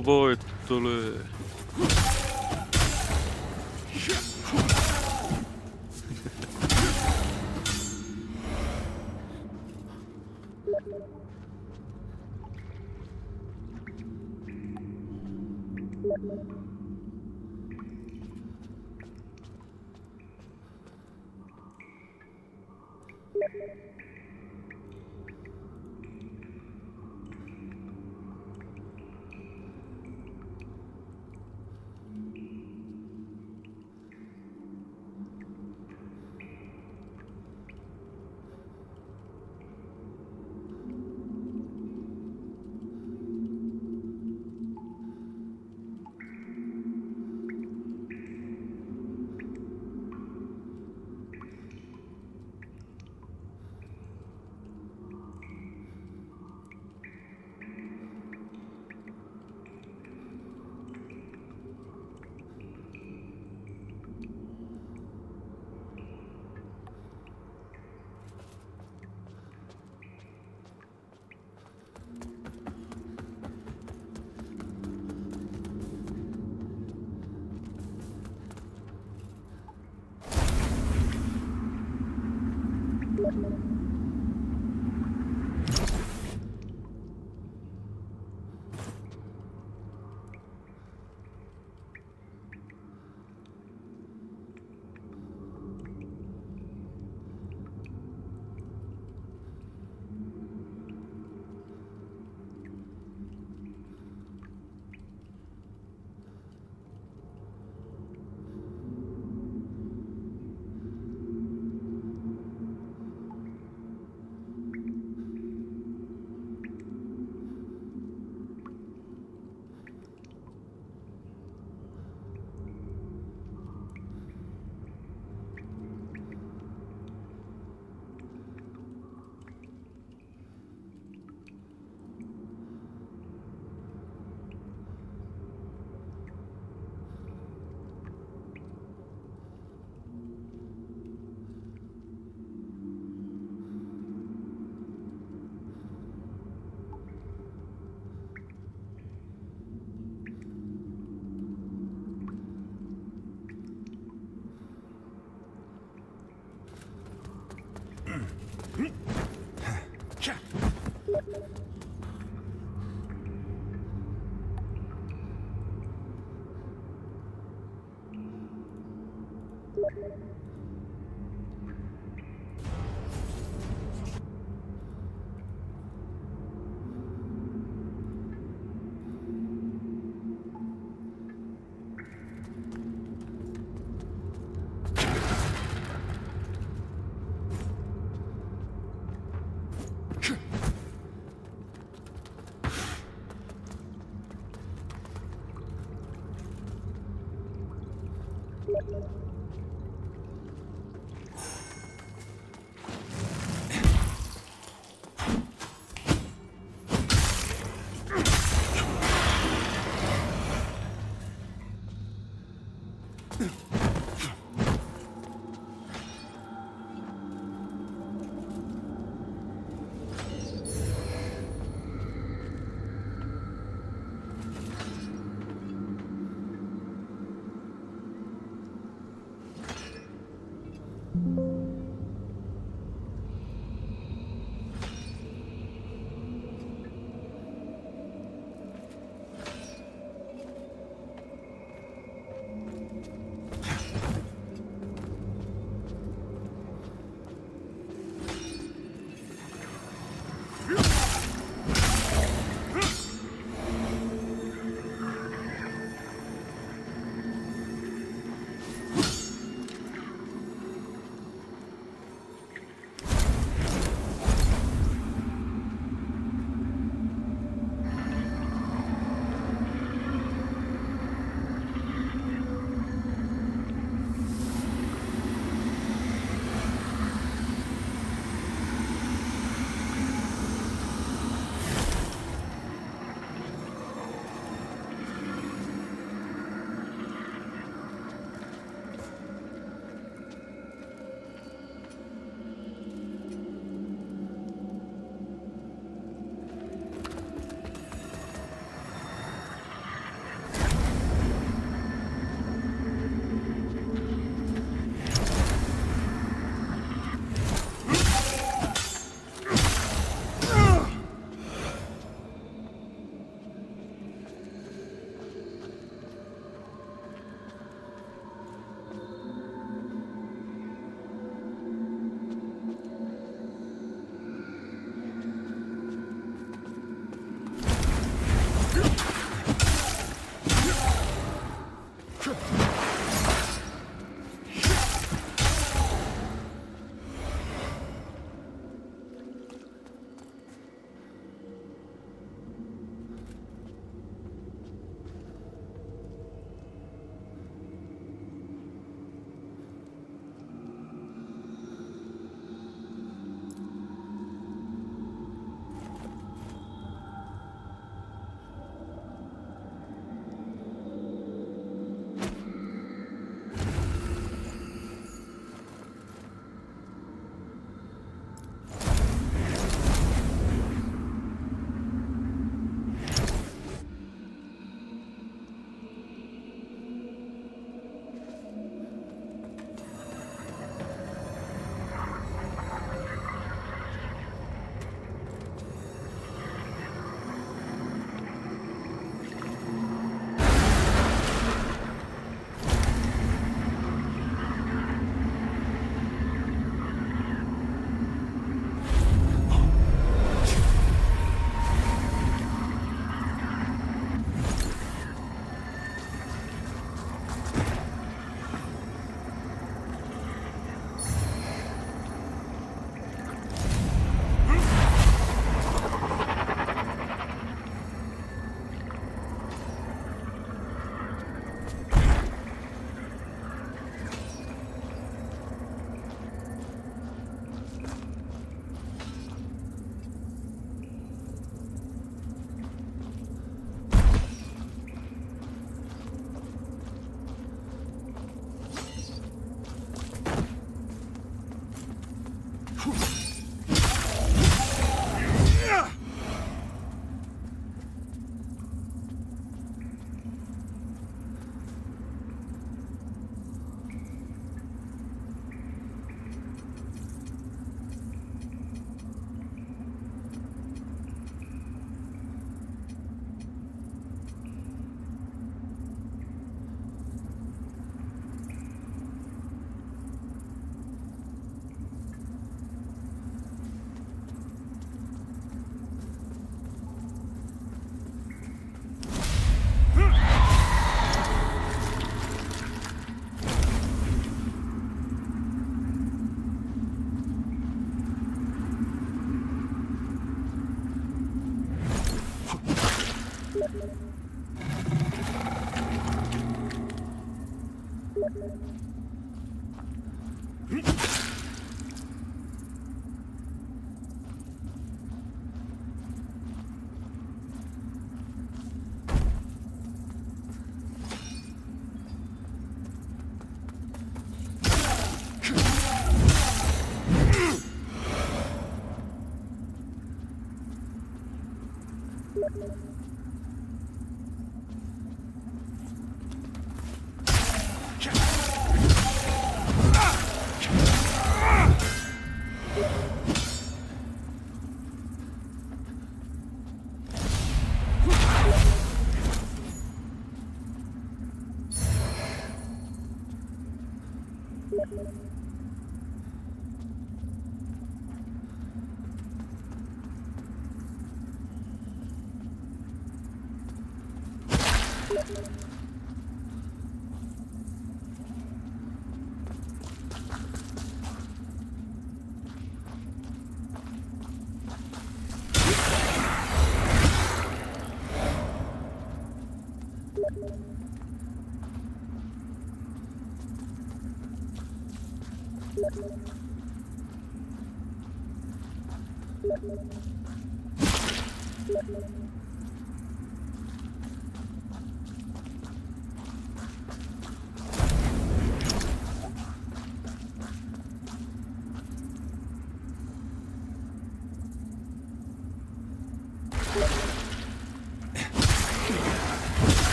voittole.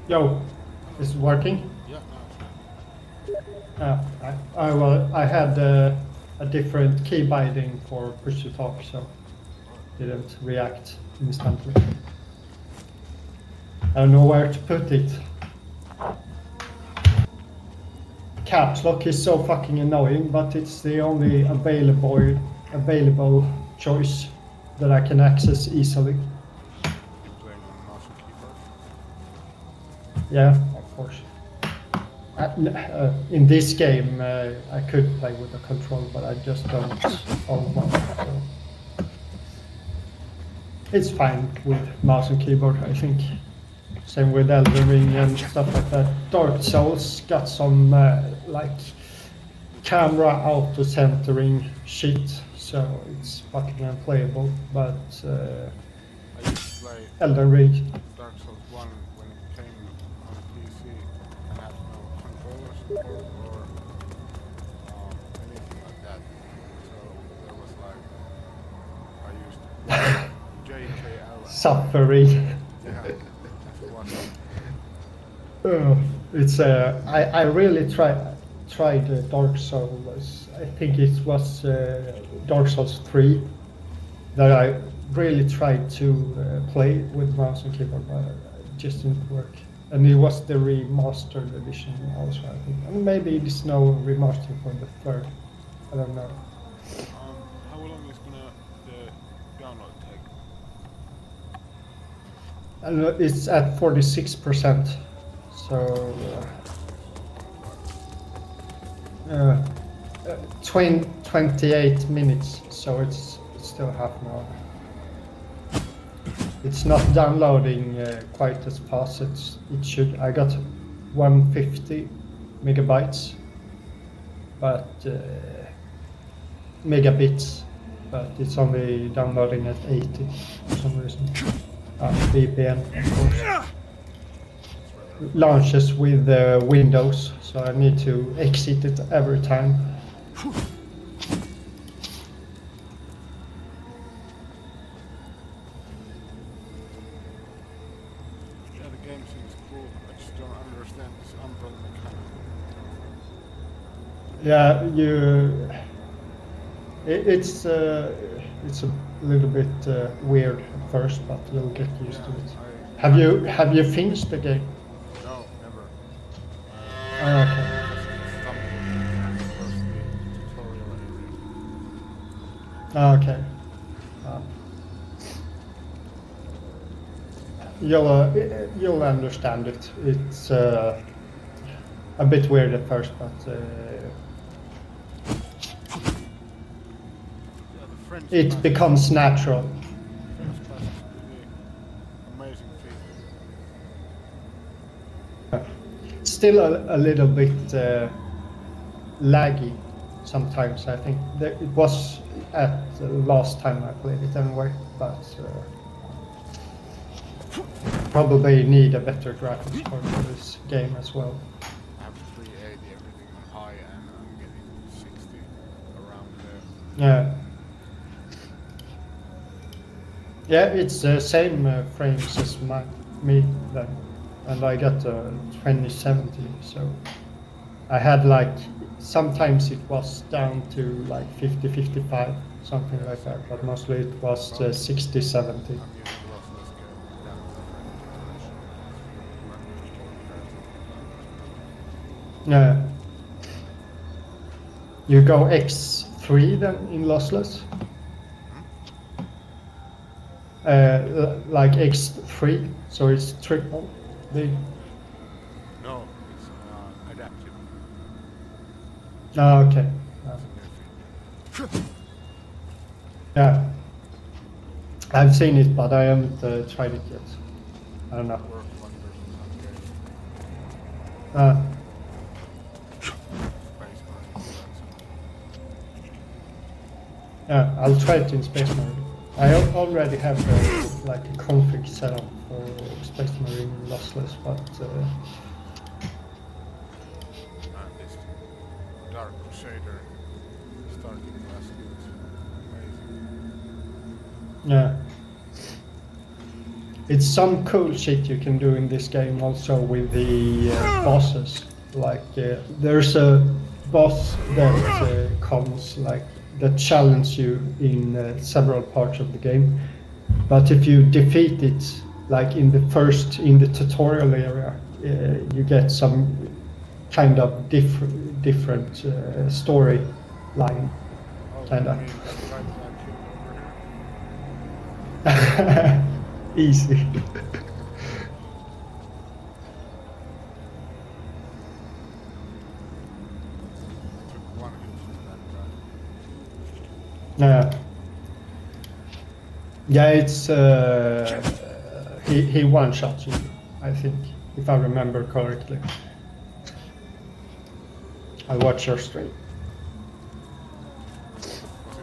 Yo, is it working? Yeah, I had a different key binding for push to talk, so didn't react instantly. I don't know where to put it. Caps lock is so fucking annoying, but it's the only available choice that I can access easily. you playing on mouse and keyboard? Yeah, of course. In this game, I could play with a control, but I just don't own one. So it's fine with mouse and keyboard, I think. Same with Elden Ring and stuff like that. Dark Souls got some like camera auto centering shit, so it's fucking unplayable. But I used to play Elden Ring. Dark Souls 1 when it came on PC and had no controller support or anything like that. So there was like suffering. Yeah. That's one. It's I really tried Dark Souls. I think it was Dark Souls 3 that I really tried to play with mouse and keyboard, but it just didn't work. And it was the remastered edition also, I think. And maybe there's no remaster for the third. I don't know. How long is the download take? And it's at 46%. So 28 minutes. So it's still half an hour. It's not downloading quite as fast as it should. I got 150 megabytes, but megabits, but it's only downloading at 80 for some reason. VPN, of course. Launches with Windows, so I need to exit it every time. Yeah, it's a little bit weird at first, but you'll get used to it. Have you finished the game? No, never. Oh, okay. Oh, okay. You'll understand it. It's a bit weird at first, but it becomes natural. Amazing feat. Still a little bit laggy sometimes. I think it was at the last time I played it anyway, but probably need a better graphics card for this game as well. I have 380 everything on high and I'm getting 60 around there. Yeah. Yeah, it's the same frames as me then, and I got 2070, so I had like, sometimes it was down to like 50-55, something like that, but mostly it was 60-70. Yeah. You go X3 then in lossless? Like X3, so it's triple big. No, it's adaptive. Oh, okay. Yeah. I've seen it, but I haven't tried it yet. I don't know. Yeah, I'll try it in Space Marine. I already have like a config set up for Space Marine lossless, but This Dark Crusader starting class is amazing. yeah. It's some cool shit you can do in this game also with the bosses. Like there's a boss that comes like that challenge you in several parts of the game, but if you defeat it like in the tutorial area, you get some kind of different story line, kinda. Easy. Yeah, it's he one shot you, I think, if I remember correctly. I watch your stream.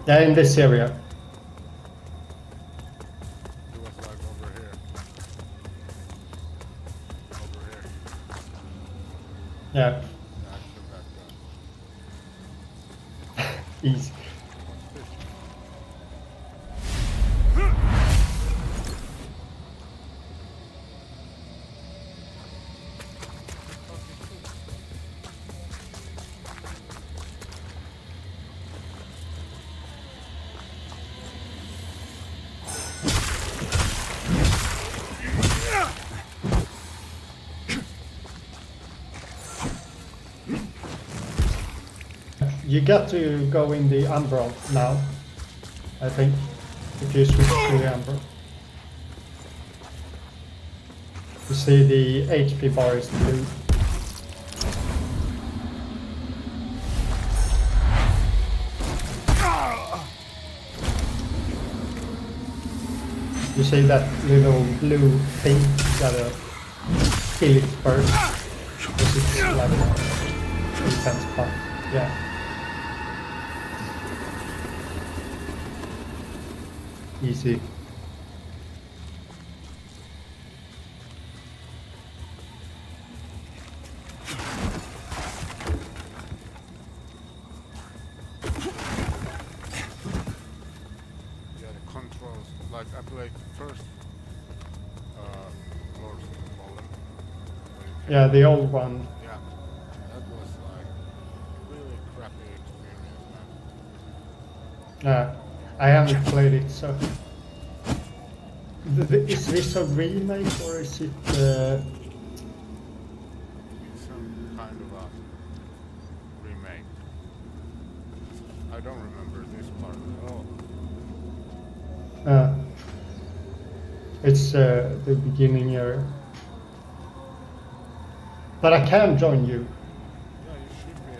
Yeah, in this area. It was like over here. Over here. Yeah. Easy. You got to go in the Umbral now, I think, if you switch to the Umbral. You see the HP bar is blue. You see that little blue thing? You gotta kill it first. Because it's like a defense part. Yeah. Easy. Yeah, the controls. Like I played first Lords of the Fallen. when it came Yeah, out. the old one. Yeah, that was like really crappy experience, man. Yeah, I haven't played it, so. Is this a remake or is it? It's some kind of a remake. I don't remember this part at all. It's the beginning area. But I can join you. Yeah, you should be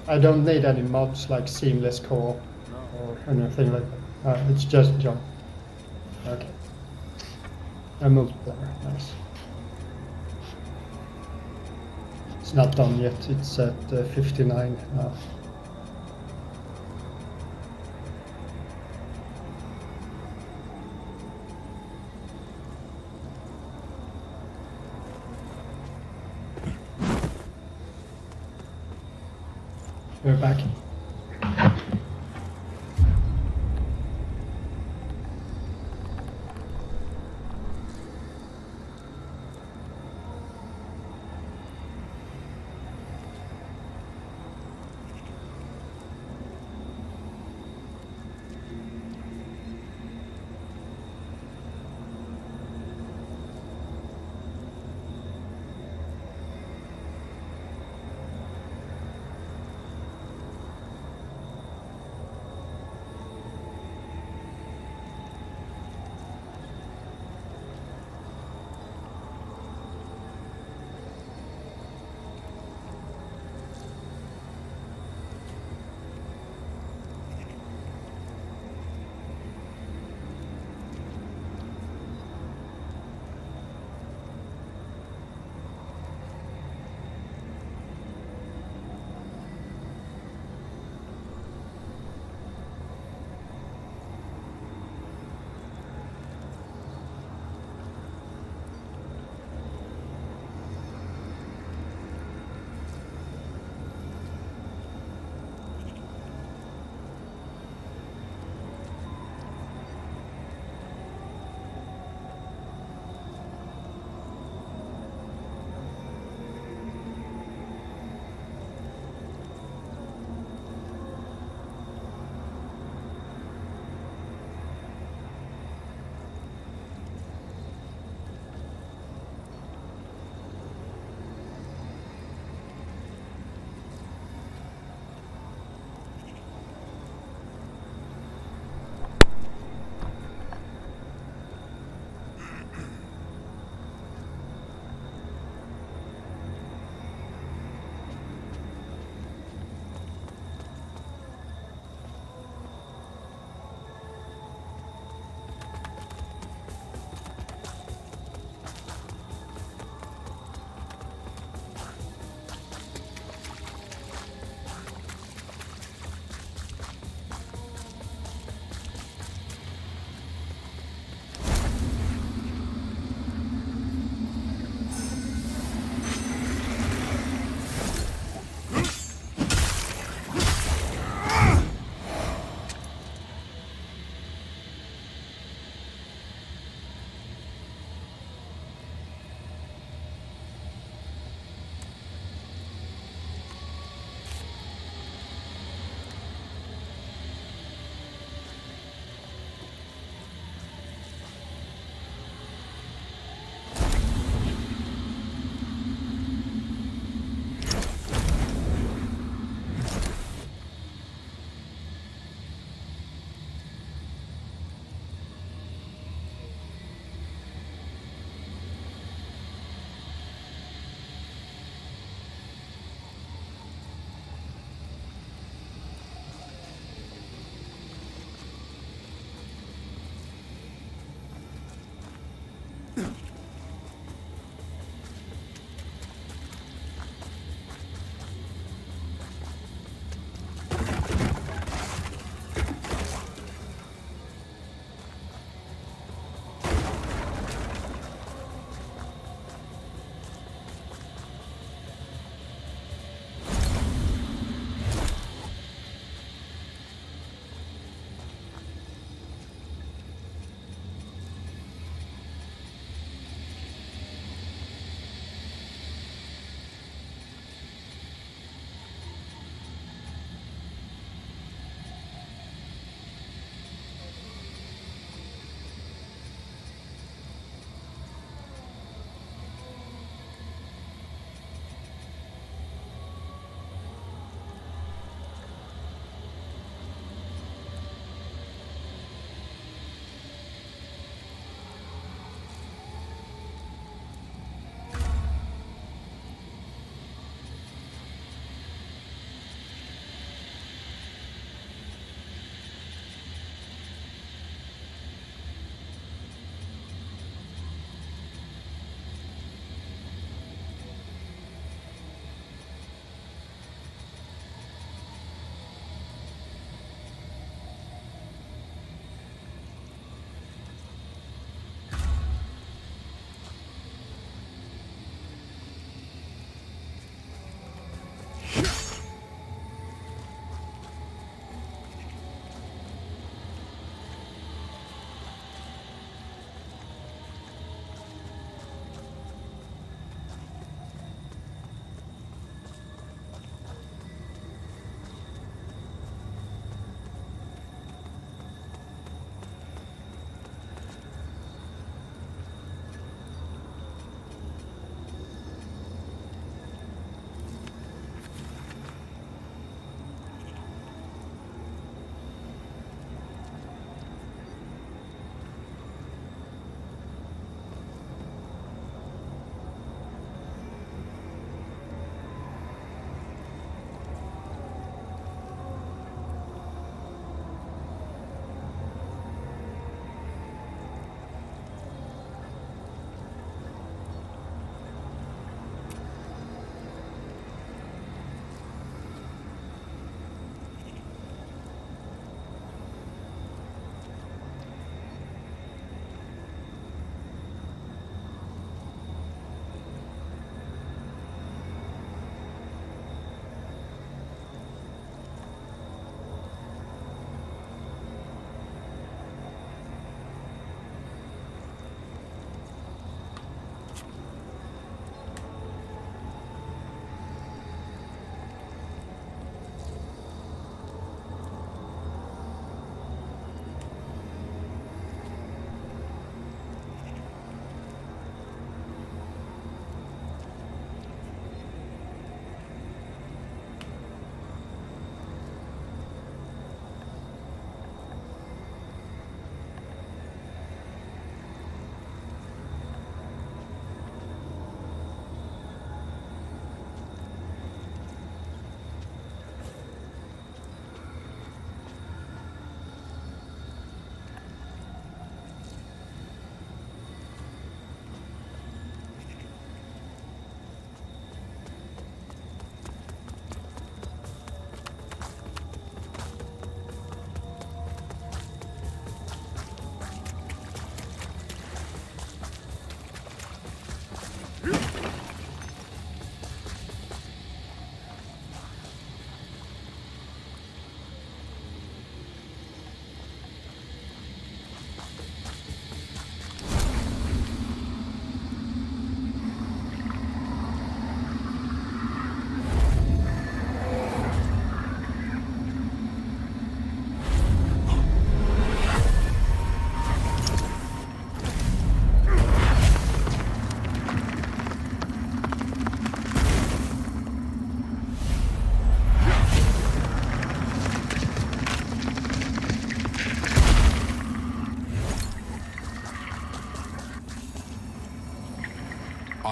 able I don't need any mods like seamless co-op to. No. or anything like that. It's just join. Okay. A multiplayer, nice. It's not done yet. It's at 59 now. We're back.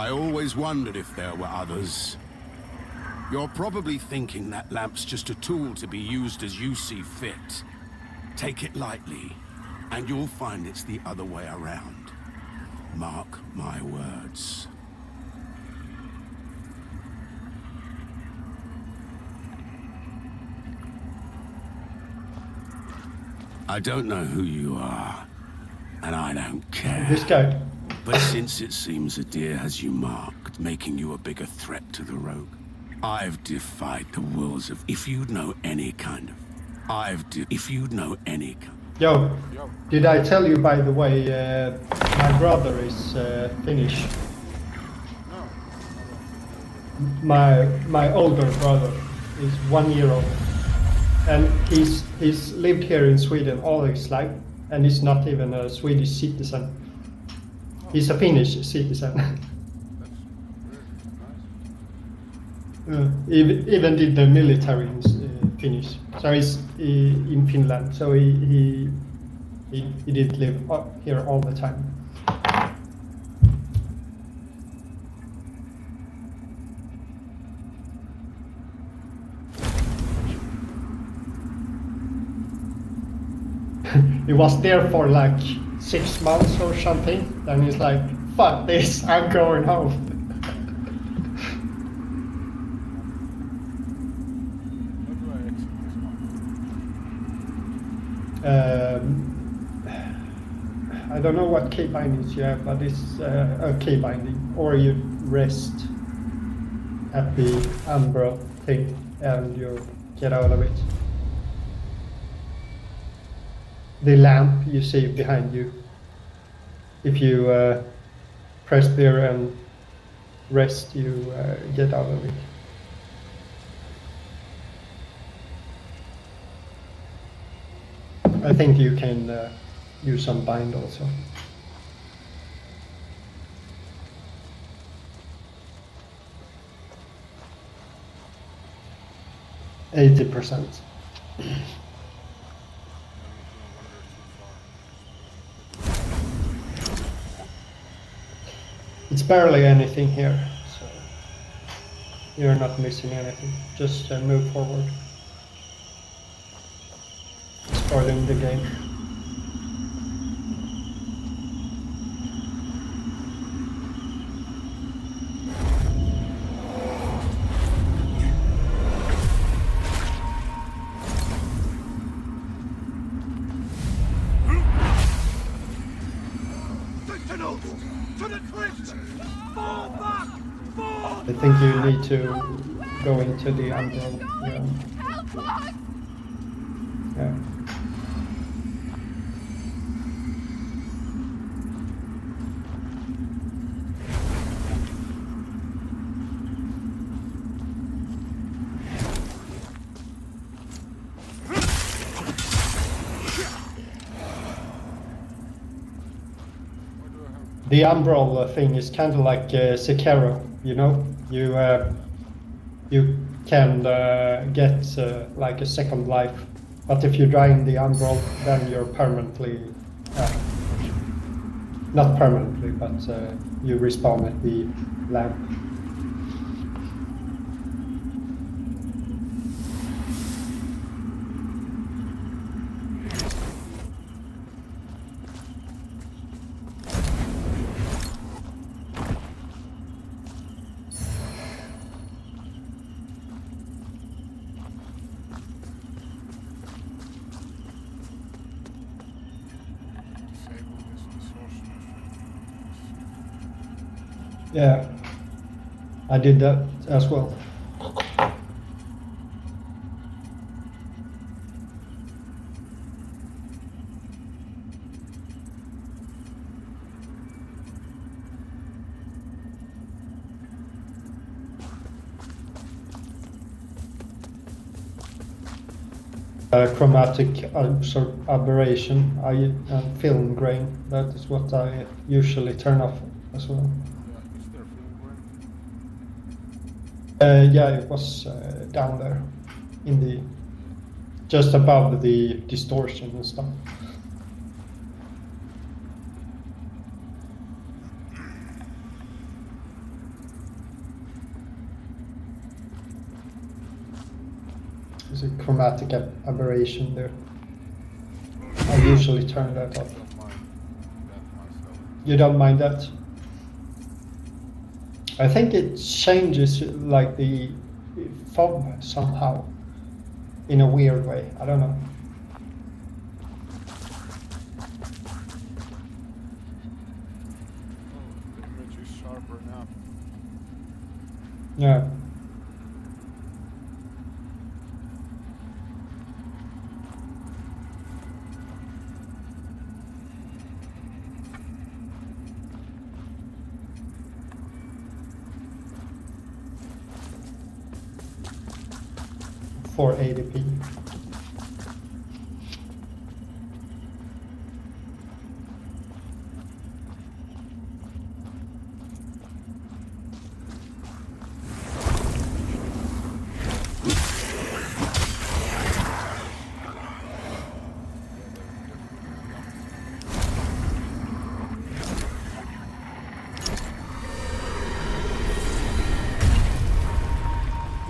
I always wondered if there were others. You're probably thinking that lamp's just a tool to be used as you see fit. Take it lightly, and you'll find it's the other way around. Mark my words. I don't know who you are, and I don't care. This guy. But since it seems a deer has you marked, making you a bigger threat to the rogue, I've defied the wills of... If you'd know any kind of... If you'd know any kind... Yo, did I tell you, by the way, my brother is Finnish? No. My older brother is 1 year old, and he's lived here in Sweden all his life, and he's not even a Swedish citizen. He's a Finnish citizen. That's really nice. Even did the military in Finnish. So he's in Finland. So he did live here all the time. He was there for like 6 months or something. Then he's like, "Fuck this! I'm going home." How do I exit this one? I don't know what key bindings you have, but it's a key binding, or you rest at the umbra thing and you get out of it. The lamp you see behind you, if you press there and rest, you get out of it. I think you can use some bind also. %. It's barely anything here, so you're not missing anything. Just move forward. Starting the game. I think you need to go into the umbrella. Yeah. The umbrella thing is kind of like Sekiro, you know? You can get like a second life, but if you die in the umbrella, then you're permanently, not permanently, but you respawn at the lamp. Yeah, I did that as well. Chromatic aberration, film grain, that is what I usually turn off as well. Yeah, it was down there, in the just above the distortion and stuff. There's a chromatic aberration there. I usually turn that off. Don't mind that myself. You don't mind that? I think it changes like the fob somehow in a weird way. I don't know. Oh, the image is sharper now. Yeah. For 80p.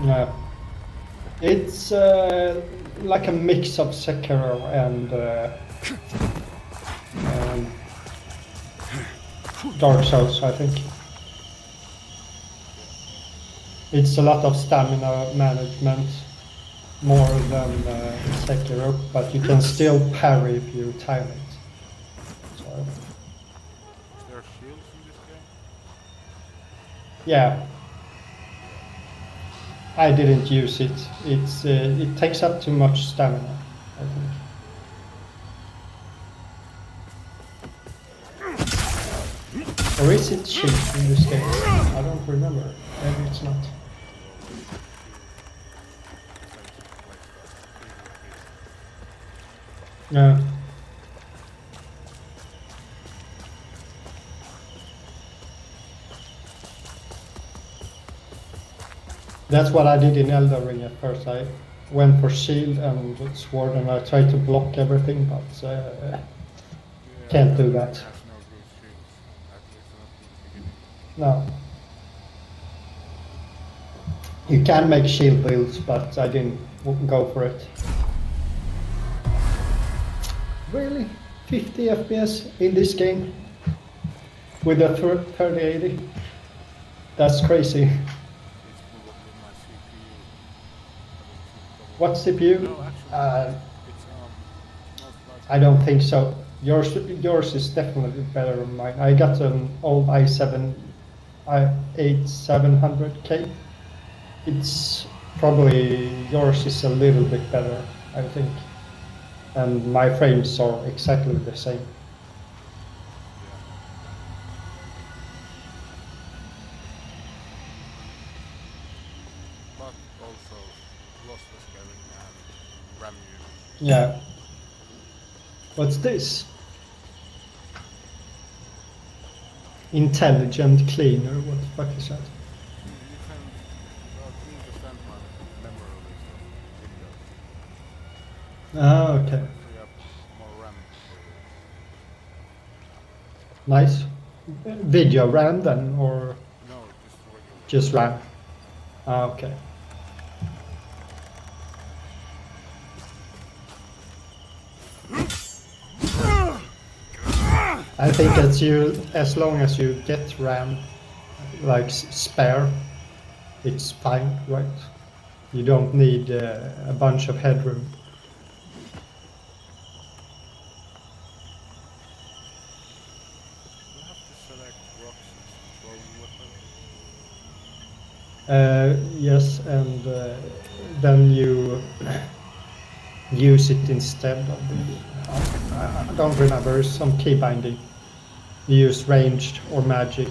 Yeah. It's like a mix of Sekiro and Dark Souls, I think. It's a lot of stamina management, more than Sekiro, but you can still parry if you time it. So, Is there shields in this game? yeah. I didn't use it. It takes up too much stamina, I think. Or is it shield in this game? I don't remember. Maybe it's not. Yeah. That's what I did in Elden Ring at first. I went for shield and sword and I tried to block everything, but can't do that. It has no good shields. At least not in the beginning. No. You can make shield builds, but I didn't go for it. Really? 50 FPS in this game? With a 3080? That's crazy. It's probably my CPU. What CPU? No, actually, it's most likely. I don't think so. Yours is definitely better than mine. I got an old i7-8700K. It's probably yours is a little bit better, I think. And my frames are exactly the same. But also lossless scaling and RAM usage. Yeah. What's this? Intelligent cleaner. What the fuck is that? You can understand my memory list of Windows. Ah, okay. Free up more RAM. Nice. Video RAM then, or No, just regular. just RAM? Ah, okay. I think as long as you get RAM, like spare, it's fine, right? You don't need a bunch of headroom. You have to select rocks as throwing weapon. Yes, and then you use it instead of the... I don't remember, there's some key binding. You use ranged or magic.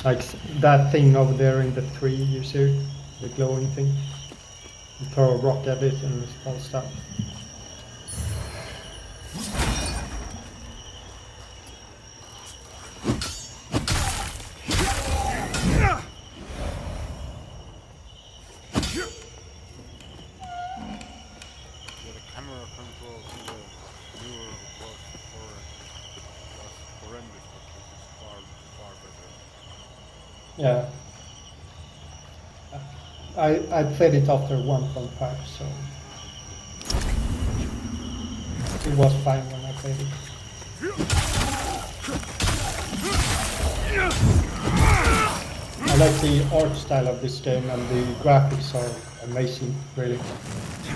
Like that thing over there in the tree, you see? The glowing thing. You throw a rock at it and it falls down. Yeah, the camera control to the newer was horrendous, but this is far better. Yeah. I played it after 1.5, so it was fine when I played it. I like the art style of this game, and the graphics are amazing, really.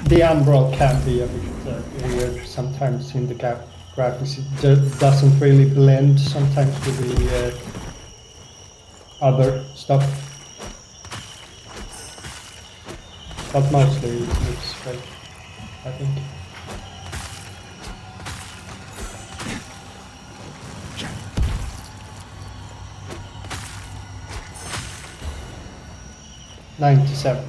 The Umbral can be a bit weird sometimes in the graphics. It doesn't really blend sometimes with the other stuff. But mostly it looks great, I think. $97.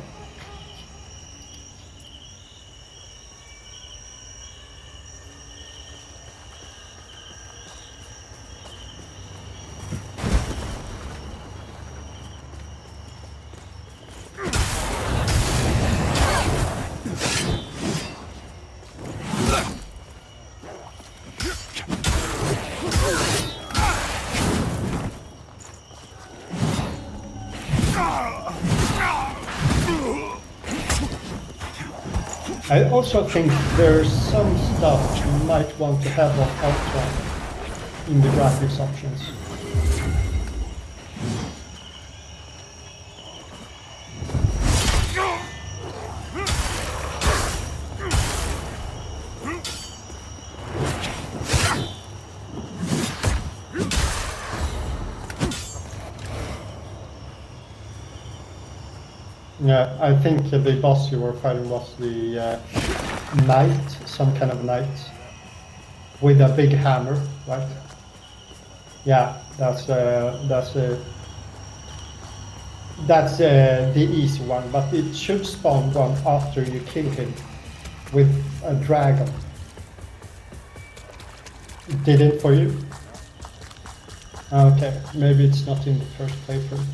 I also think there's some stuff you might want to have on Ultra in the graphics options. Yeah, I think the boss you were fighting was the knight, some kind of knight, with a big hammer, right? Yeah, that's the easy one, but it should spawn one after you kill him with a dragon. It did it for you? Okay, maybe it's not in the first playthrough.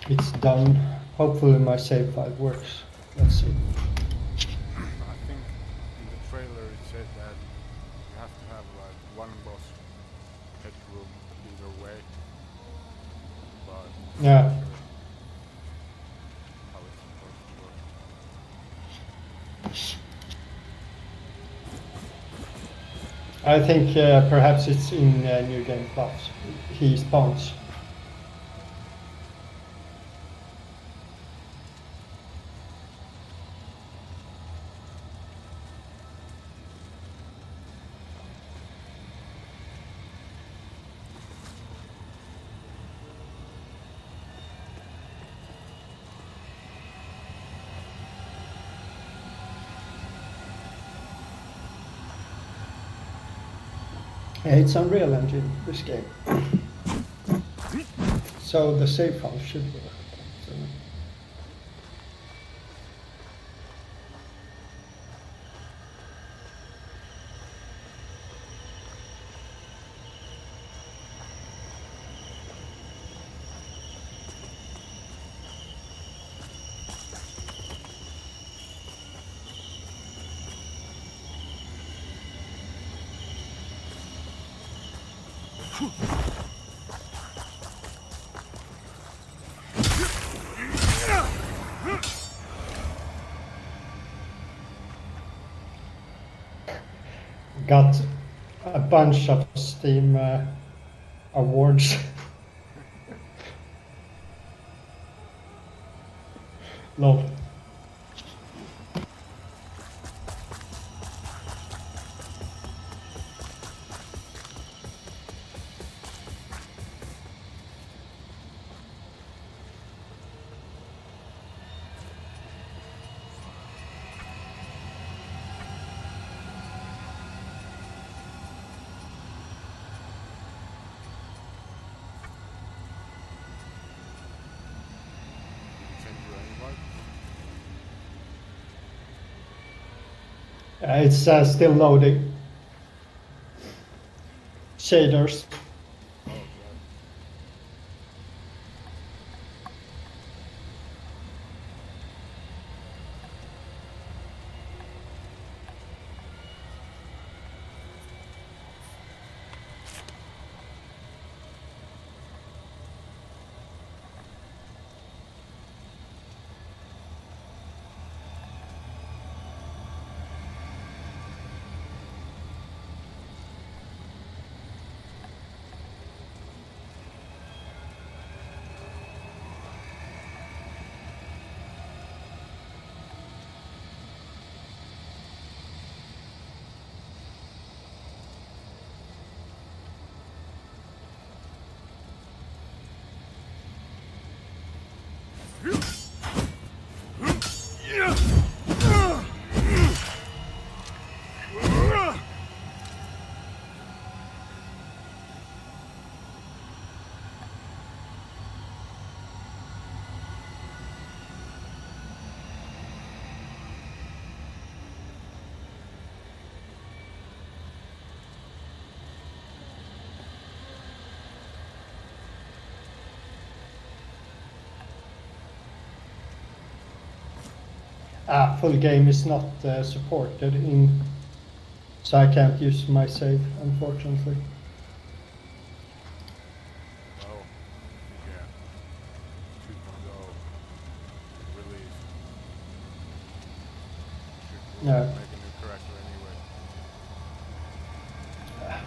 It's done. Hopefully my save file works. Let's see. I think in the trailer it said that you have to have like one boss headroom either way. But Yeah. I'm not sure how it's supposed to work. I think perhaps it's in New Game Plus. He spawns. Yeah, it's Unreal Engine, this game. So the save file should work. So. Got a bunch of Steam awards. Lol. Send you an invite? It's still loading. Shaders. Oh, yeah. full game is not supported in, so I can't use my save, unfortunately. Oh, yeah. 2.0 release. Should Yeah. make a new character anyway.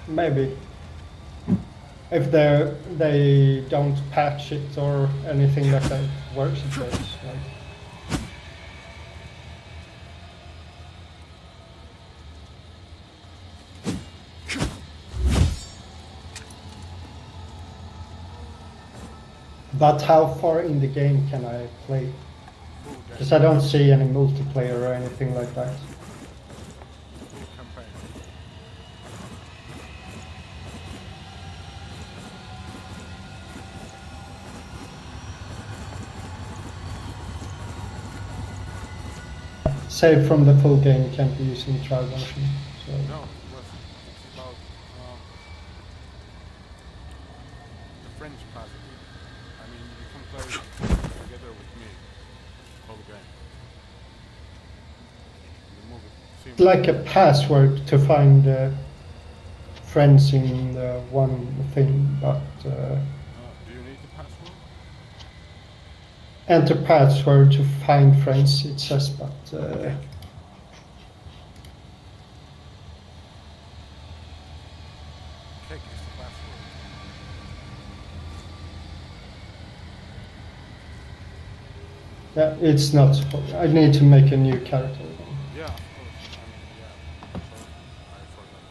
Maybe. If they don't patch it or anything like that, it works, it works. Like, but how far in the game can I play? Full game. Because I don't see any multiplayer or anything like that. Full campaign. Save from the full game can't be used in trial version. So. No, it's about the French passage. I mean, you can play together with me whole game. You move it It's like a password to find friends in one thing, but do you need the password? enter password to find friends, it says, but Cake is the password. yeah, it's not. I need to make a new character. Yeah, of course. I mean, yeah. Sorry, I forgot.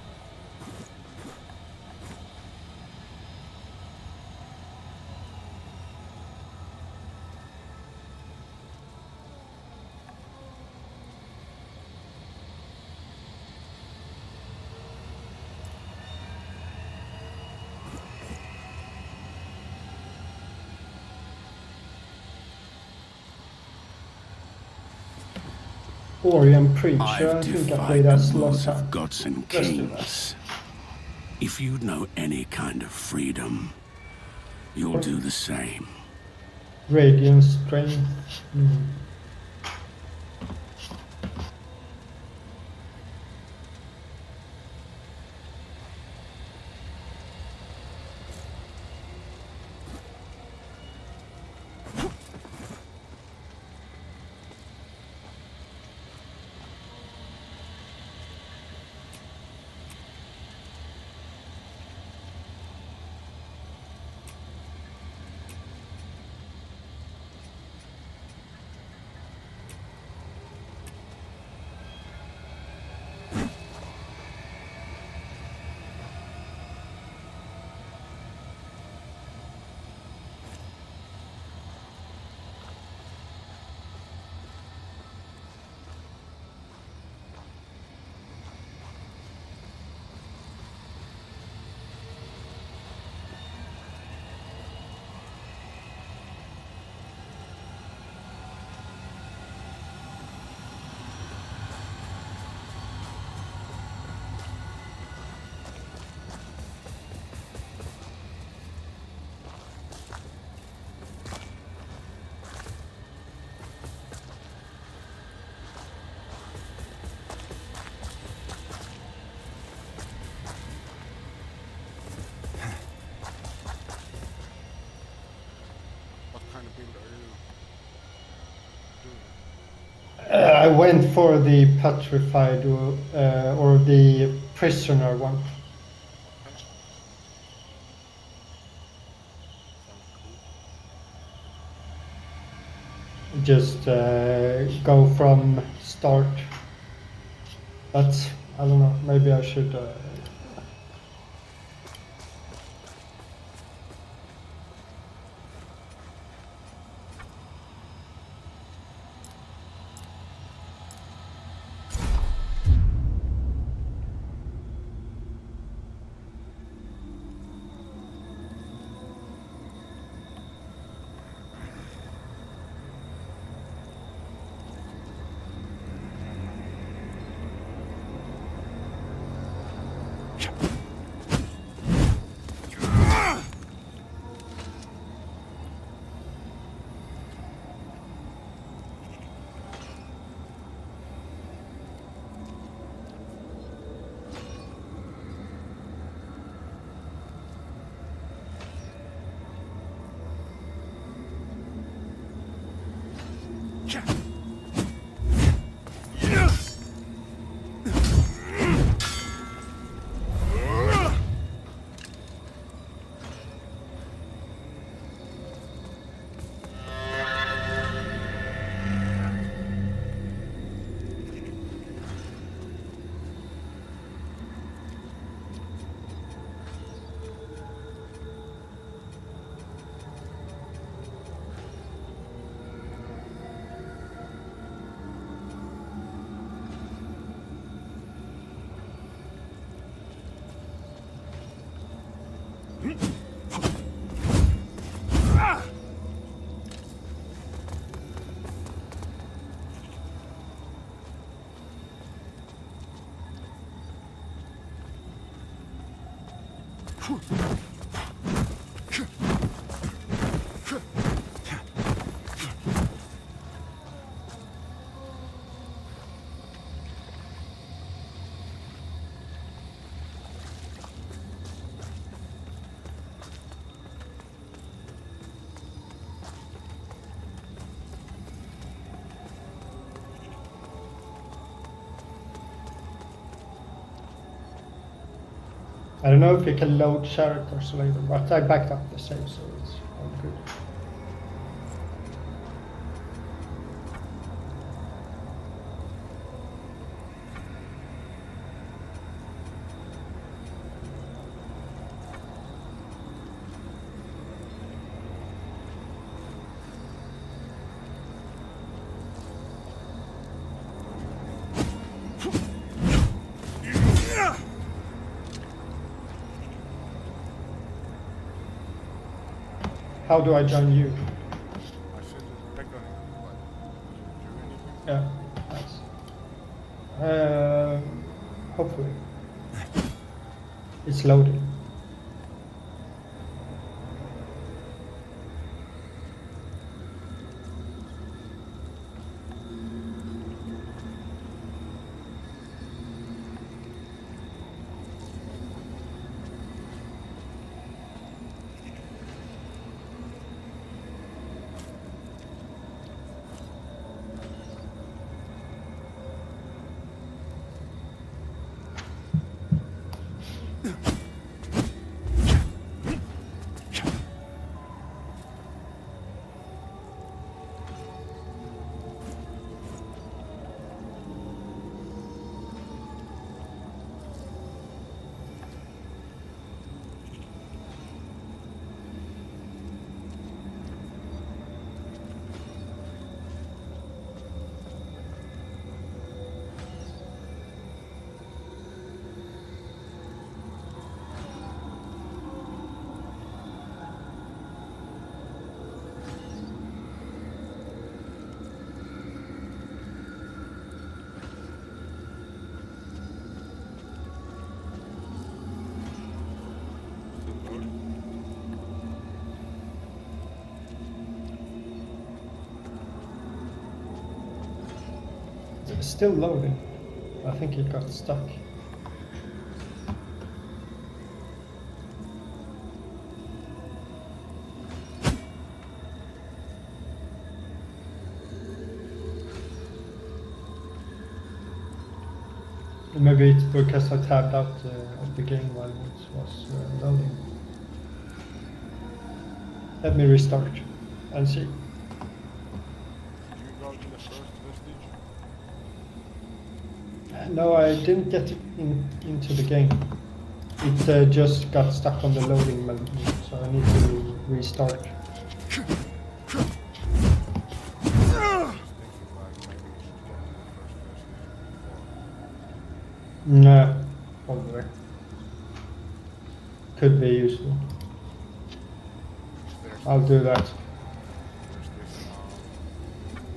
Orion Preacher, I I've think I defied played the as wills last of time. gods and Let's do that. kings. If you know any kind of freedom, you'll do the same. Radiant Strength. What kind of build are you doing? I went for the petrified or the prisoner one. Okay. Sounds cool. Just go from start. But I don't know. Maybe I should. I don't know if you can load characters later, but I backed up the save, so it's all good. How do I join you? I said the regular, but did you do anything? Yeah, nice. Hopefully. It's loading. Still loading? It's still loading. I think it got stuck. Maybe it's because I tabbed out of the game while it was loading. Let me restart and see. Did you go to the first vestige? No, I didn't get into the game. It just got stuck on the loading menu, so I need to restart. Just thinking like maybe you should get to the first vestige before. Nah, probably. Could be useful. There's I'll do that. There's this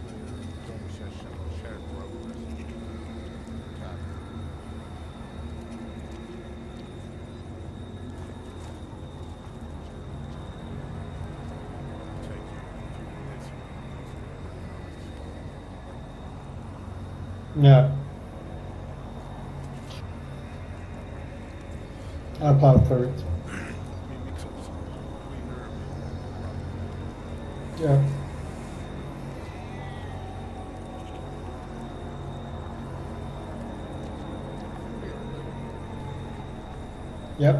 player game session or share progress tab. Take you a few minutes so everybody knows. Yeah. I'll apply for it. We mix up some cleaner. Yeah. Yep.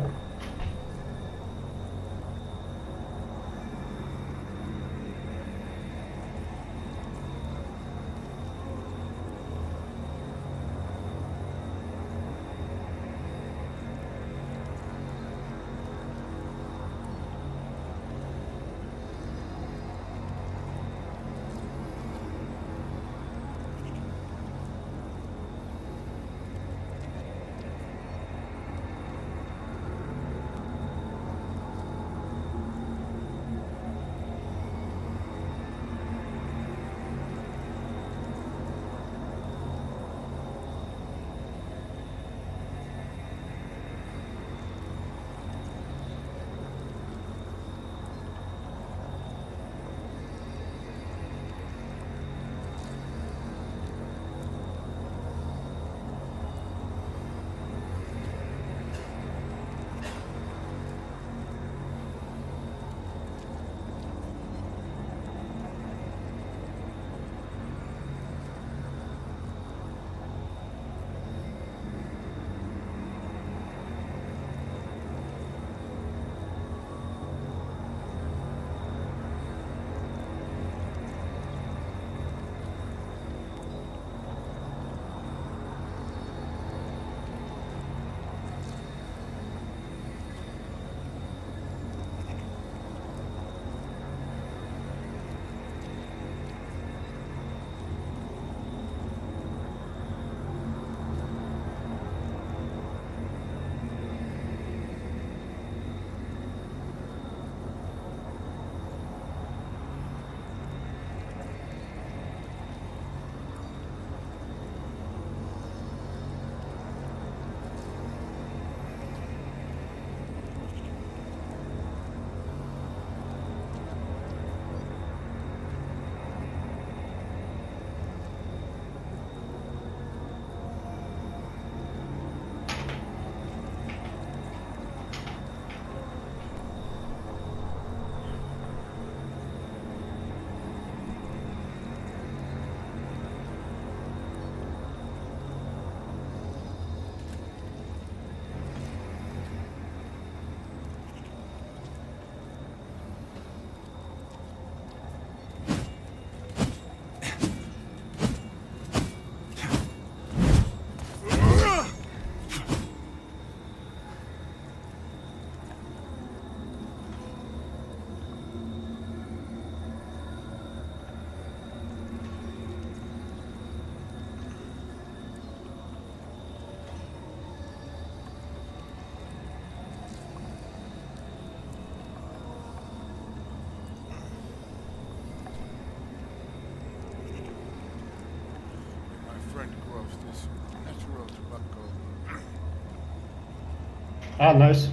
Ah, nice.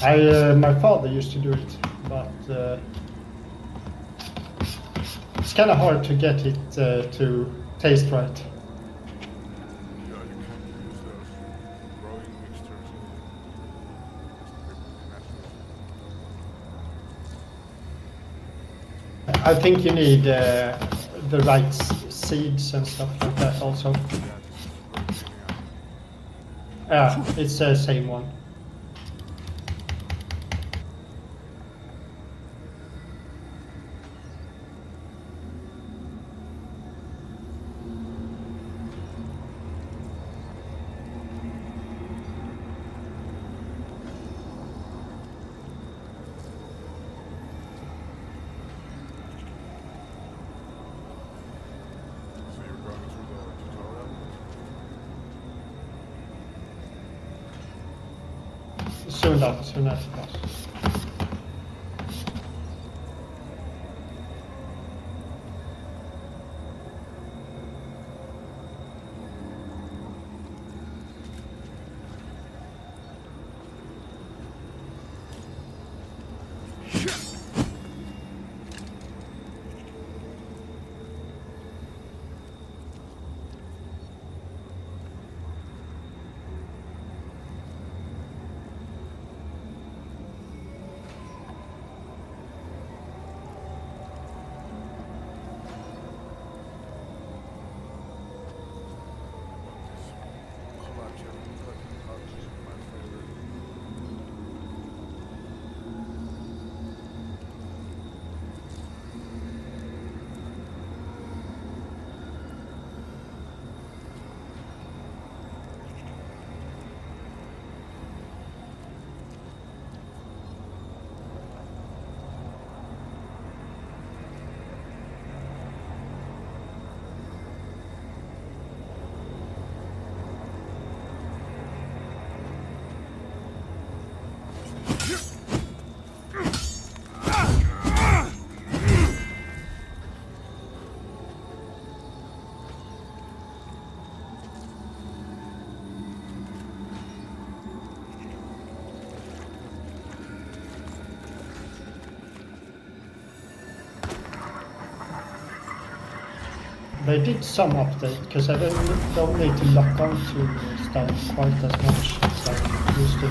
Yeah, very nice. My father used to do it, but it's kind of hard to get it to taste right. Yeah, you can use those growing mixtures in it. Just pretty natural. I think you need the right seeds and stuff like that also. Yeah, this is very thin, yeah. Yeah, it's the same one. So you're going through the tutorial? Soon after that. Collagen cutting cards is my favorite. They did some update because I don't need to lock onto stuff quite as much as I used to.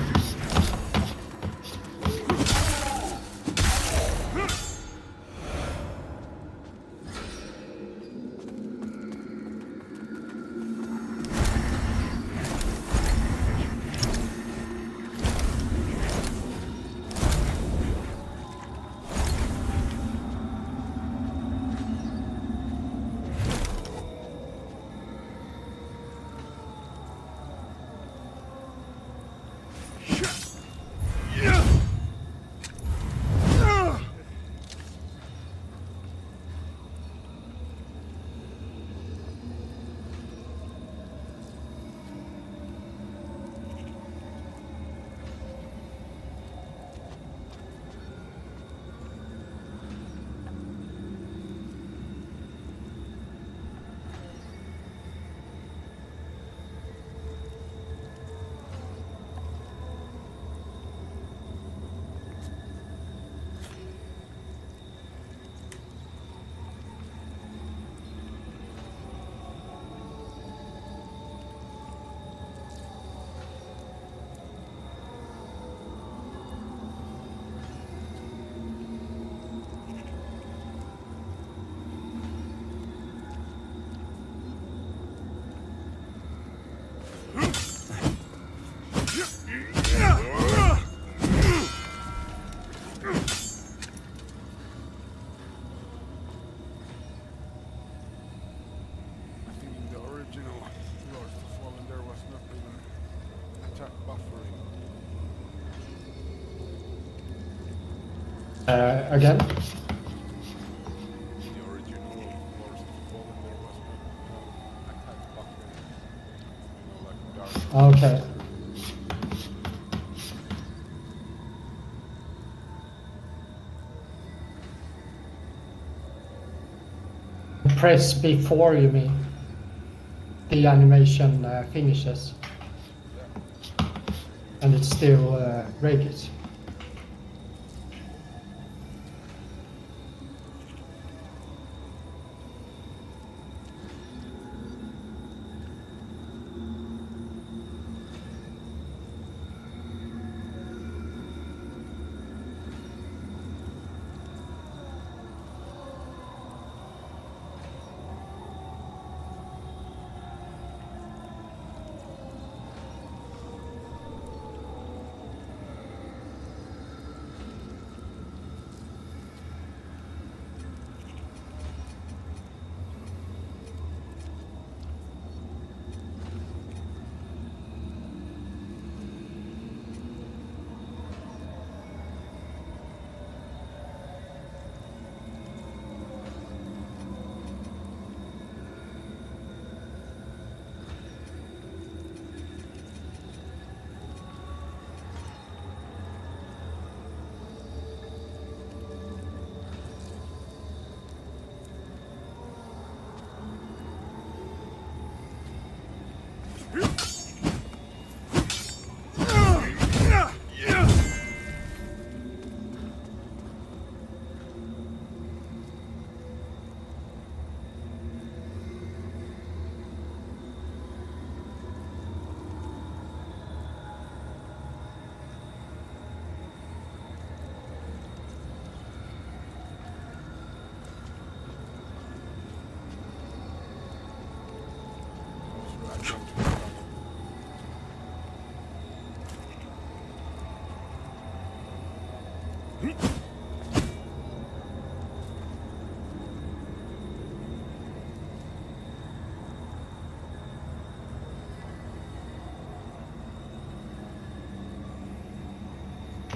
I think in the original Lords of Fallen there was not even attack buffering. Again, The original Lords of Fallen there was no attack buffering. You know, like dark. okay. Press before, you mean? the animation finishes, and it's still breakage.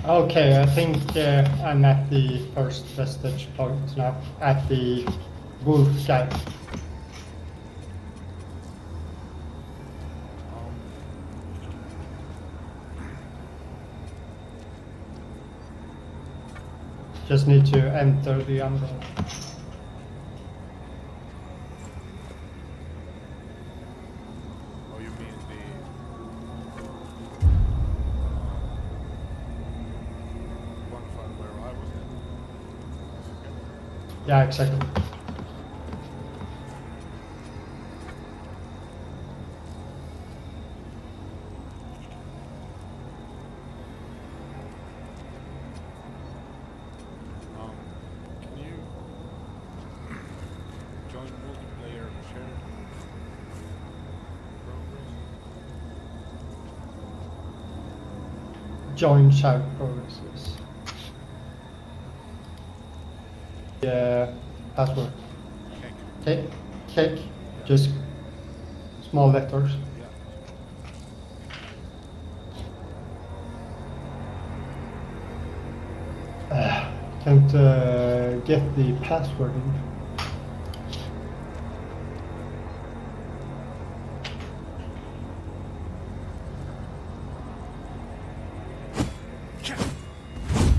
Okay, I think I'm at the first vestige point now, at the wolf guy. Just need to enter the umbrella. Oh, you mean the one file where I was in? Yeah, exactly. Can you join multiplayer shared progress? Join chat progresses. Yeah, password. Cake, just small letters. Can't get the password in.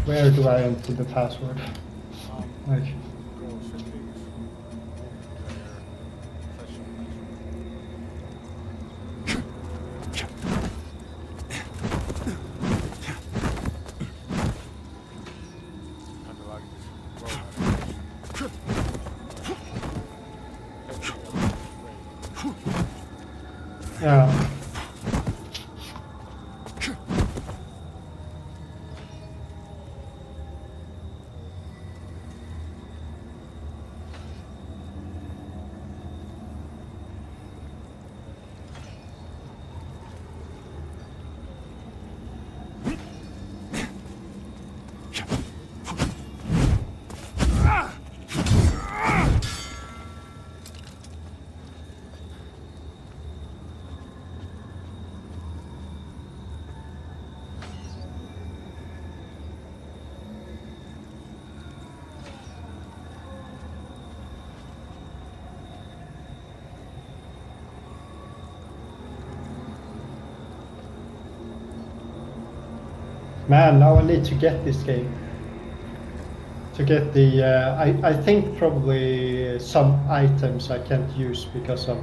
Where do I enter the password? Like, Go settings, multiplayer, session kind of like this row animation. yeah. Man, now I need to get this game. To get the, I think probably some items I can't use because of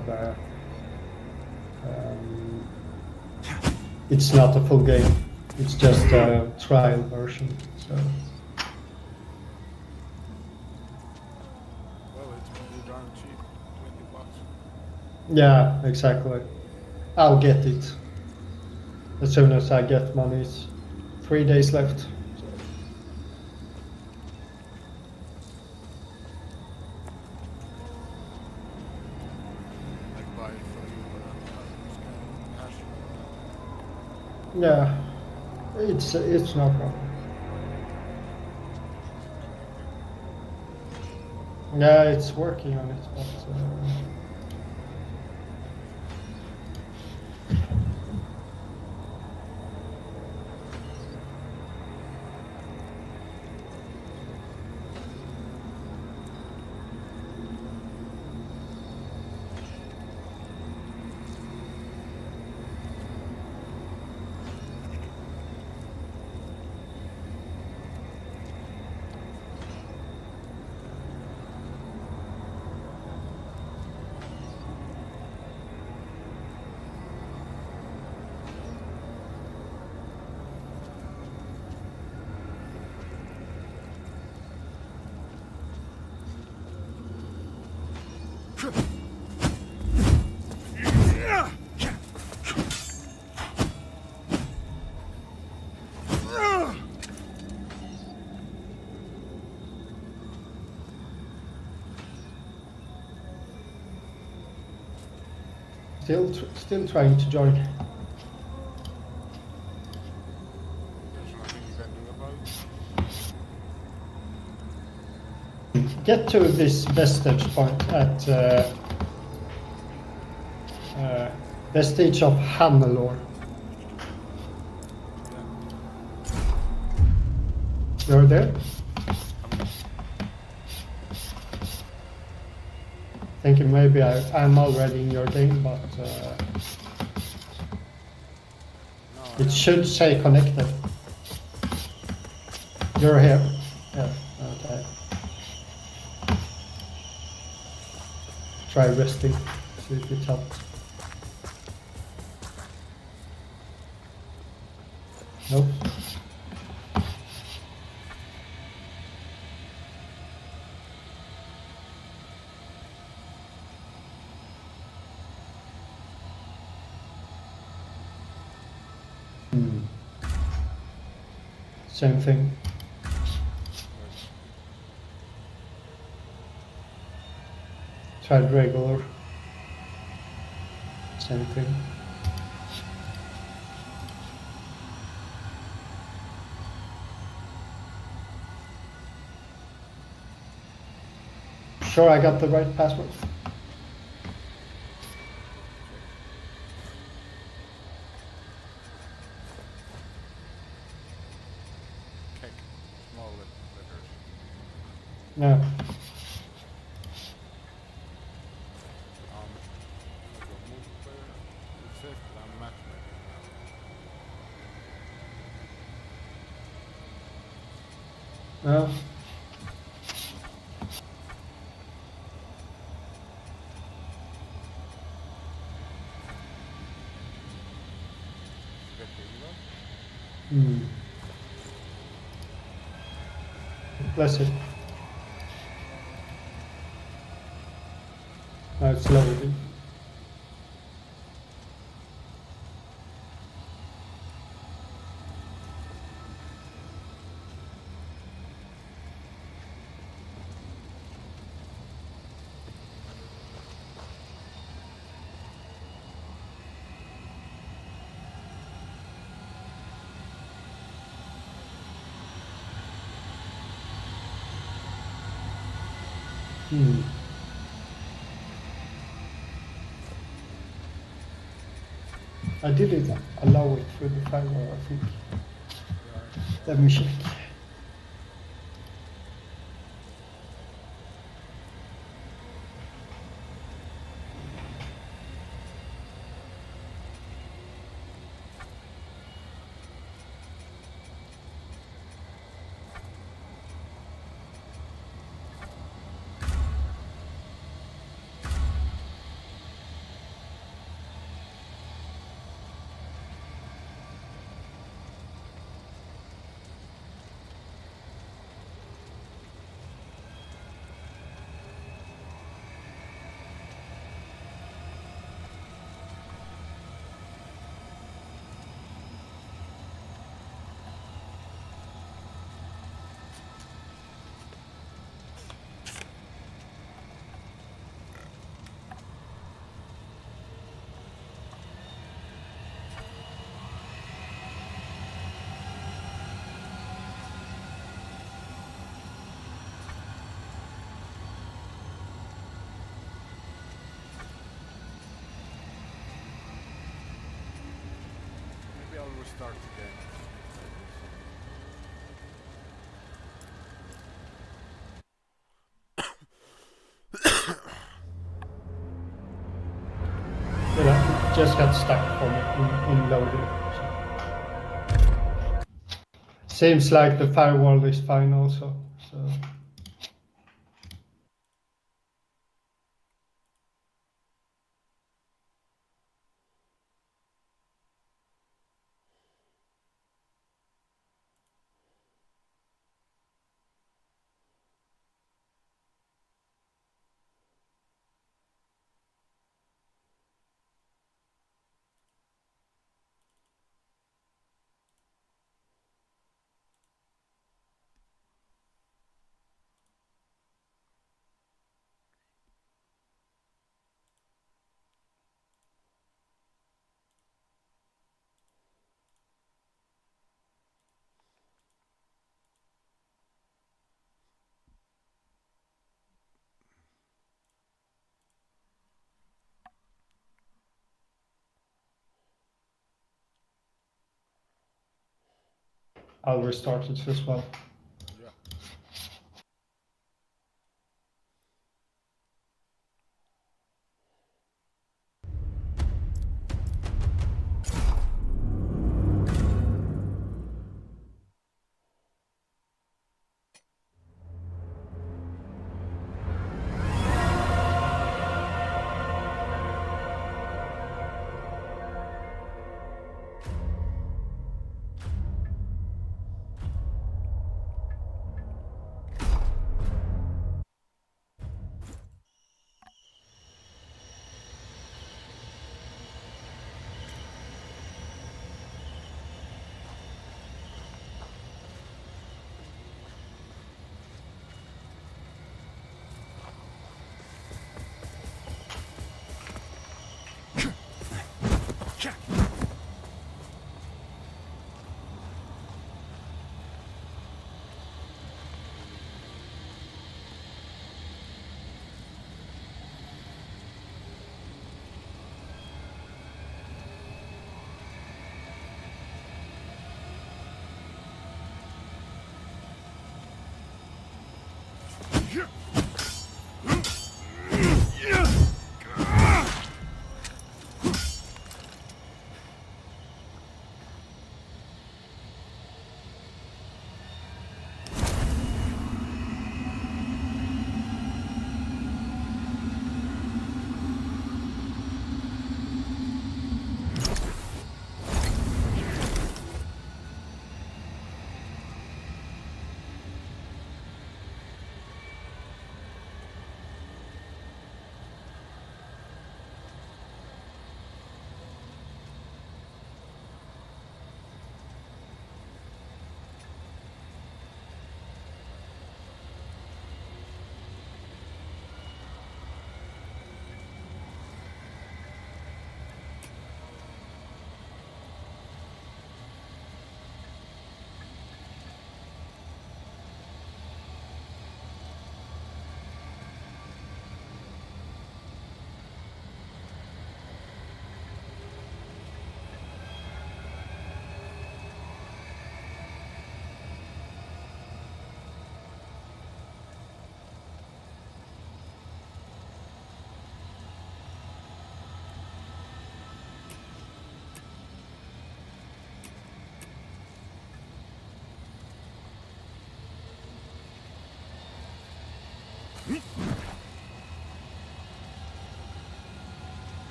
it's not a full game. It's just a trial version. So Well, it's pretty darn cheap, $20. yeah, exactly. I'll get it as soon as I get money. It's 3 days left. So. Like buy it from you and cash. Yeah, it's no problem. Yeah, it's working on it, but still trying to join. There's nothing you can do about it. Get to this vestige point at vestige of Hannelore. You're there? Thinking maybe I'm already in your game, but No, it should say connected. You're here. Yeah, okay. Try resting, see if it helps. Nope. Same thing. Tried regular. Same thing. Sure, I got the right password. Kek, small letters. Yeah. I go move player. It says that I'm matchmaking now. No. Get the email. Bless it. Now it's loading. I didn't allow it through the firewall, I think. Let me check. start the game. It just got stuck for me in loading. So. Seems like the firewall is fine also. So. I'll restart it as well. Yeah.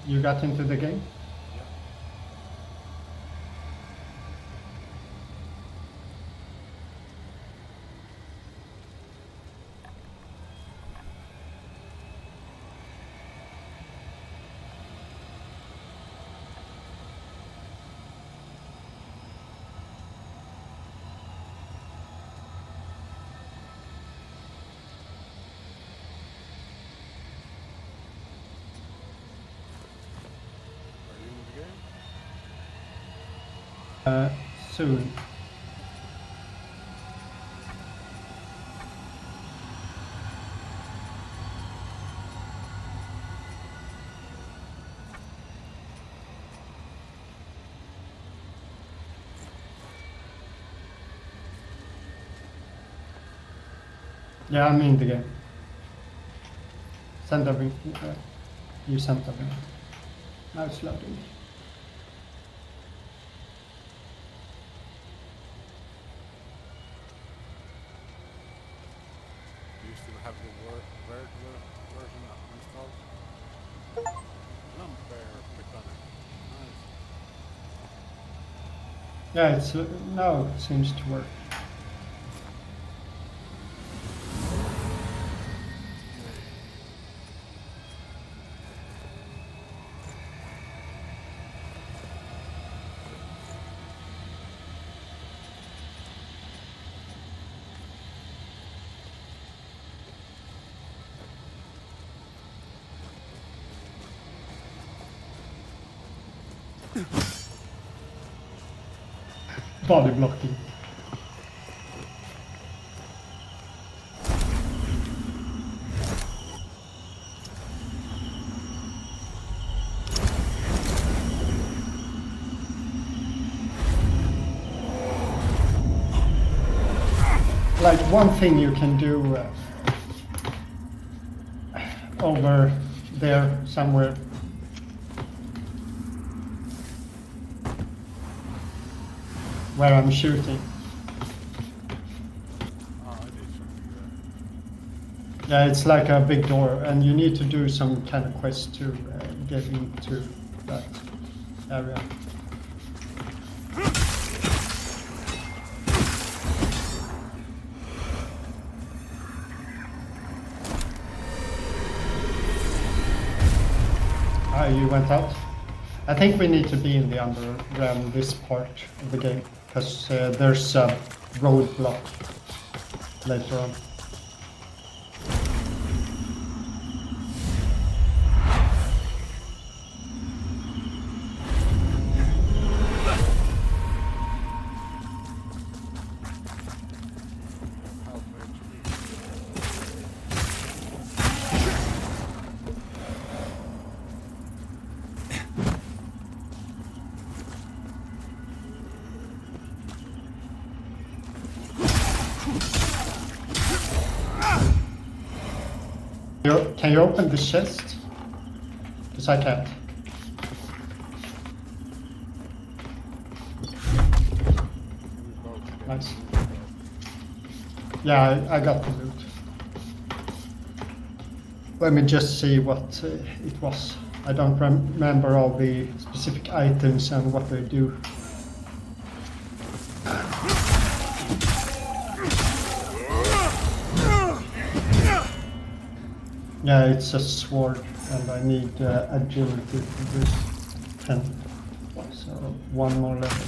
You got into the game? Yeah. Soon. Yeah, I'm in the game. Send everything. You sent everything. Now it's loading. Do you still have the regular version installed? Lumber, click on it. Nice. Yeah, it's now it seems to work. Body blocking. Like one thing you can do over there somewhere. Where I'm shooting. Oh, I did something there. Yeah, it's like a big door, and you need to do some kind of quest to get into that area. Ah, you went out? I think we need to be in the underground this part of the game, because there's a roadblock later on. Halfway to Can you open the chest? Because I can't. Nice. Yeah, I got the loot. Let me just see what it was. I don't remember all the specific items and what they do. Yeah, it's a sword, and I need agility for this 10. So one more level.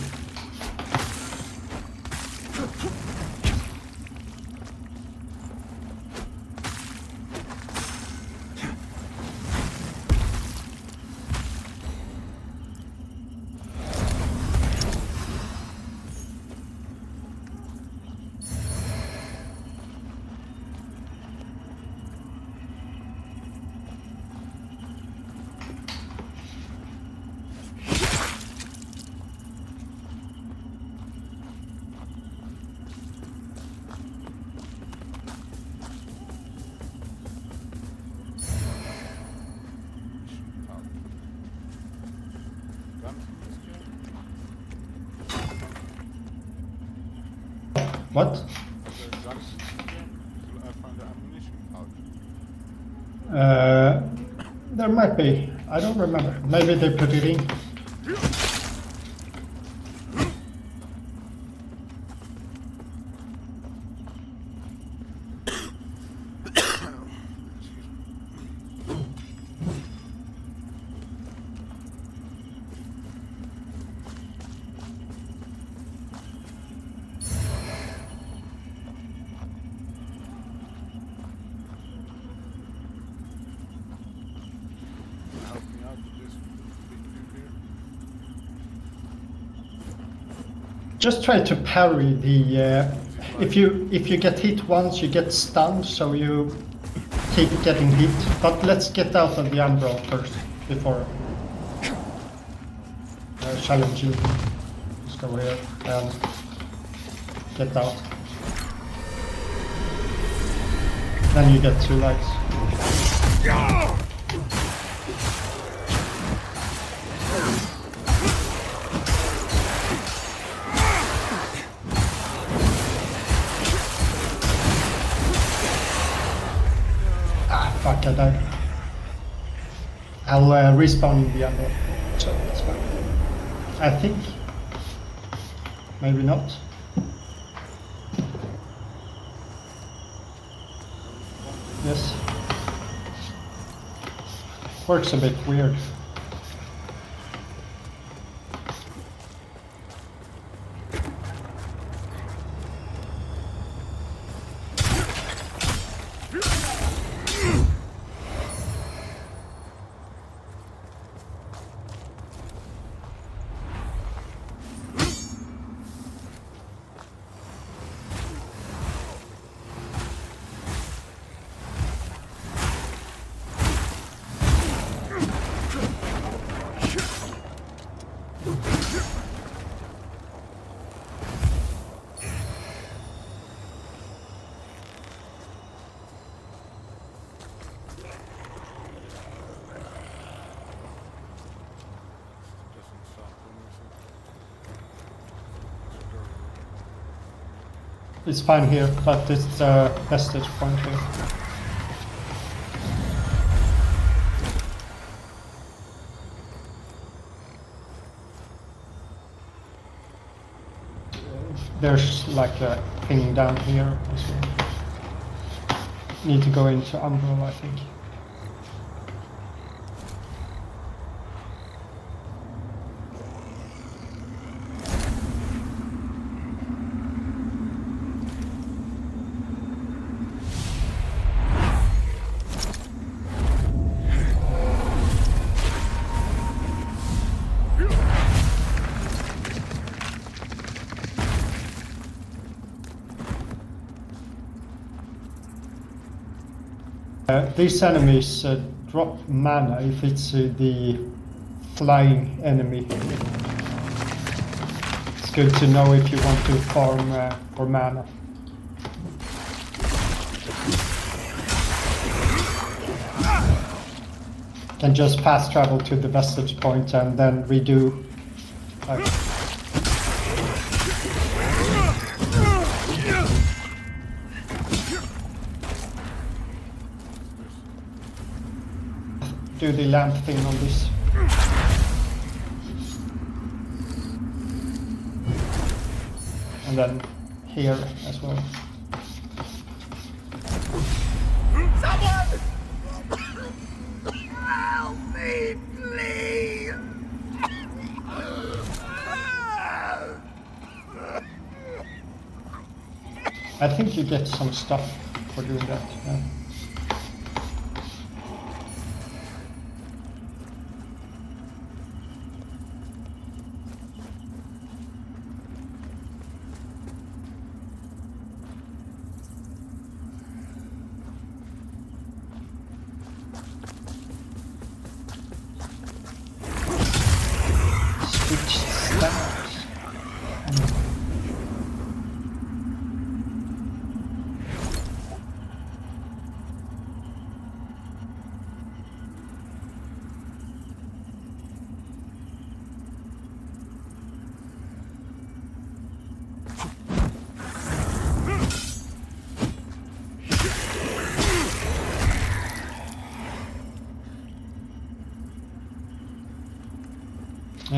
What? the guns in this game? Will I find the ammunition pouch? There might be. I don't remember. Maybe they put it in. Help me out with this big dude here. Just try to parry the. If you get hit once, you get stunned, so you keep getting hit. But let's get out of the umbral first before challenging. Just go here and get out. Then you get 2 lights. Fuck, I died. I'll respawn in the under, so that's fine. I think. Maybe not. Yes. Works a bit weird. Doesn't sound promising. It's fine here, but it's the vestige point here. There's like a thing down here as well. Need to go into Umbral, I think. These enemies drop mana if it's the flying enemy. It's good to know if you want to farm for mana. Can just fast travel to the vestige point and then redo. Do the lamp thing on this. And then here as well. Someone! Help me, please! I think you get some stuff for doing that. Yeah. Switch stars.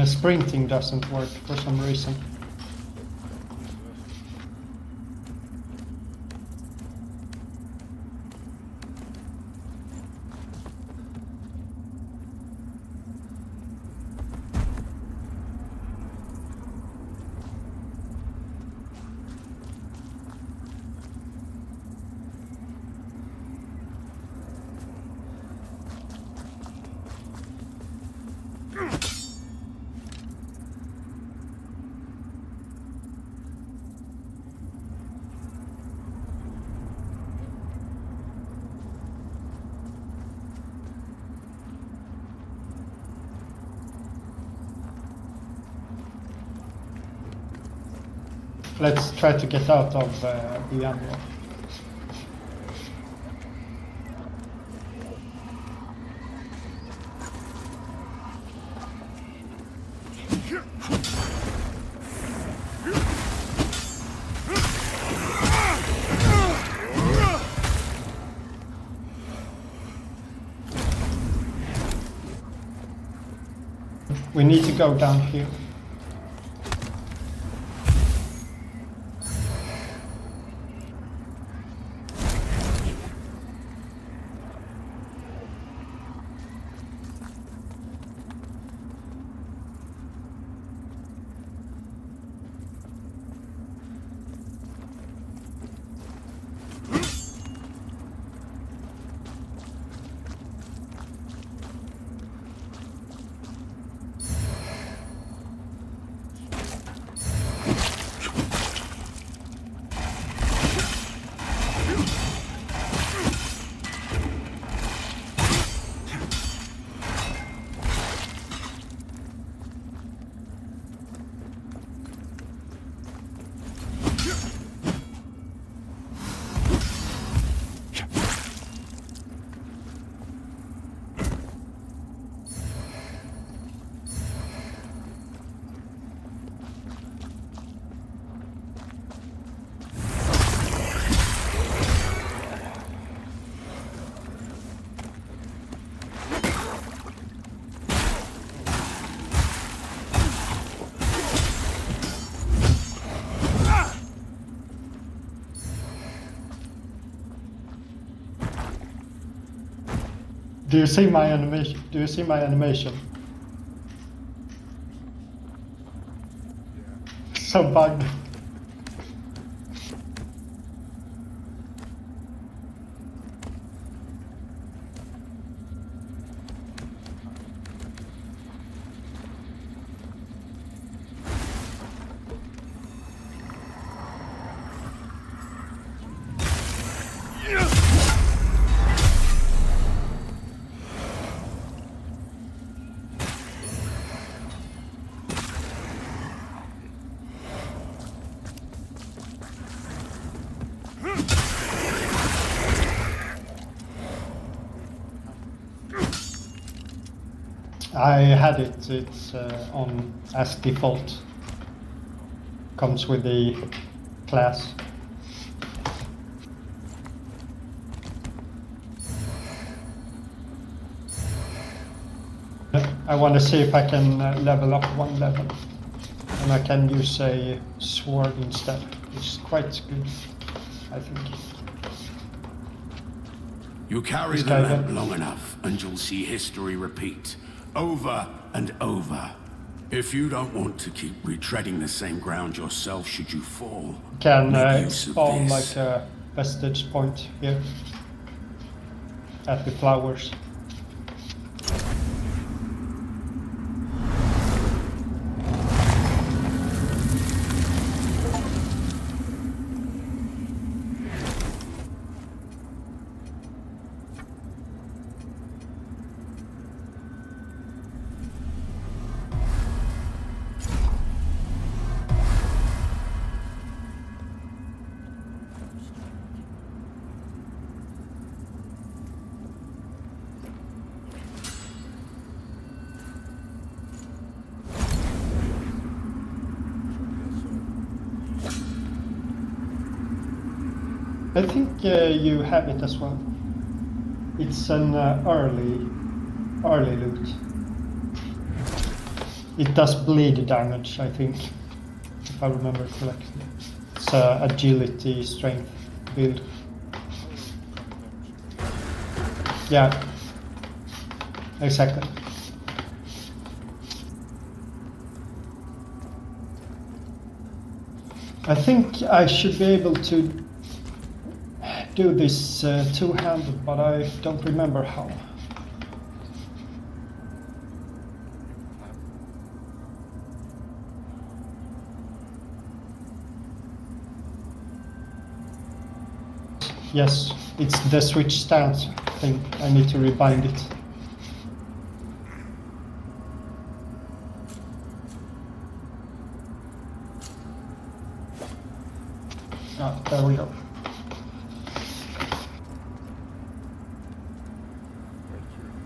Sprinting doesn't work for some reason. Let's try to get out of the ammo. We need to go down here. Do you see my animation? Do you see my animation? Yeah. So bugged. I had it. It's on as default. Comes with the class. I want to see if I can level up one level, and I can use a sword instead, which is quite good, I think. You carry the lamp long enough, and you'll see history repeat, over and over. If you don't want to keep retreading the same ground yourself should you fall, Can make use of spawn this. like a vestige point here at the flowers. I think you have it as well. It's an early loot. It does bleed damage, I think, if I remember correctly. It's agility, strength build. Yeah, exactly. I think I should be able to do this two-handed, but I don't remember how. Yes, it's the switch stance thing. I need to rebind it. Ah, there we go. Where to?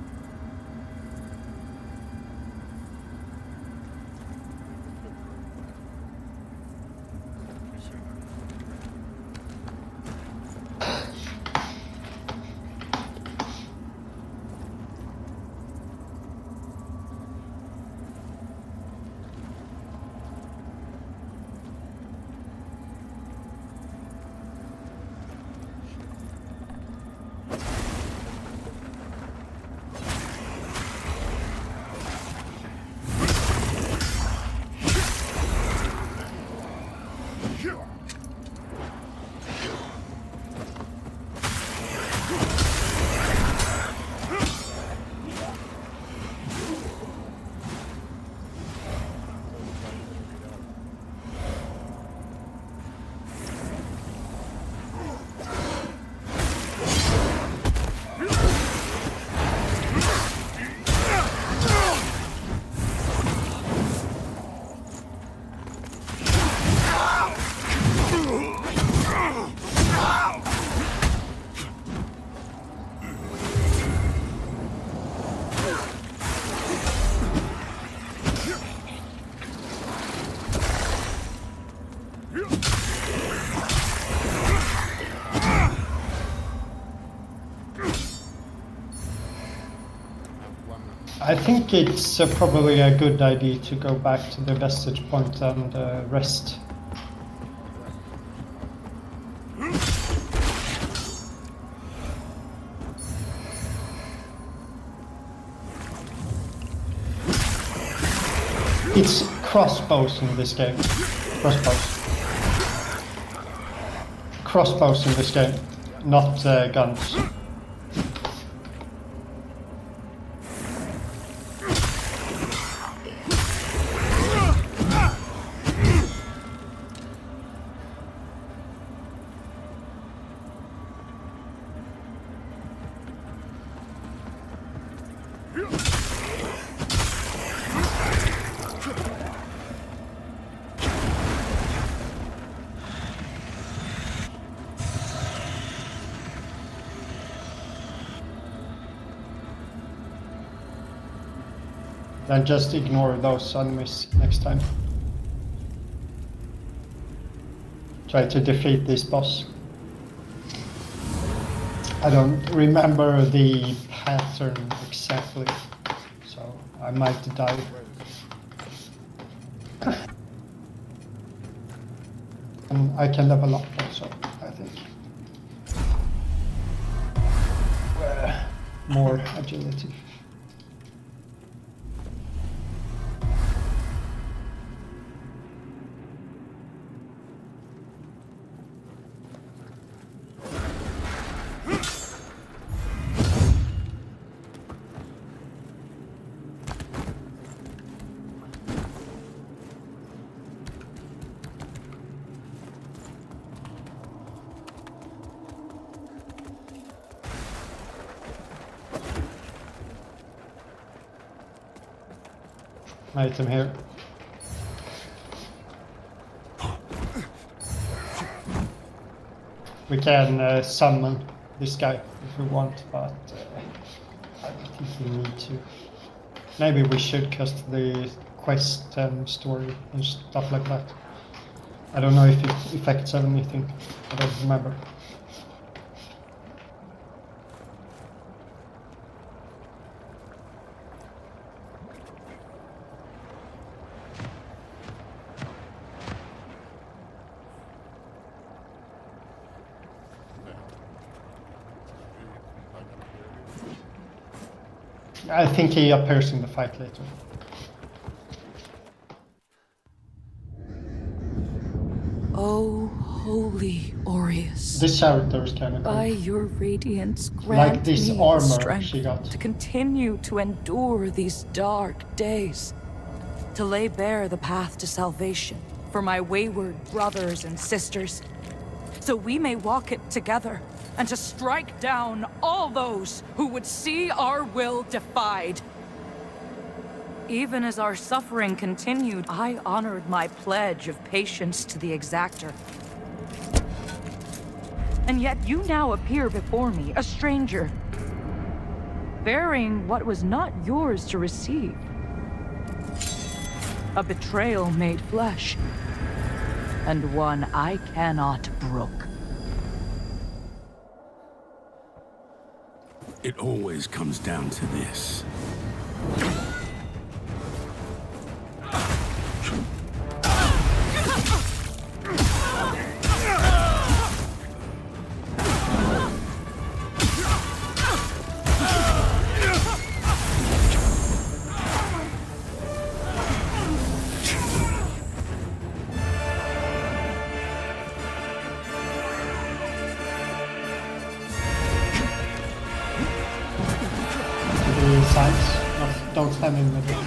I think it's probably a good idea to go back to the vestige point and rest. It's crossbows in this game. Crossbows in this game, not guns. Then just ignore those enemies next time. Try to defeat this boss. I don't remember the pattern exactly, so I might die. And I can level up also, I think. More agility. Item here. We can summon this guy if we want, but I don't think we need to. Maybe we should cast the quest and story and stuff like that. I don't know if it affects anything. I don't remember. I think he appears in the fight later. Oh, holy Aureus. This character is kind of cool. By your radiance, grant Like this me the armor strength she got. to continue to endure these dark days, to lay bare the path to salvation for my wayward brothers and sisters, so we may walk it together, and to strike down all those who would see our will defied. Even as our suffering continued, I honored my pledge of patience to the Exactor. And yet you now appear before me, a stranger, bearing what was not yours to receive. A betrayal made flesh, and one I cannot brook. It always comes down to this. The sides, don't stand in the middle.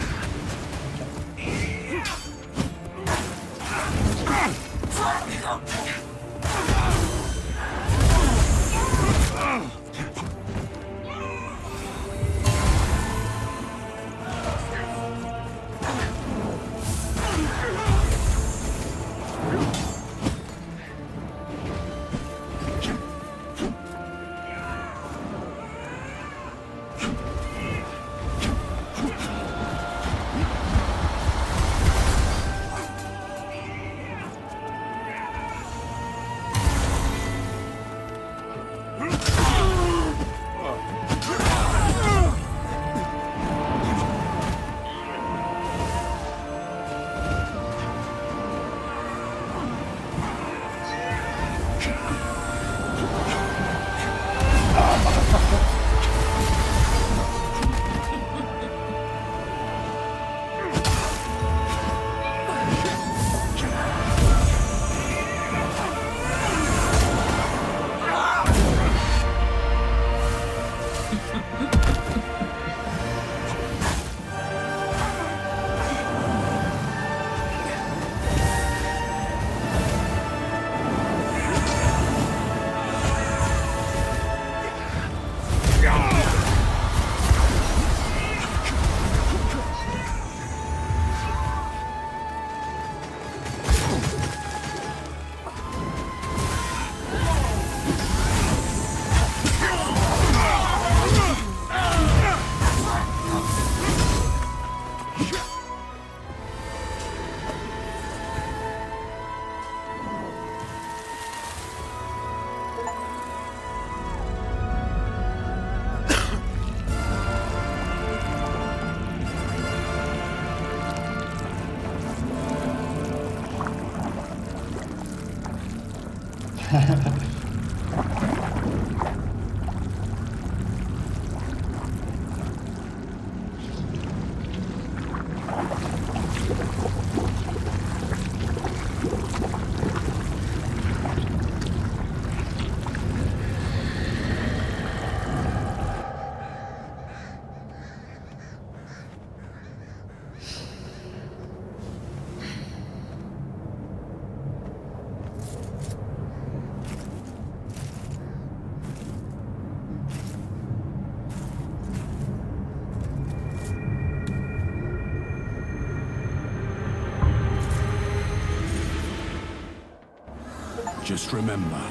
Just remember,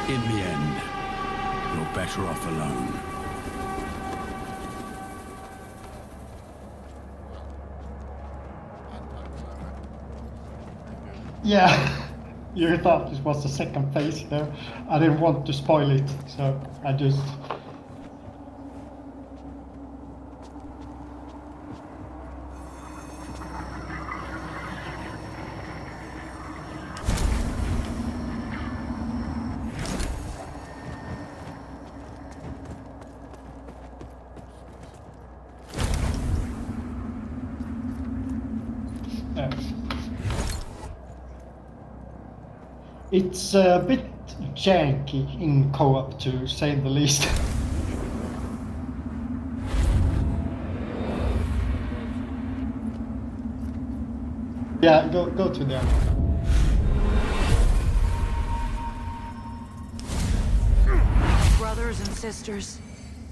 in the end, you're better off alone. Yeah, you thought this was the second phase there. I didn't want to spoil it, so I just... It's a bit janky in co-op, to say the least. Yeah, go to them. Brothers and sisters,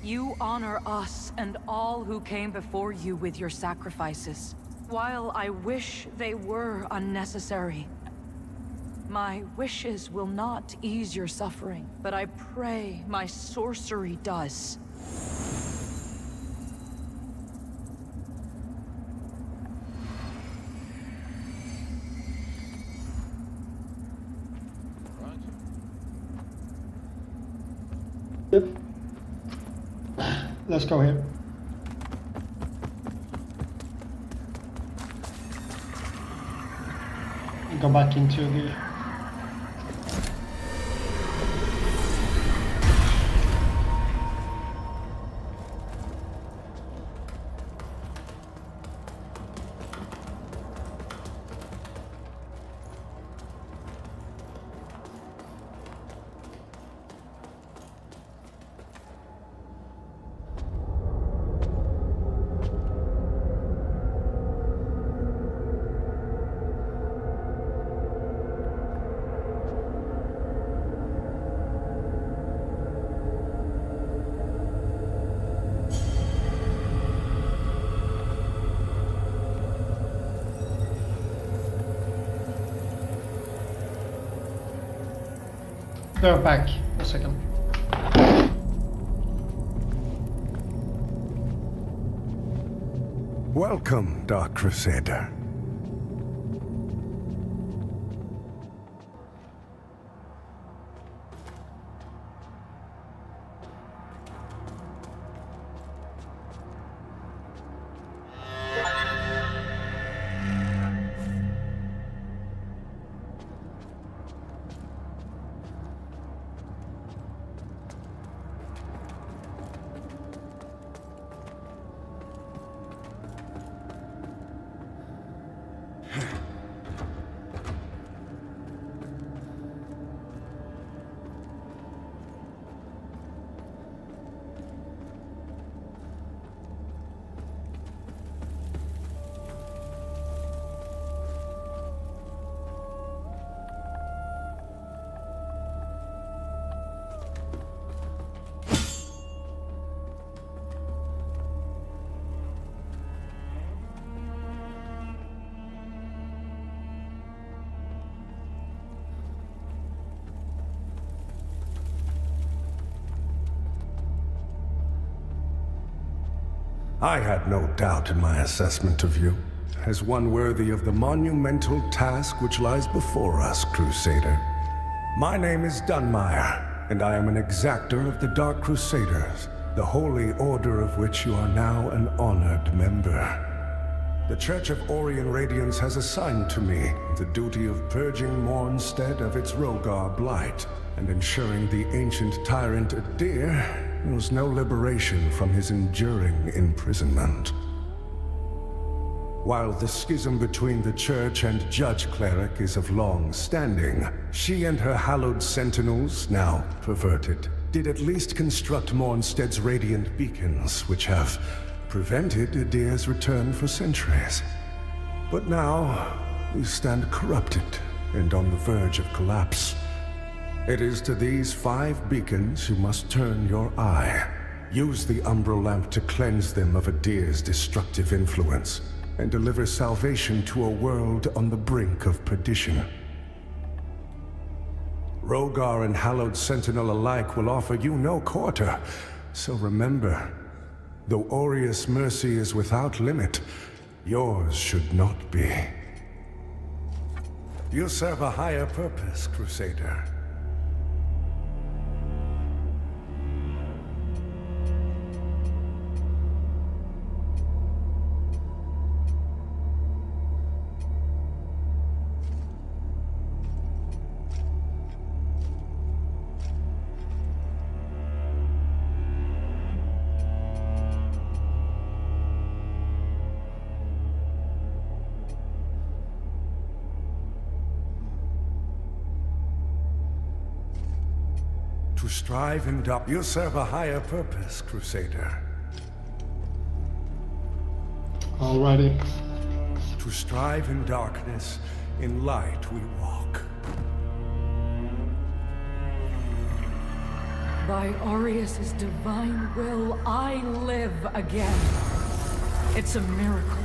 you honor us and all who came before you with your sacrifices. While I wish they were unnecessary, My wishes will not ease your suffering, but I pray my sorcery does. Right? Yep. Let's go here. Go back into the... Go back a second. Welcome, Dark Crusader. I had no doubt in my assessment of you, as one worthy of the monumental task which lies before us, Crusader. My name is Johnnymode, and I am an exactor of the Dark Crusaders, the holy order of which you are now an honored member. The Church of Orient Radiance has assigned to me the duty of purging Mornstead of its Rogar blight, and ensuring the ancient tyrant Adir knows no liberation from his enduring imprisonment. While the schism between the Church and Judge Cleric is of long standing, she and her hallowed sentinels, now perverted, did at least construct Mornstead's radiant beacons, which have prevented Adir's return for centuries. But now, we stand corrupted and on the verge of collapse. It is to these 5 beacons you must turn your eye. Use the Umbral Lamp to cleanse them of Adir's destructive influence, and deliver salvation to a world on the brink of perdition. Rogar and Hallowed Sentinel alike will offer you no quarter, so remember, though Aureus' mercy is without limit, yours should not be. You serve a higher purpose, Crusader. To strive in dark, you serve a higher purpose, Crusader. Alrighty. To strive in darkness, in light we walk. By Aureus' divine will, I live again. It's a miracle.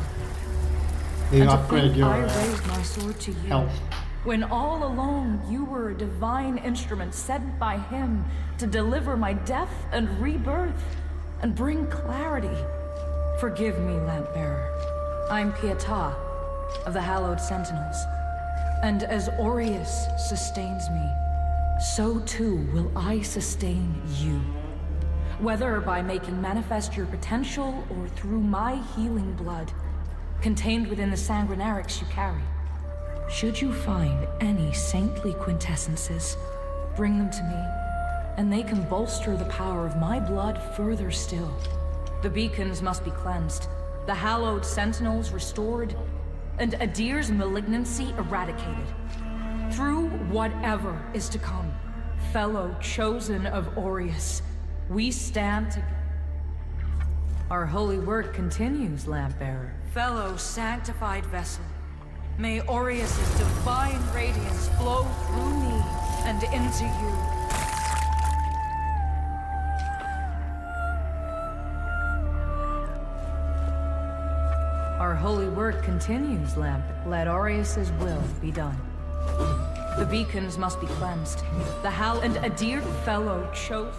You And to upgrade think your I raised my sword to you. health. when all along you were a divine instrument sent by him to deliver my death and rebirth and bring clarity. Forgive me, Lampbearer. I'm Pietà of the Hallowed Sentinels, and as Aureus sustains me, so too will I sustain you. Whether by making manifest your potential or through my healing blood, contained within the sanguinarics you carry. Should you find any saintly quintessences, bring them to me, and they can bolster the power of my blood further still. The beacons must be cleansed, the hallowed sentinels restored, and Adir's malignancy eradicated. Through whatever is to come, fellow chosen of Aureus, we stand together. Our holy work continues, Lampbearer. Fellow sanctified vessel, may Aureus' divine radiance flow through me and into you. Our holy work continues, Lamp. Let Aureus' will be done. The beacons must be cleansed. The Hal and Adir fellow chose.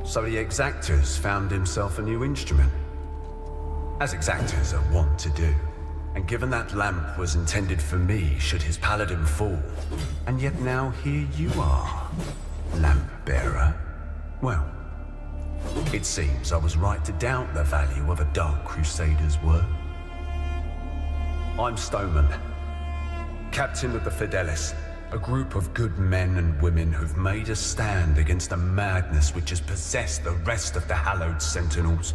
So the Exactors found himself a new instrument. As Exactors are wont to do. And given that lamp was intended for me should his paladin fall, and yet now here you are, Lamp Bearer. Well, it seems I was right to doubt the value of a Dark Crusader's work. I'm Stoneman, captain of the Fidelis, a group of good men and women who've made a stand against the madness which has possessed the rest of the Hallowed Sentinels.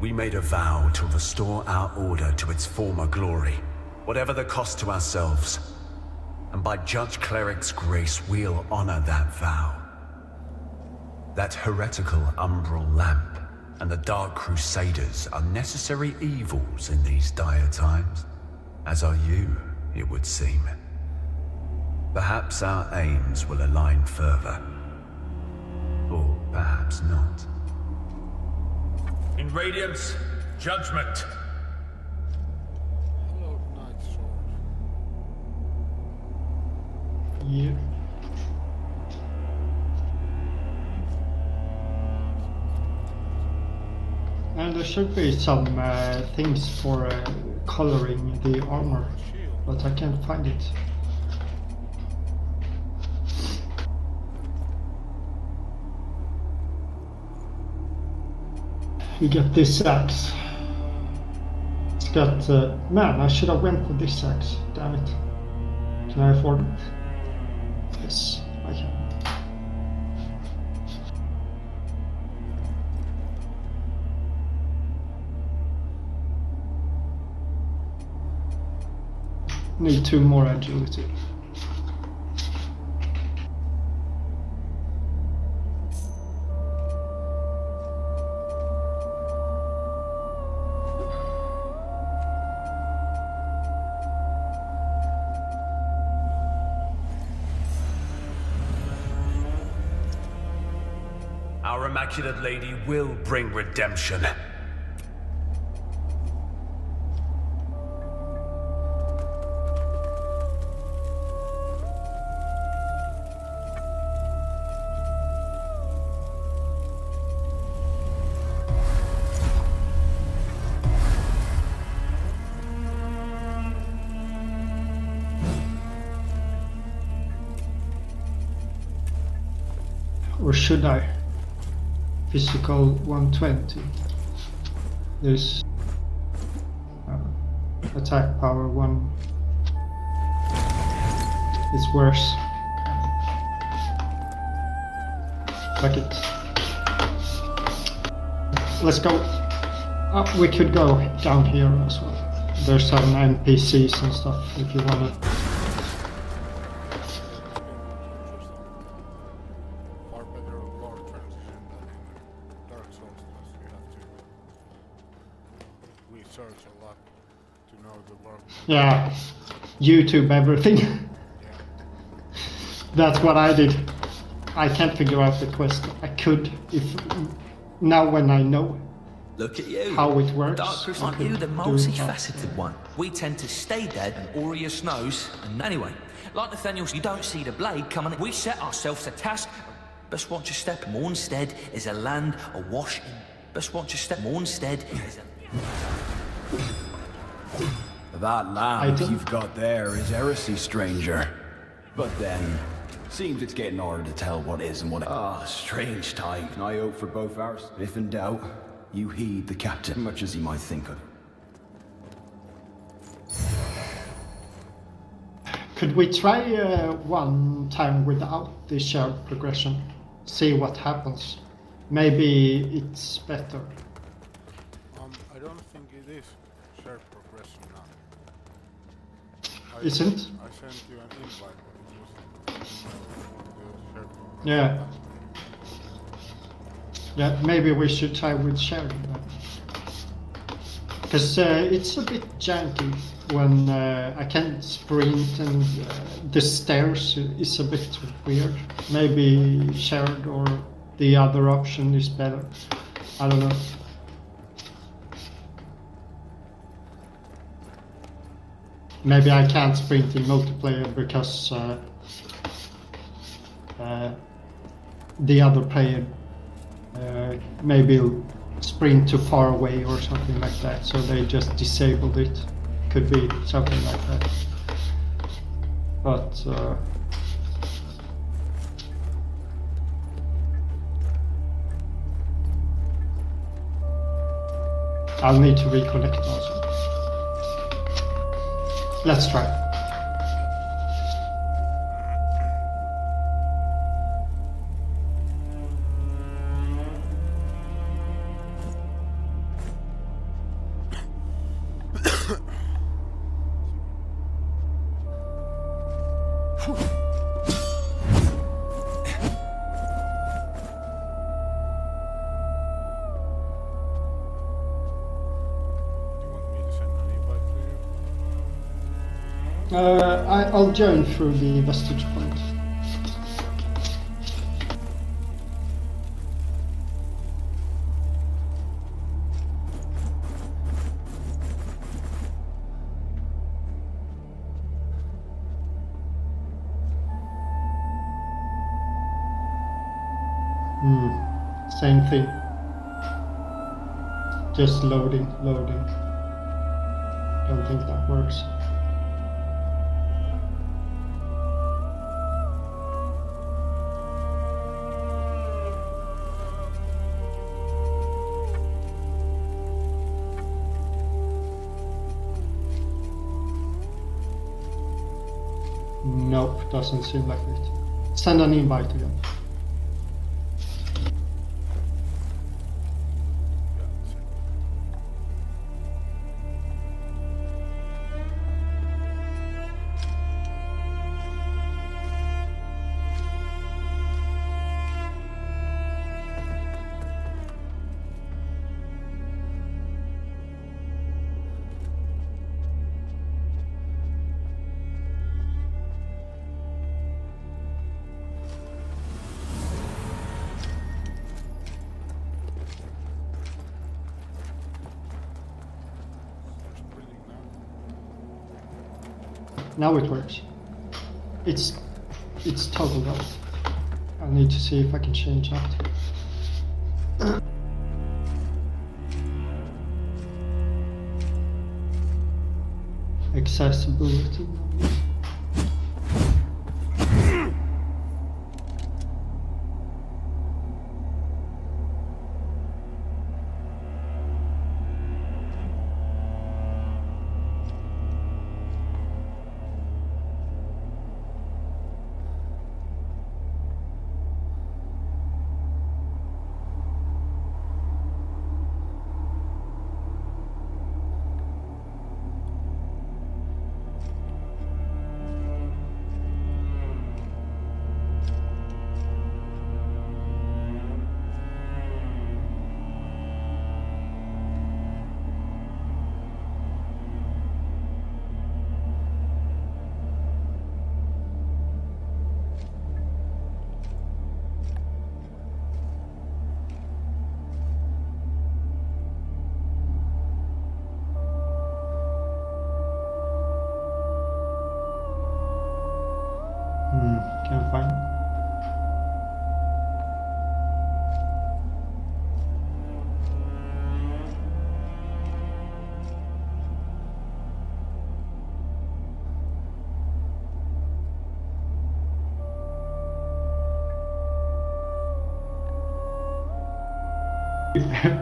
We made a vow to restore our order to its former glory, whatever the cost to ourselves. And by Judge Cleric's grace, we'll honor that vow. That heretical umbral lamp and the Dark Crusaders are necessary evils in these dire times, as are you, it would seem. Perhaps our aims will align further. Or perhaps not. In Radiance, judgment. Hello, Night Sword. Yeah. And there should be some things for coloring the armor, but I can't find it. You get this axe. It's got, man, I should have went for this axe, damn it. Can I afford it? Yes, I can. Need 2 more agility. Our Immaculate Lady will bring redemption. Or should I? Physical 120. There's attack power 1. It's worse. Fuck it. Let's go. We could go down here as well. There's some NPCs and stuff if you wanna. Far better lore transition than in Dark Souls, because you have to research a lot to know the world. Yeah, YouTube everything. Yeah. That's what I did. I can't figure out the quest. I could if now when I know. Look at you. how it works. Dark Crystal, I aren't you could the do it multifaceted one? We tend to stay dead, and Aureus knows. And anyway, like Nathaniel, you don't see the blade coming. We set ourselves a task. Best watch your step. Mornstead is a land awash in. Best watch your step. Mornstead is a. That lamp you've got there is heresy, stranger. But then, seems it's getting harder to tell what is and what. Ah, strange time. I hope for both ours. If in doubt, you heed the captain, much as he might think of. Could we try one time without the shared progression? See what happens. Maybe it's better. I don't think it is shared progression now. Isn't? I sent you an invite, but it wasn't shared progression. Yeah. Yeah, maybe we should try with sharing that. Because it's a bit janky when I can't sprint and the stairs is a bit weird. Maybe shared or the other option is better. I don't know. Maybe I can't sprint in multiplayer because the other player maybe sprint too far away or something like that, so they just disabled it. Could be something like that. But I'll need to reconnect also. Let's try. I'll join through the vestige point. Same thing. Just loading. Don't think that works. Nope, doesn't seem like it. Send an invite again. Now it works. It's toggled off. I need to see if I can change that. Accessibility.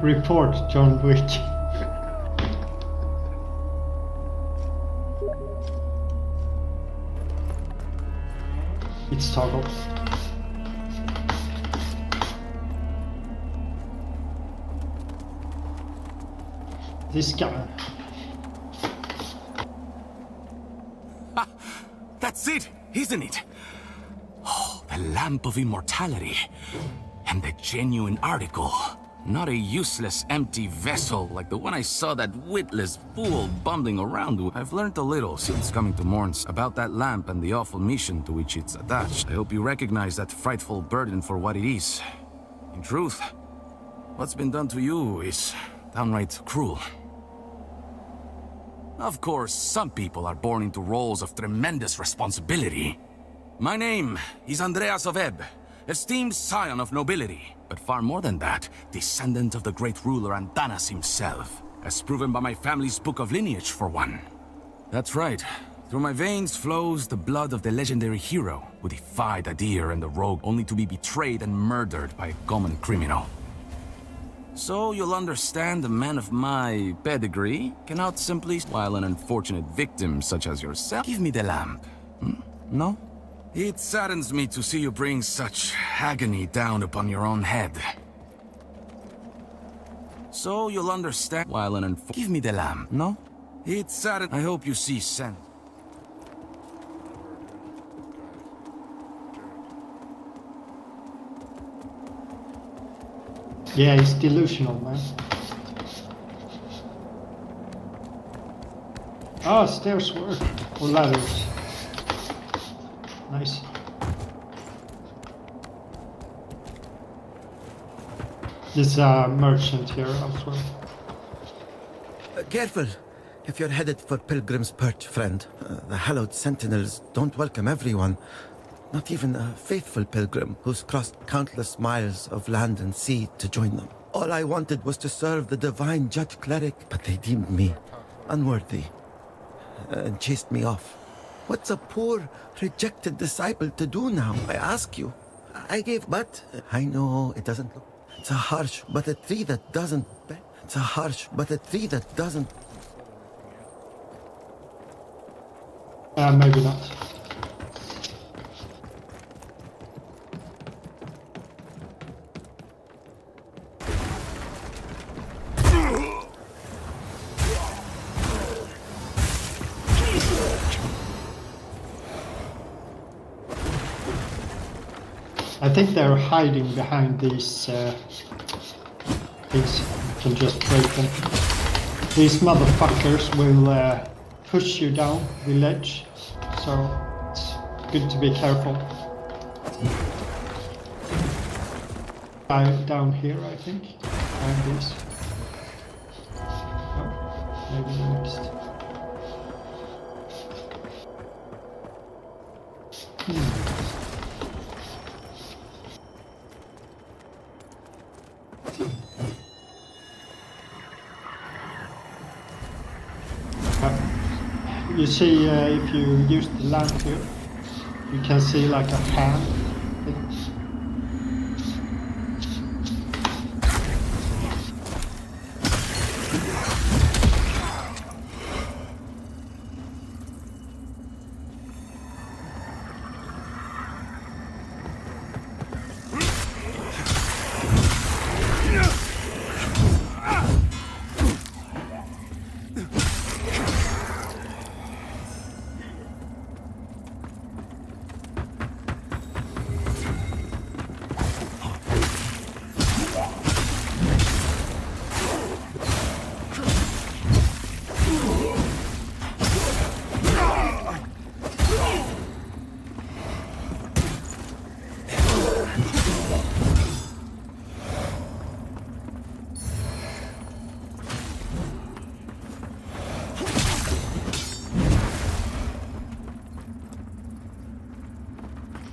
Report John Wick. It's toggle. This guy. That's it, isn't it? Oh, the Lamp of Immortality. And the genuine article. Not a useless, empty vessel like the one I saw that witless fool bumbling around with. I've learned a little since coming to Morns about that lamp and the awful mission to which it's attached. I hope you recognize that frightful burden for what it is. In truth, what's been done to you is downright cruel. Of course, some people are born into roles of tremendous responsibility. My name is Andreas of Ebb, esteemed scion of nobility. But far more than that, descendant of the great ruler Antanas himself, as proven by my family's book of lineage, for one. That's right. Through my veins flows the blood of the legendary hero who defied Adir and the rogue only to be betrayed and murdered by a common criminal. So you'll understand a man of my pedigree cannot simply, while an unfortunate victim such as yourself, give me the lamp. No? It saddens me to see you bring such agony down upon your own head. So you'll understand, while an give me the lamp. No? It saddens. I hope you see sense. Yeah, he's delusional, man. Ah, stairs work. Or ladders. Nice. There's a merchant here as well. Careful! If you're headed for Pilgrim's Perch, friend. The hallowed sentinels don't welcome everyone. Not even a faithful pilgrim who's crossed countless miles of land and sea to join them. All I wanted was to serve the divine judge cleric, but they deemed me unworthy and chased me off. What's a poor, rejected disciple to do now, I ask you? I gave, but I know it doesn't look. It's a harsh, but a tree that doesn't bend. It's a harsh, but a tree that doesn't. Maybe not. I think they're hiding behind these things. You can just break them. These motherfuckers will push you down the ledge, so it's good to be careful. Down here, I think. Behind these. Oh, maybe the next. You see, if you use the lamp here, you can see like a hand.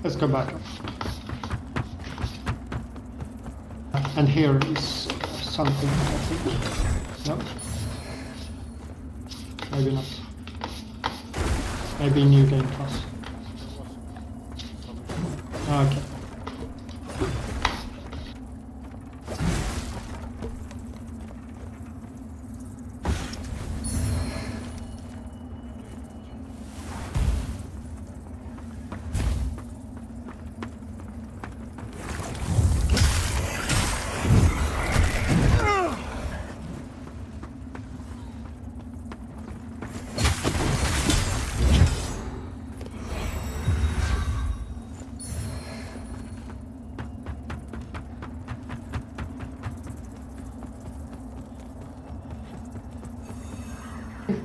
Let's go back. And here is something, I think. No? Maybe not. Maybe new game plus. Okay.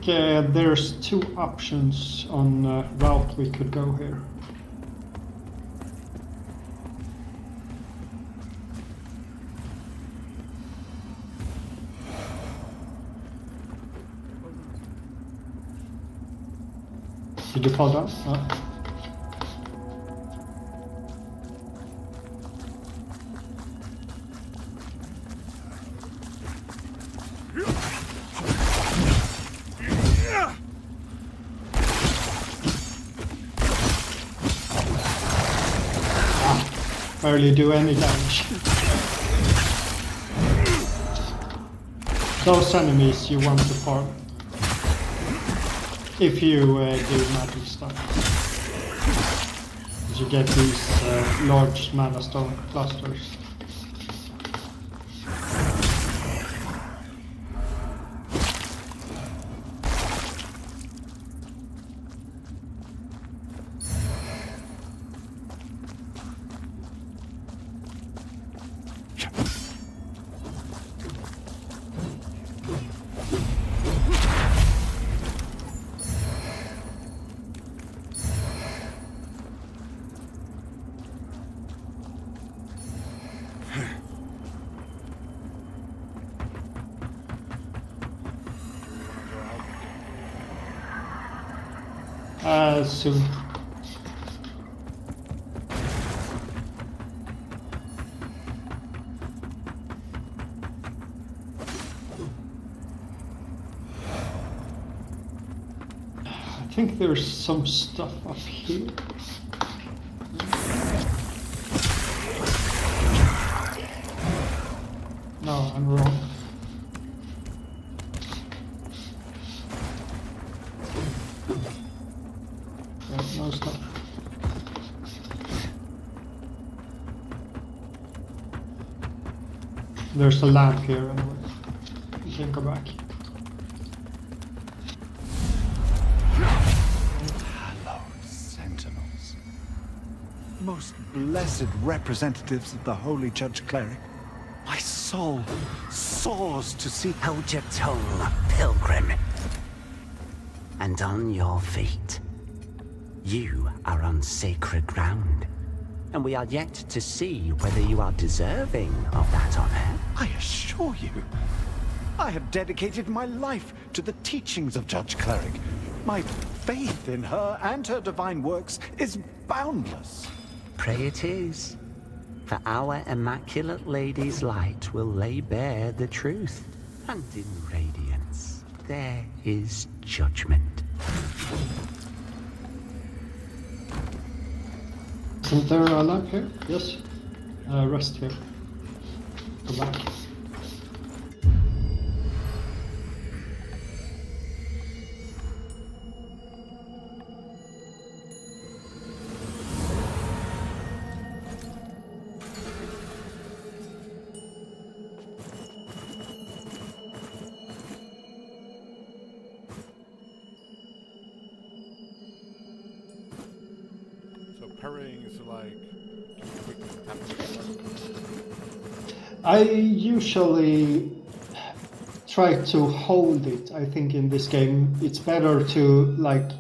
there's 2 options on route we could go here. Did you fall down? Barely do any damage. Those enemies you want to farm if you do magic stuff. You get these large mana stone clusters. Soon. I think there's some stuff up here. No, I'm wrong. No stuff. There's a lamp here anyway. You can go back. Hallowed sentinels. Most blessed representatives of the Holy Judge Cleric. My soul soars to see. Hold your tongue, pilgrim. And on your feet. You are on sacred ground, and we are yet to see whether you are deserving of that honor. I assure you, I have dedicated my life to the teachings of Judge Cleric. My faith in her and her divine works is boundless. Pray it is, for our Immaculate Lady's light will lay bare the truth, and in radiance there is judgment. Isn't there a lamp here? Yes. Rest here. Go back. Parrying is like quick I usually try to hold it. I think in this game it's better to like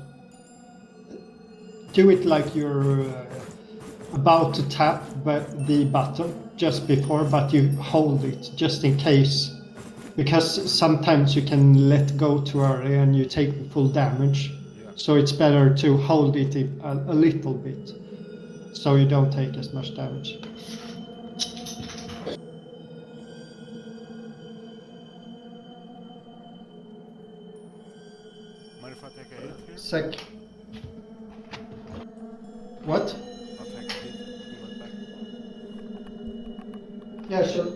do it like you're about to tap the button just before, but you hold it just in case, because sometimes you can let go too early and you take full damage. So it's better to hold it a little bit, so you don't take as much damage. Mind if I take a hit here? Sec. What? I'll take a hit. Be right back. Yeah, sure.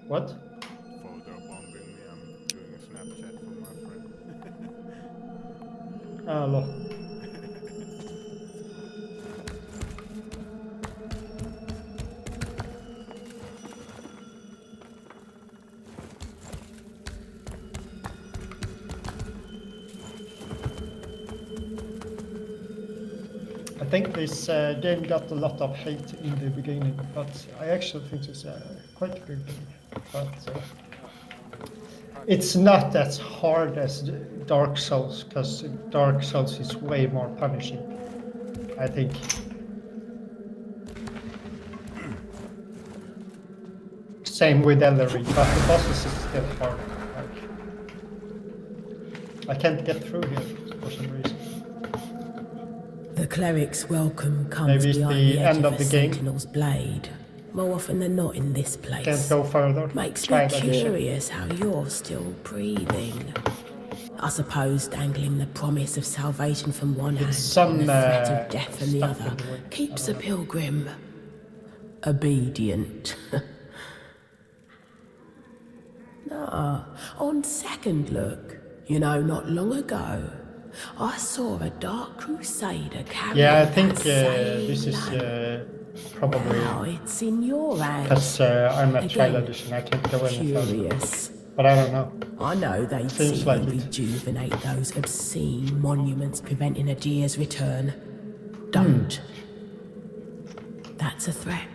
What? Photo bombing me. I'm doing a Snapchat for my friend. Ah, lol. I think this game got a lot of hate in the beginning, but I actually think it's quite a good game. But it's not as hard as Dark Souls, because Dark Souls is way more punishing, I think. Same with Elden Ring, but the bosses is still hard. I can't get through here for some reason. The cleric's welcome comes Maybe it's behind the the edge end of of a the game. sentinel's blade. More often than not in this place. Can't go further. Makes me Trial edition. curious how you're still breathing. I suppose dangling the promise of salvation from one hand some, and the threat of death from the stuff other in the way. keeps a pilgrim obedient. Nah, on second look, you know, not long ago, I saw a dark crusader carrying Yeah, I think that same this is lamp. probably Now it's in your hands. because I'm at trial Again, edition. I can't go any further. curious. But I don't know. I know they'd Seems see like and it. rejuvenate those obscene monuments preventing a deer's return. Don't. That's a threat.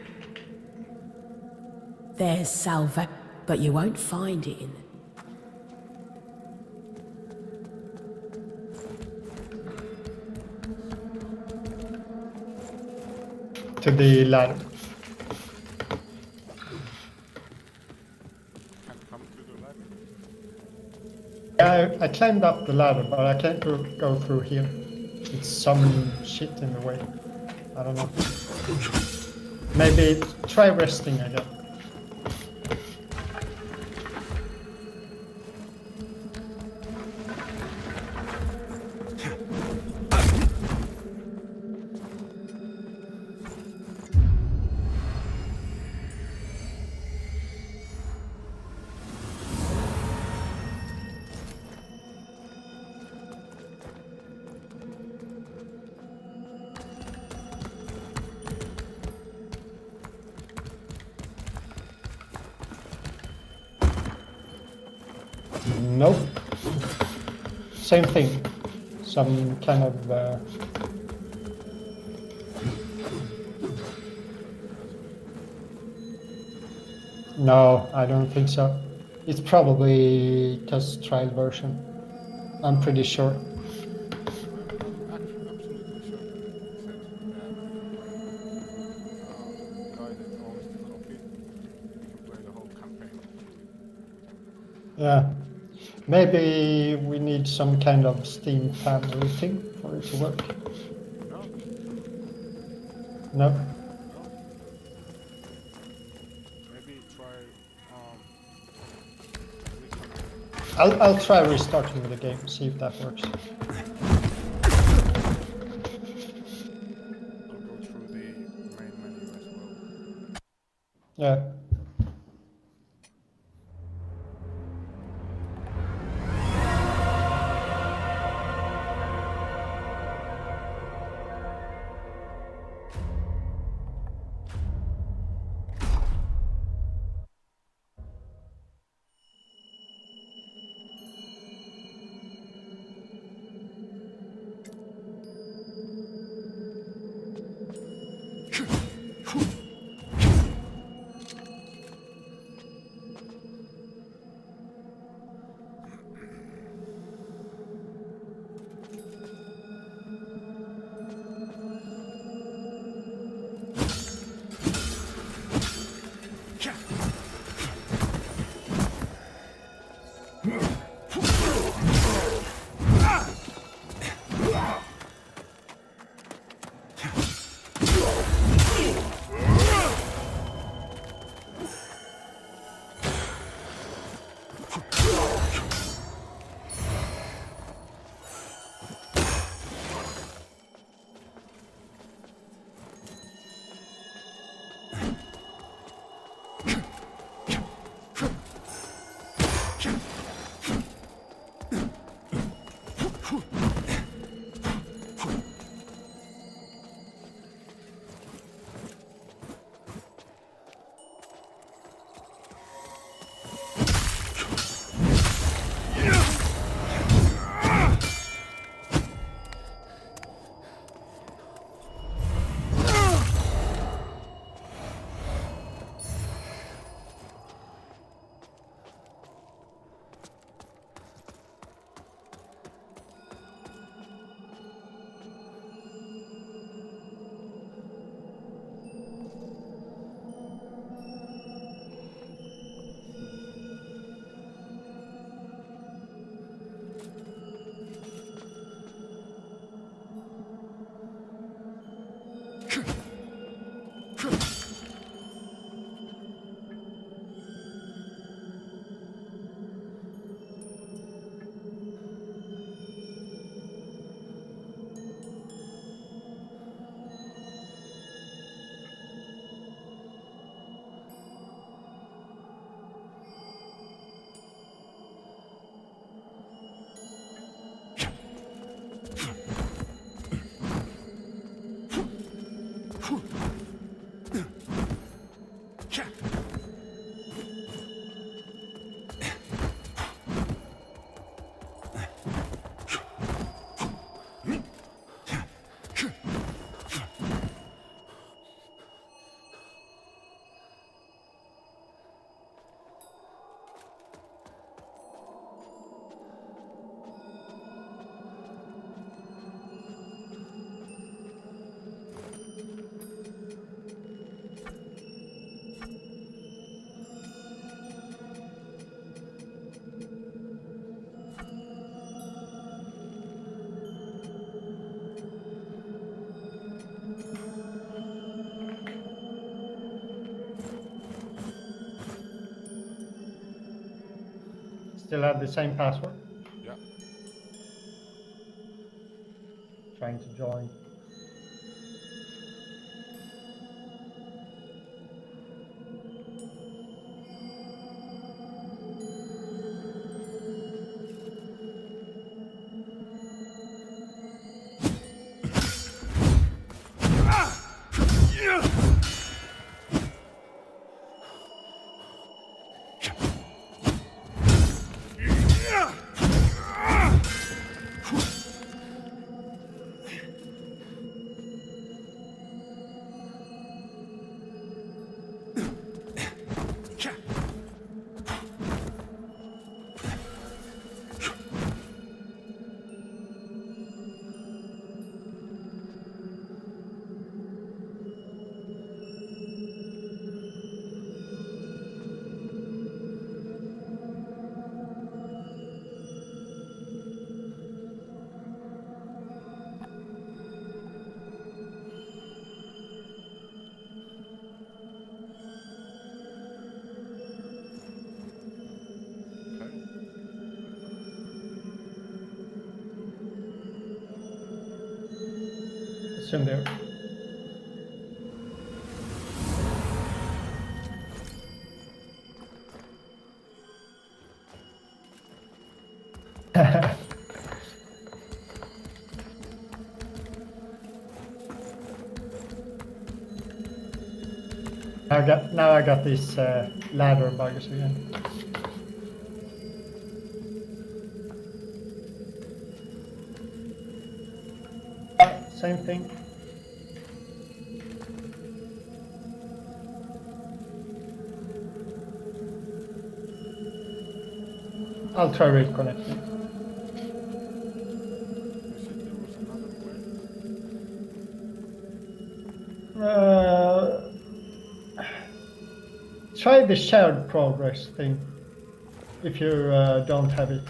There's salva, but you won't find it in. To the ladder. Can't come to the ladder. Yeah, I climbed up the ladder, but I can't go through here. It's some shit in the way. I don't know. Maybe try resting again. Nope. Same thing. Some kind of... No, I don't think so. It's probably just trial version. I'm pretty sure. Absolutely sure that it says that guy that owns the copy, you can play the whole campaign. Yeah. Maybe we need some kind of Steam family thing for it to work. No. No? Maybe try I'll try restarting the game, see if that works. I'll go through the main menu as well. Yeah. Still have the same password? Yeah. Trying to join. Assume there. Now I got these ladder buggers again. Same thing. I'll try reconnecting. Try the shared progress thing if you don't have it.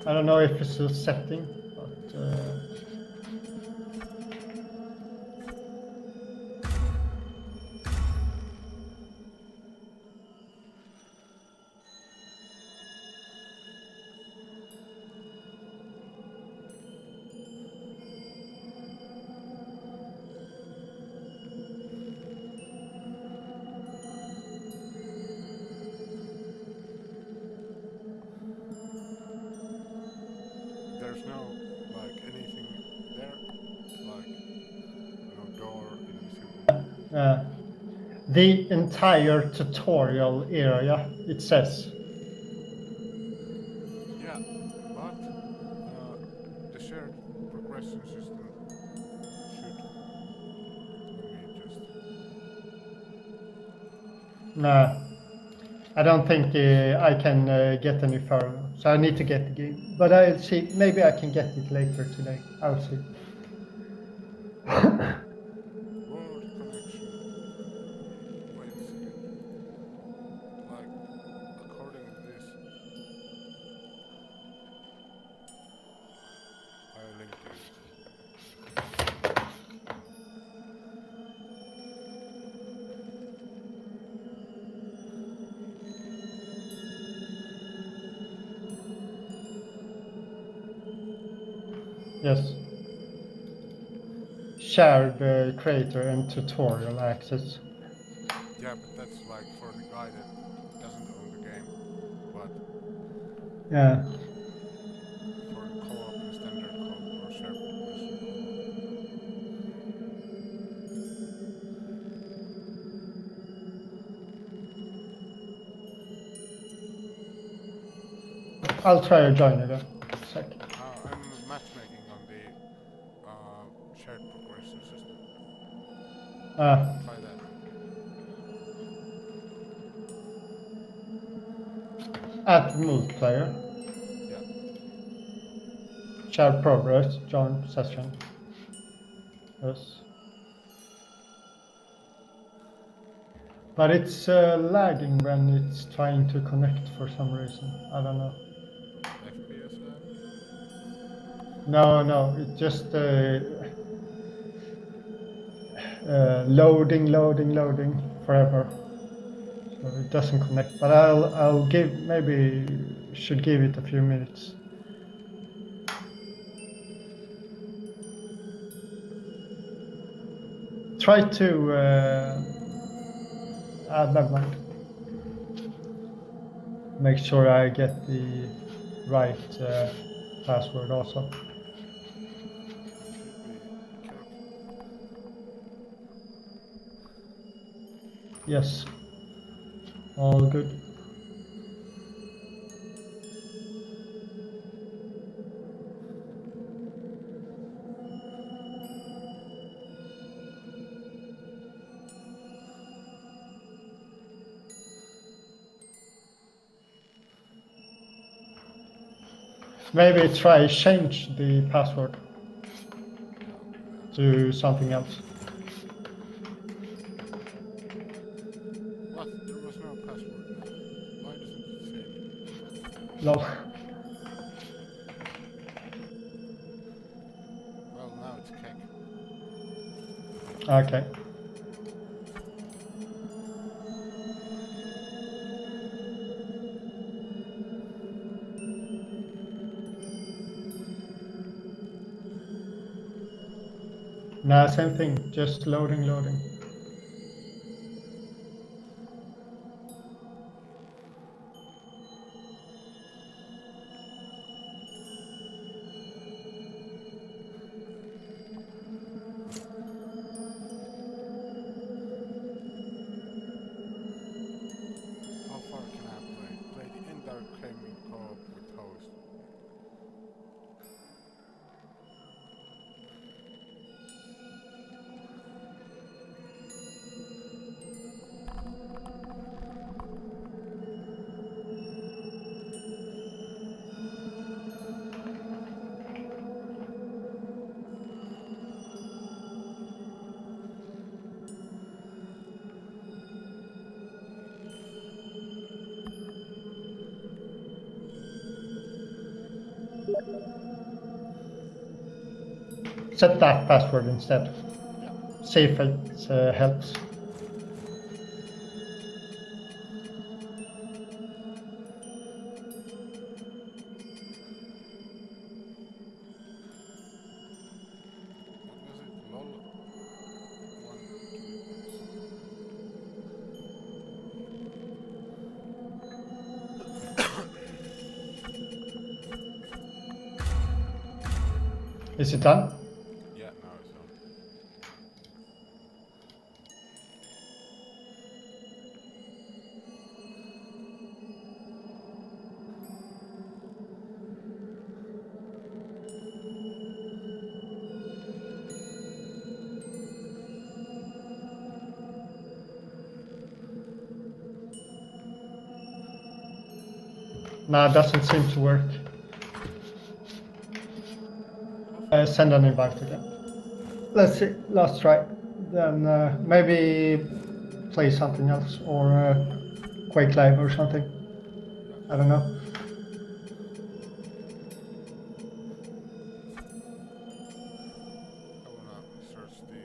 I don't know if it's a setting, but There's no, like, anything there? Like, no door, invisible? the entire tutorial area, it says. Yeah, but the shared progression system should... Let me just... Nah, I don't think I can get any further, so I need to get the game. But I'll see, maybe I can get it later today. I'll see. World connection. Wait a second. Like, according to this... Yes. Shared creator and tutorial access. Yeah, but that's like for the guy that doesn't own the game. But Yeah. for the co-op and standard co-op or shared progression co-op. I'll try to join again. Sec. I'm matchmaking on the shared progression system. Try that. Add multiplayer. Yeah. Share progress. Join session. Yes. But it's lagging when it's trying to connect for some reason. I don't know. FPS lag? No, it just loading forever. So it doesn't connect. But I'll should give it a few minutes. Try to never mind. Make sure I get the right password also. Should be okay. Yes. All good. Maybe try change the password to something else. What? There was no password now. Why doesn't it say it? No. Well, now it's cake. Okay. Nah, same thing. Just loading. How far can I play? Play the entire gaming co-op with host. Set that password instead. Yeah. See if it helps. What was it? LOL 1.2.0. Is it done? Yeah, now it's on. Nah, it doesn't seem to work. Send an invite again. Let's see. Last try. Then maybe play something else or Quake Live or something. I don't know. I wanna search the...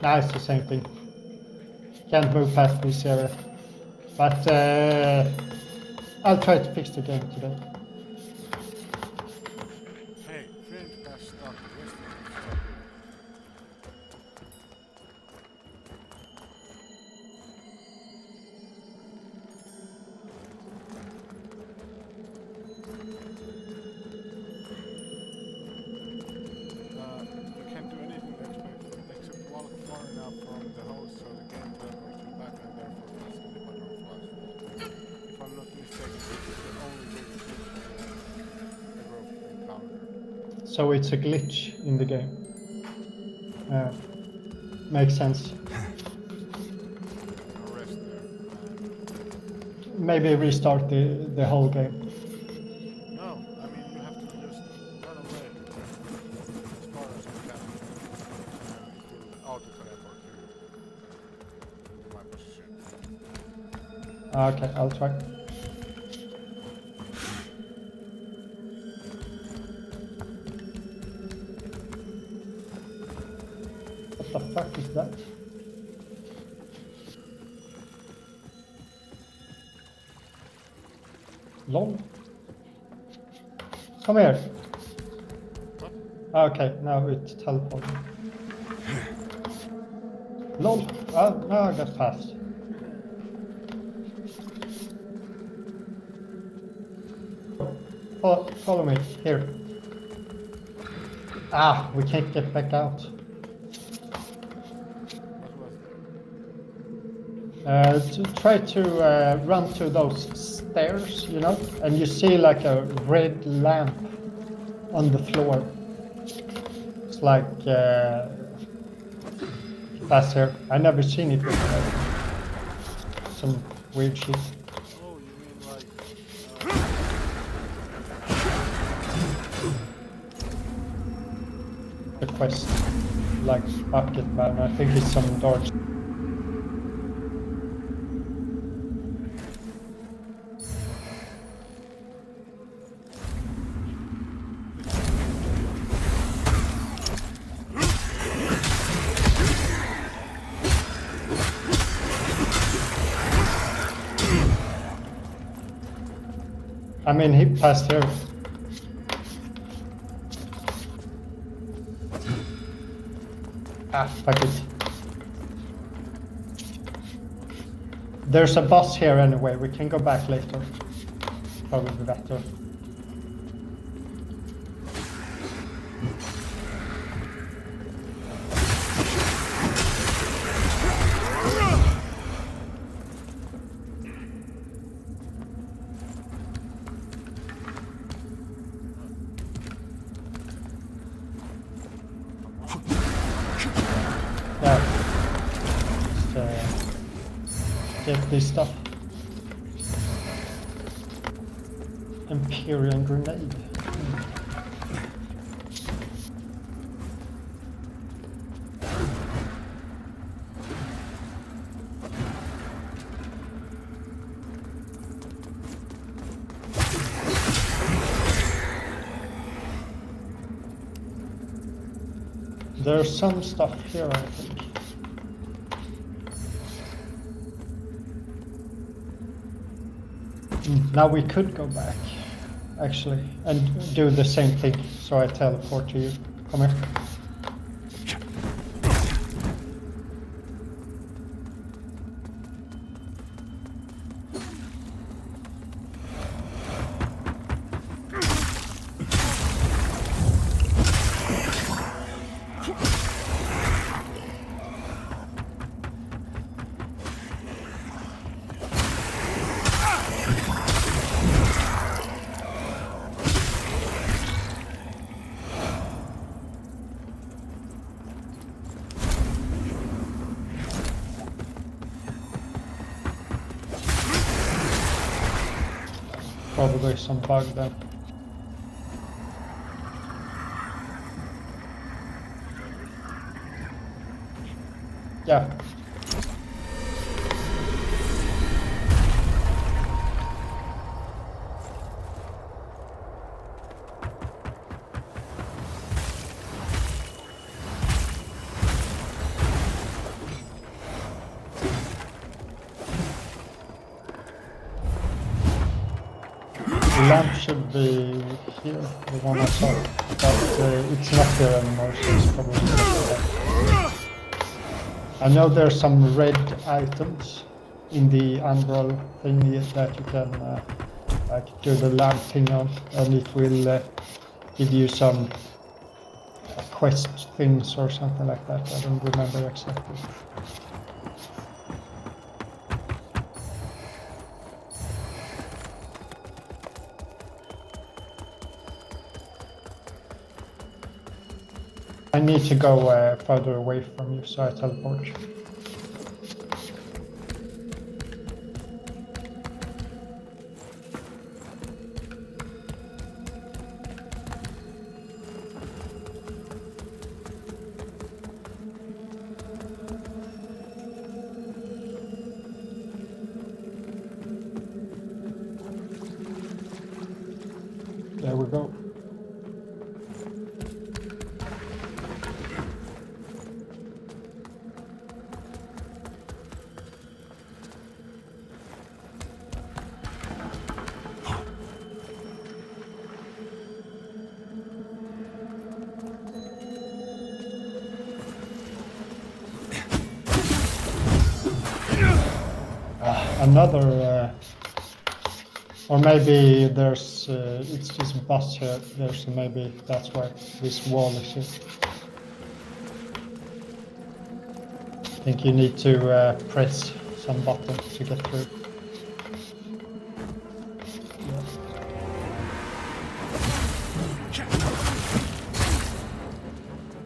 Nah, it's the same thing. Can't move past this area. But I'll try to fix the game today. Hey, Flint got stuck yesterday. Stop it. You can't do anything except walk far enough from the host so the game teleports you back and therefore pressing the button flies fault. If I'm not mistaken, this is the only way to fix that ever encountered. So it's a glitch in the game. Makes sense. No rest there. Maybe restart the whole game. No, I mean you have to just run away as far as you can. And it will auto-teleport you into my position. Okay, I'll try. What the fuck is that? Lol. Come here. Okay, now it's teleporting. Lol. Oh, no, I got past. Follow me. Here. Ah, we can't get back out. Try to run to those stairs, you know, and you see like a red lamp on the floor. It's like that's here. I never seen it before. Some weird shit. Oh, you mean like The quest, like bucket man. I think it's some dark. I mean, he passed here. Ah, fuck it. There's a boss here anyway. We can go back later. Probably better. Get this stuff. Empyrean grenade. There's some stuff here, I think. Now we could go back, actually, and do the same thing. So I teleport to you. Come here. Probably some bug then. Yeah. lamp should be here, the one I saw, but it's not here anymore, so it's probably not there. I know there's some red items in the umbral thingy that you can like do the lamp thing on, and it will give you some quest things or something like that. I don't remember exactly. I need to go further away from you, so I teleport. There we go. Another, or maybe there's, it's just boss here, there's maybe that's why this wall is here. I think you need to press some button to get through.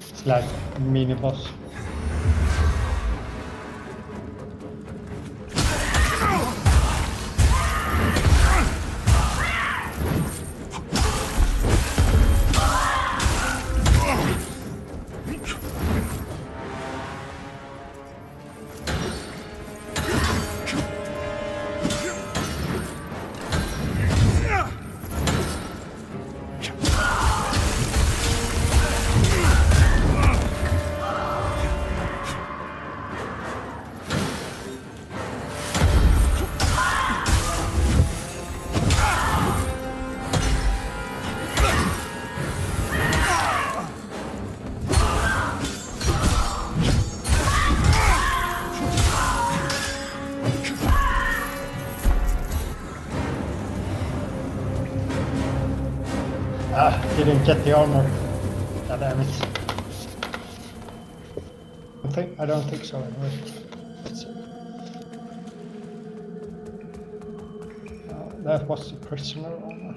It's like a mini boss. Didn't get the armor. God damn it. I don't think so anyway. Let's see. That was the prisoner armor.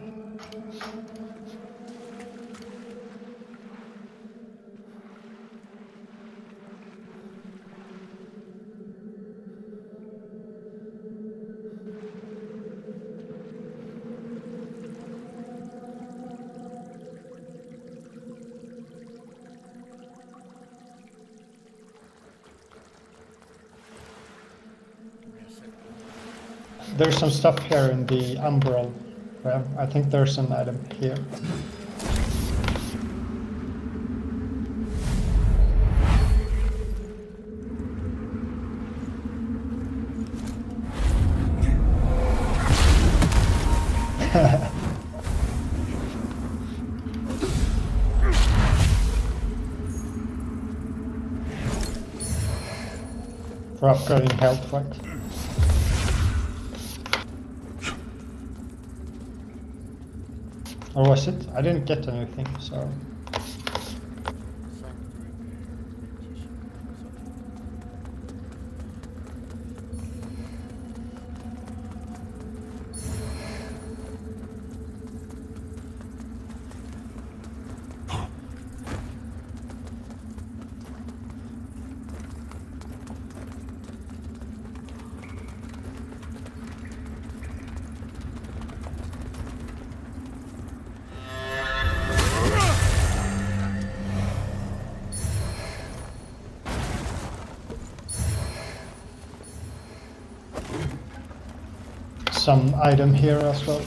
There's some stuff here in the umbral realm. I think there's an item here. For upgrading health, right? Or was it? I didn't get anything, so... some item here as well.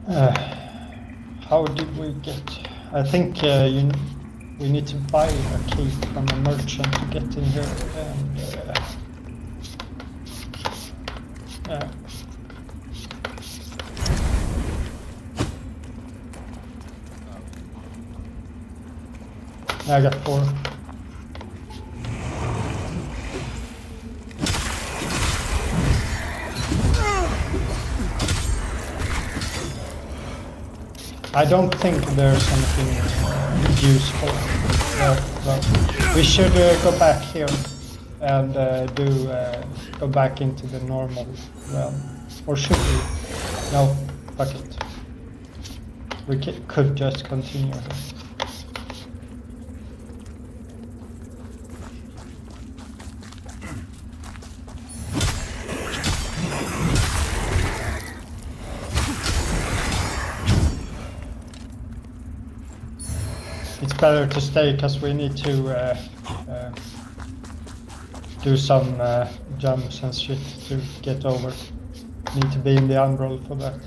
How did we get? I think we need to buy a key from a merchant to get in here, and I got 4. I don't think there's anything useful. But we should go back here and go back into the normal realm. Or should we? No, fuck it. We could just continue here. It's better to stay because we need to do some jumps and shit to get over. Need to be in the umbral for that.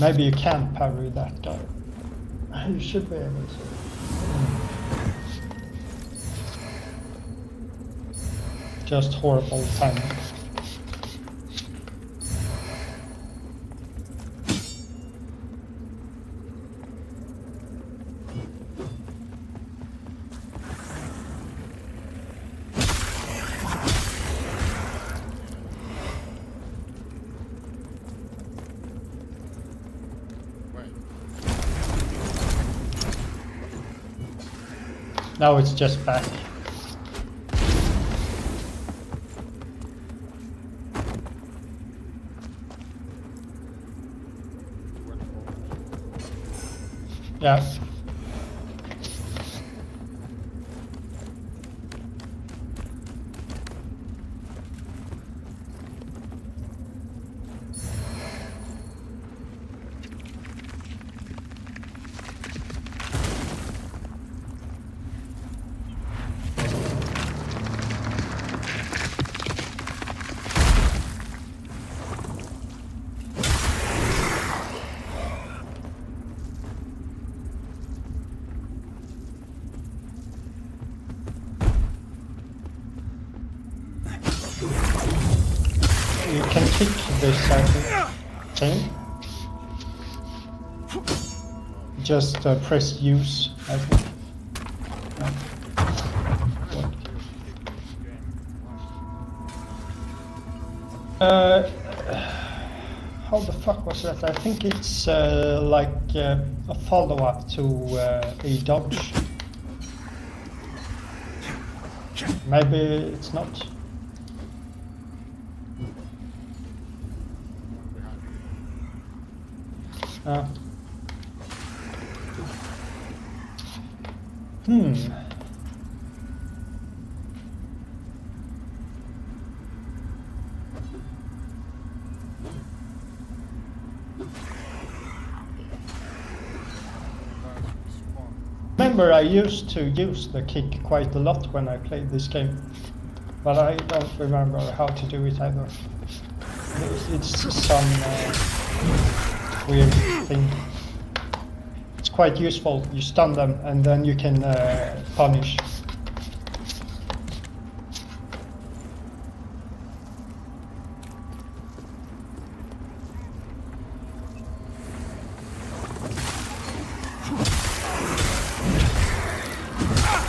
Maybe you can't parry that guy. You should be able to. Just horrible timing. Now it's just back. Yeah. You can kick this, I think. Just press use, I think. How the fuck was that? I think it's like a follow-up to a dodge. Maybe it's not. Remember, I used to use the kick quite a lot when I played this game, but I don't remember how to do it either. It's some weird thing. It's quite useful. You stun them and then you can punish.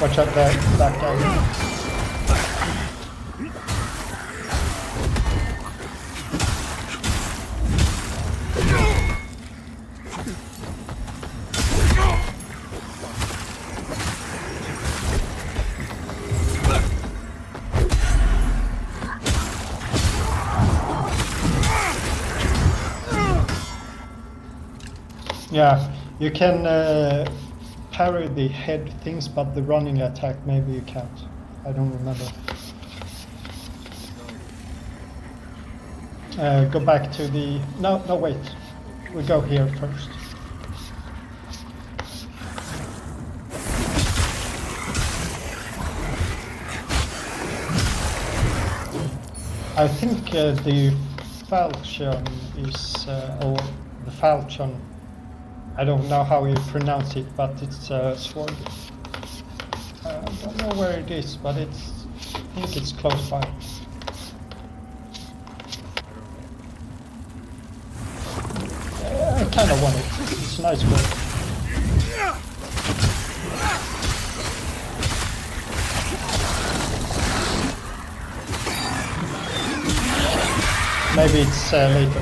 Watch out there, that guy. Yeah, you can parry the head things, but the running attack maybe you can't. I don't remember. Go back to the... No, wait. We go here first. I think the falchion is... or the falchion. I don't know how you pronounce it, but it's a sword. I don't know where it is, but I think it's close by. I kind of want it. It's a nice word. Maybe it's later.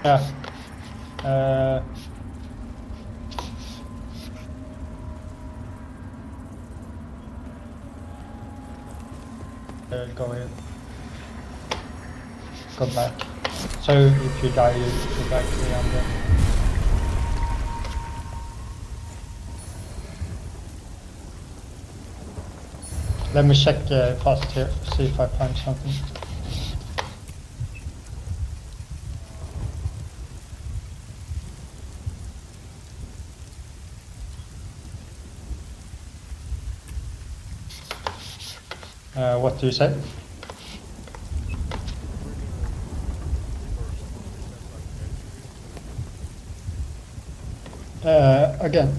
Yeah. Go ahead. Go back. So if you die, you go back to the under. Let me check fast here, see if I find something. What do you say? Again.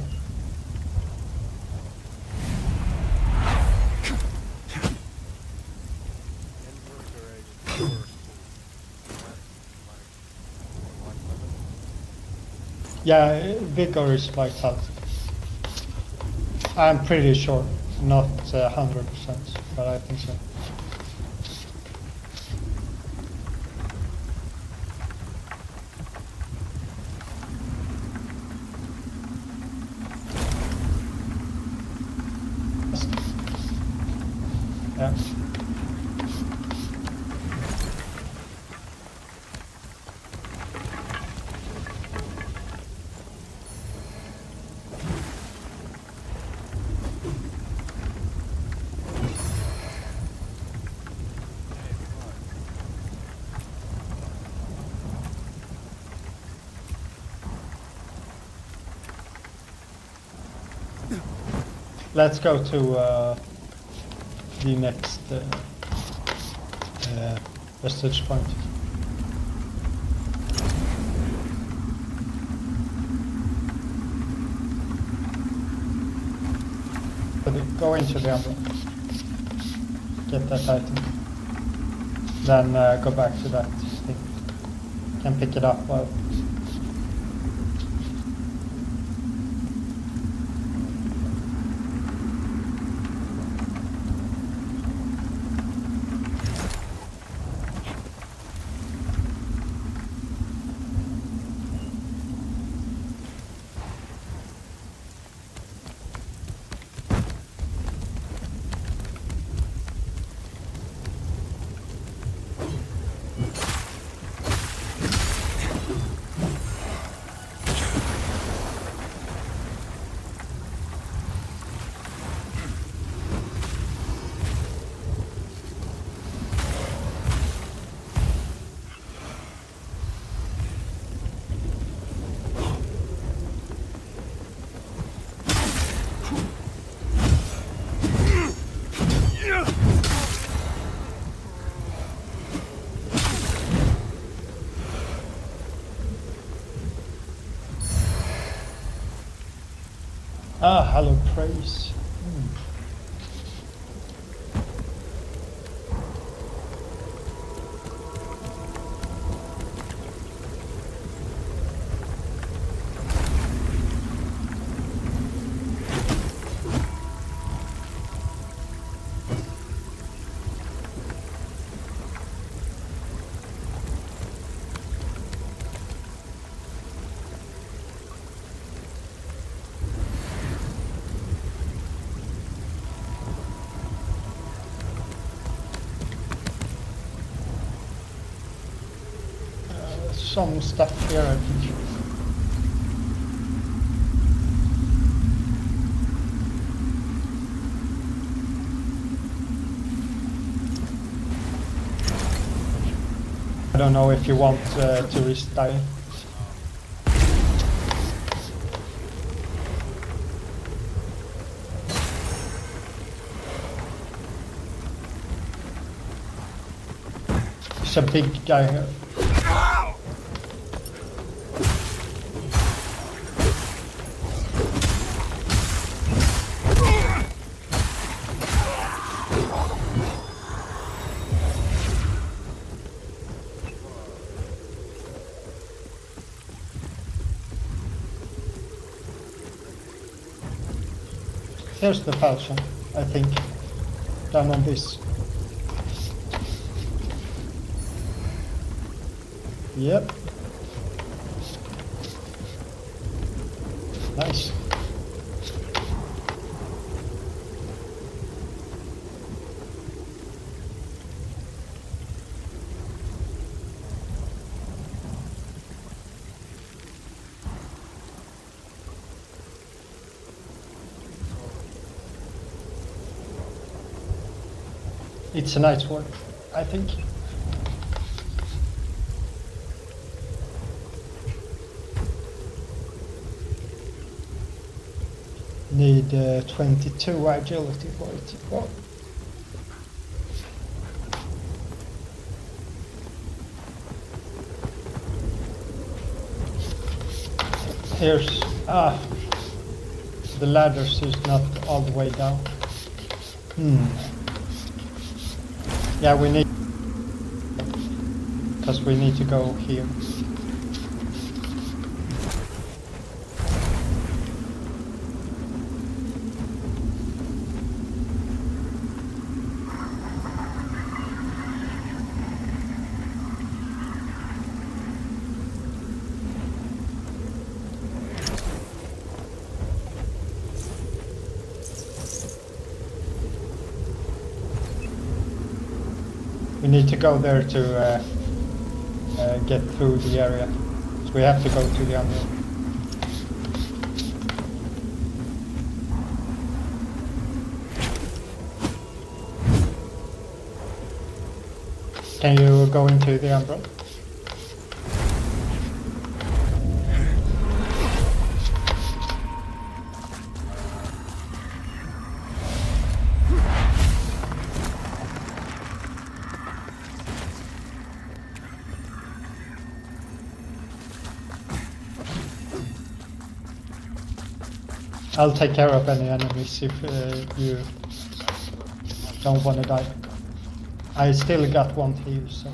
Yeah, vigor is like health. I'm pretty sure, not 100%, but I think so. Yeah. Let's go to the next vestige point. Go into the umbrella. Get that item. Then go back to that thing. Can pick it up while... Ah, hallowed praise. some stuff here, I think. I don't know if you want tourist die. There's a big guy here. Here's the falchion, I think, down on this. Yep. Nice. It's a nice one, I think. Need 22 agility for it to go. Here's the ladders is not all the way down. Yeah, we need, because we need to go here. We need to go there to get through the area. So we have to go to the underworld. Can you go into the underworld? I'll take care of any enemies if you don't want to die. I still got one heal, so.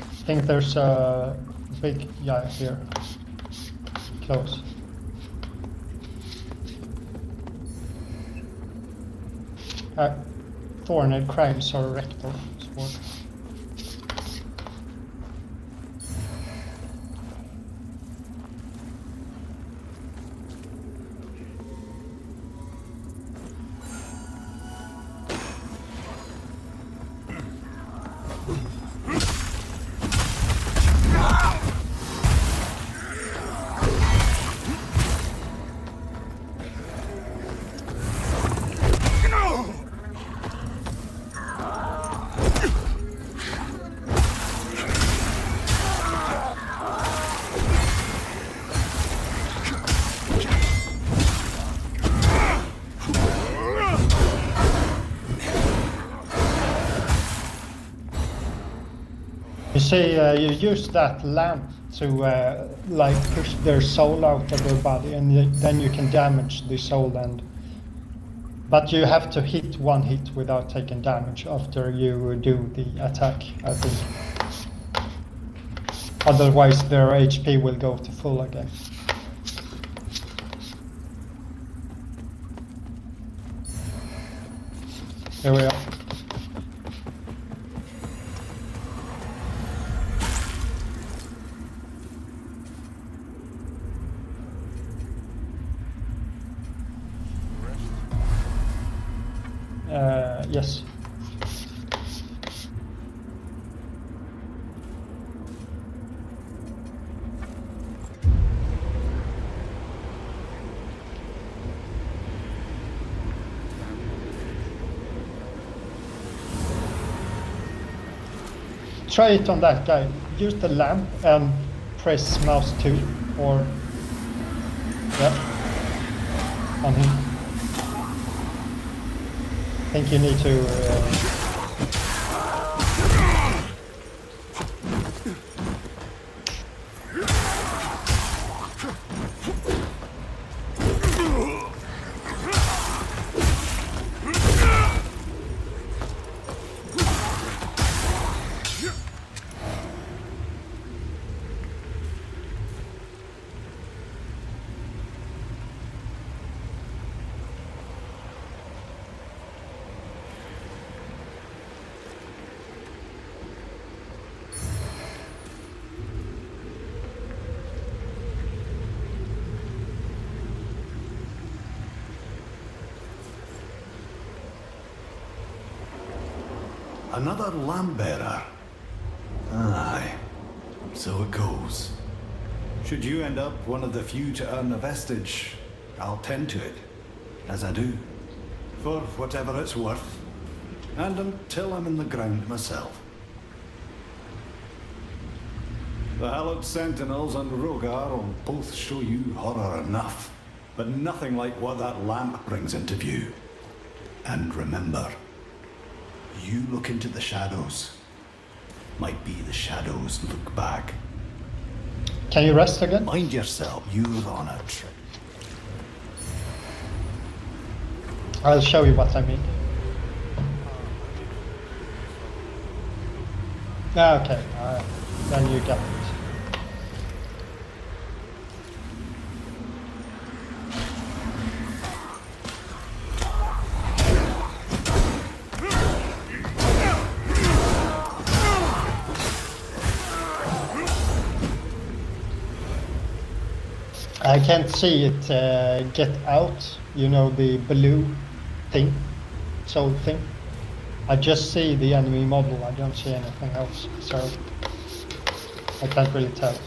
I think there's a big guy here, close. Thorned crimes are rectal sword. You see, you use that lamp to like push their soul out of their body, and then you can damage the soul end. But you have to hit one hit without taking damage after you do the attack, I think. Otherwise their HP will go to full again. Here we are. Yes. Try it on that guy. Use the lamp and press mouse 2 or... Yep. On him. I think you need to... Another lamp bearer. Aye, so it goes. Should you end up one of the few to earn a vestige, I'll tend to it, as I do, for whatever it's worth, and until I'm in the ground myself. The Hallowed Sentinels and Rogar will both show you horror enough, but nothing like what that lamp brings into view. And remember, you look into the shadows, might be the shadows look back. Can you rest again? Mind yourself, you're on a trip. I'll show you what I mean. Okay, then you get it. I can't see it get out, you know, the blue thing, soul thing. I just see the enemy model, I don't see anything else, so I can't really tell.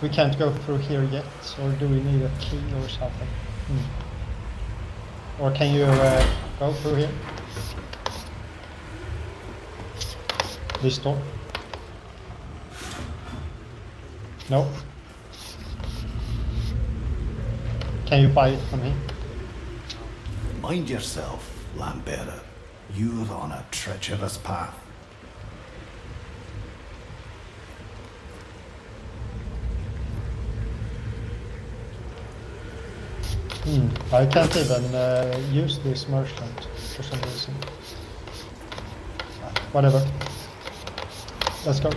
We can't go through here yet, or do we need a key or something? Or can you go through here? This door? No. Can you buy it from me? Mind yourself, lamp bearer. You're on a treacherous path. I can't even use this merchant for some reason. Whatever. Let's go.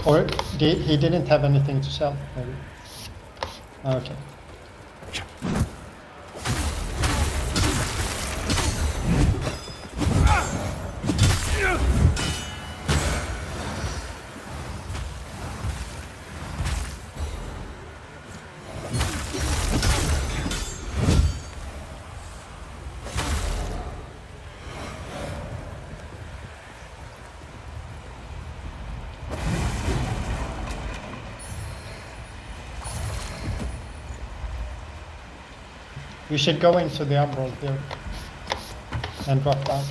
Or he didn't have anything to sell, maybe. Okay. We should go into the emerald here and drop down.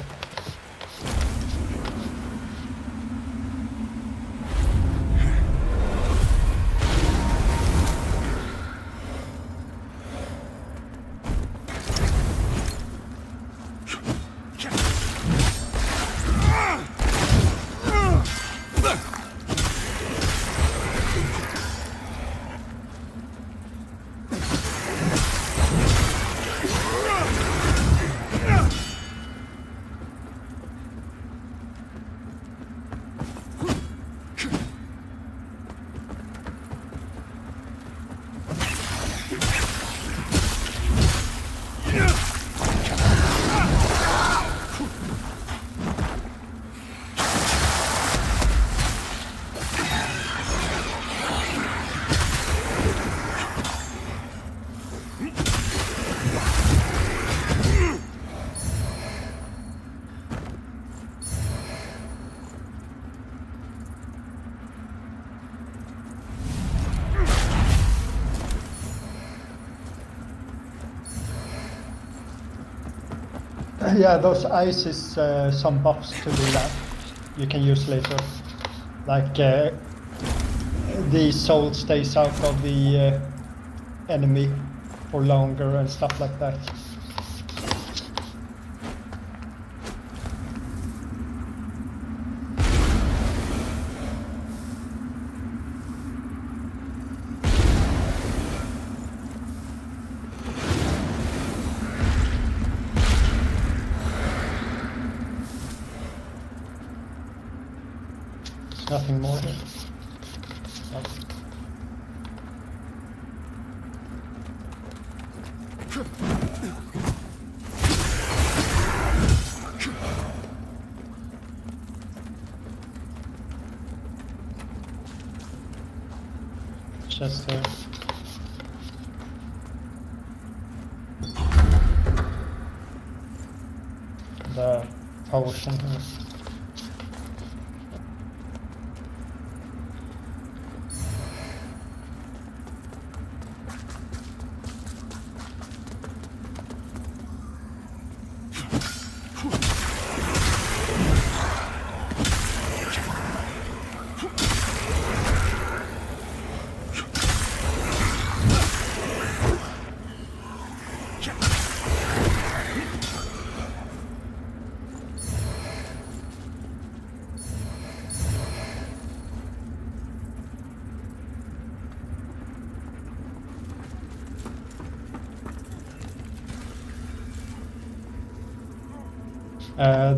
Yeah, those eyes is some buffs to the lamp you can use later. Like the soul stays out of the enemy for longer and stuff like that. Nothing more here. No. Just the potion here.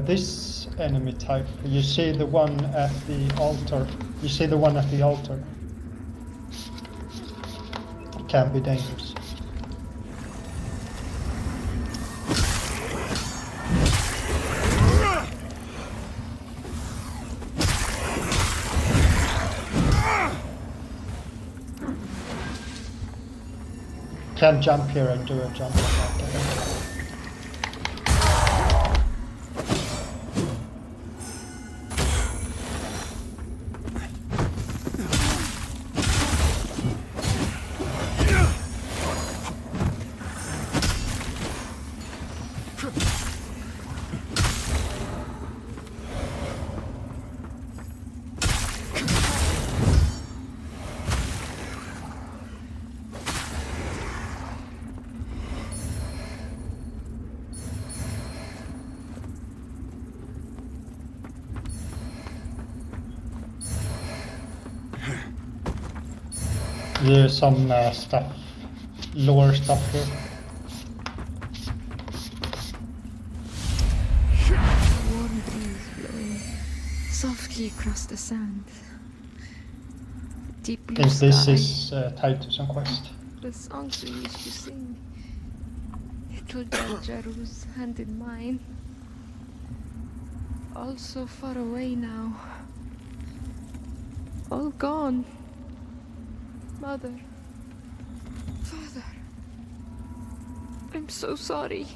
This enemy type, you see the one at the altar. You see the one at the altar. It can be dangerous. Can jump here and do a jump attack. I think. There's some stuff, lore stuff here. Warm breeze blowing softly across the sand. Deep blue I think this sky. is tied to some quest. The songs we used to sing. Little Jaru's hand in mine. All so far away now. All gone. Mother. Father. I'm so sorry.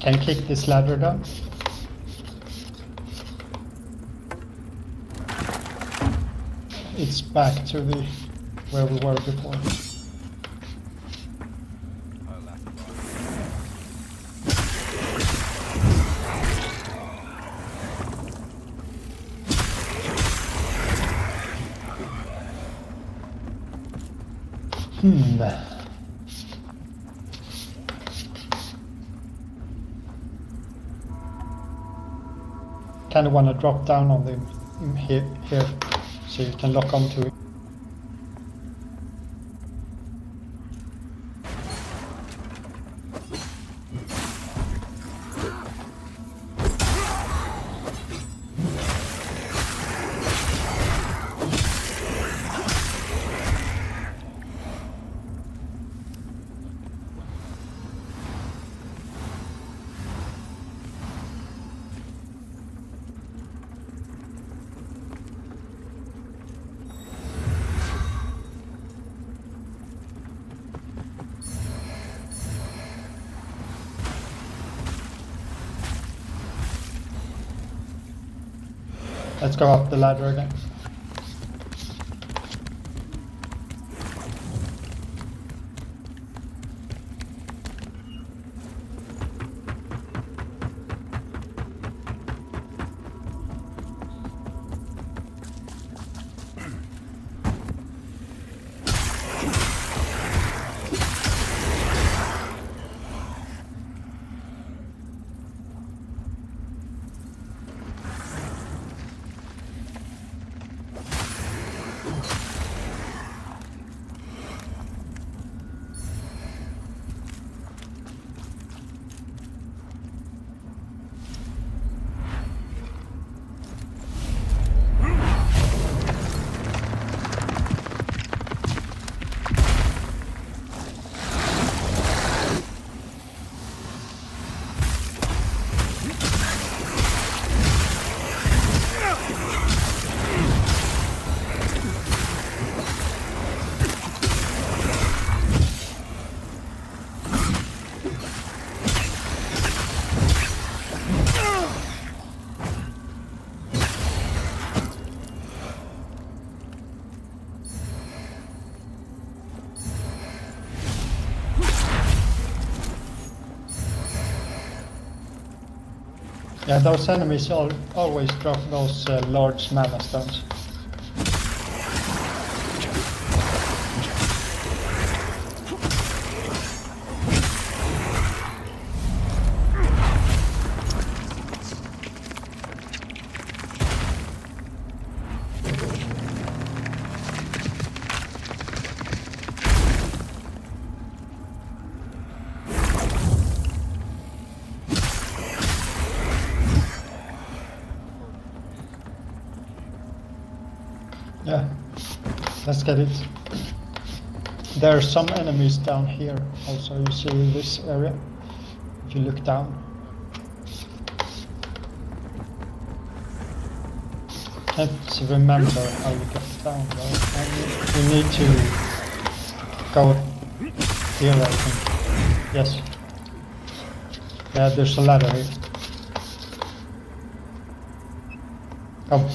Can kick this ladder down. It's back to the where we were before. Kind of want to drop down on them here, so you can lock onto it. Let's go up the ladder again. Yeah, those enemies always drop those large mana stones. Yeah, let's get it. There are some enemies down here also, you see this area, if you look down. Can't remember how you get down though. We need to go here, I think. Yes. Yeah, there's a ladder here. Come.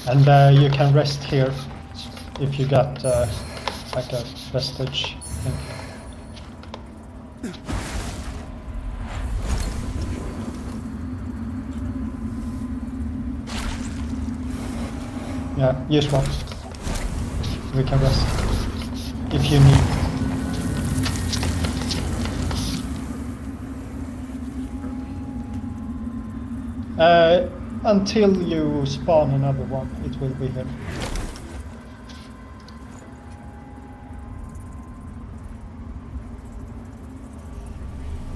And you can rest here if you got like a vestige thing. Yeah, use one. We can rest if you need. Until you spawn another one, it will be here.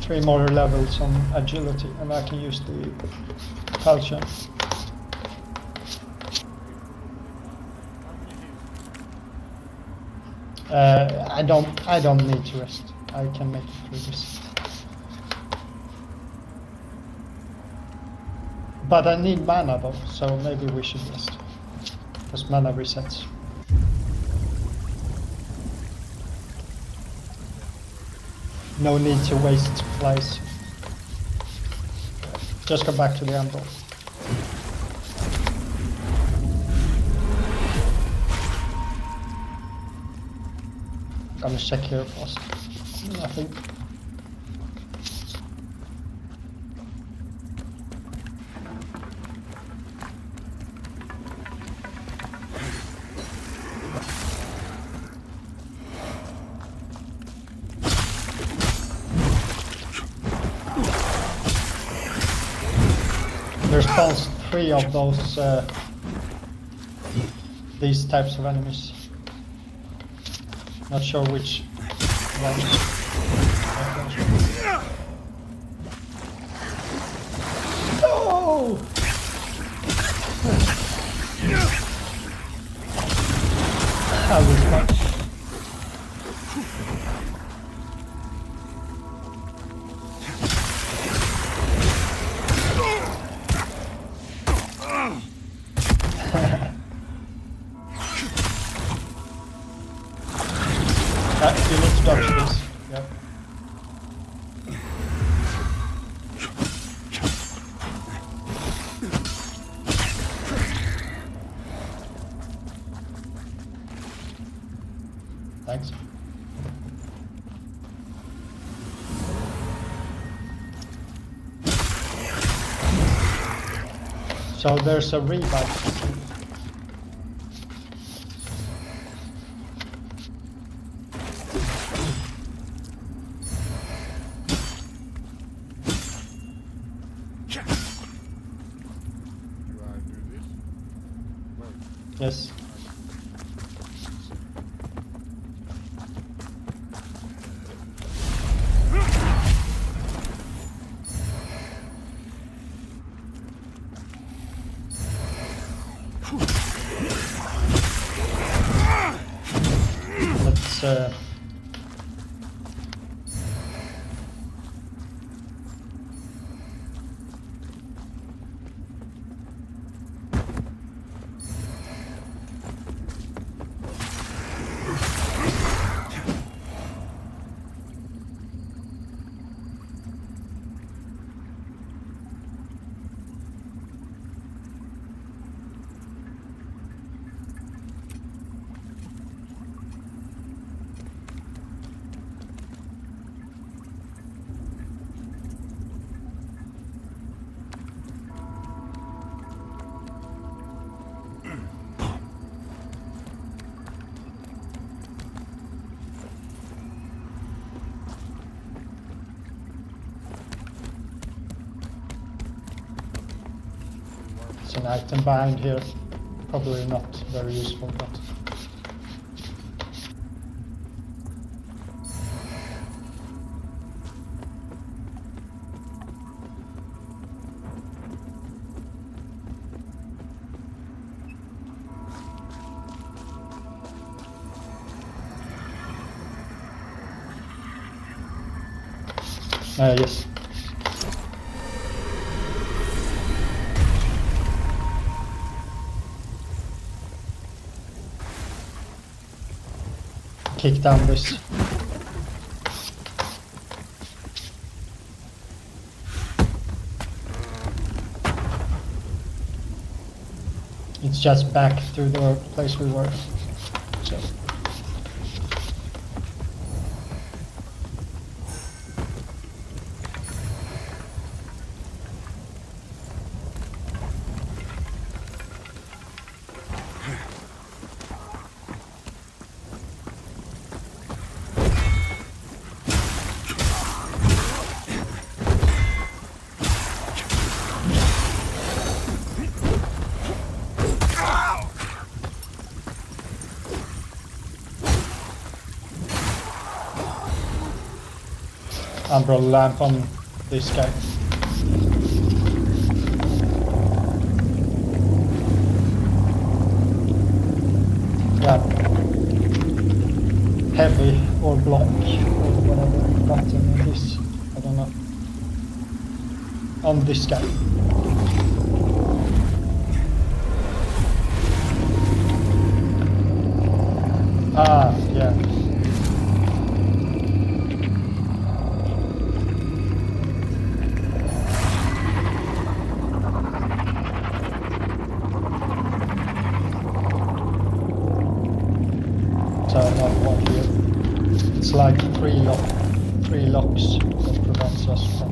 Three more levels on agility, and I can use the falchion. I don't need to rest. I can make it through this. But I need mana though, so maybe we should rest. Because mana resets. No need to waste supplies. Just go back to the anvil. Gonna check here first. Nothing. There spawns 3 of those these types of enemies. Not sure which one. Oh! That was fun. Thanks. So there's a revive. Yes. Let's an item behind here. Probably not very useful, but... yes. Kick down this. It's just back to the place we were. So. Umbrella lamp on this guy. Yeah. Heavy or block or whatever button it is. I don't know. On this guy. Ah, yeah. Another one here. It's like three locks that prevents us from...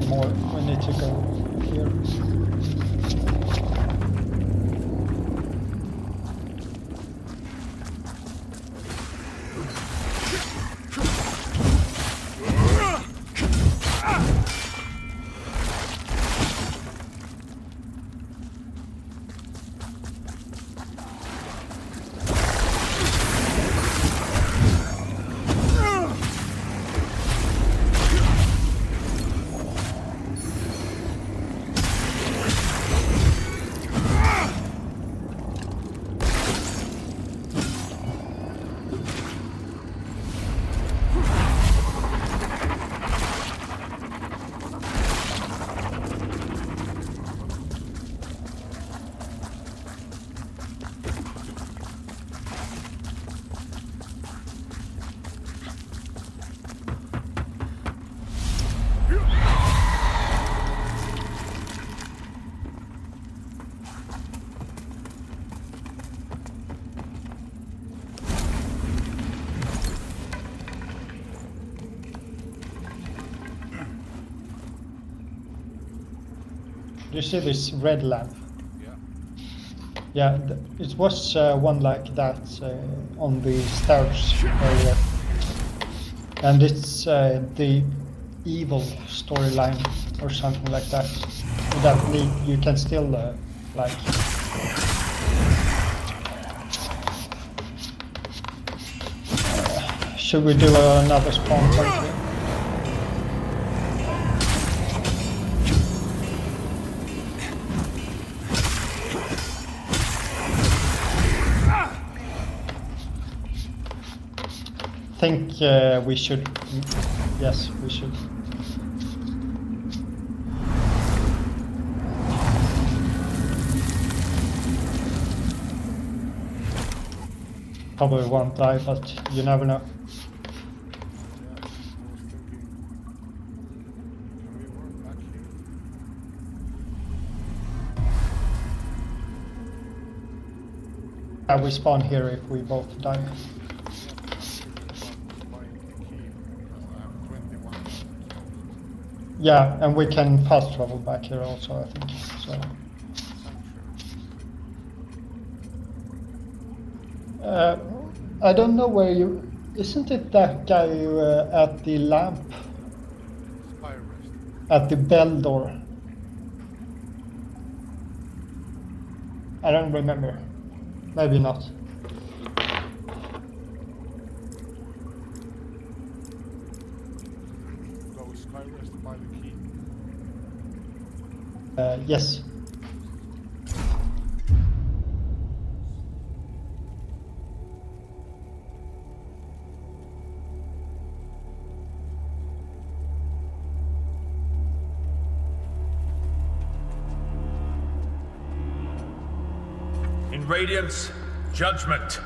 More, we need to go here. You see this red lamp? Yeah. Yeah, it was one like that on the stairs earlier. And it's the evil storyline or something like that. That you can still like. Should we do another spawn point here? I think we should. Yes, we should. Probably won't die, but you never know. We spawn here if we both die. Yeah, and we can fast travel back here also, I think. So. I don't know where you... Isn't it that guy at the lamp? At the bell door? I don't remember. Maybe not. Go skyrest by the key. Yes. In Radiance, judgment.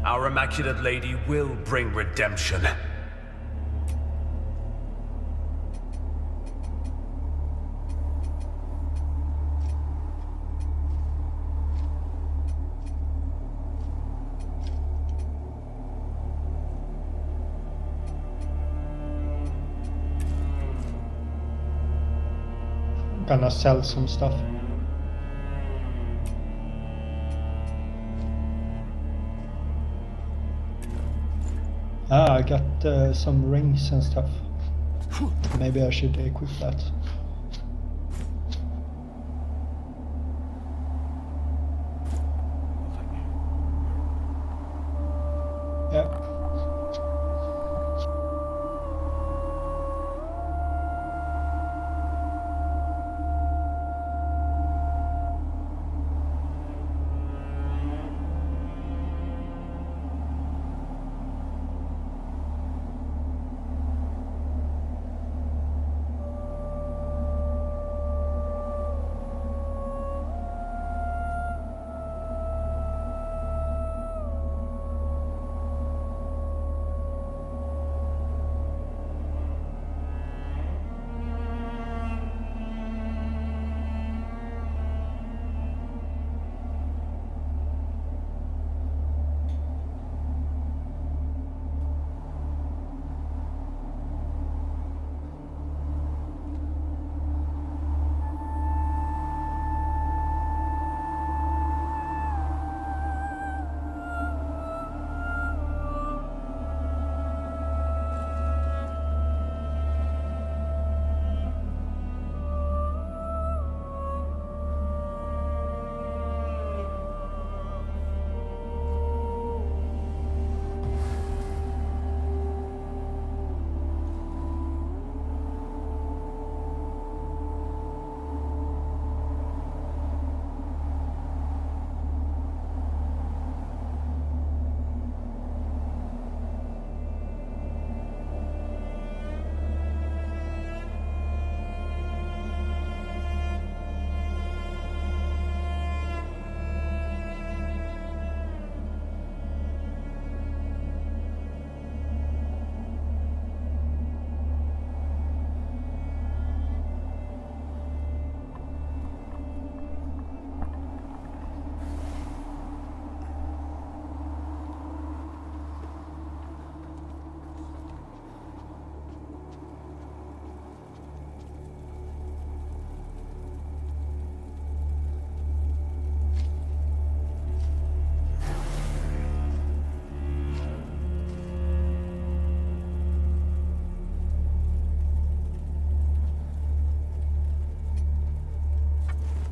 Our Immaculate Lady will bring redemption. Gonna sell some stuff. I got some rings and stuff. Maybe I should equip that. Yeah.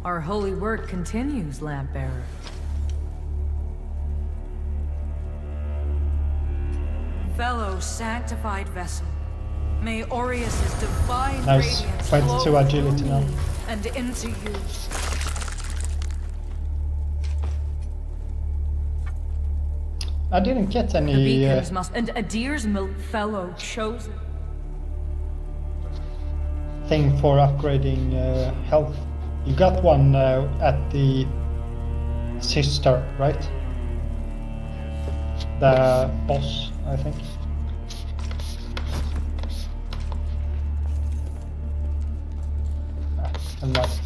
Our holy work continues, Lampbearer. Fellow sanctified vessel, may Aureus' divine Nice. radiance 22 flow agility through now. me and into you. I didn't get The any beacons must, and Adir's milk fellow chosen. thing for upgrading health. You got one at the sister, right? The boss, I think. And that.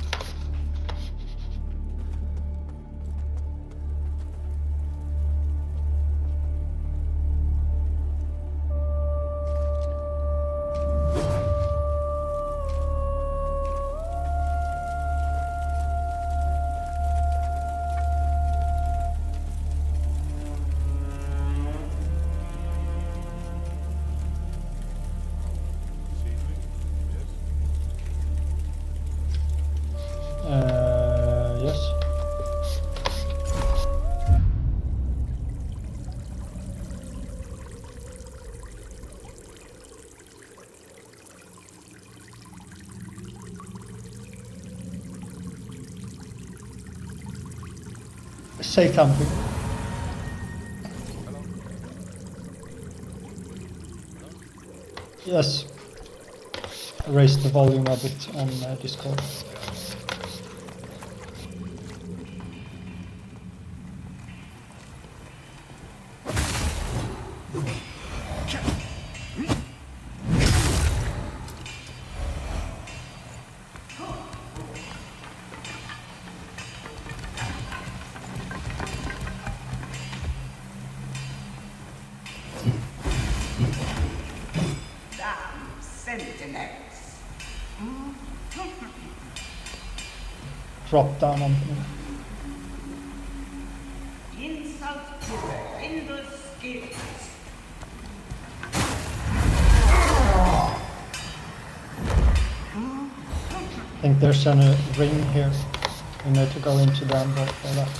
Yes. Say something. Yes. Raise the volume a bit on Discord. Sentinels. Drop down on me. Insult to the endless skills. I think there's a ring here. We need to go into the umbrella for that.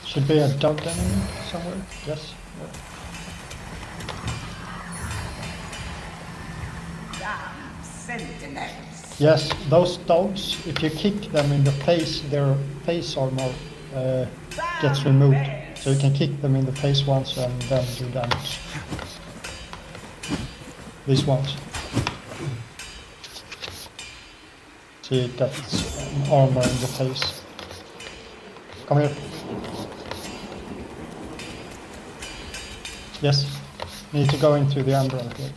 Should be a dog enemy somewhere. Yes. Sentinels. Yes, those dogs, if you kick them in the face, their face armor gets removed. So you can kick them in the face once and then do damage. These ones. See, that's armor in the face. Come here. Yes, need to go into the umbrella here.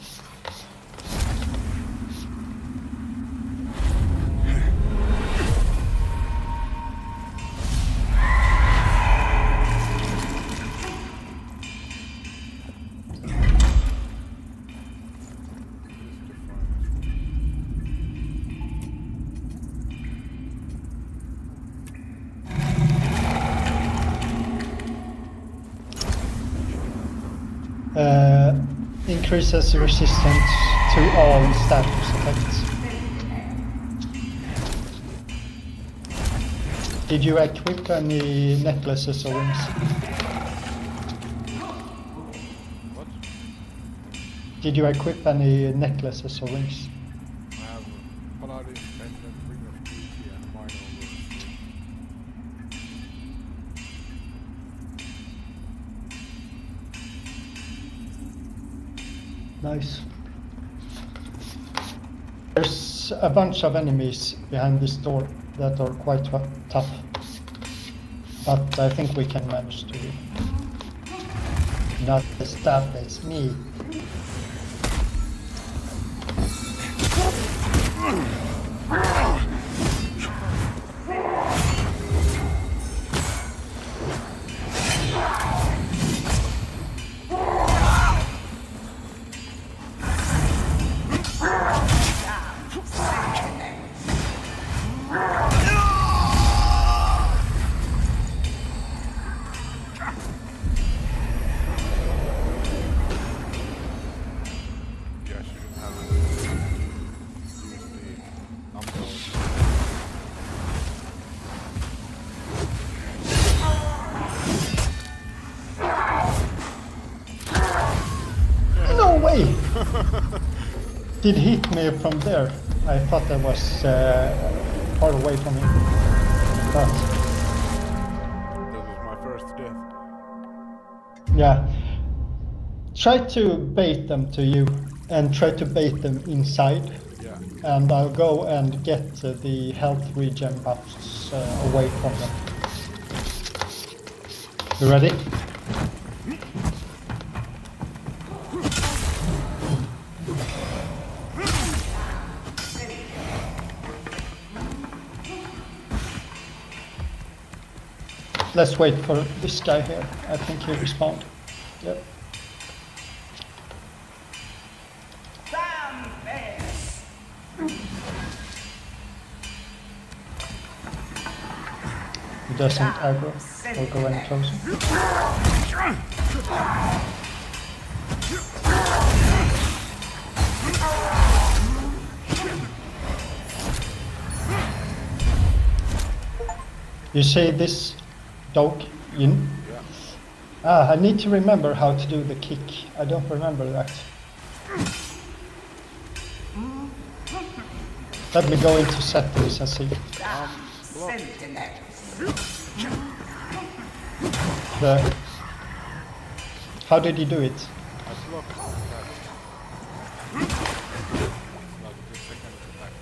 Increases resistance to all status effects. Did you equip any necklaces or rings? What? Did you equip any necklaces or rings? I have Paladin, Pendant, Ring of Beauty, and Minor Nice. There's a bunch of enemies behind this door that are quite tough. But I think we can manage to not establish me. I'm going. No way! Did hit me from there. I thought that was far away from him. But That was my first death. yeah. Try to bait them to you and try to bait them inside. Yeah. And I'll go and get the health regen buffs away from them. You ready? Let's wait for this guy here. I think he respawned. Yep. He doesn't aggro or go any closer. You see this dog in? Yeah. I need to remember how to do the kick. I don't remember that. Let me go into settings and see. How did you do it? I blocked that. Like the second attack.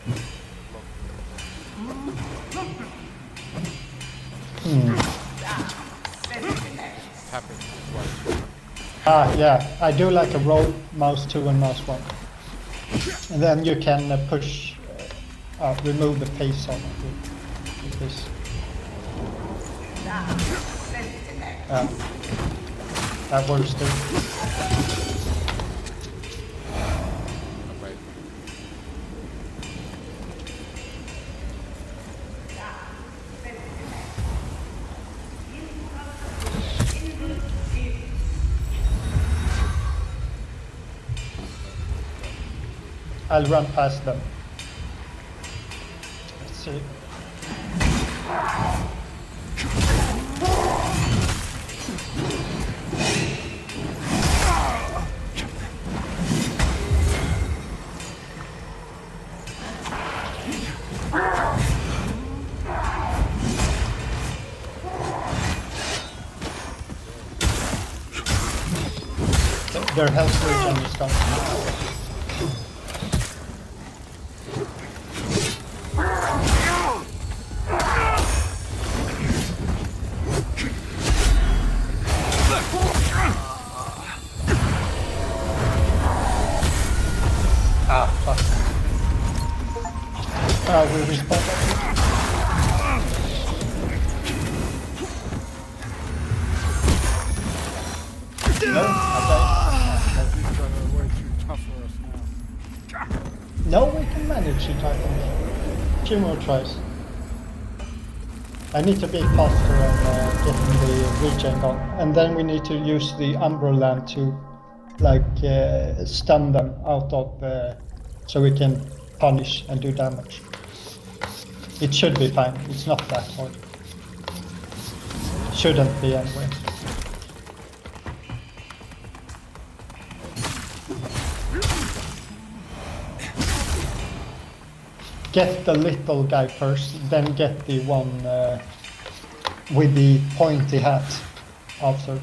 Happened twice. Yeah, I do like a roll, mouse 2 and mouse 1. And then you can push, remove the face on it with this. That works too. I'll run past them. Let's see. Their health regen is gone. Fuck. We respawn that. No? Way too tough for us now. No, we can manage it, I think. 2 more tries. I need to be faster and getting the regen gone. And then we need to use the Umberland to stun them out of so we can punish and do damage. It should be fine. It's not that hard. Shouldn't be anyway. Get the little guy first, then get the one with the pointy hat after.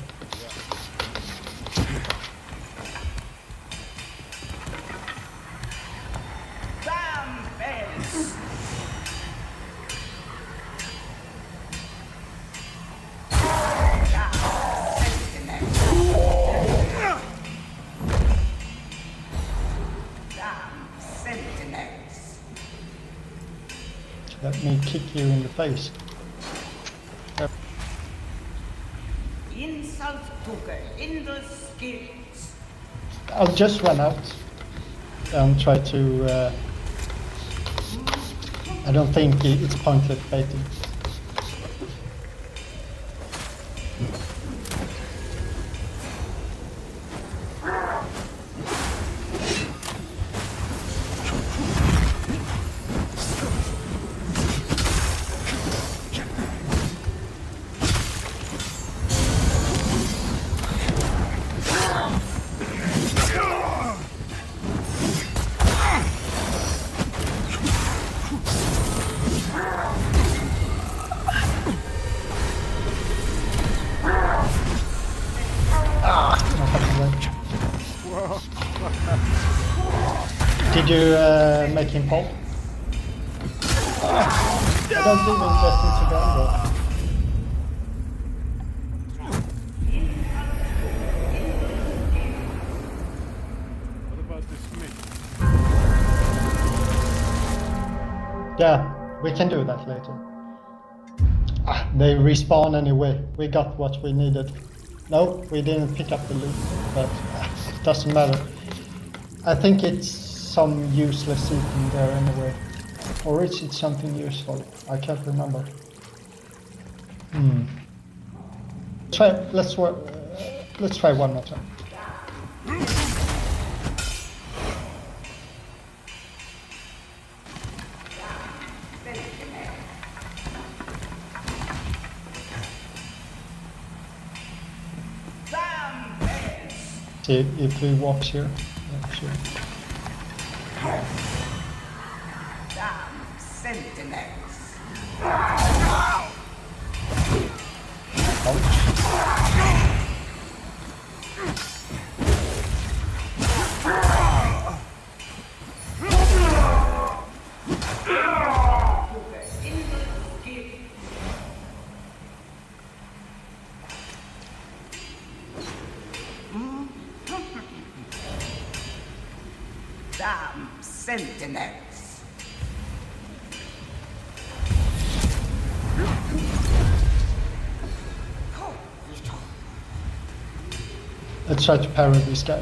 Let me kick you in the face. Yep. Insult to in the skills. I'll just run out and try to... I don't think it's pointless baiting. Did you make him fall? I don't even get into the end. What about this myth? Yeah, we can do that later. They respawn anyway. We got what we needed. No, we didn't pick up the loot, but it doesn't matter. I think it's some useless eating there anyway. Or is it something useful? I can't remember. Let's try one more time. See if we walk here. Yeah, sure. Sentinels. Damn sentinels. Let's try to parry this guy.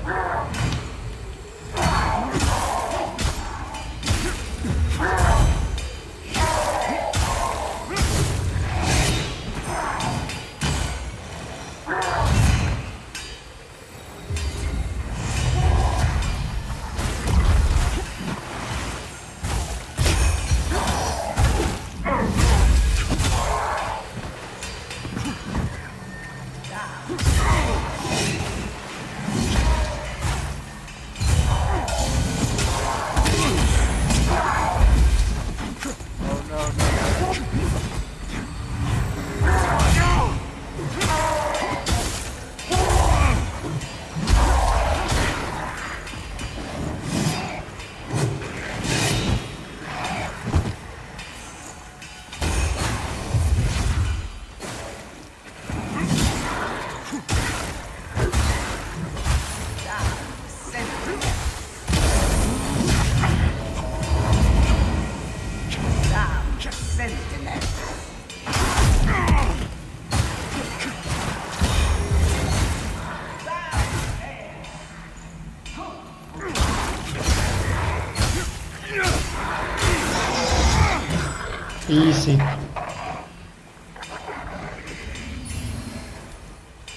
Easy.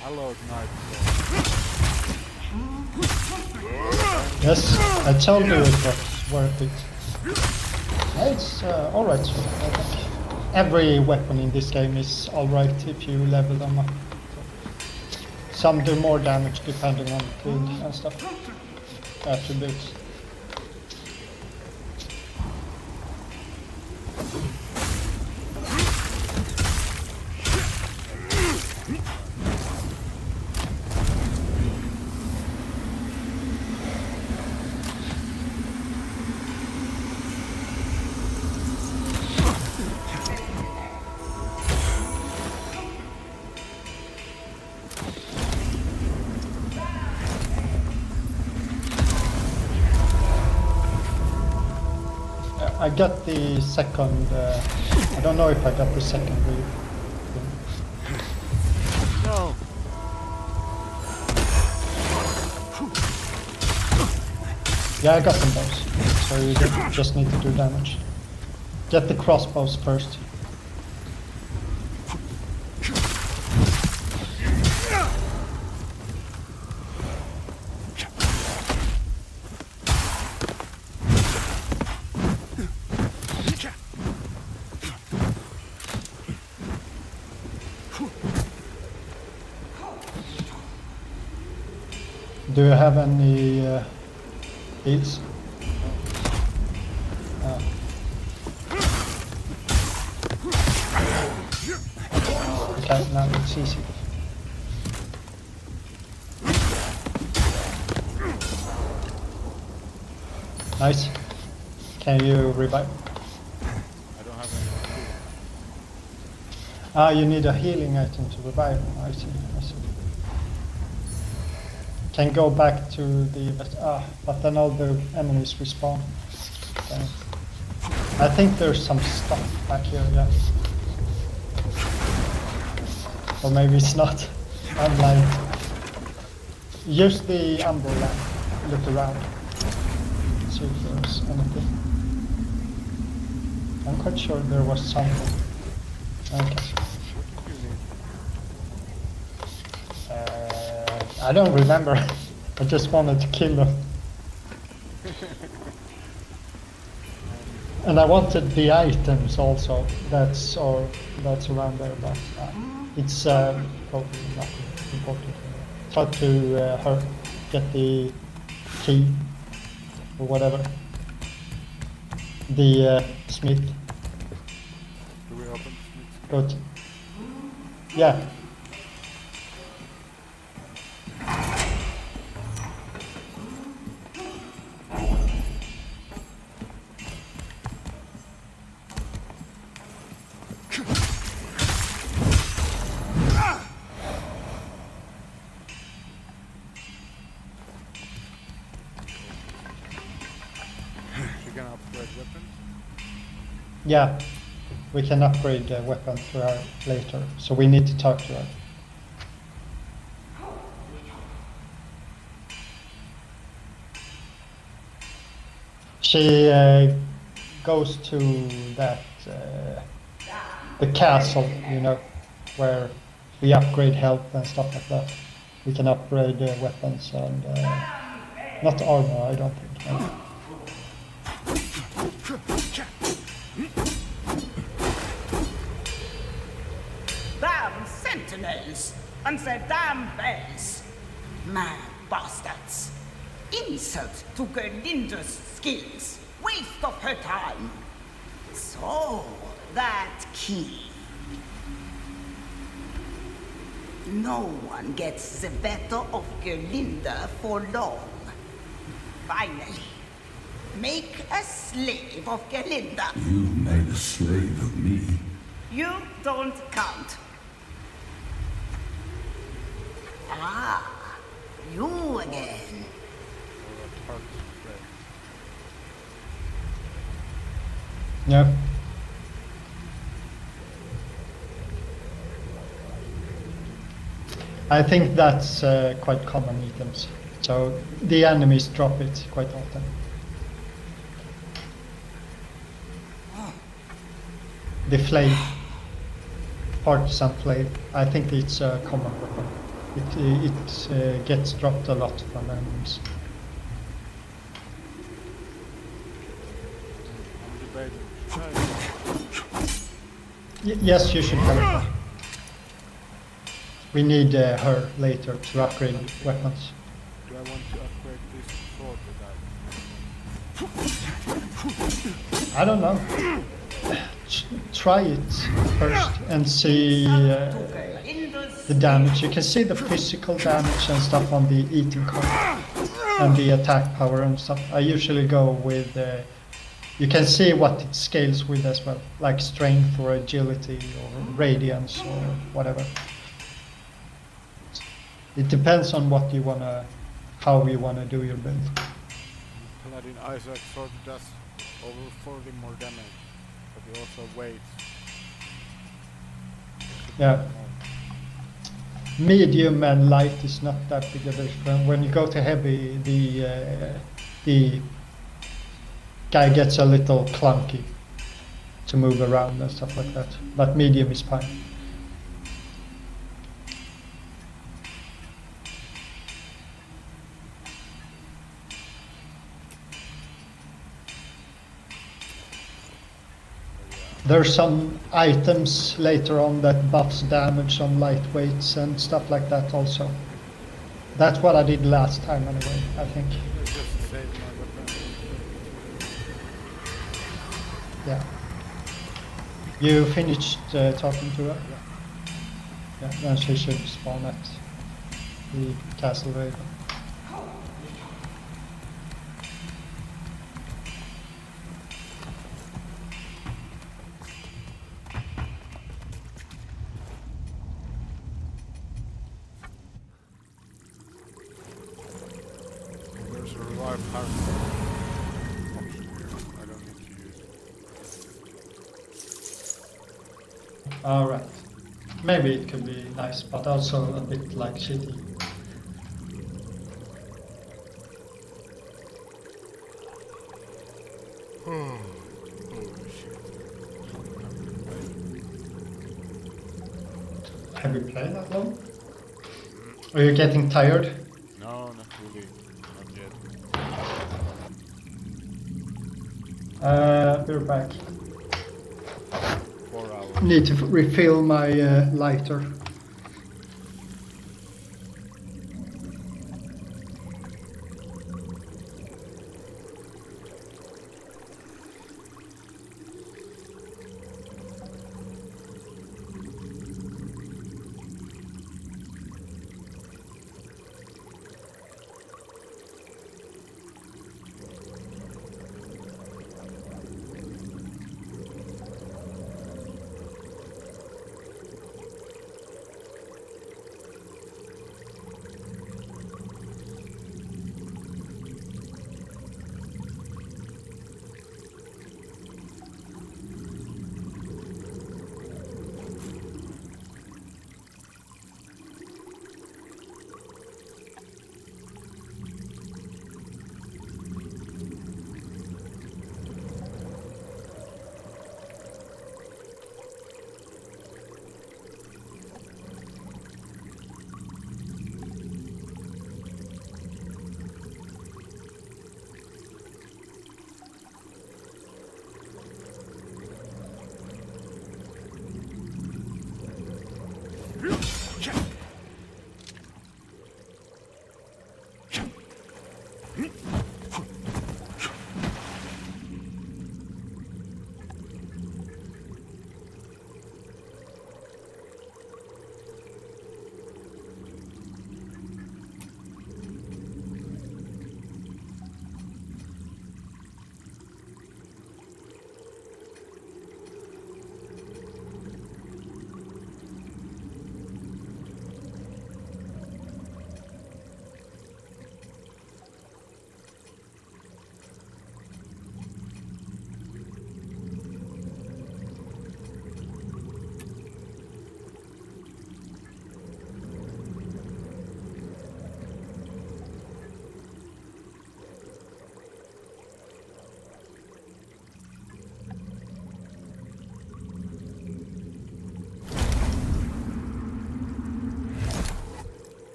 Hello, knife. Yes, I told you it was worth it. It's alright. I think every weapon in this game is alright if you level them up. Some do more damage depending on build and stuff. Attributes. I got the second, I don't know if I got the second wheel. No. Yeah, I got them both. So you just need to do damage. Get the crossbows first. Do you have any heals? Okay, now it's easy. Nice. Can you revive? I don't have any. Ah, you need a healing item to revive. I see. Can go back to the but then all the enemies respawn. I think there's some stuff back here, yeah. Or maybe it's not. I'm like, use the umbrella, look around, see if there's anything. I'm quite sure there was something. Okay. I don't remember. I just wanted to kill them. And I wanted the items also. That's around there, but it's probably not important. Try to get the key or whatever. The smith. Do we open Smith's? Good. Yeah. Yeah, we can upgrade the weapon to her later, so we need to talk to her. She goes to that the castle, you know, where we upgrade health and stuff like that. We can upgrade weapons and not armor, I don't think. No. Damn sentinels and their damn bells. Mad bastards. Insult to Gerlinda's skills. Waste of her time. So, that key. No one gets the better of Gerlinda for long. Finally, make a slave of Gerlinda. You made a slave of me. You don't count. Ah, you again. Yeah. I think that's quite common items. So the enemies drop it quite often. The flame, partisan flame, I think it's a common weapon. It gets dropped a lot from enemies. Yes, you should have it. We need her later to upgrade weapons. Do I want to upgrade this sword with that? I don't know. Try it first and see the damage. You can see the physical damage and stuff on the eating card and the attack power and stuff. I usually go with you can see what it scales with as well, like strength or agility or radiance or whatever. It depends on what you wanna, how you wanna do your build. Paladin Isaac sword does over 40 more damage, but he also weighs. Yeah. Medium and light is not that big a difference. When you go to heavy, the guy gets a little clunky to move around and stuff like that. But medium is fine. There's some items later on that buffs damage on lightweights and stuff like that also. That's what I did last time anyway, I think. Yeah. You finished talking to her? Yeah, then she should spawn at the castle raven. character option here. I don't need to use it. Alright. Maybe it could be nice, but also a bit like shitty. Holy shit. Have you played that long? Are you getting tired? No, not really. Not yet. We're back. 4 hours. Need to refill my lighter.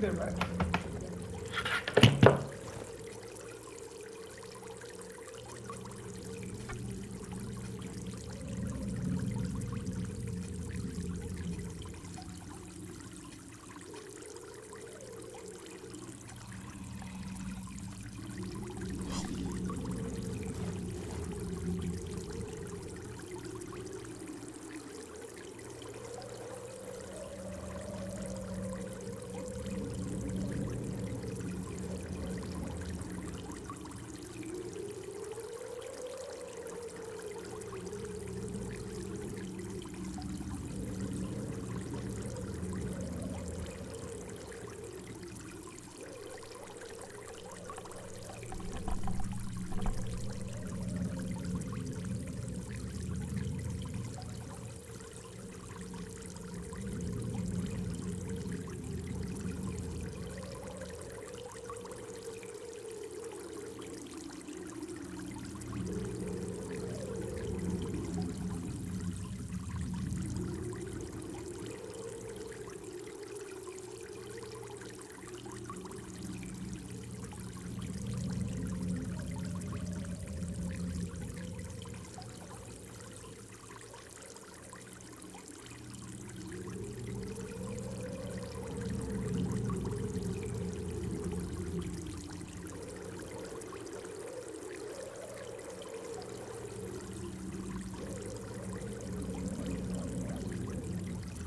They're right.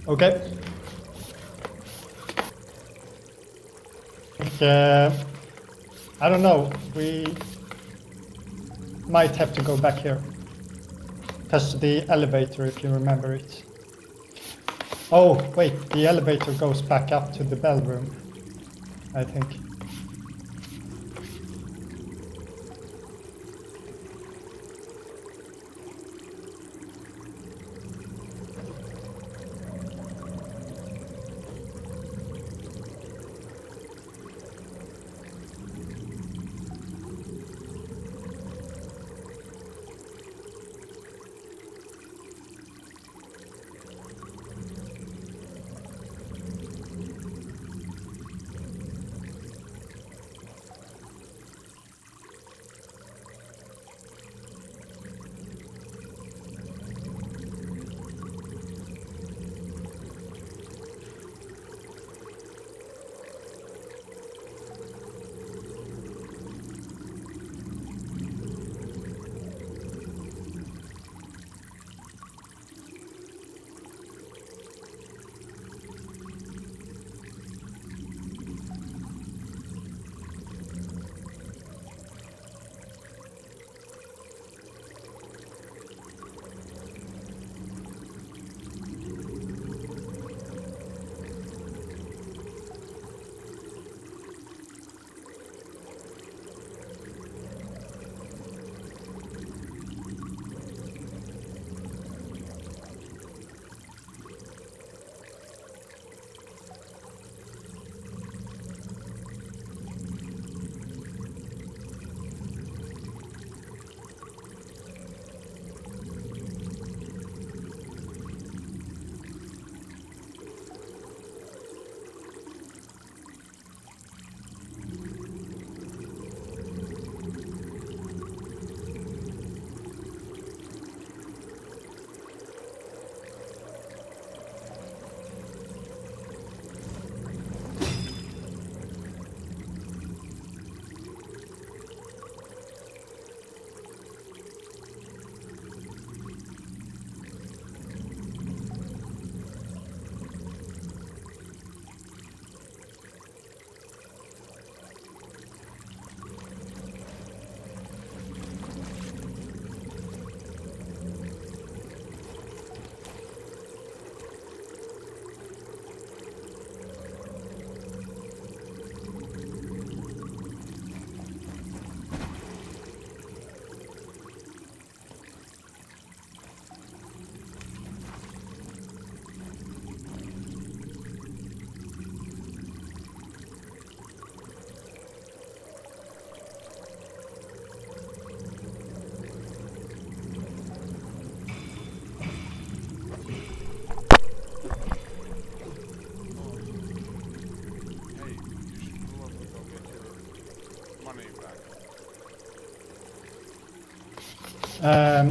Okay. I don't know. We might have to go back here. Because the elevator, if you remember it. Oh, wait. The elevator goes back up to the bell room, I think.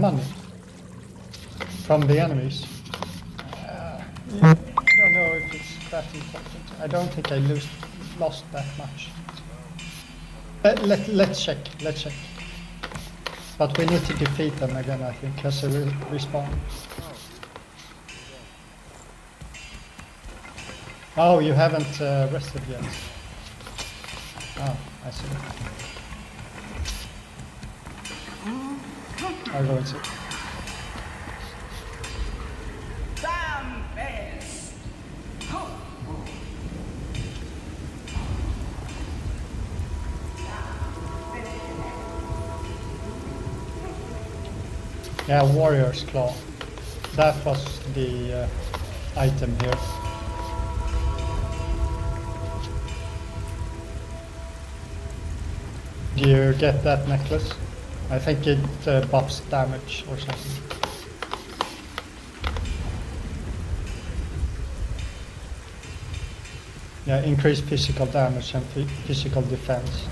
Money from the enemies. I don't know if it's that important. I don't think I lost that much. Let's check. Let's check. But we need to defeat them again, I think, as a respawn. Oh, you haven't rested yet. Oh, I see. I'll go and see. Damn bears! Yeah, Warrior's Claw. That was the item here. Do you get that necklace? I think it buffs damage or something. Yeah, increased physical damage and physical defense.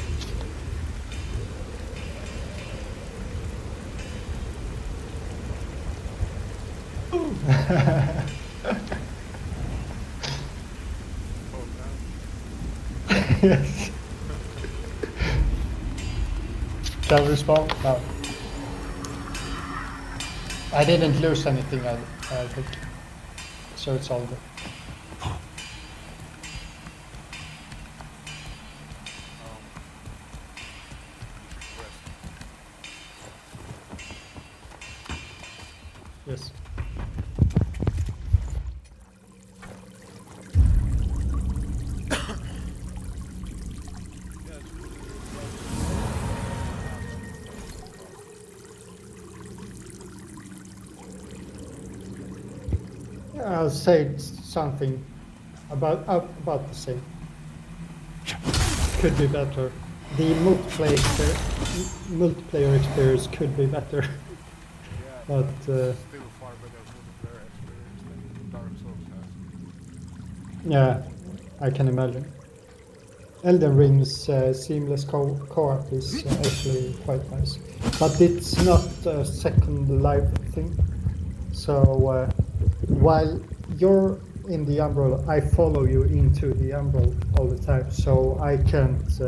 Yes. Shall we respawn? No. I didn't lose anything, I think. so it's older. Yes. I'll say something about the same. Could be better. The multiplayer experience could be better. But still far better multiplayer experience than Dark Souls has. yeah, I can imagine. Elden Ring's seamless co-op is actually quite nice, but it's not a second life thing. So while you're in the Umbral, I follow you into the Umbral all the time, so I can't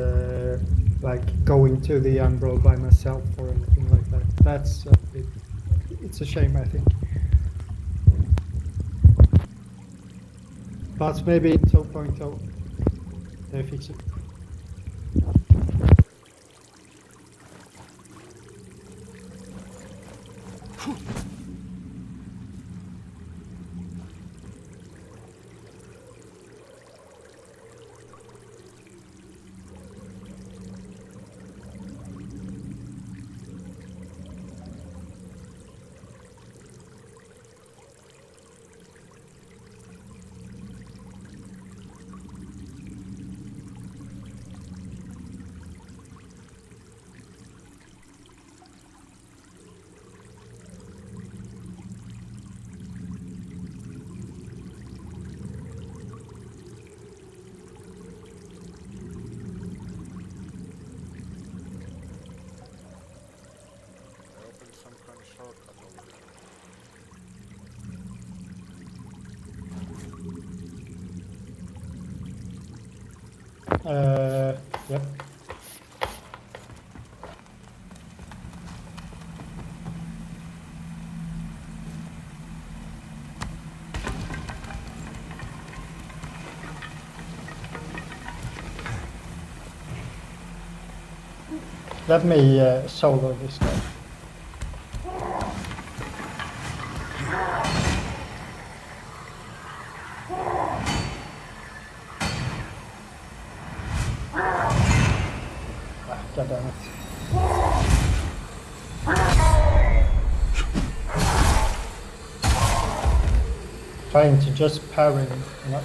like go into the Umbral by myself or anything like that. That's it's a shame, I think. But maybe in 2.0 they fix it. Some kind of shortcut over there. Yep. Let me solo this guy. God damn it. Trying to just parry him, you know?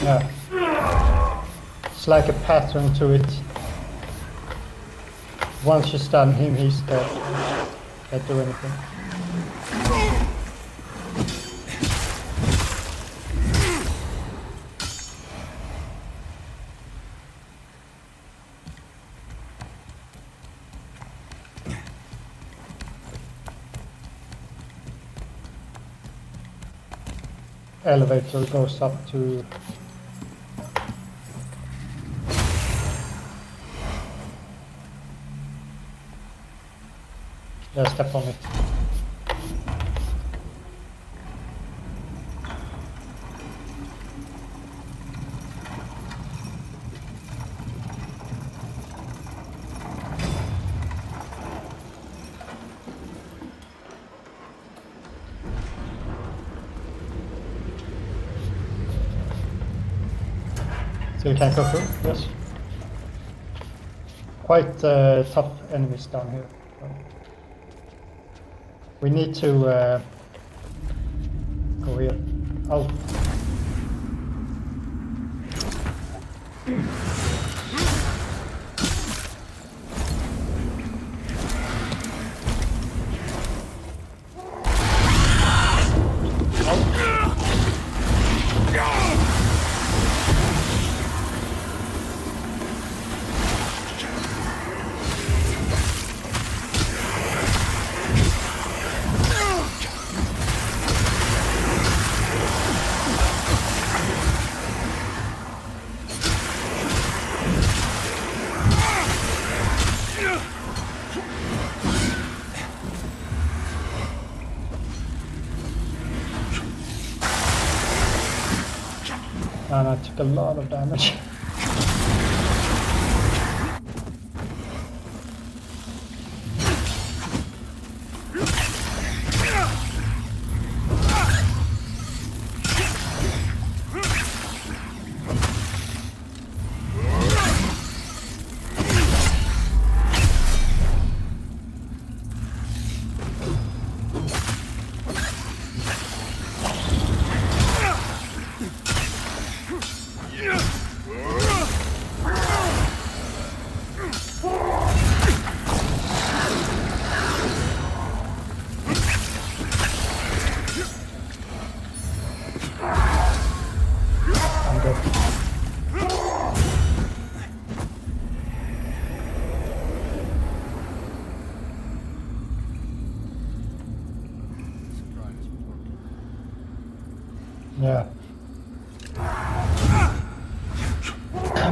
Yeah. It's like a pattern to it. Once you stun him, he's dead. Can't do anything. Elevator goes up to step on it. So you can't go through? Yes. Quite tough enemies down here. We need to go here. Oh. And I took a lot of damage. Yeah.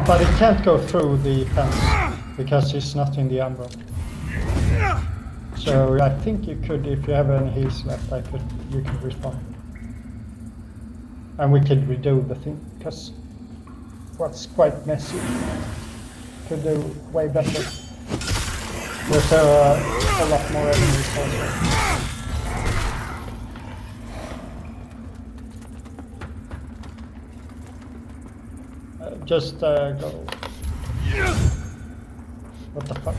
But it can't go through the fence because it's not in the umbra. So I think you could, if you have any heals left, you could respawn. And we could redo the thing, because what's quite messy could do way better. There's a lot more enemies also. Just go. What the fuck?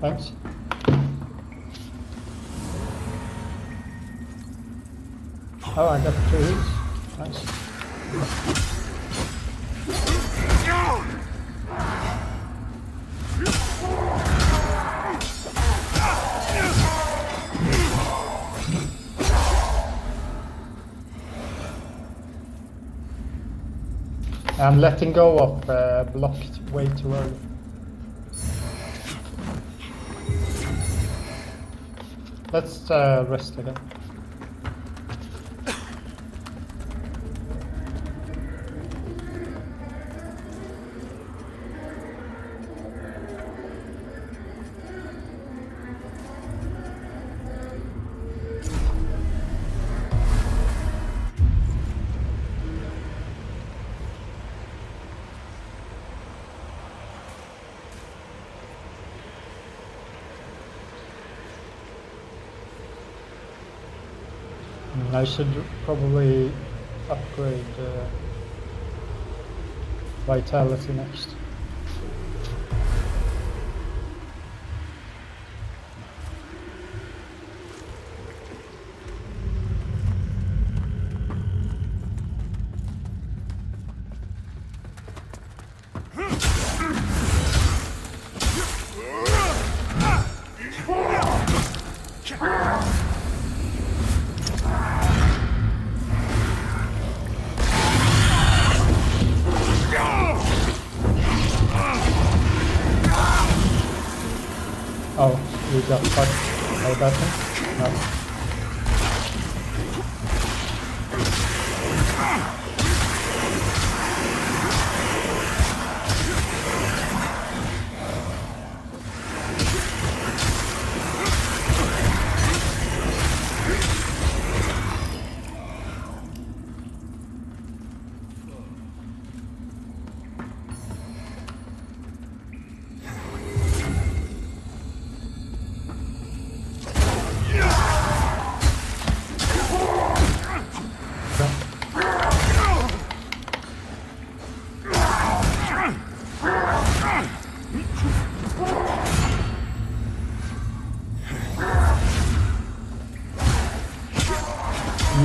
Thanks. Oh, I got 2 hits. Nice. I'm letting go of blocked way too early. Let's rest again. I should probably upgrade Vitality next. Oh, you got fucked by that thing? No.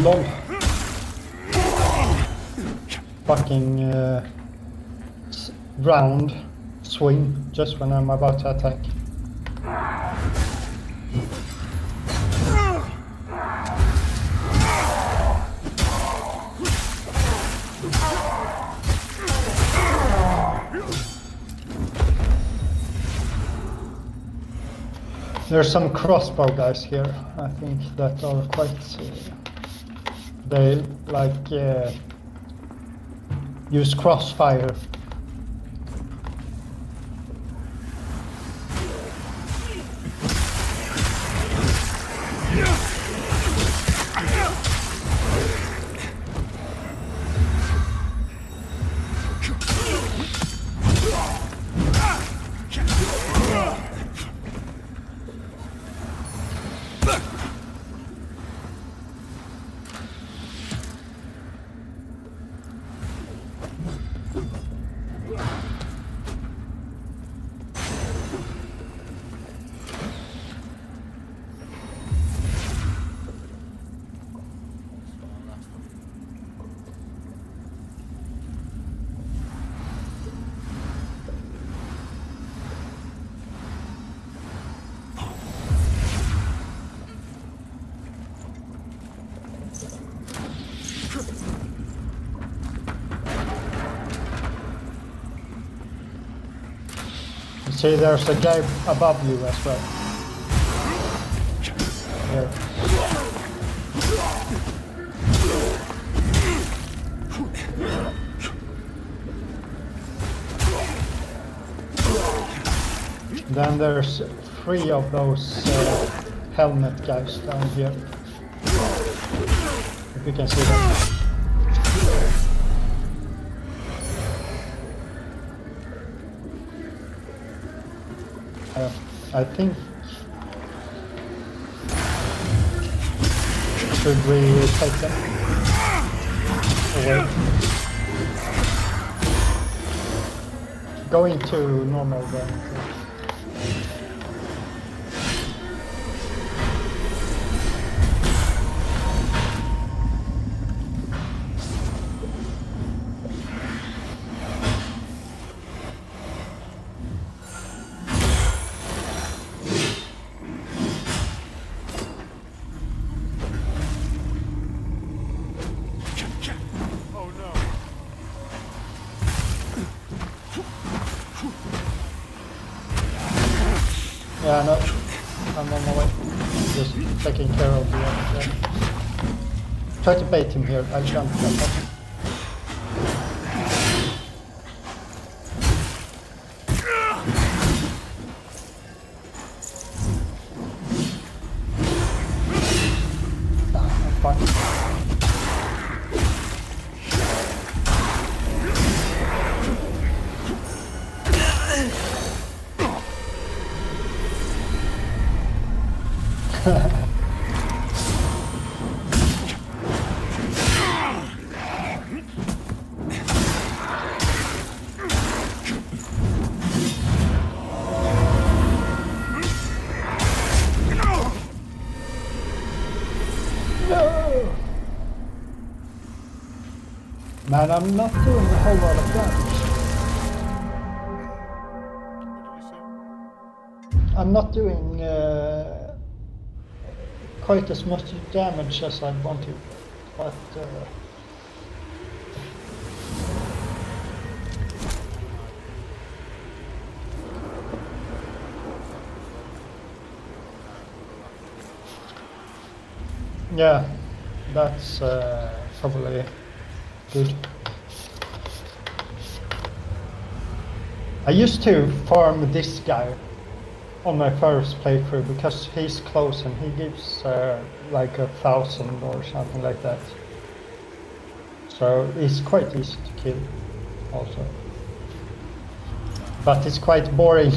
LOL. fucking round swing just when I'm about to attack. There's some crossbow guys here, I think, that are quite... they like use crossfire. See, there's a guy above you as well. Here. Then there's 3 of those helmet guys down here. If you can see them. I think... should we take them away? Going to normal then. Yeah, no, I'm on my way. Just taking care of the other guy. Try to bait him here. I'll jump that up. Man, I'm not doing a whole lot of damage. I'm not doing quite as much damage as I want to, but yeah, that's probably good. I used to farm this guy on my first playthrough because he's close and he gives like 1,000 or something like that. So it's quite easy to kill also. But it's quite boring.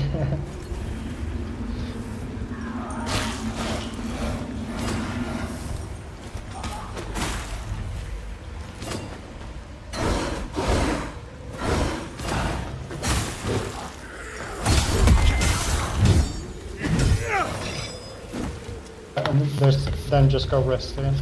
Then just go rest again.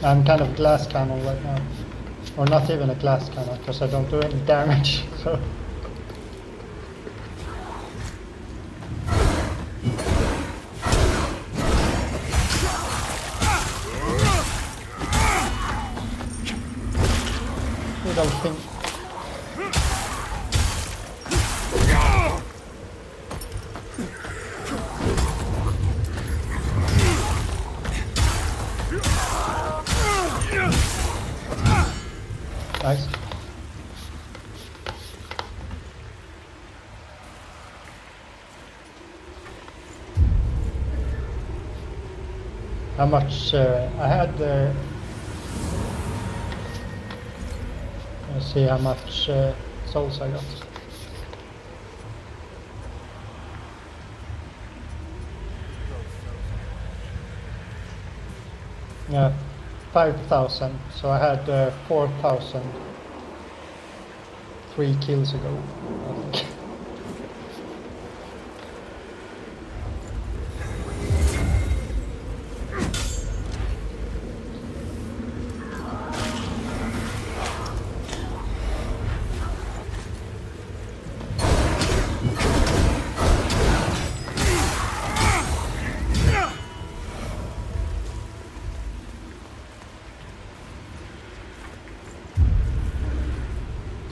I'm kind of glass cannon right now. Or not even a glass cannon, because I don't do any damage, so... I don't think... Nice. How much I had? Let's see how much souls I got. Yeah, 5,000. So I had 4,000 3 kills ago, I think.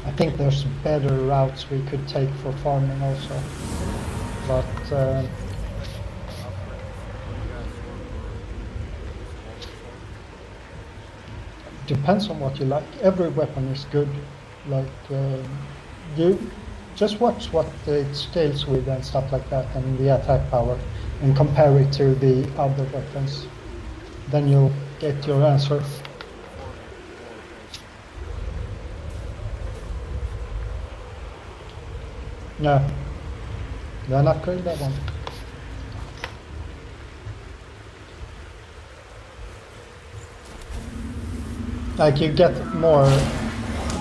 I think there's better routes we could take for farming also, but depends on what you like. Every weapon is good. Like you just watch what it scales with and stuff like that, and the attack power, and compare it to the other weapons. Then you'll get your answer. Yeah, then upgrade that one. Like you get more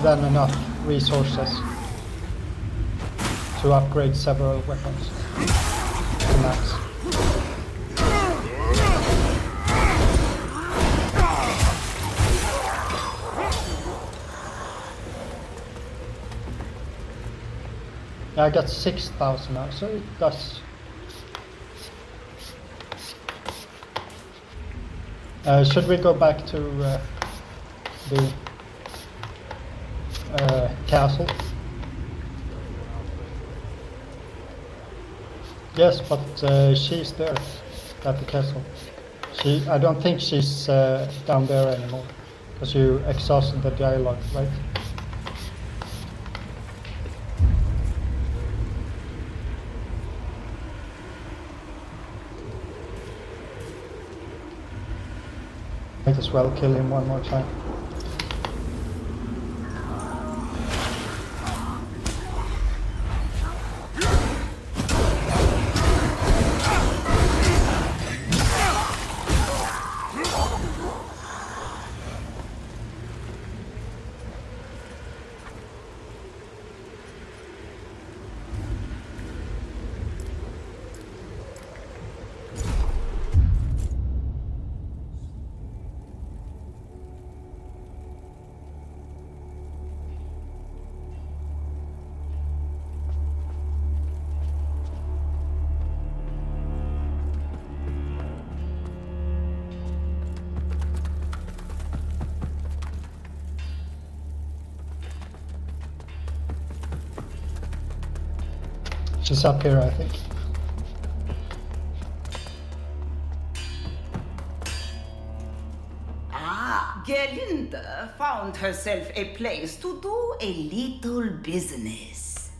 than enough resources to upgrade several weapons to max. I got 6,000 now, so it does. Should we go back to the castle? Yes, but she's there at the castle. I don't think she's down there anymore, because you exhausted the dialogue, right? Might as well kill him one more time. She's up here, I think. Ah, Gerlinda found herself a place to do a little business.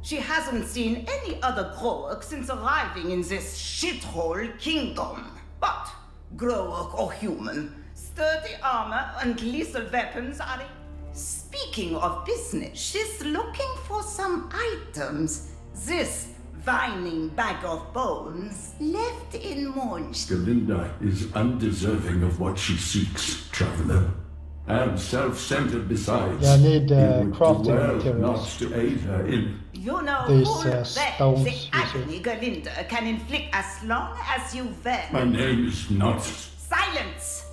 She hasn't seen any other Growork since arriving in this shithole kingdom. But, Growork or human, sturdy armor and lethal weapons are... Speaking of business, she's looking for some items. This whining bag of bones left in Munch. Gerlinda is undeserving of what she seeks, traveler. And self-centered besides. Yeah, I need it would crafting do well materials. not to aid her in... You know These full well stones, the you see. agony Gerlinda can inflict as long as you will. My name is not... Silence!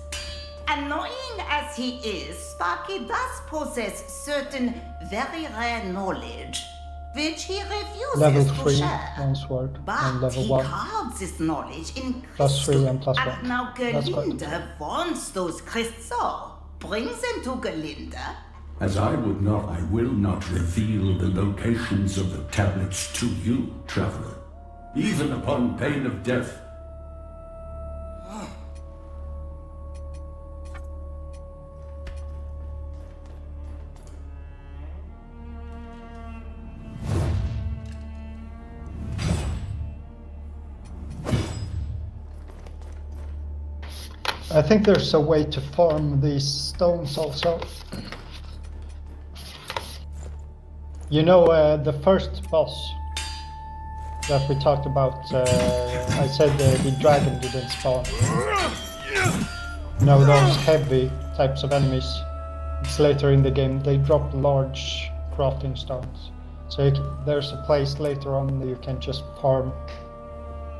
Annoying as he is, Sparky does possess certain very rare knowledge, which he refuses Level to 3, share. one sword, and But level he 1. carves this knowledge in Plus 3 crystal. and plus 1. And now That's quite Gerlinda wants those crystals. Brings them to Gerlinda. As I would not, I will not reveal the locations of the tablets to you, traveler, even upon pain of death. I think there's a way to farm these stones also. You know, the first boss that we talked about, I said the dragon didn't spawn. No, those heavy types of enemies. It's later in the game, they drop large crafting stones. So there's a place later on that you can just farm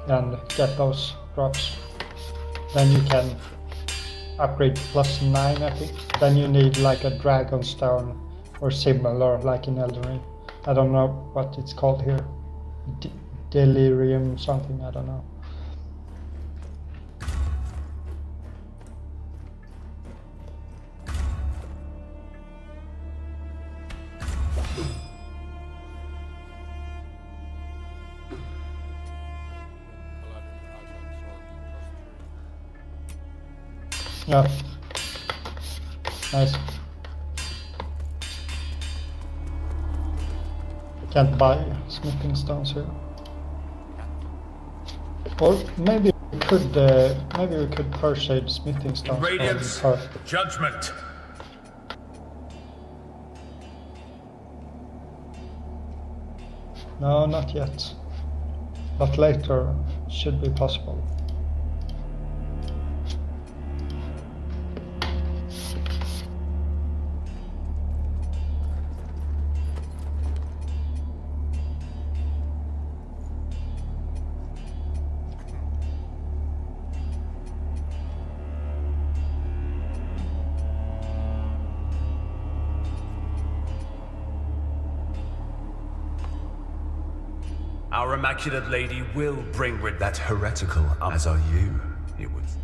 and get those drops. Then you can upgrade plus 9, I think. Then you need like a dragon stone or similar, like in Elden Ring. I don't know what it's called here. Delirium something, I don't know. Yeah. Nice. Can't buy smithing stones here. Or maybe we could purchase smithing stones. Radiance, judgment. No, not yet. But later should be possible. Our Immaculate Lady will bring rid that heretical, as are you. It was.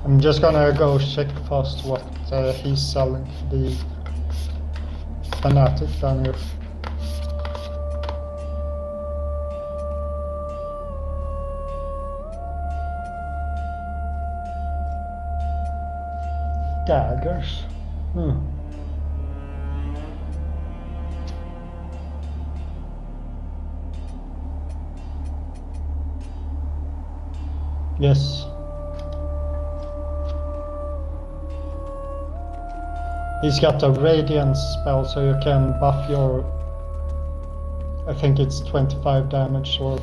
I'm just gonna go check first what he's selling, the fanatic down here. Daggers. Yes. He's got a radiance spell, so you can buff your, I think it's 25 damage, or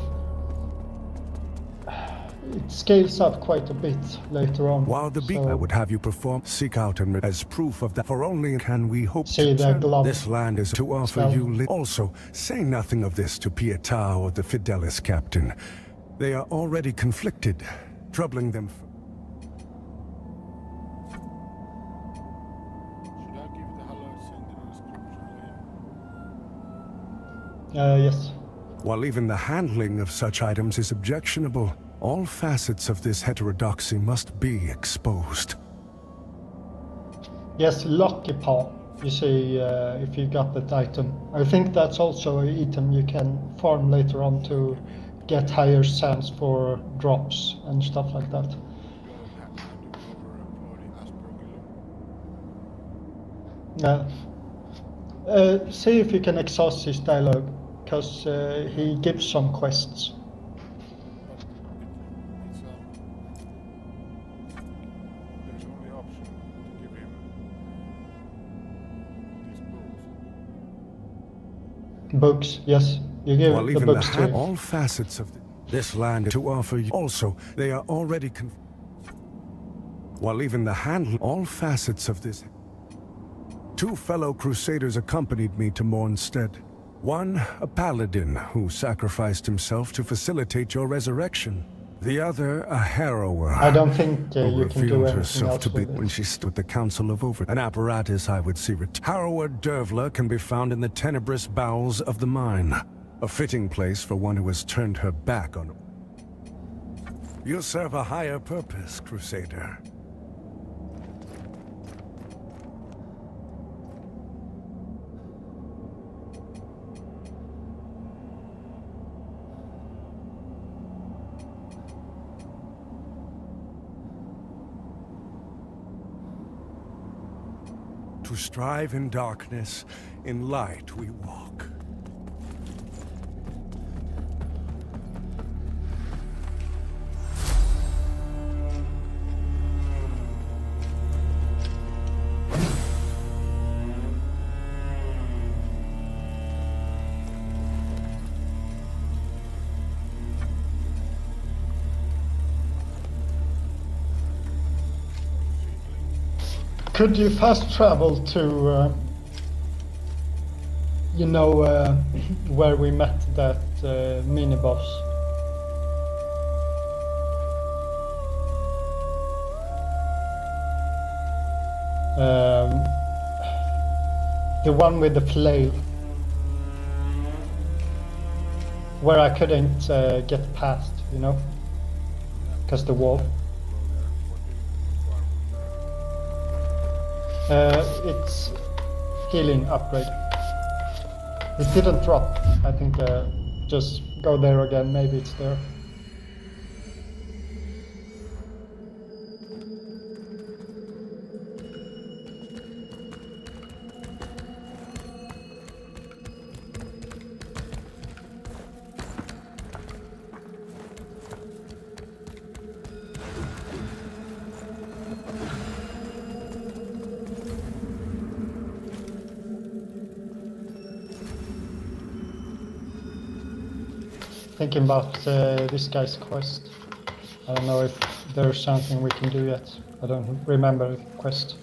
it scales up quite a bit later on. While the beat I would have you perform, seek out and as proof of that, for only can we hope see to the glove. This land is to offer you. Also, say nothing of this to Pietà or the Fidelis captain. They are already conflicted, troubling them. Yes. While even the handling of such items is objectionable, all facets of this heterodoxy must be exposed. Yes, Lucky Paw. You see, if you got that item. I think that's also an item you can farm later on to get higher sands for drops and stuff like that. Yeah. See if you can exhaust his dialogue, because he gives some quests. There's only option to give him these books. Books, yes. You give While the even books to all facets of this land to offer you. Also, they are already while even the handle all facets of this. 2 fellow crusaders accompanied me to Mornstead. One, a paladin who sacrificed himself to facilitate your resurrection. The other, a harrower. I don't think who you can do revealed anything herself else to be with it. when she stood the Council of Over. An apparatus I would see. Harrower Dervla can be found in the tenebrous bowels of the mine. A fitting place for one who has turned her back on. You serve a higher purpose, Crusader. To strive in darkness, in light we walk. Could you fast travel to, where we met that mini-boss? The one with the flail. Where I couldn't get past, because the wall. It's healing upgrade. It didn't drop. I think just go there again. Maybe it's there. Thinking about this guy's quest. I don't know if there's something we can do yet. I don't remember the quest.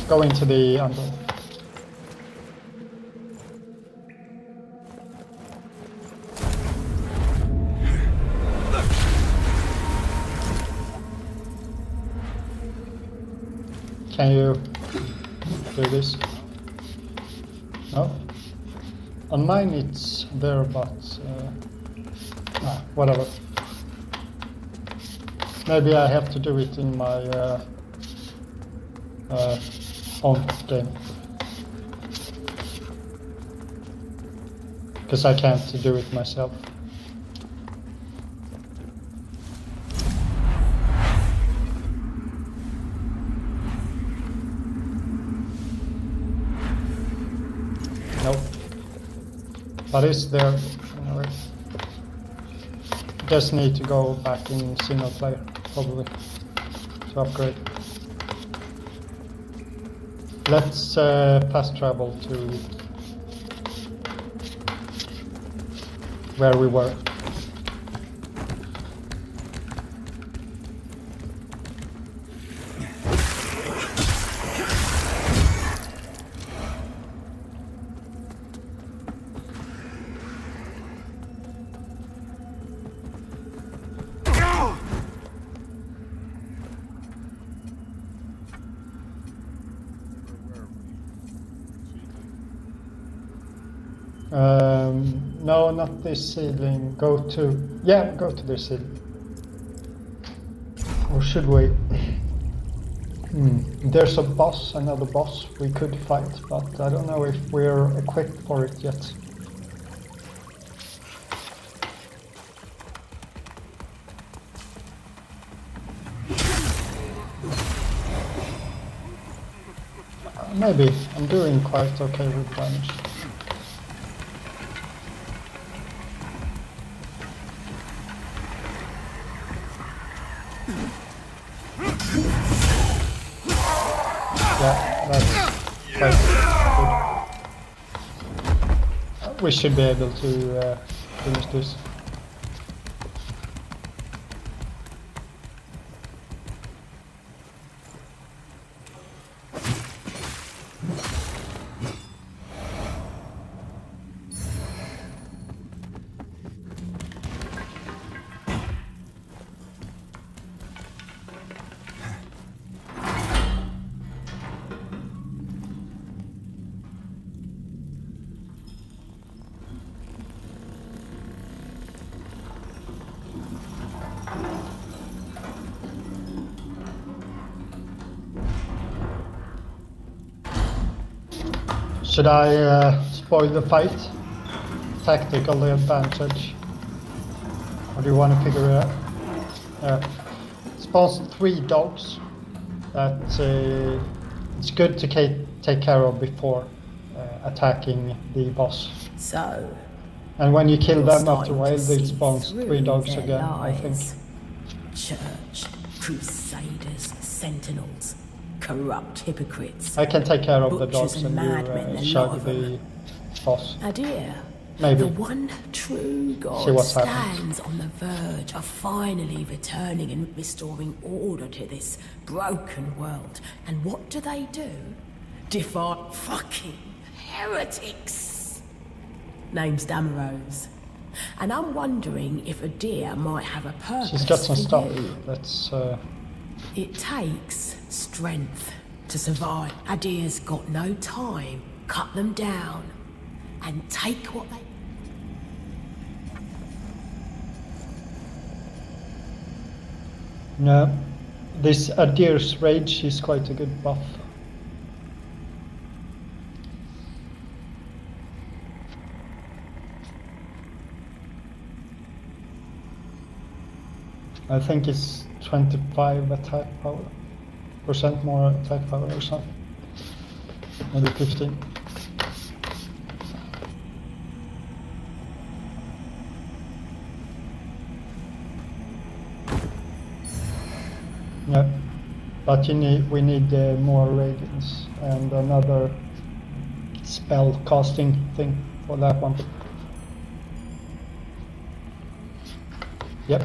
Go into the umbrella. Can you do this? No? On mine it's there, but whatever. Maybe I have to do it in my own game. Because I can't do it myself. Nope. But it's there anyway. Just need to go back in single player, probably, to upgrade. Let's fast travel to where we were. No, not this ceiling. Go to this ceiling. Or should we? There's a boss, another boss we could fight, but I don't know if we're equipped for it yet. Maybe. I'm doing quite okay with damage. Yeah, that's quite good. We should be able to finish this. Should I spoil the fight? Tactical advantage. Or do you want to figure it out? Spawns 3 dogs that it's good to take care of before attacking the boss. So, and when you kill you're them after a starting while, to they see spawns 3 through dogs their again, I think. lies. Church, crusaders, sentinels, corrupt hypocrites. I can take care of the butchers dogs and and madmen, you a lot shove of the them. boss. Adir, Maybe. the one true See God what's happening. stands on the verge of finally returning and restoring order to this broken world. And what do? Defy fucking heretics. Name's Damaros. And I'm wondering if Adir might have a purpose. She's got some for stuff. you. Let's It takes strength to survive. Adir's got no time. Cut them down and take what they... no. This Adir's Rage is quite a good buff. I think it's 25 attack power, % more attack power or something. Maybe 15. Yeah, but we need more radiance and another spell casting thing for that one. Yep.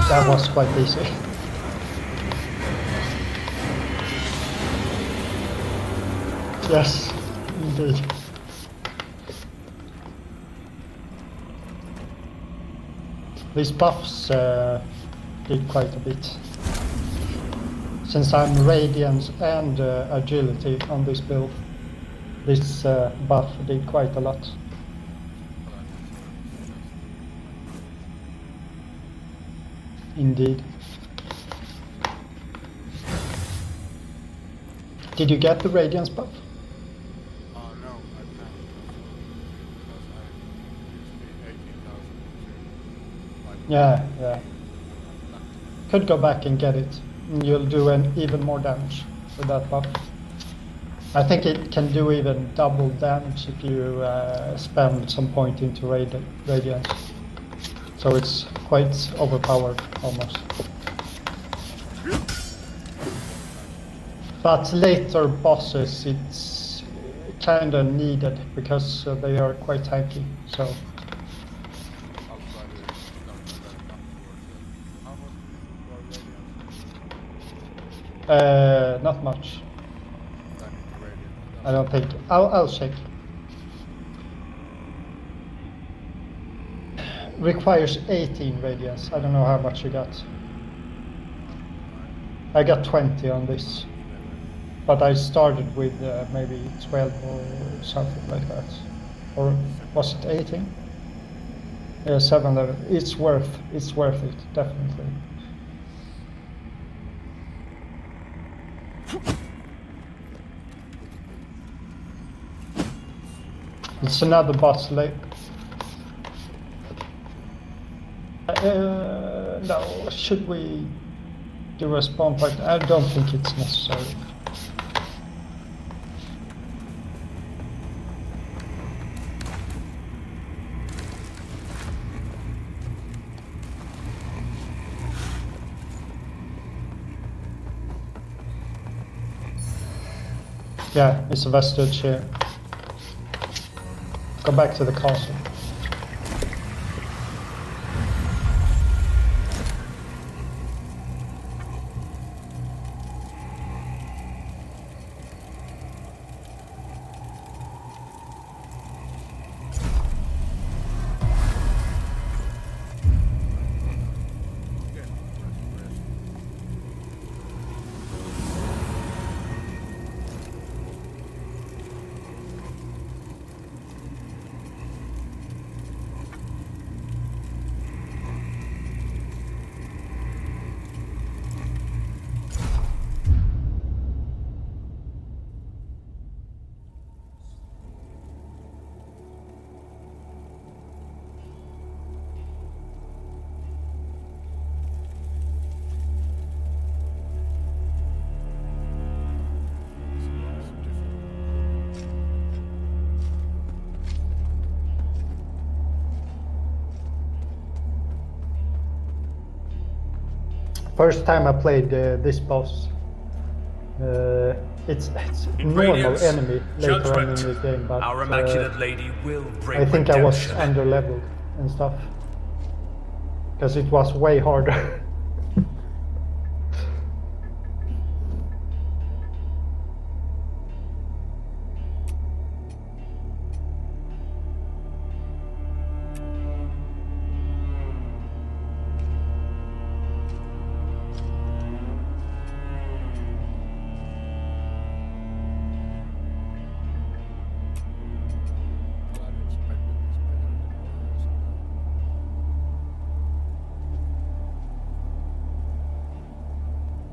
That was quite easy. Yes, indeed. These buffs did quite a bit. Since I'm Radiance and Agility on this build, this buff did quite a lot. Indeed. Did you get the Radiance buff? No, I can't. Because I used to be 18,000. Yeah. Could go back and get it. You'll do even more damage with that buff. I think it can do even double damage if you spend some point into Radiance. So it's quite overpowered almost. But later bosses it's kinda needed because they are quite tanky, so. Not much. I don't think. I'll check. requires 18 radiance. I don't know how much you got. I got 20 on this, but I started with maybe 12 or something like that. Or was it 18? Yeah, 7 level. It's worth it, definitely. It's another boss late. No, should we do a spawn point? I don't think it's necessary. Yeah, it's a vestige here. Go back to the castle. First time I played this boss, it's normal enemy later on in the game, but Our Immaculate Lady will bring I think I was redemption. under leveled and stuff because it was way harder.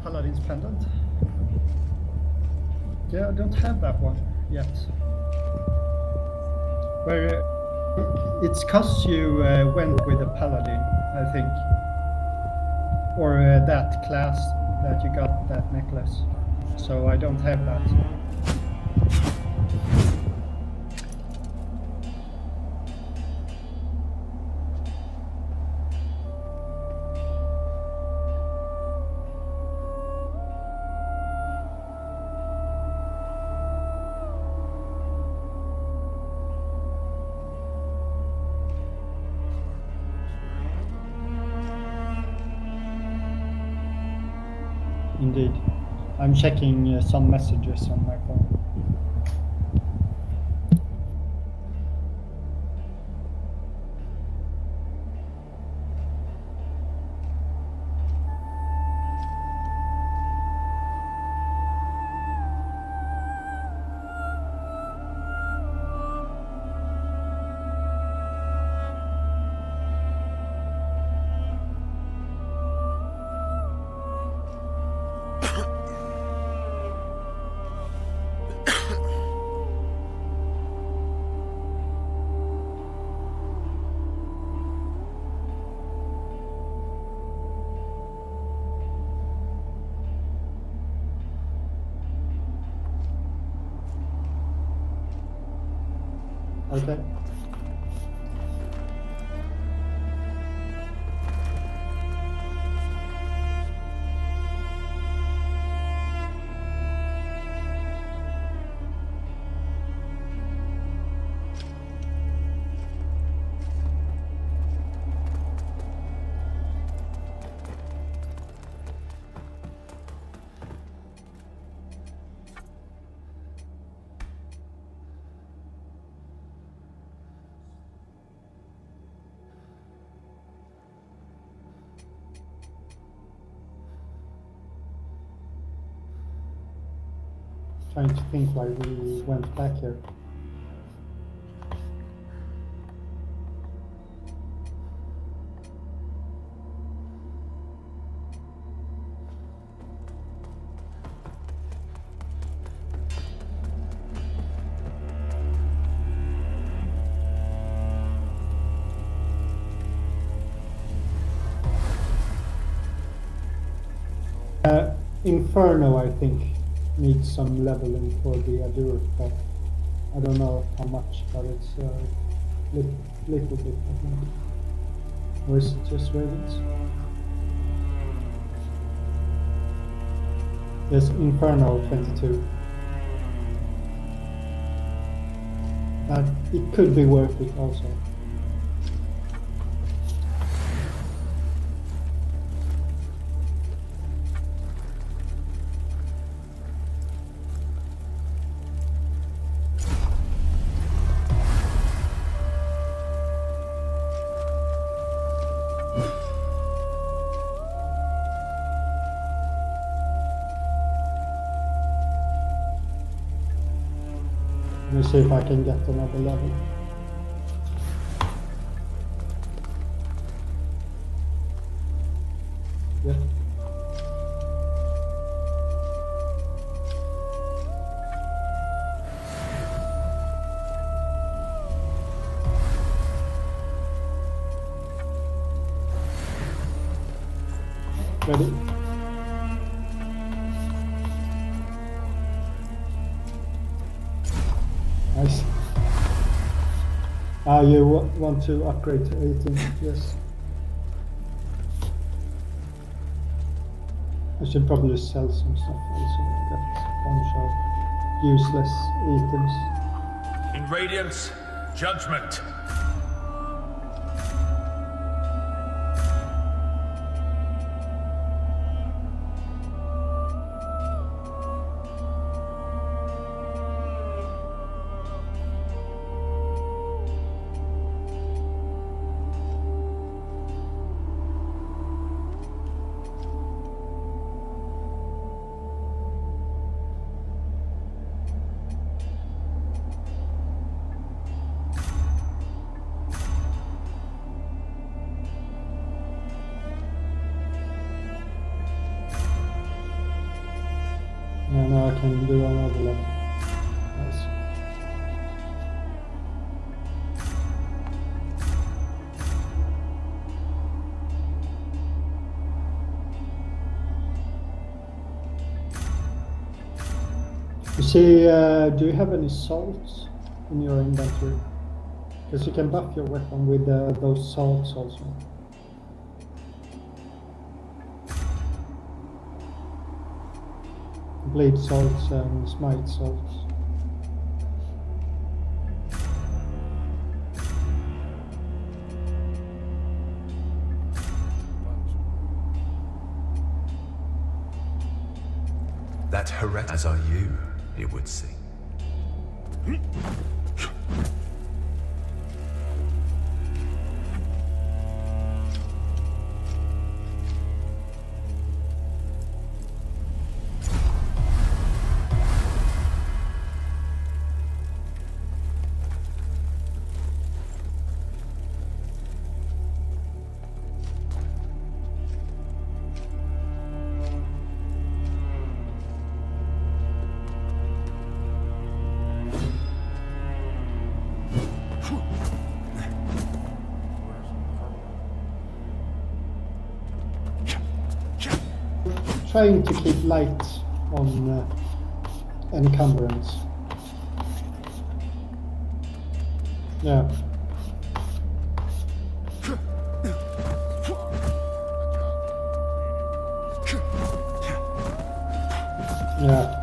Paladin's Pendant? Yeah, I don't have that one yet. Where it's cause you went with a Paladin, I think. Or that class that you got that necklace. So I don't have that. Indeed. I'm checking some messages on my phone. Okay. trying to think why we went back here. Inferno, I think, needs some leveling for the Adur, but I don't know how much, but it's little bit, I think. Or is it just Ravens? Yes, Inferno 22. But it could be worth it also. Let me see if I can get another level. Yep. Ready? Nice. You want to upgrade to 18? Yes. I should probably sell some stuff also. Get a bunch of useless items. In Radiance, judgment. Yeah, now I can do another level. Nice. You see, do you have any salts in your inventory? Because you can buff your weapon with those salts also. Blade salts and smite salts. That heretic as are you, it would seem. Trying to keep light on encumbrance. Yeah. Yeah.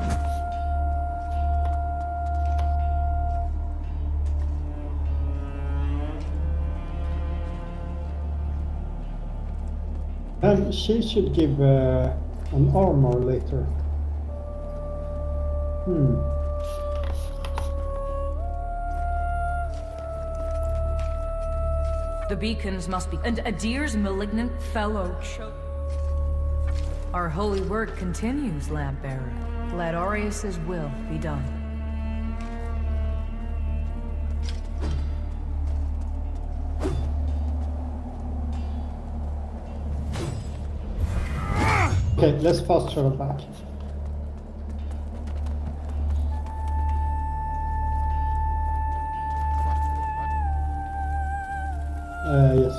And she should give an armor later. The beacons must be... And Adir's malignant fellow... Our holy work continues, Lamp Bearer. Let Aureus's will be done. Okay, let's fast travel back. Yes.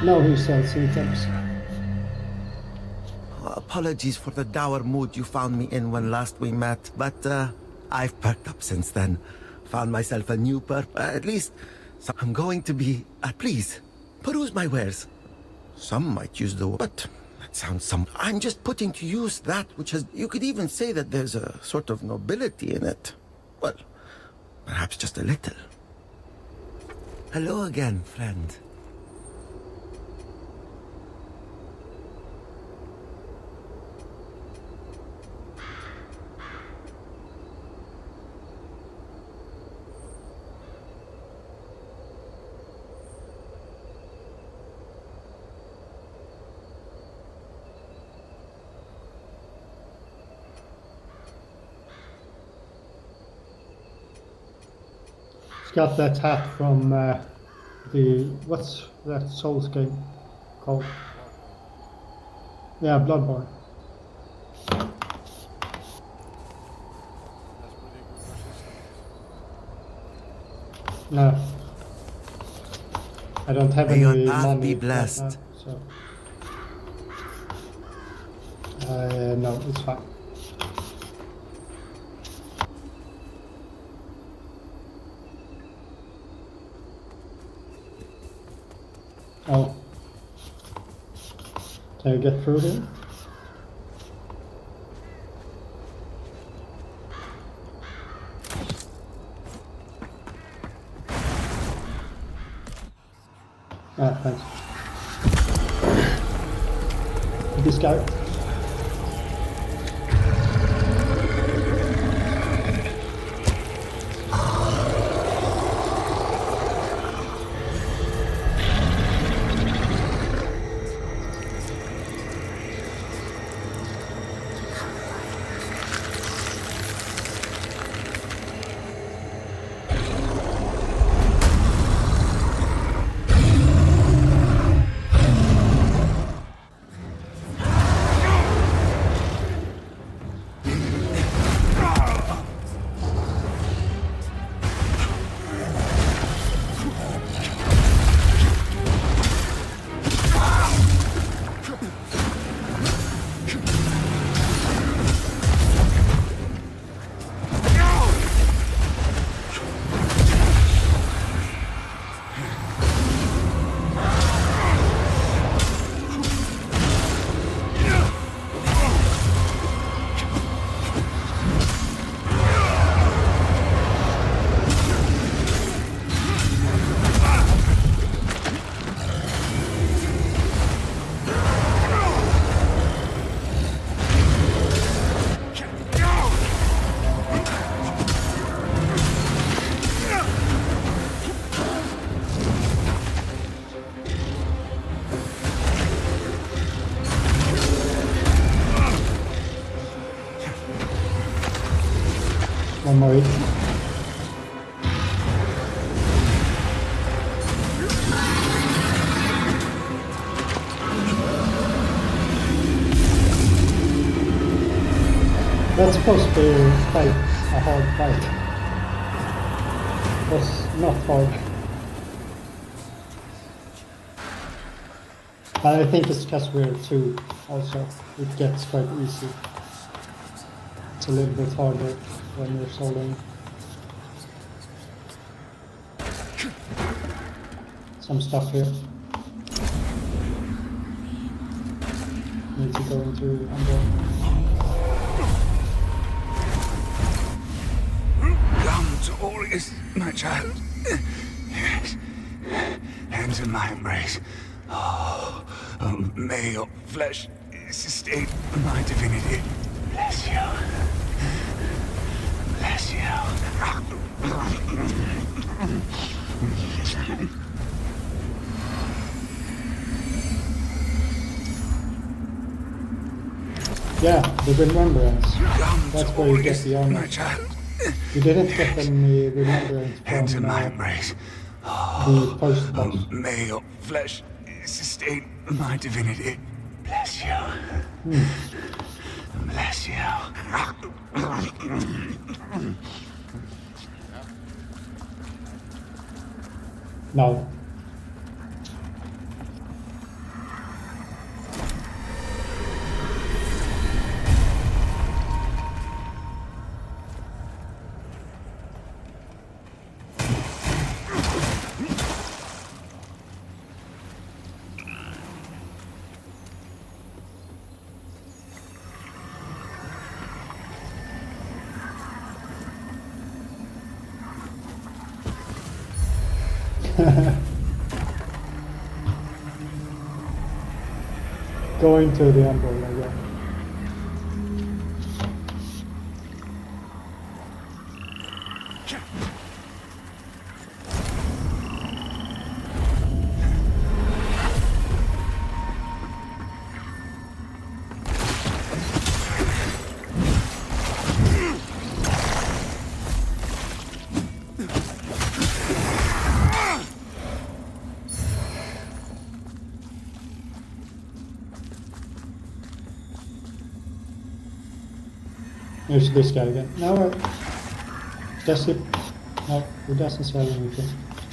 Now who sells items? Apologies for the dour mood you found me in when last we met, but I've perked up since then. Found myself a new at least so I'm going to be... please, peruse my wares. Some might use the... but that sounds some... I'm just putting to use that which has... You could even say that there's a sort of nobility in it. Well, perhaps just a little. Hello again, friend. Got that hat from the... what's that Souls game called? Yeah, Bloodborne. No. I don't have May any your path money be right blessed. now, so... no, it's fine. Oh. Can you get through here? Ah, thanks. This guy. One more each. That's supposed to be quite a hard fight. It was not hard. But I think it's just weird too, also. It gets quite easy. It's a little bit harder when you're soloing. Some stuff here. Need to go into under. embrace, my child. Yes. Hands in my embrace. Oh, may your flesh sustain my divinity. Bless you. Bless you. Yeah, the remembrance. That's where you get the honor. You didn't get any remembrance Hands in from my embrace. the post boss. May your flesh sustain my divinity. Bless you. Bless you. No. Going to the umbrella, yeah. There's this guy again. No, does it? No, it doesn't sell anything.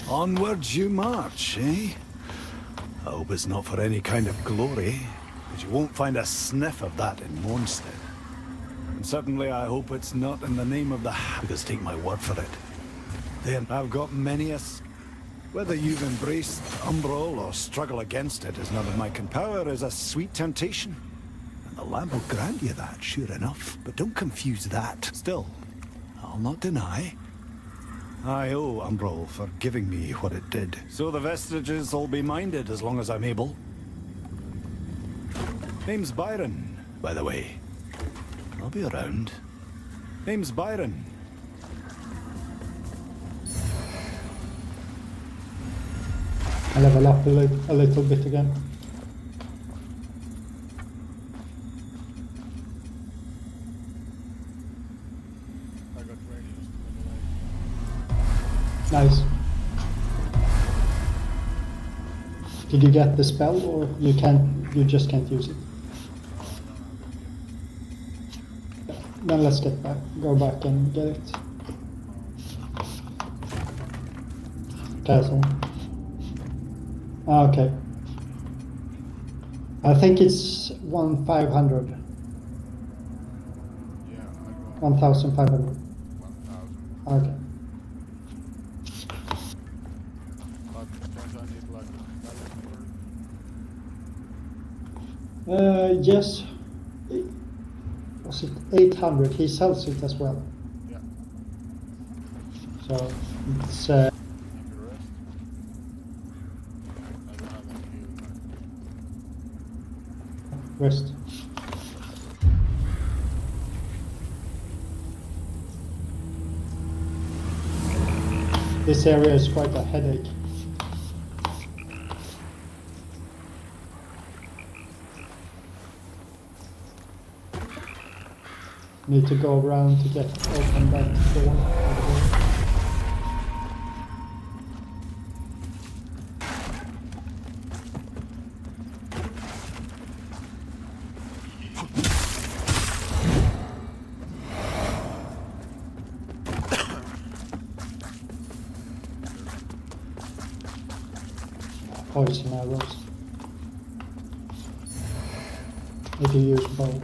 Onwards you march, eh? I hope it's not for any kind of glory, but you won't find a sniff of that in Mondstadt. And certainly I hope it's not in the name of the because take my word for it. Then I've got many a... Whether you've embraced Umbral or struggle against it is none of my power is a sweet temptation. The lamp will grant you that, sure enough. But don't confuse that. Still, I'll not deny. I owe Umbral for giving me what it did. So the vestiges will be minded as long as I'm able. Name's Byron, by the way. I'll be around. Name's Byron. I'll level up a little bit again. Nice. Did you get the spell, or you can't? You just can't use it. Then let's get back. Go back and get it. Castle. Okay. I think it's 1,500. Yeah, 1,500. 1,000. Okay. But don't I need like Yes. Was it 800? He sells it as well. Yeah. So it's rest. This area is quite a headache. Need to go around to get open that door. Poison arrows. If you use bow.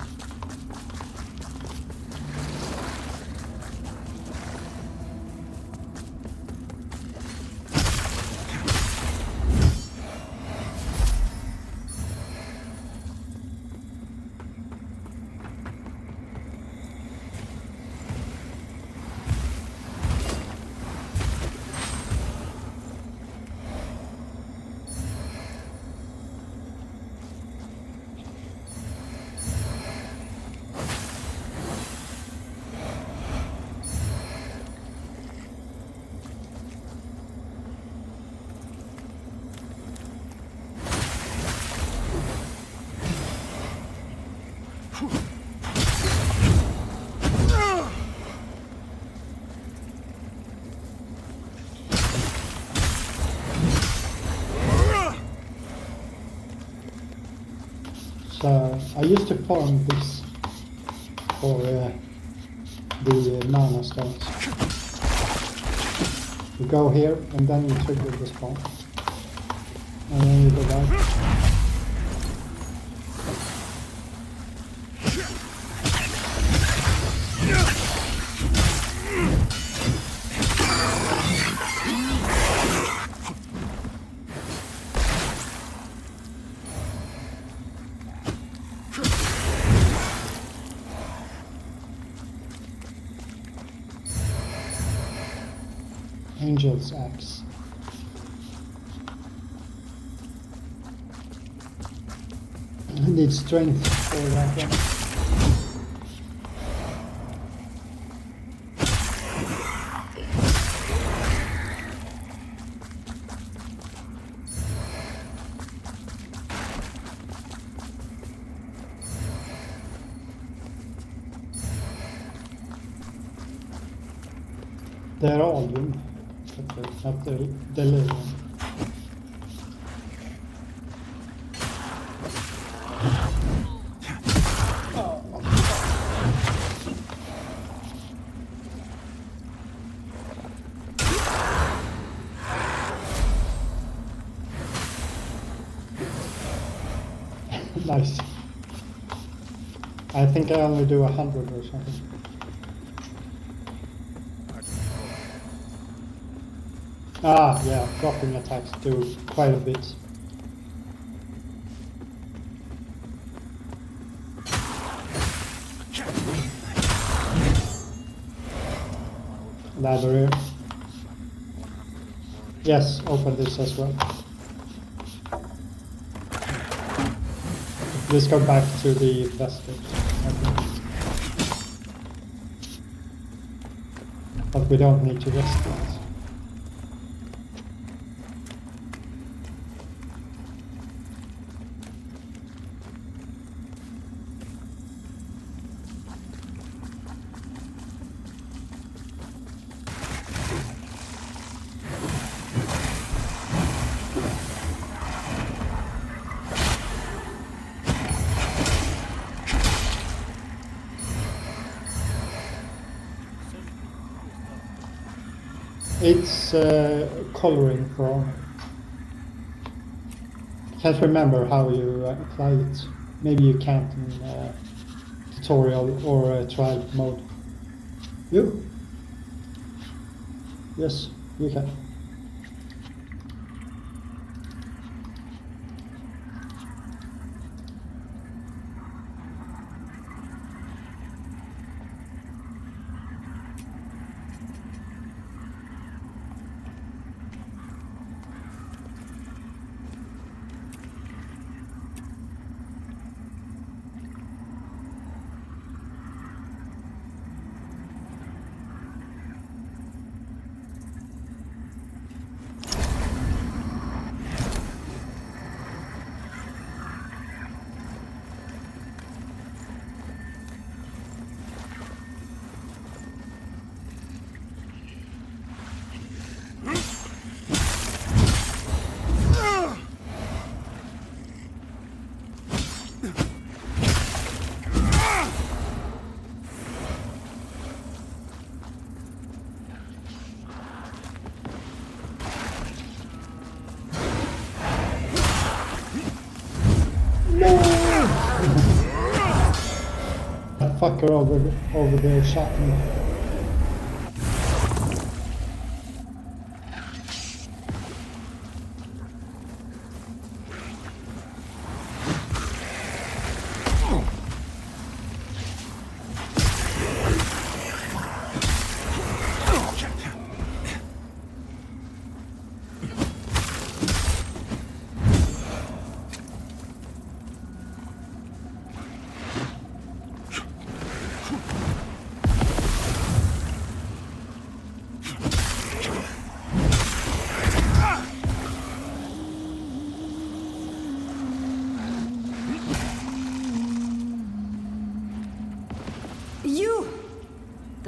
I used to farm this for the mana stones. You go here and then you trigger the spawn. And then you go back. Angel's axe. I need strength for that one. They're all them. Not the little one. Nice. I think I only do 100 or something. Ah, yeah, dropping attacks do quite a bit. Ladder here. Yes, open this as well. Let's go back to the vestige. But we don't need to rest yet. It's coloring chrome. Can't remember how you apply it. Maybe you can't in tutorial or trial mode. You? Yes, you can. That fucker over there shot me.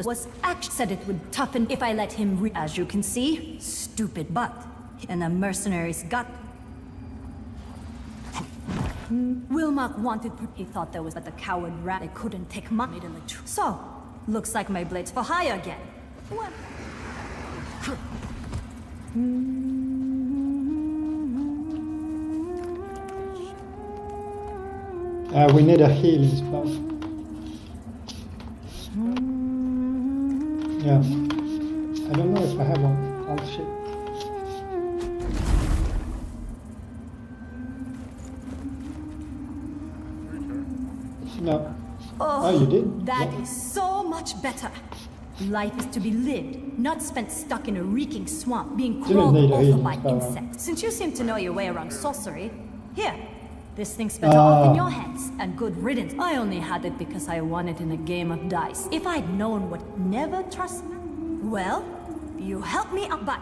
Was actually said it would toughen if I let him as you can see, stupid butt. And a mercenary's gut. Wilmark wanted. He thought there was but the coward rat. They couldn't take my middle. So, looks like my blade's for hire again. Well. We need a healing spell. Yeah. I don't know if I have one. I'll check. No. Oh, you did? That is so much better. Life is to be lived, not spent stuck in a reeking swamp, being crawled over by insects. Since you seem to know your way around sorcery, here, this thing's better off in your hands, and good riddance. I only had it because I won it in a game of dice. If I'd known what never trust me, well, you helped me out, but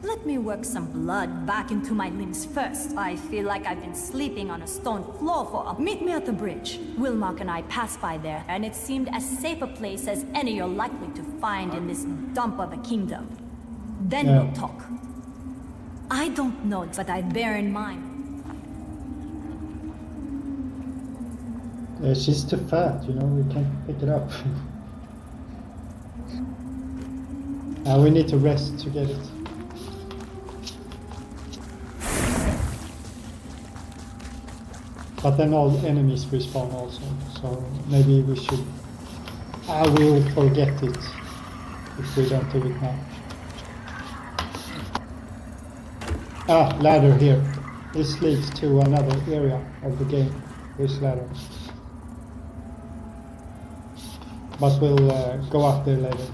let me work some blood back into my limbs first. I feel like I've been sleeping on a stone floor for a... Meet me at the bridge. Wilmark and I passed by there, and it seemed as safe a place as any you're likely to find in this dump of a kingdom. Then we'll talk. I don't know, but I bear in mind. She's too fat, you know, we can't pick it up. We need to rest to get it. But then all enemies respawn also, so maybe we should... I will forget it if we don't do it now. Ah, ladder here. This leads to another area of the game, this ladder. But we'll go up there later.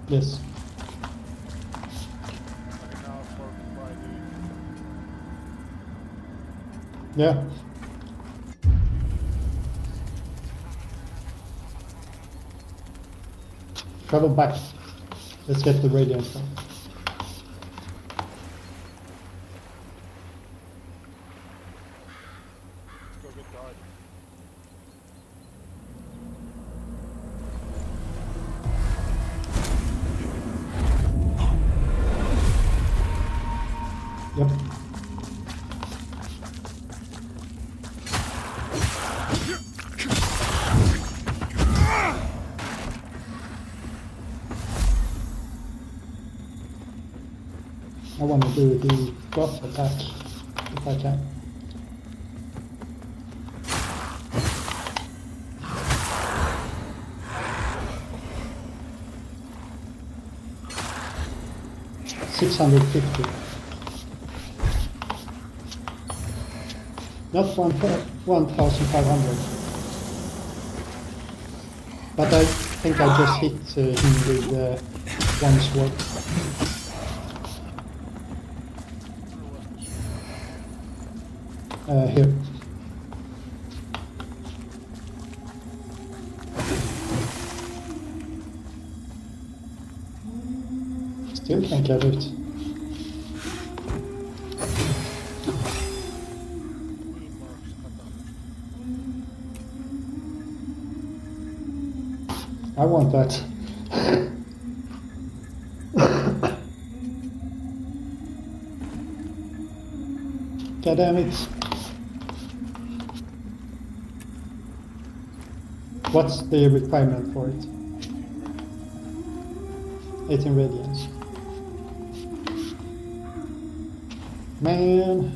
Yes. Yeah. Travel back. Let's get the radiant one. Yep. I want to do the drop attack if I can. $650. Not 1,500. But I think I just hit him with one sword. Here. Still can't get it. I want that. God damn it. What's the requirement for it? 18 radians. Man.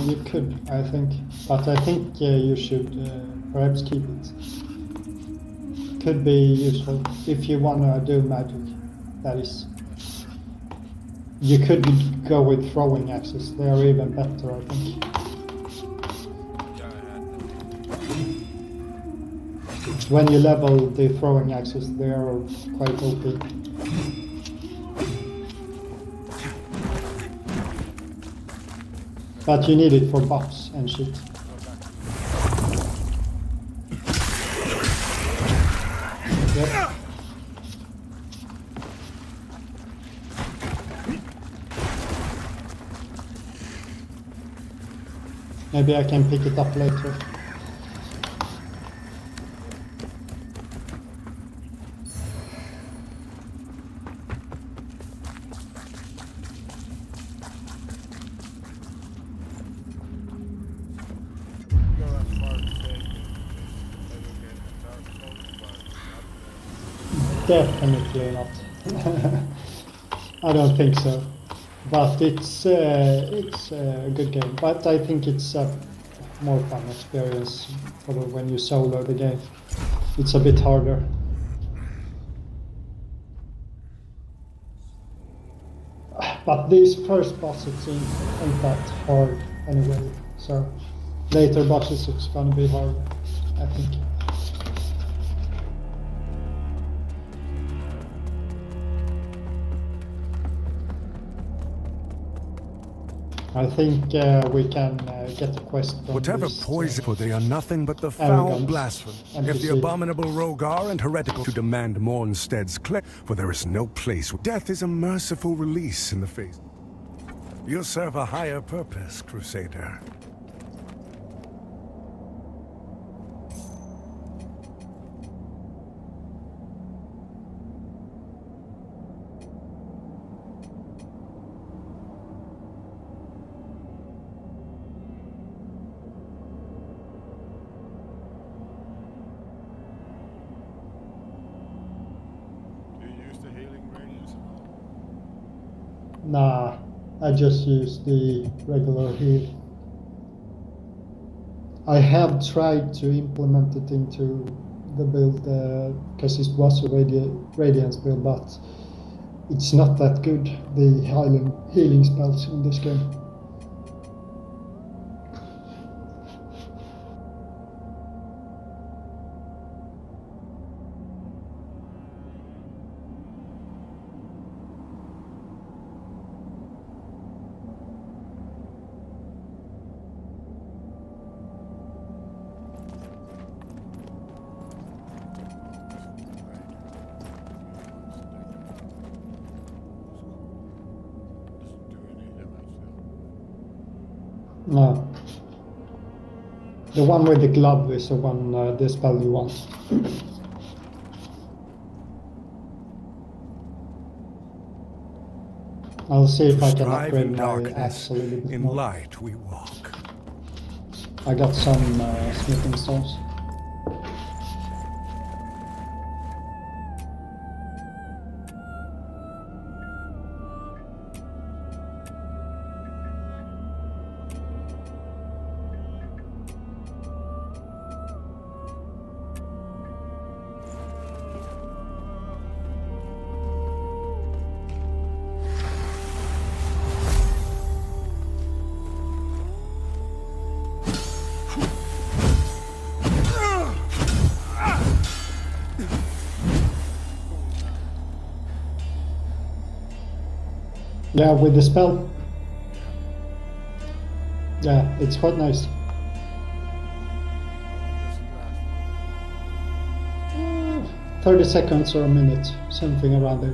You could, I think, but I think you should perhaps keep it. Could be useful if you want to do magic, that is. You could go with throwing axes, they are even better, I think. When you level the throwing axes, they are quite OP. But you need it for buffs and shit. Yep. Maybe I can pick it up later. Go as far as saying I will get a Dark Souls, but Definitely not. I don't think so. But it's a good game. But I think it's a more fun experience for when you solo the game. It's a bit harder. But these first bosses ain't that hard anyway. So later bosses it's gonna be hard, I think. I think we can get a quest from Whatever this, poison, for they are nothing but the foul arrogance blasphemy. and If the deceit. abominable Rogar and heretical to demand Mornstead's clef, for there is no place. Death is a merciful release in the face. You serve a higher purpose, Crusader. do you use the healing radius at all? Nah, I just use the regular heal. I have tried to implement it into the build because it was a Radiance build, but it's not that good, the healing spells in this game. No. The one with the glove is the one, the spell you want. I'll see if I can Strive upgrade in my darkness, axe a little bit in more. light we walk. I got some smithing stones. Yeah, with the spell. Yeah, it's quite nice. 30 seconds or a minute, something around there.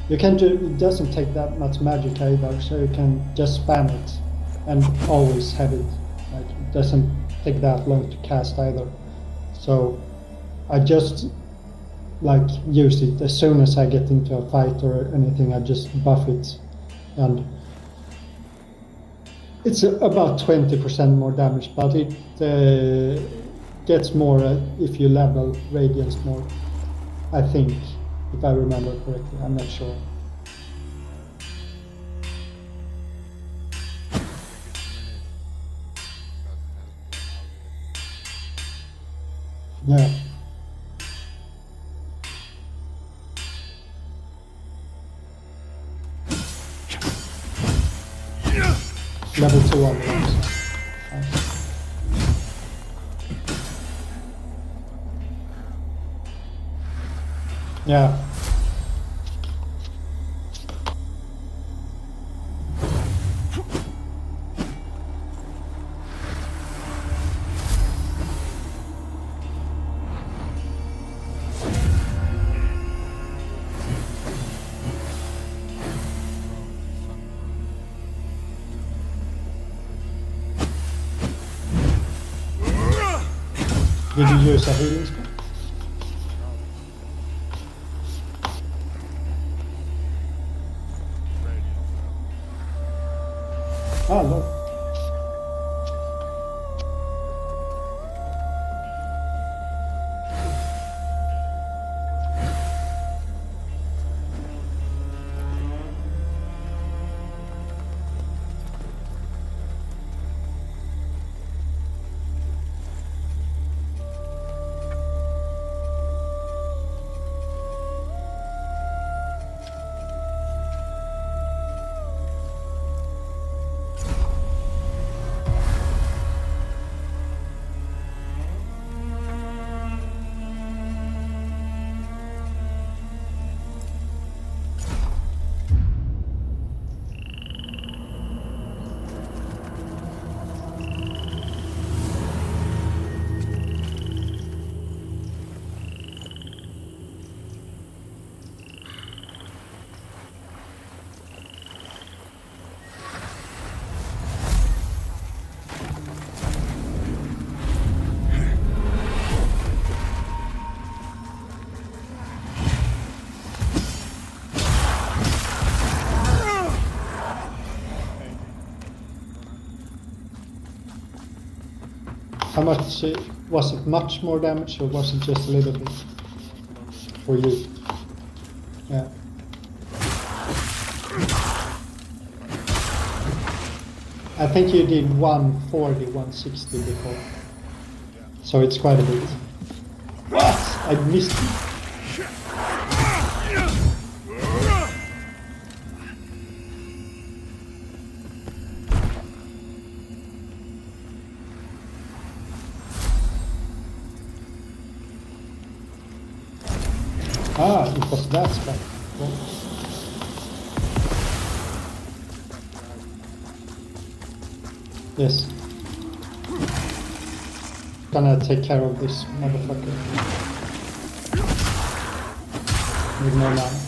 You can do, it doesn't take that much magic either, so you can just spam it and always have it. Like, it doesn't take that long to cast either. So I just like use it as soon as I get into a fight or anything. I just buff it, and it's about 20% more damage, but it gets more if you level Radiance more, I think, if I remember correctly. I'm not sure. Yeah. Level 2 on the ones. Yeah. Did you use a healing spell? Ah, no. How much, was it much more damage or was it just a little bit for you? Yeah. I think you did 140, 160 before. So it's quite a bit. What? I missed it. Ah, it was that spell. Cool. Yes. Gonna take care of this motherfucker. With no mana.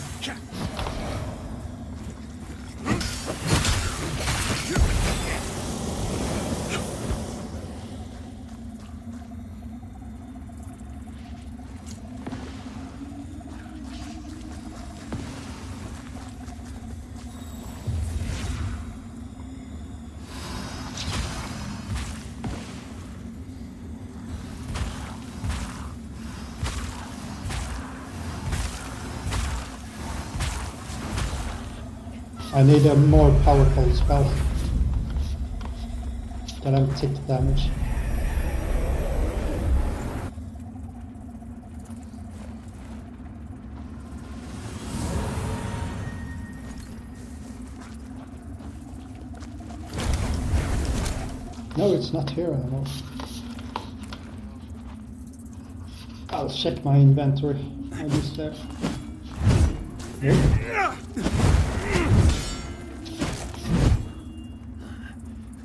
I need a more powerful spell that I'm tick damage. No, it's not here anymore. I'll check my inventory. Maybe it's there. Yep.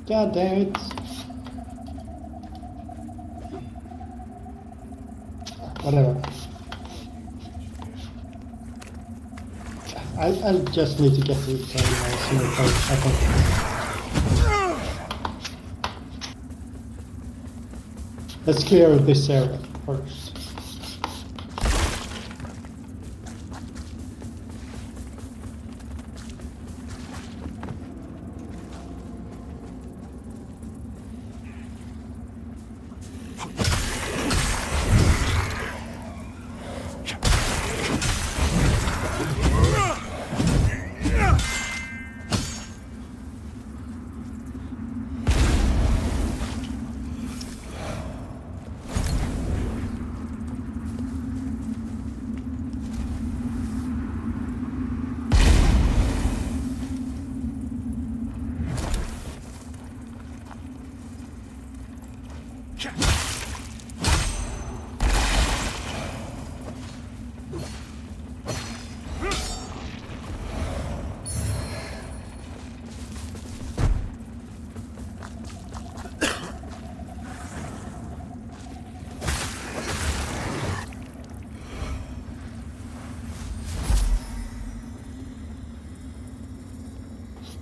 God damn it. Whatever. I just need to get to it so I can. Let's clear this area first.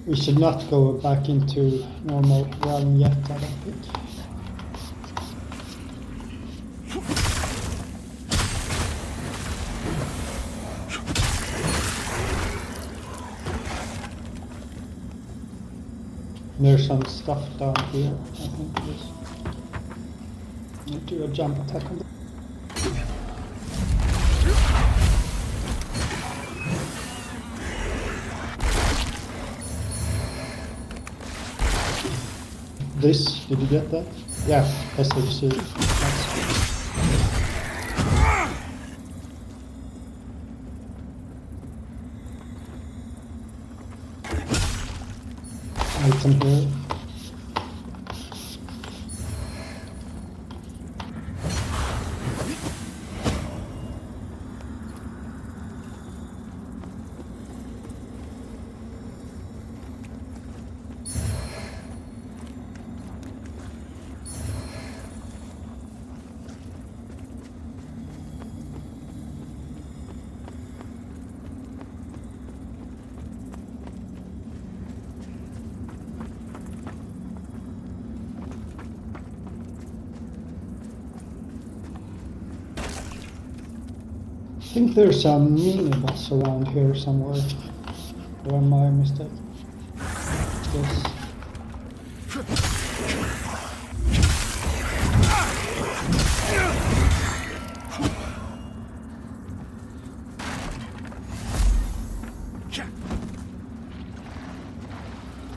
We should not go back into normal realm yet, I don't think. There's some stuff down here, I think it is. I'll do a jump attack on that. This, did you get that? Yeah, SHC. Item here. I think there's a mini boss around here somewhere. Or am I mistaken? Yes.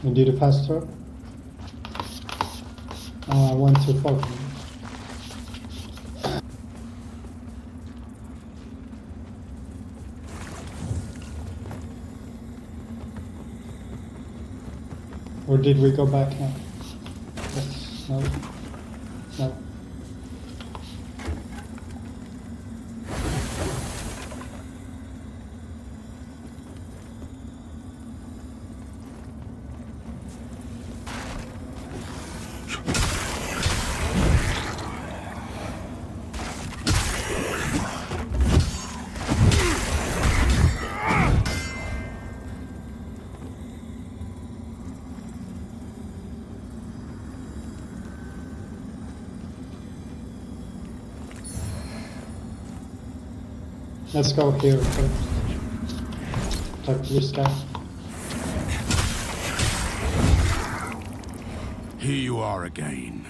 You did a pass through? I went too far. Or did we go back now? Yes. No. No. Let's go here first. Talk to this guy. Here you are again.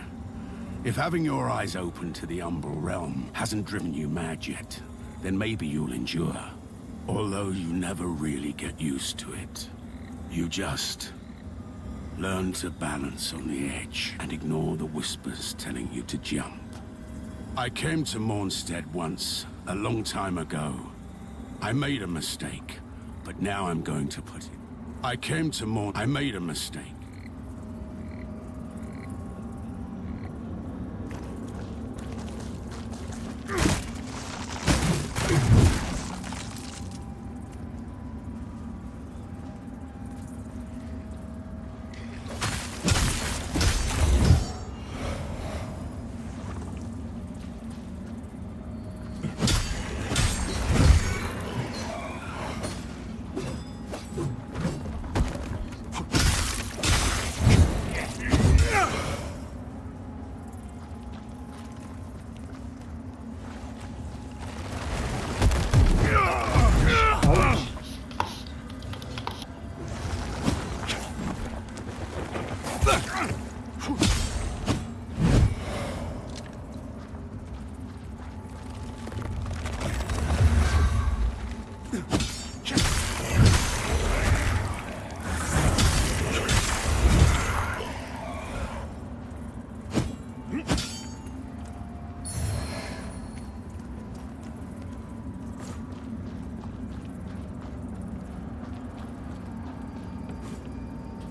If having your eyes open to the Umbral Realm hasn't driven you mad yet, then maybe you'll endure. Although you never really get used to it. You just learn to balance on the edge and ignore the whispers telling you to jump. I came to Mornstead once, a long time ago. I made a mistake, but now I'm going to put it. I made a mistake.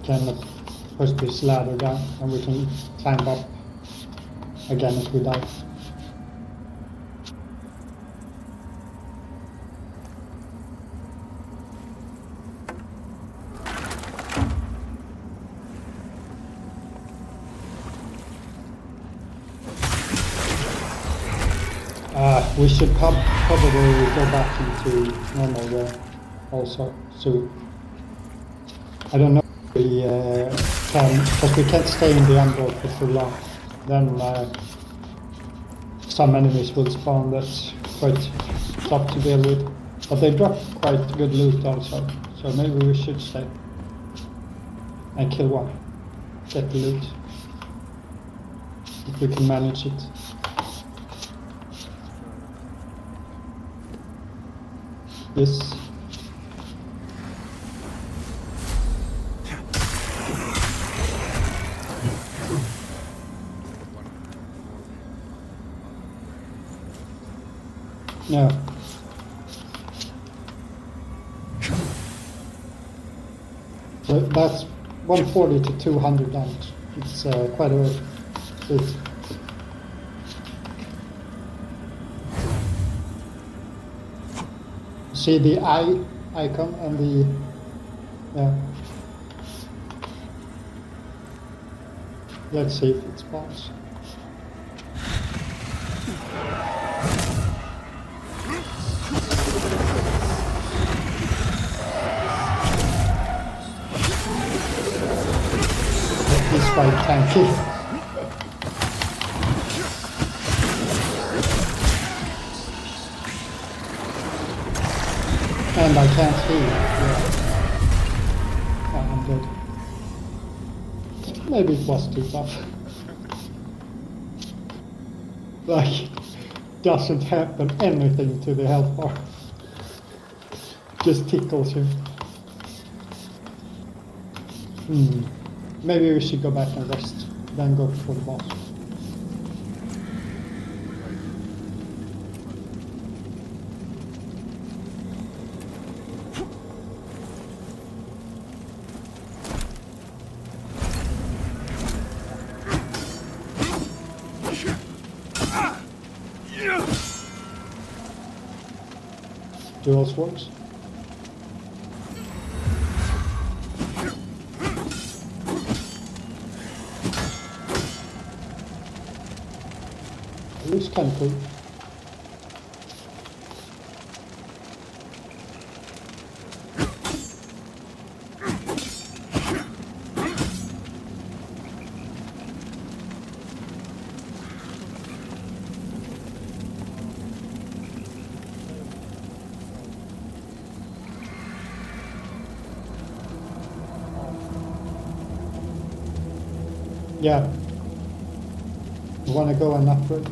Can push this ladder down and we can climb up again if we die. We should probably go back into normal there also. So I don't know if we can, because we can't stay in the Umbral for too long. Then some enemies will spawn that's quite tough to deal with. But they drop quite good loot also, so maybe we should stay and kill one. get the loot. If we can manage it. Yes. Yeah. So that's 140 to 200 damage. It's quite a bit. See the eye icon and the Let's see if it spawns. This quite tanky. And I can't heal. Yeah. I'm dead. Maybe it was too tough. Like, doesn't happen anything to the health bar. Just tickles you. Maybe we should go back and rest, then go for the boss. Dual swords. It looks kind of cool. Yeah. You want to go and upgrade?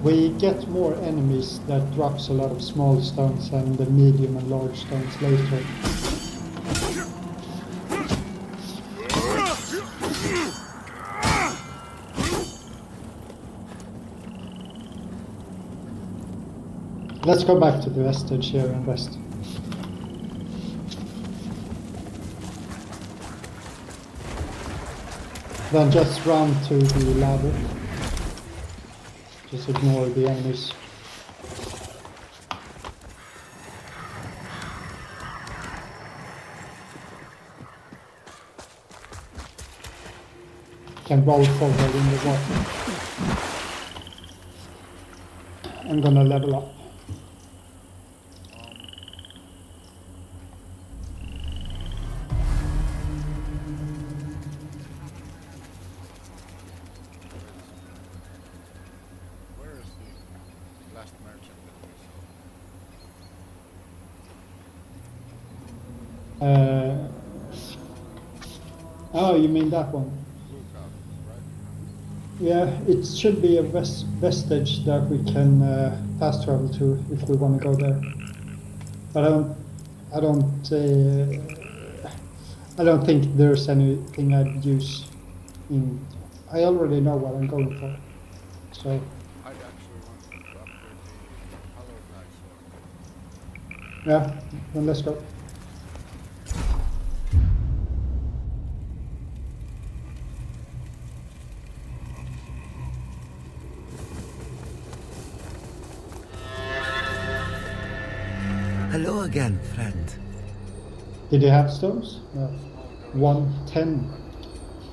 We get more enemies that drops a lot of small stones and the medium and large stones later. Let's go back to the vestige here and rest. Then just run to the ladder. Just ignore the enemies. Can roll forward in the water. I'm gonna level up. Oh, you mean that one? Yeah, it should be a vestige that we can fast travel to if we want to go there. But I don't think there's anything I'd use in. I already know what I'm going for, so. I'd actually want to upgrade the hollow knife sword. Yeah, then let's go. Hello again, friend. Did you have stones? No. 110.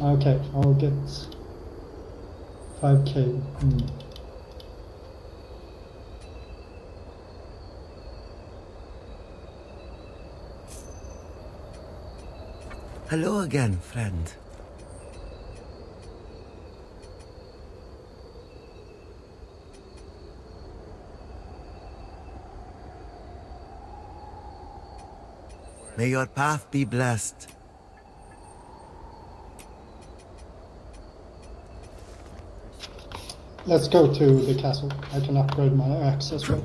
Okay, I'll get 5k. Hello again, friend. May your path be blessed. Let's go to the castle. I can upgrade my axe as well.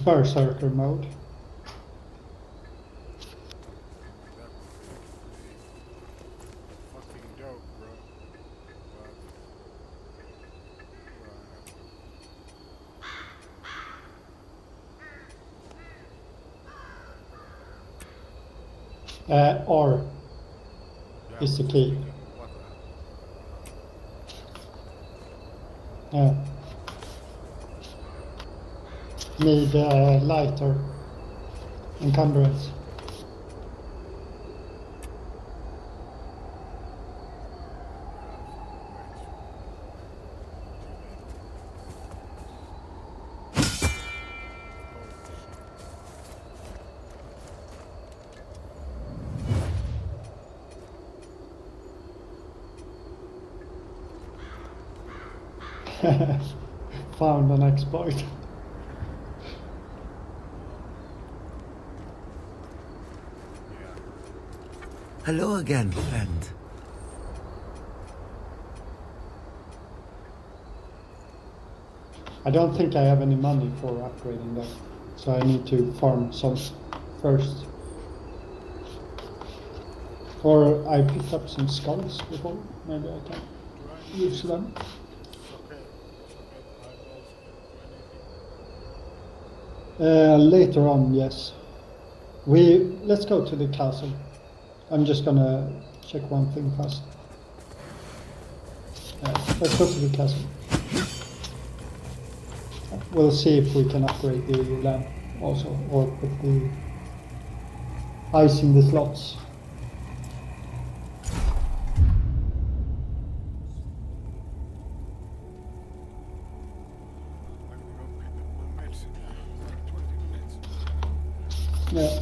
Berserker mode. R is the key. Yeah. Need lighter encumbrance. Found an exploit. Hello again, friend. I don't think I have any money for upgrading that, so I need to farm some first. Or I picked up some skulls before, maybe I can use them. Later on, yes. Let's go to the castle. I'm just gonna check one thing first. Let's go to the castle. We'll see if we can upgrade the lamp also, or put the ice in the slots. Yeah.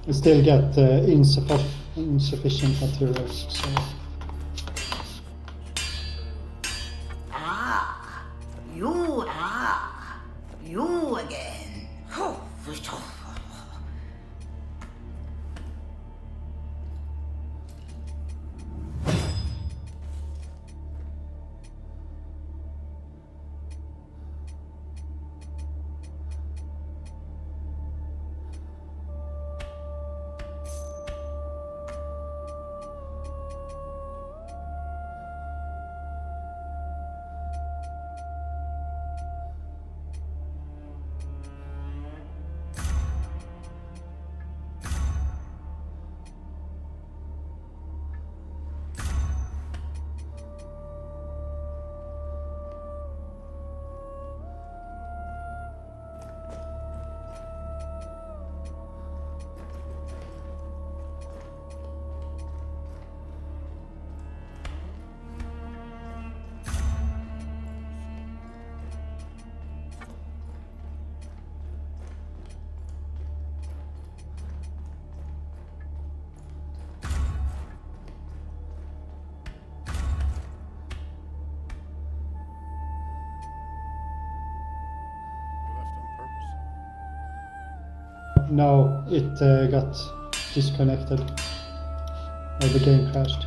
We still get insufficient materials, so. You again. No, it got disconnected. Or the game crashed.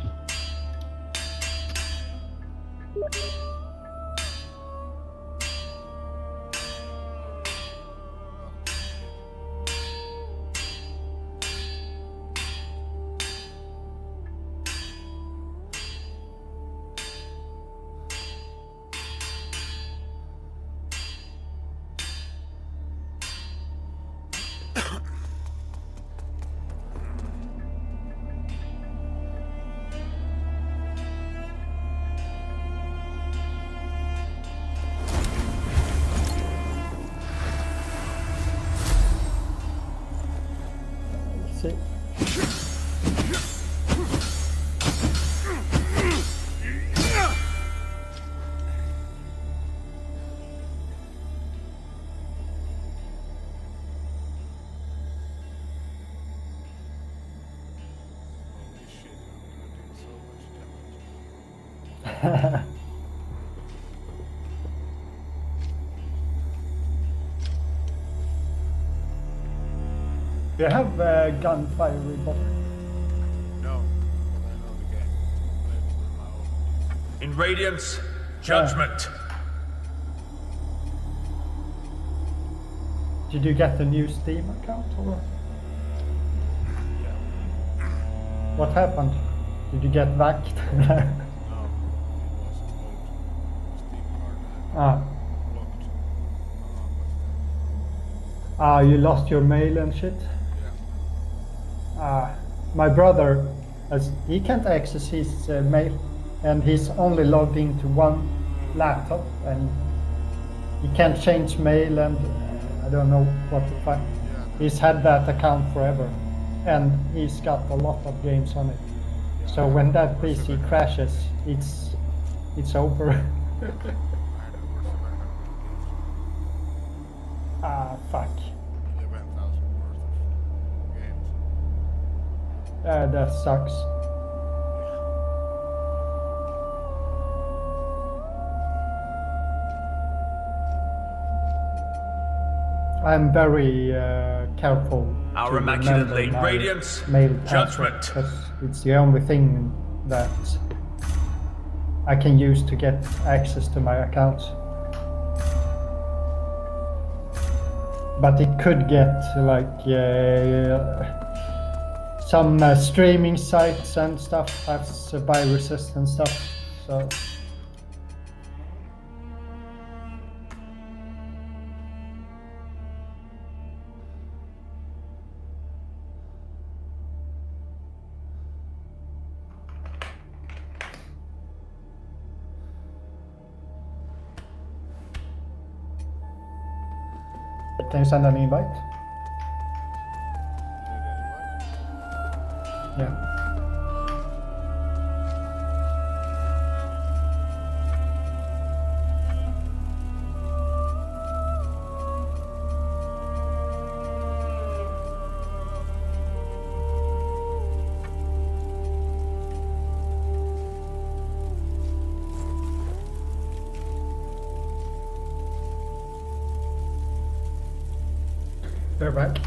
see. Holy shit, I'm gonna do so much damage. Do you have gunfire rebuttal? No, but I know the game. Play it with my own. In Radiance, Judgment. Did you get the new Steam account or? Yeah. What happened? Did you get whacked? No, it was old Steam card. Ah. Blocked. Ah, you lost your mail and shit? Yeah. My brother, he can't access his mail, and he's only logged into one laptop, and he can't change mail, and I don't know what the fuck. He's had that account forever, and he's got a lot of games on it. So when that PC crashes, it's over. Ah, fuck. 11,000 worth of games. That sucks. I'm very careful. Our to Immaculate remember Lady my Radiance, mail password, Judgment. 'cause it's the only thing that I can use to get access to my accounts. But it could get like some streaming sites and stuff has viruses and stuff. So can you send an invite? Yeah. We're back.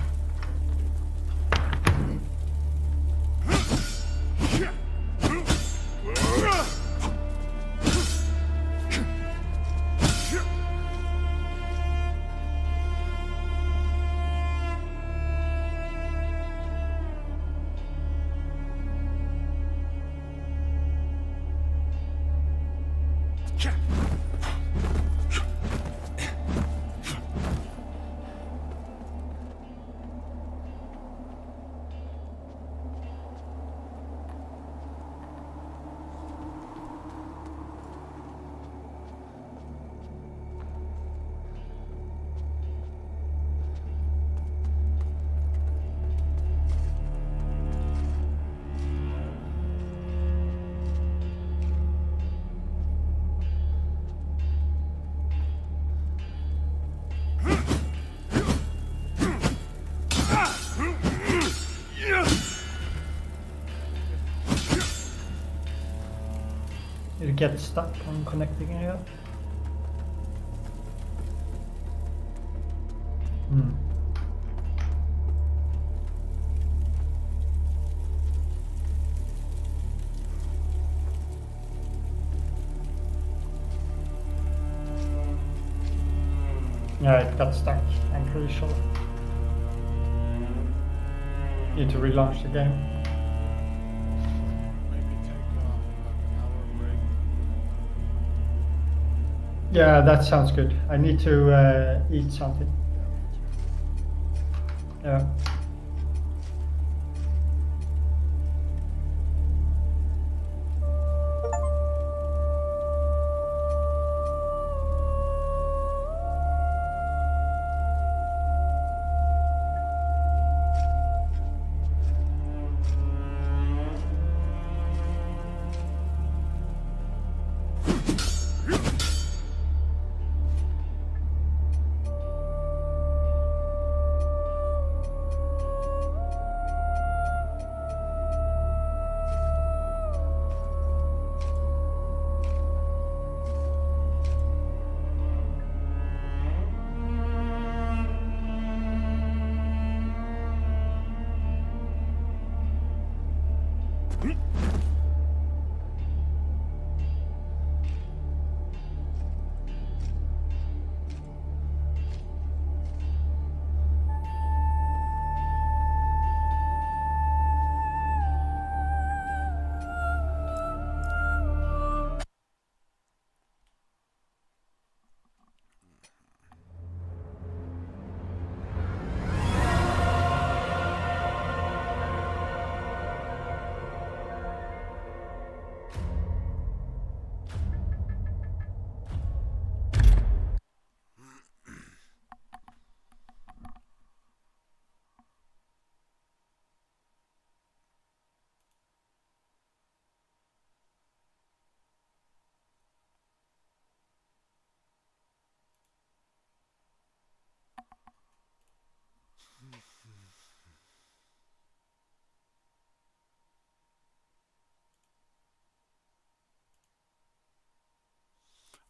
You get stuck on connecting here. Yeah, it got stuck, I'm pretty sure. Need to relaunch the game. Maybe take like an hour break. Yeah, that sounds good. I need to eat something. Yeah.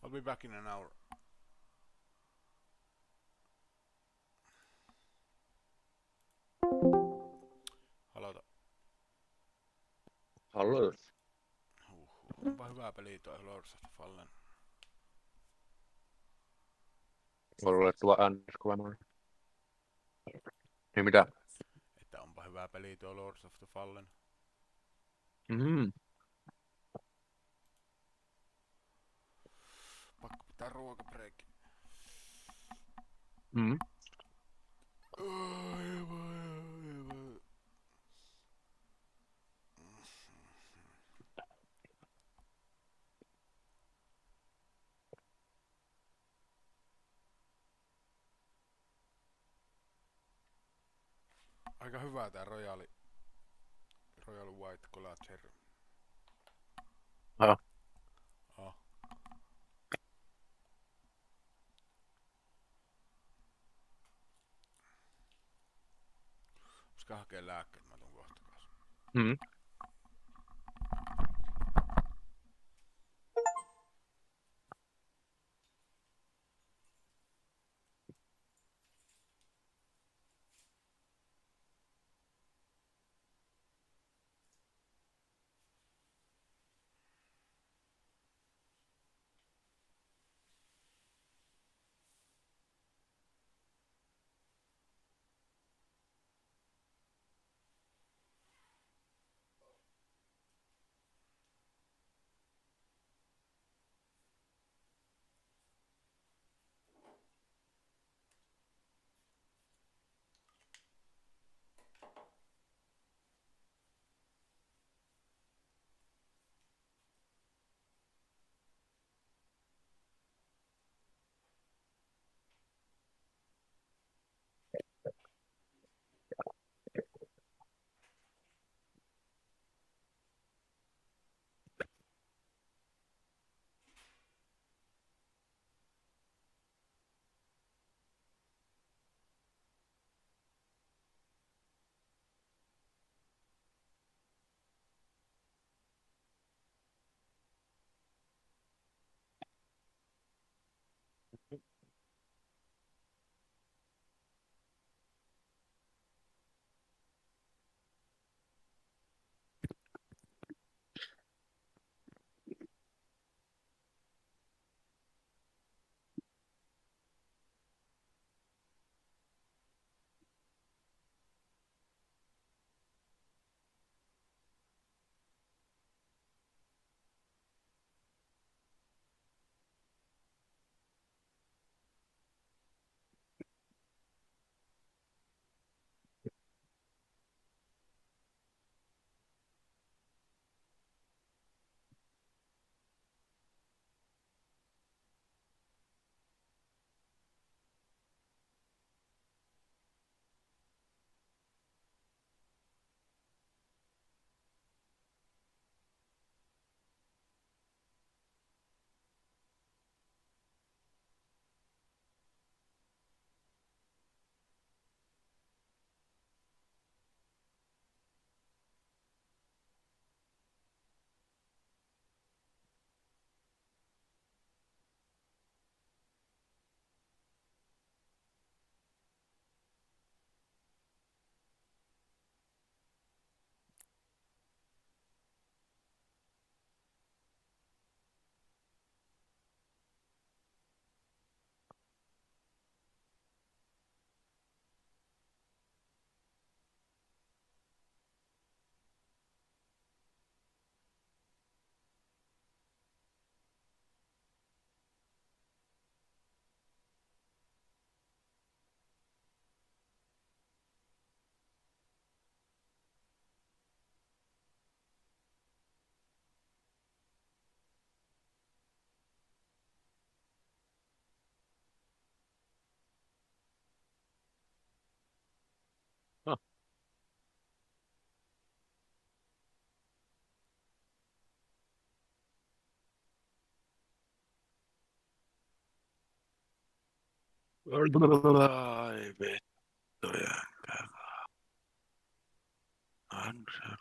I'll be back in an hour. Aloita. Hallo. Onpa hyvä peli toi Lords of the Fallen. Mulla tuo äänessä kovemmin. Niin mitä? Että onpa hyvä peli tuo Lords of the Fallen. Pakko pitää ruokabreikki. Aika hyvä tää Royal White Collager. Aha. Pitäisikö hakea lääkkeet? Mä tuun kohta kanssa. Ai vittu jänkää. Answer.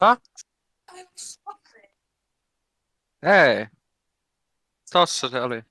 Va? Tossa se oli.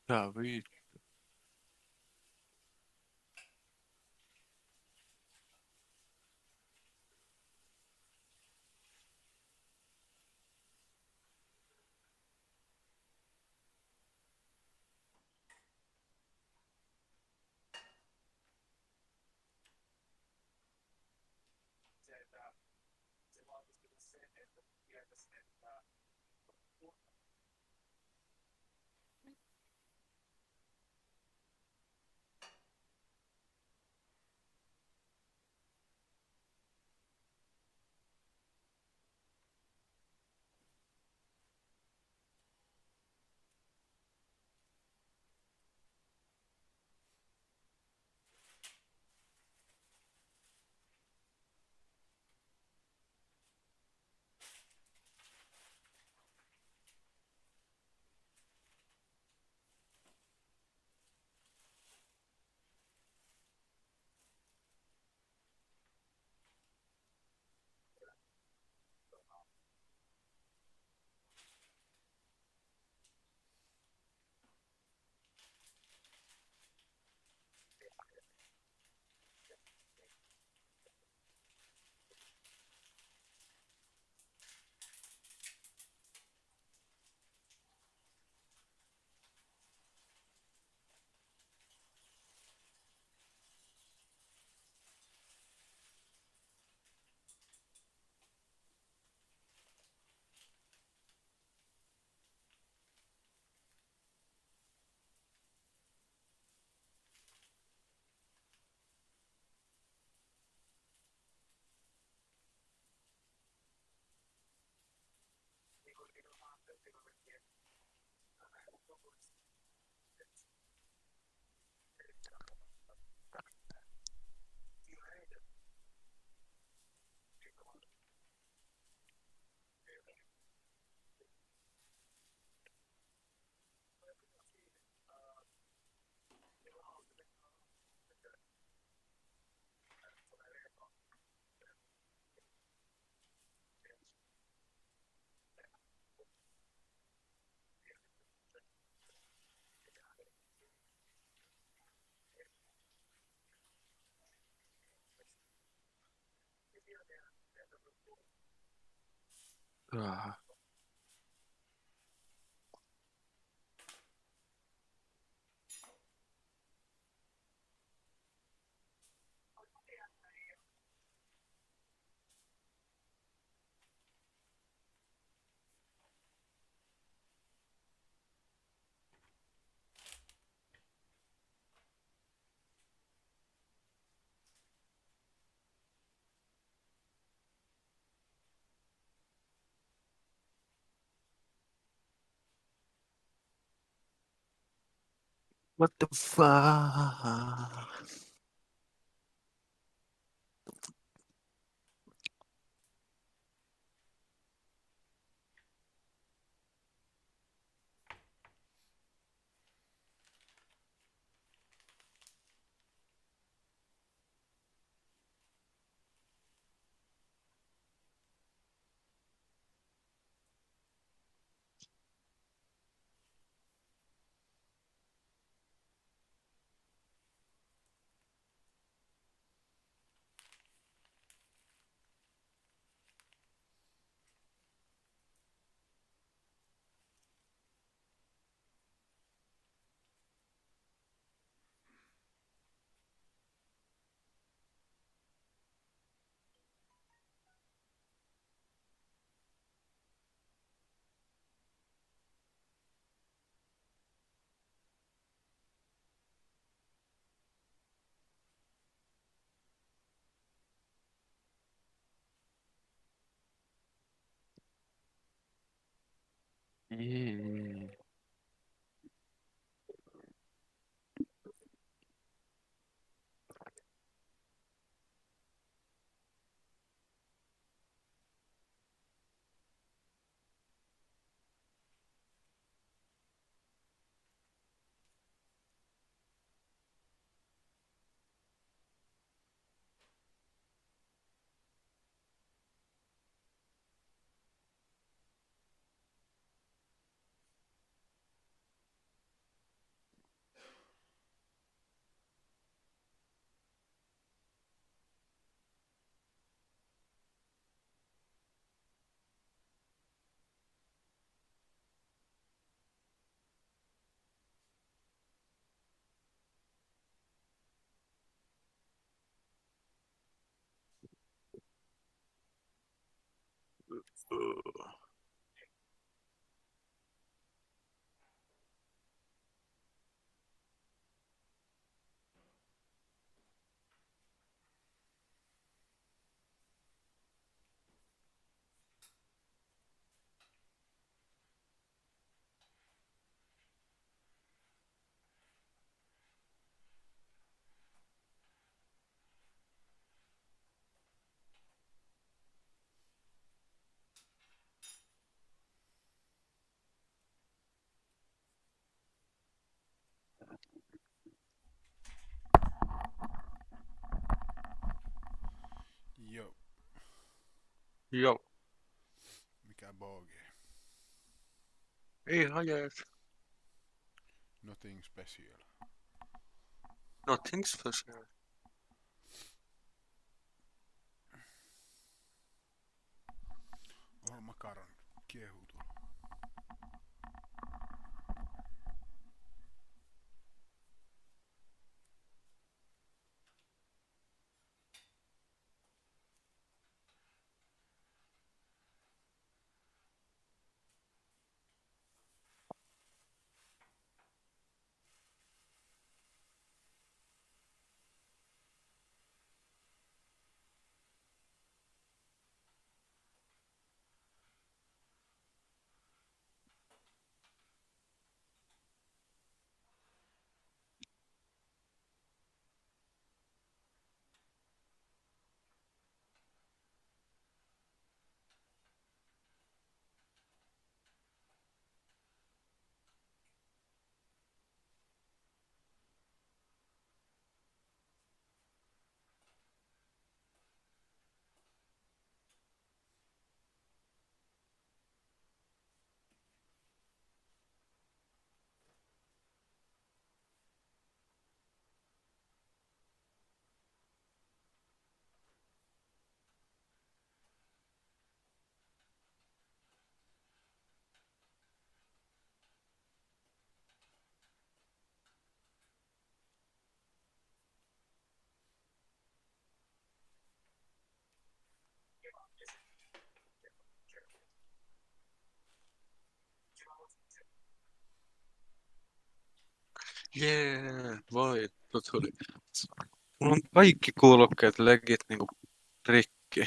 Ja, wie? Ja. What the fuck? Niin. Joo. Joo. Mikä boogie? Ihan jees. Nothing special. Nothing special. Oho, makaron kiehuu tuolla. Jee, voitto tuli. Mulla on kaikki kuulokkeet legit niinku rikki.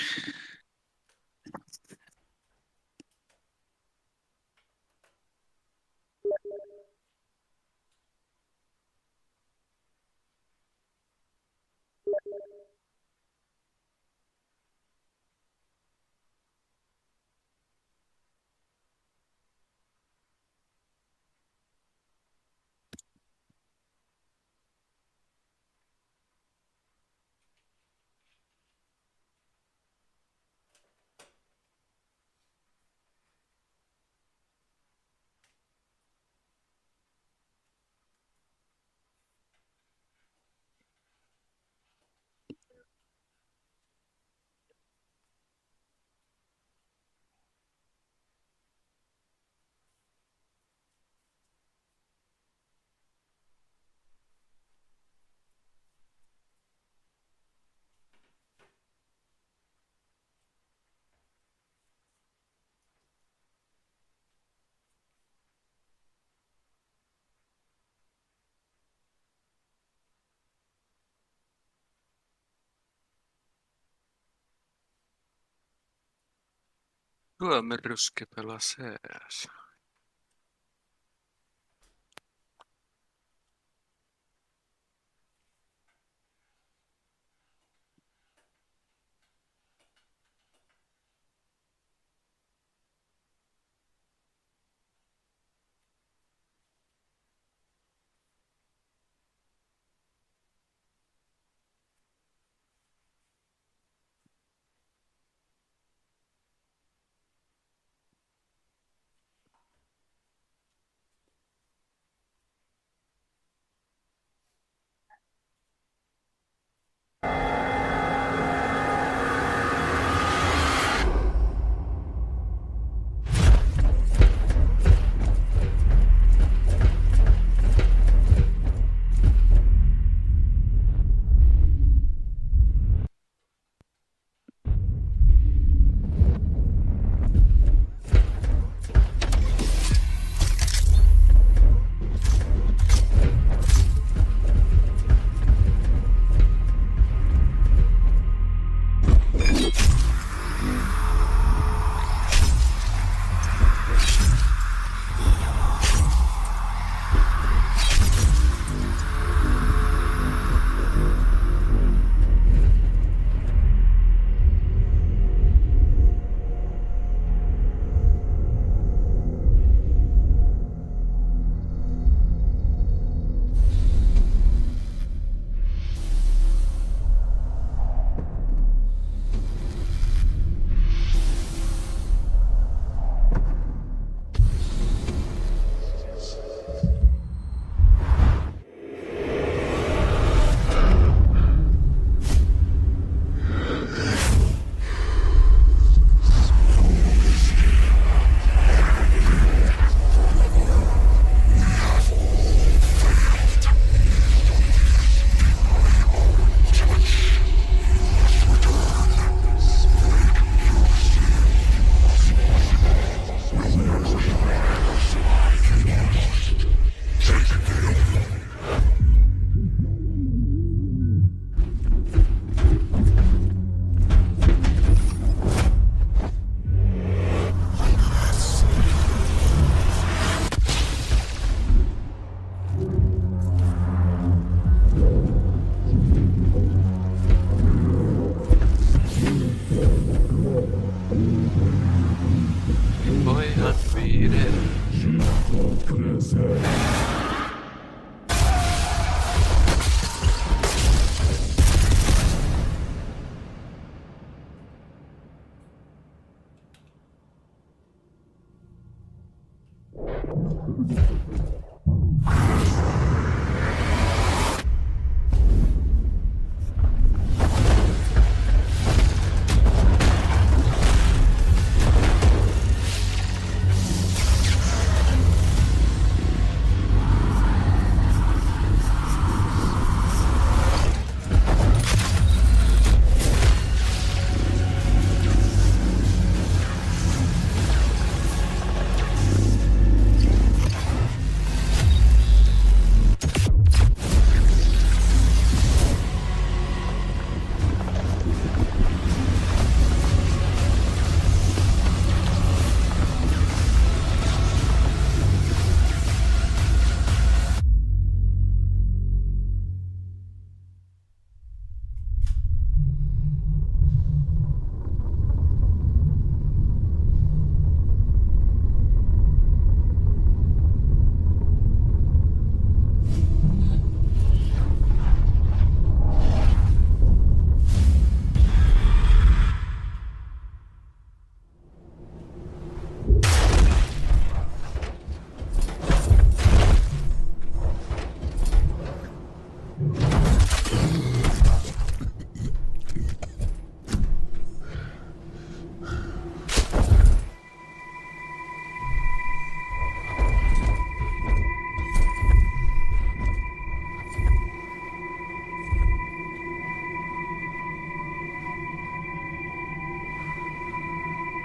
Hyömyryskä pelaa CS. Voihan viireillä.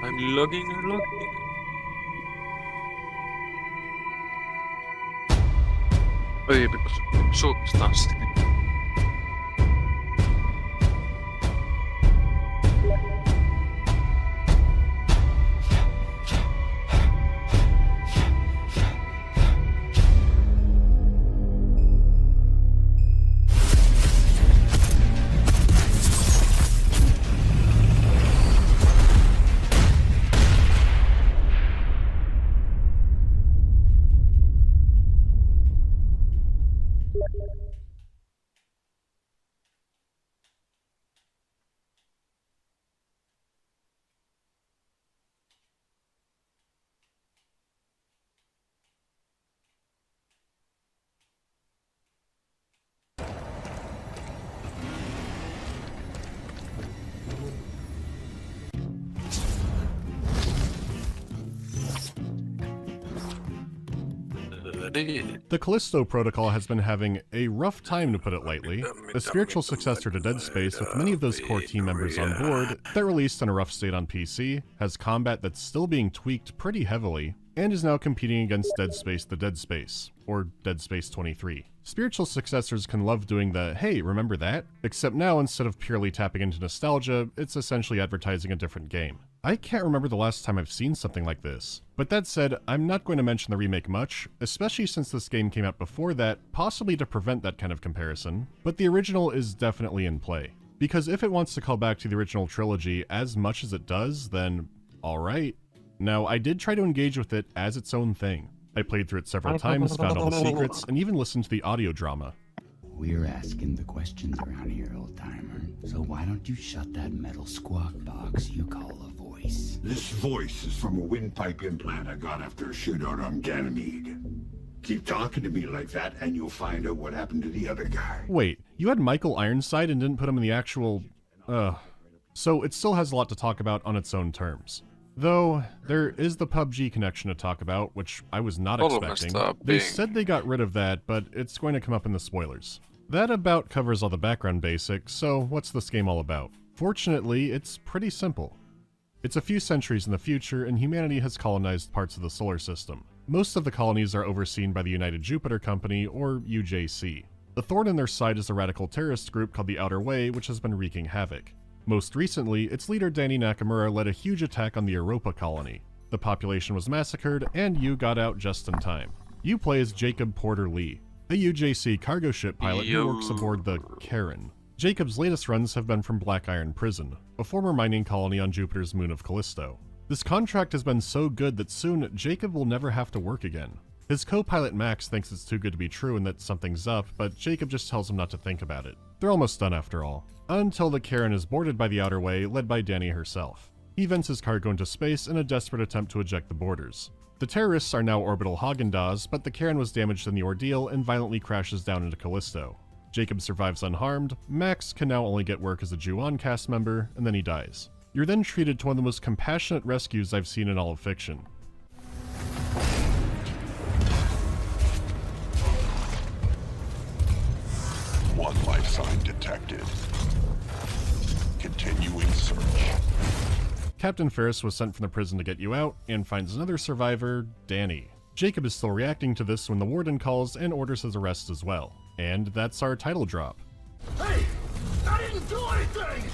I'm logging. Oi, substanssi. The Callisto Protocol has been having a rough time, to put it lightly. A spiritual successor to Dead Space, with many of those core team members on board, that released in a rough state on PC, has combat that's still being tweaked pretty heavily, and is now competing against Dead Space the Dead Space, or Dead Space 23. Spiritual successors can love doing the, hey, remember that? Except now, instead of purely tapping into nostalgia, it's essentially advertising a different game. I can't remember the last time I've seen something like this. But that said, I'm not going to mention the remake much, especially since this game came out before that, possibly to prevent that kind of comparison, but the original is definitely in play. Because if it wants to call back to the original trilogy as much as it does, then alright. Now, I did try to engage with it as its own thing. I played through it several times, found all the secrets, and even listened to the audio drama. We're asking the questions around here, old-timer. So why don't you shut that metal squawk box you call a voice? This voice is from a windpipe implant I got after a shootout on Johnnymode. Keep talking to me like that and you'll find out what happened to the other guy. Wait, you had Michael Ironside and didn't put him in the actual... So it still has a lot to talk about on its own terms. Though, there is the PUBG connection to talk about, which I was not expecting. They said they got rid of that, but it's going to come up in the spoilers. That about covers all the background basics, so what's this game all about? Fortunately, it's pretty simple. It's a few centuries in the future, and humanity has colonized parts of the solar system. Most of the colonies are overseen by the United Jupiter Company, or UJC. The thorn in their side is a radical terrorist group called the Outer Way, which has been wreaking havoc. Most recently, its leader Danny Nakamura led a huge attack on the Europa colony. The population was massacred, and you got out just in time. You play as Jacob Porter Lee, a UJC cargo ship pilot who works aboard the Karen. Jacob's latest runs have been from Black Iron Prison. a former mining colony on Jupiter's moon of Callisto. This contract has been so good that soon Jacob will never have to work again. His co-pilot Max thinks it's too good to be true and that something's up, but Jacob just tells him not to think about it. They're almost done after all. Until the Karen is boarded by the Outer Way, led by Danny herself. He vents his cargo into space in a desperate attempt to eject the boarders. The terrorists are now orbital Haagen-Dazs, but the Karen was damaged in the ordeal and violently crashes down into Callisto. Jacob survives unharmed, Max can now only get work as a Ju-On cast member, and then he dies. You're then treated to one of the most compassionate rescues I've seen in all of fiction. One life sign detected. Continuing search. Captain Ferris was sent from the prison to get you out, and finds another survivor, Danny. Jacob is still reacting to this when the warden calls and orders his arrest as well. And that's our title drop. Hey! I didn't do anything!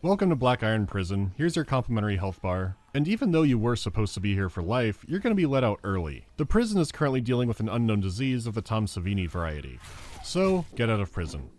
Welcome to Black Iron Prison, here's your complimentary health bar. And even though you were supposed to be here for life, you're going to be let out early. The prison is currently dealing with an unknown disease of the Tom Savini variety. So, get out of prison.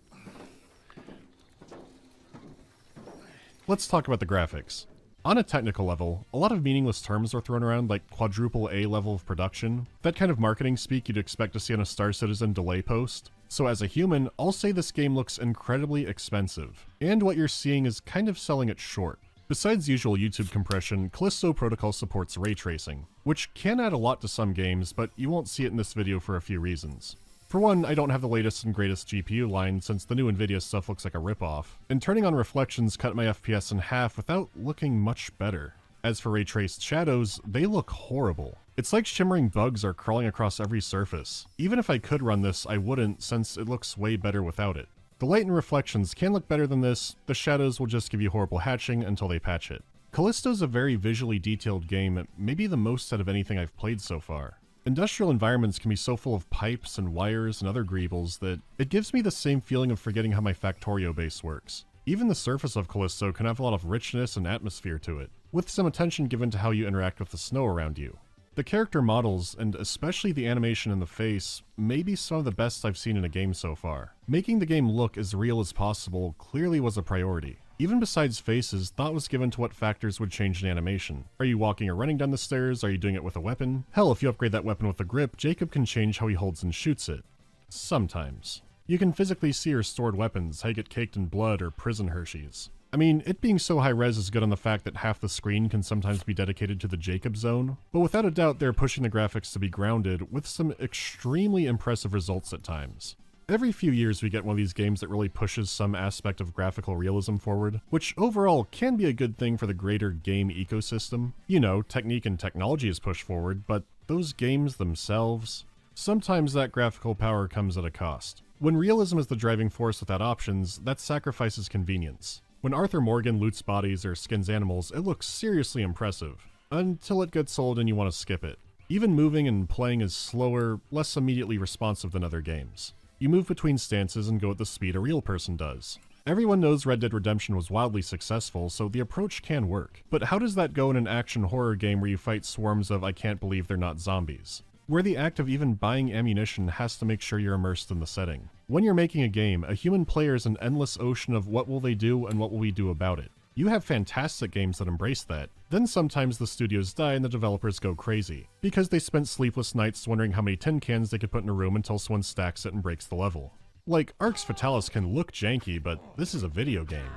Let's talk about the graphics. On a technical level, a lot of meaningless terms are thrown around like quadruple A level of production, that kind of marketing speak you'd expect to see on a Star Citizen delay post. So as a human, I'll say this game looks incredibly expensive, and what you're seeing is kind of selling it short. Besides usual YouTube compression, Callisto Protocol supports ray tracing, which can add a lot to some games, but you won't see it in this video for a few reasons. For one, I don't have the latest and greatest GPU line since the new Nvidia stuff looks like a ripoff, and turning on reflections cut my FPS in half without looking much better. As for ray-traced shadows, they look horrible. It's like shimmering bugs are crawling across every surface. Even if I could run this, I wouldn't, since it looks way better without it. The light and reflections can look better than this, the shadows will just give you horrible hatching until they patch it. Callisto's a very visually detailed game, maybe the most out of anything I've played so far. Industrial environments can be so full of pipes and wires and other greebles that it gives me the same feeling of forgetting how my Factorio base works. Even the surface of Callisto can have a lot of richness and atmosphere to it, with some attention given to how you interact with the snow around you. The character models, and especially the animation in the face, may be some of the best I've seen in a game so far. Making the game look as real as possible clearly was a priority. Even besides faces, thought was given to what factors would change an animation. Are you walking or running down the stairs? Are you doing it with a weapon? Hell, if you upgrade that weapon with a grip, Jacob can change how he holds and shoots it. Sometimes. You can physically see your stored weapons, how you get caked in blood or prison Hershey's. I mean, it being so high res is good on the fact that half the screen can sometimes be dedicated to the Jacob zone, but without a doubt they're pushing the graphics to be grounded, with some extremely impressive results at times. Every few years we get one of these games that really pushes some aspect of graphical realism forward, which overall can be a good thing for the greater game ecosystem. You know, technique and technology is pushed forward, but those games themselves, sometimes that graphical power comes at a cost. When realism is the driving force without options, that sacrifices convenience. When Arthur Morgan loots bodies or skins animals, it looks seriously impressive, until it gets old and you want to skip it. Even moving and playing is slower, less immediately responsive than other games. You move between stances and go at the speed a real person does. Everyone knows Red Dead Redemption was wildly successful, so the approach can work. But how does that go in an action horror game where you fight swarms of I can't believe they're not zombies? Where the act of even buying ammunition has to make sure you're immersed in the setting. When you're making a game, a human player is an endless ocean of what will they do and what will we do about it. You have fantastic games that embrace that. Then sometimes the studios die and the developers go crazy, because they spent sleepless nights wondering how many tin cans they could put in a room until someone stacks it and breaks the level. Like, Arx Fatalis can look janky, but this is a video game.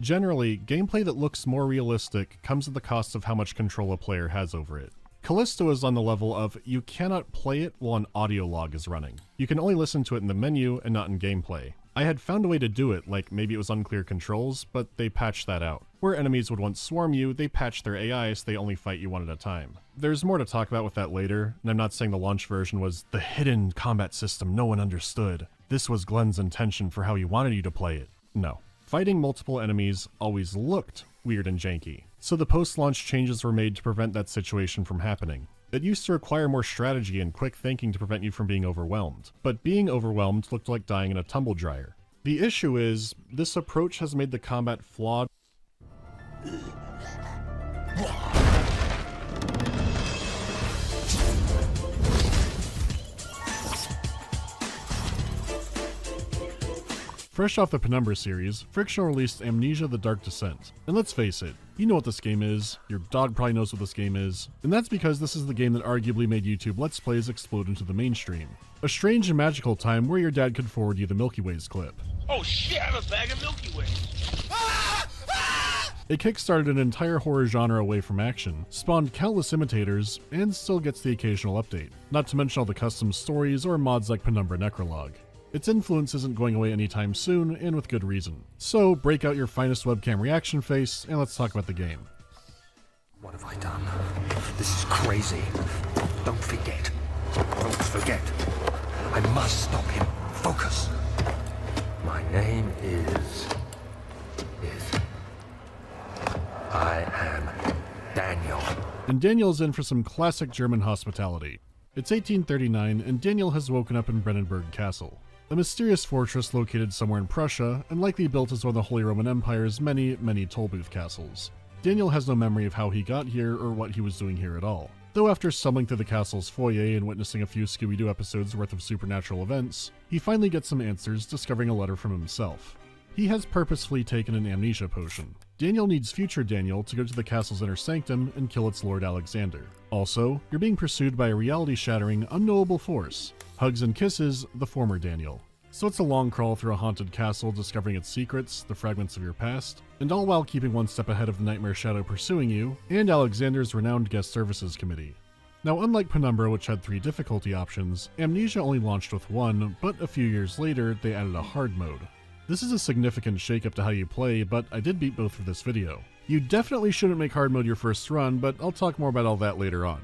Generally, gameplay that looks more realistic comes at the cost of how much control a player has over it. Callisto is on the level of you cannot play it while an audio log is running. You can only listen to it in the menu and not in gameplay. I had found a way to do it, like maybe it was unclear controls, but they patched that out. Where enemies would once swarm you, they patched their AI so they only fight you one at a time. There's more to talk about with that later, and I'm not saying the launch version was the hidden combat system no one understood. This was Glenn's intention for how he wanted you to play it. No. Fighting multiple enemies always looked weird and janky, so the post-launch changes were made to prevent that situation from happening. It used to require more strategy and quick thinking to prevent you from being overwhelmed, but being overwhelmed looked like dying in a tumble dryer. The issue is, this approach has made the combat flawed. Fresh off the Penumbra series, Friction released Amnesia: The Dark Descent. And let's face it, you know what this game is, your dog probably knows what this game is, and that's because this is the game that arguably made YouTube Let's Plays explode into the mainstream. A strange and magical time where your dad could forward you the Milky Ways clip. Oh shit, I'm a bag of Milky Way. It kickstarted an entire horror genre away from action, spawned countless imitators, and still gets the occasional update, not to mention all the custom stories or mods like Penumbra Necrolog. Its influence isn't going away anytime soon, and with good reason. So break out your finest webcam reaction face, and let's talk about the game. What have I done? This is crazy. Don't forget. Don't forget. I must stop him. Focus. My name is... I am Daniel. And Daniel's in for some classic German hospitality. It's 1839, and Daniel has woken up in Brennenburg Castle, a mysterious fortress located somewhere in Prussia, and likely built as one of the Holy Roman Empire's many, many tollbooth castles. Daniel has no memory of how he got here or what he was doing here at all, though after stumbling through the castle's foyer and witnessing a few Scooby-Doo episodes worth of supernatural events, he finally gets some answers, discovering a letter from himself. He has purposefully taken an amnesia potion. Daniel needs future Daniel to go to the castle's inner sanctum and kill its Lord Alexander. Also, you're being pursued by a reality-shattering, unknowable force. Hugs and kisses, the former Daniel. So it's a long crawl through a haunted castle, discovering its secrets, the fragments of your past, and all while keeping one step ahead of the Nightmare Shadow pursuing you, and Alexander's renowned guest services committee. Now, unlike Penumbra, which had 3 difficulty options, Amnesia only launched with 1, but a few years later, they added a hard mode. This is a significant shakeup to how you play, but I did beat both for this video. You definitely shouldn't make hard mode your first run, but I'll talk more about all that later on.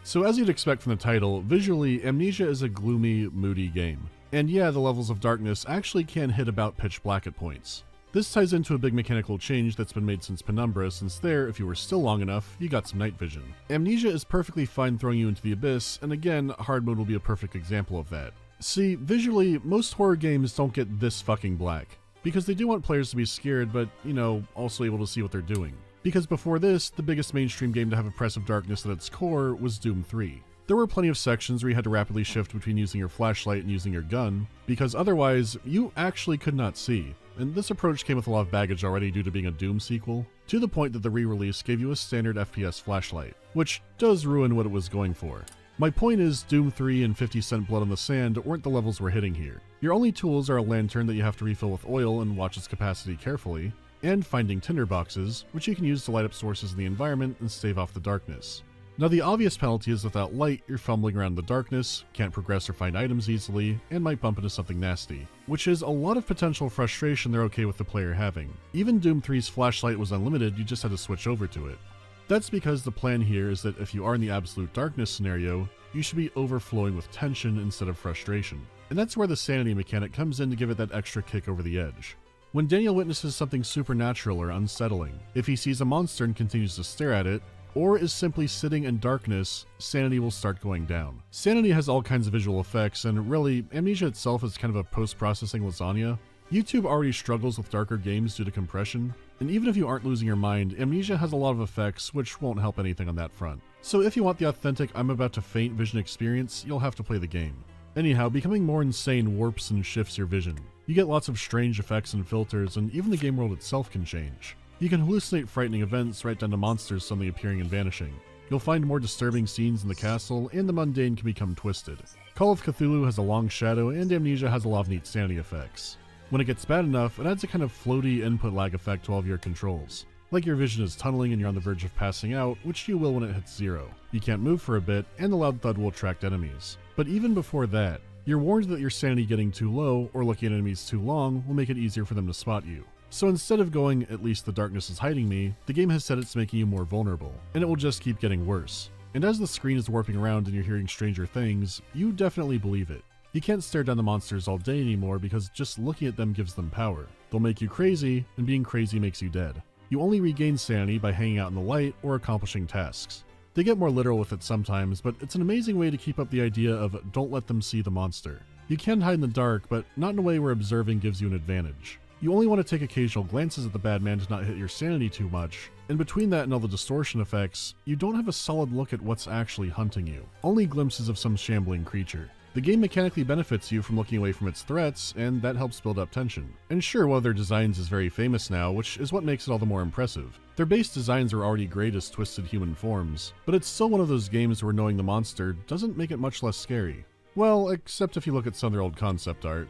So as you'd expect from the title, visually, Amnesia is a gloomy, moody game. And yeah, the levels of darkness actually can hit about pitch black at points. This ties into a big mechanical change that's been made since Penumbra, since there, if you were still long enough, you got some night vision. Amnesia is perfectly fine throwing you into the abyss, and again, hard mode will be a perfect example of that. See, visually, most horror games don't get this fucking black, because they do want players to be scared, but, you know, also able to see what they're doing. Because before this, the biggest mainstream game to have oppressive darkness at its core was Doom 3. There were plenty of sections where you had to rapidly shift between using your flashlight and using your gun, because otherwise, you actually could not see. And this approach came with a lot of baggage already due to being a Doom sequel, to the point that the re-release gave you a standard FPS flashlight, which does ruin what it was going for. My point is, Doom 3 and 50 Cent Blood on the Sand weren't the levels we're hitting here. Your only tools are a lantern that you have to refill with oil and watch its capacity carefully, and finding tinderboxes, which you can use to light up sources in the environment and stave off the darkness. Now the obvious penalty is without light, you're fumbling around in the darkness, can't progress or find items easily, and might bump into something nasty, which is a lot of potential frustration they're okay with the player having. Even Doom 3's flashlight was unlimited, you just had to switch over to it. That's because the plan here is that if you are in the absolute darkness scenario, you should be overflowing with tension instead of frustration. And that's where the sanity mechanic comes in to give it that extra kick over the edge. When Daniel witnesses something supernatural or unsettling, if he sees a monster and continues to stare at it, or is simply sitting in darkness, sanity will start going down. Sanity has all kinds of visual effects, and really, Amnesia itself is kind of a post-processing lasagna. YouTube already struggles with darker games due to compression, and even if you aren't losing your mind, Amnesia has a lot of effects which won't help anything on that front. So if you want the authentic I'm about to faint vision experience, you'll have to play the game. Anyhow, becoming more insane warps and shifts your vision. You get lots of strange effects and filters, and even the game world itself can change. You can hallucinate frightening events right down to monsters suddenly appearing and vanishing. You'll find more disturbing scenes in the castle, and the mundane can become twisted. Call of Cthulhu has a long shadow, and Amnesia has a lot of neat sanity effects. When it gets bad enough, it adds a kind of floaty input lag effect to all of your controls. Like your vision is tunneling and you're on the verge of passing out, which you will when it hits 0. You can't move for a bit, and the loud thud will attract enemies. But even before that, you're warned that your sanity getting too low or looking at enemies too long will make it easier for them to spot you. So instead of going, "At least the darkness is hiding me," the game has said it's making you more vulnerable, and it will just keep getting worse. And as the screen is warping around and you're hearing stranger things, you definitely believe it. You can't stare down the monsters all day anymore because just looking at them gives them power. They'll make you crazy, and being crazy makes you dead. You only regain sanity by hanging out in the light or accomplishing tasks. They get more literal with it sometimes, but it's an amazing way to keep up the idea of don't let them see the monster. You can hide in the dark, but not in a way where observing gives you an advantage. You only want to take occasional glances at the bad man to not hit your sanity too much, and between that and all the distortion effects, you don't have a solid look at what's actually hunting you, only glimpses of some shambling creature. The game mechanically benefits you from looking away from its threats, and that helps build up tension. And sure, one of their designs is very famous now, which is what makes it all the more impressive. Their base designs are already great as twisted human forms, but it's still one of those games where knowing the monster doesn't make it much less scary. Well, except if you look at some of their old concept art.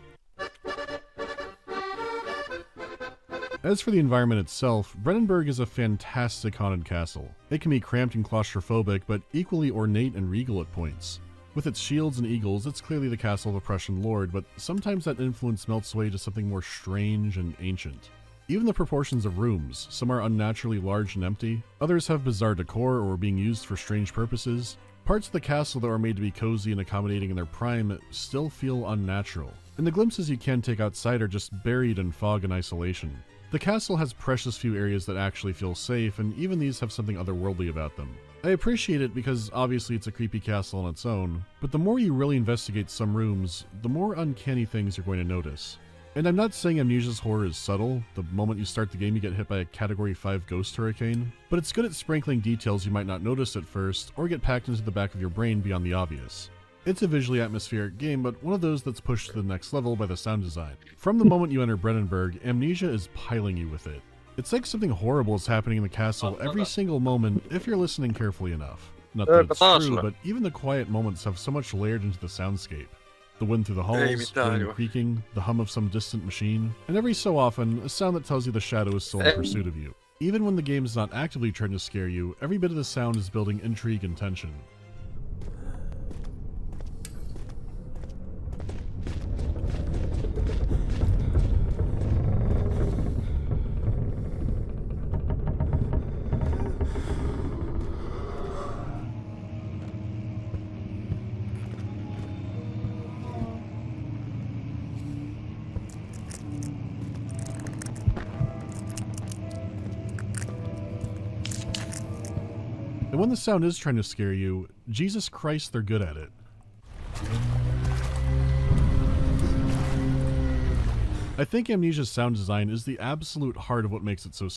As for the environment itself, Brennenburg is a fantastic haunted castle. It can be cramped and claustrophobic, but equally ornate and regal at points. With its shields and eagles, it's clearly the castle of a Prussian lord, but sometimes that influence melts away to something more strange and ancient. Even the proportions of rooms, some are unnaturally large and empty, others have bizarre decor or are being used for strange purposes. Parts of the castle that were made to be cozy and accommodating in their prime still feel unnatural, and the glimpses you can take outside are just buried in fog and isolation. The castle has precious few areas that actually feel safe, and even these have something otherworldly about them. I appreciate it because obviously it's a creepy castle on its own, but the more you really investigate some rooms, the more uncanny things you're going to notice. And I'm not saying Amnesia's horror is subtle. The moment you start the game you get hit by a Category 5 ghost hurricane, but it's good at sprinkling details you might not notice at first, or get packed into the back of your brain beyond the obvious. It's a visually atmospheric game, but one of those that's pushed to the next level by the sound design. From the moment you enter Brennenburg, Amnesia is piling you with it. It's like something horrible is happening in the castle every single moment if you're listening carefully enough. Not that it's true, but even the quiet moments have so much layered into the soundscape. The wind through the halls, wind creaking, the hum of some distant machine, and every so often, a sound that tells you the shadow is still in pursuit of you. Even when the game is not actively trying to scare you, every bit of the sound is building intrigue and tension. And when the sound is trying to scare you, Jesus Christ, they're good at it. I think Amnesia's sound design is the absolute heart of what makes it so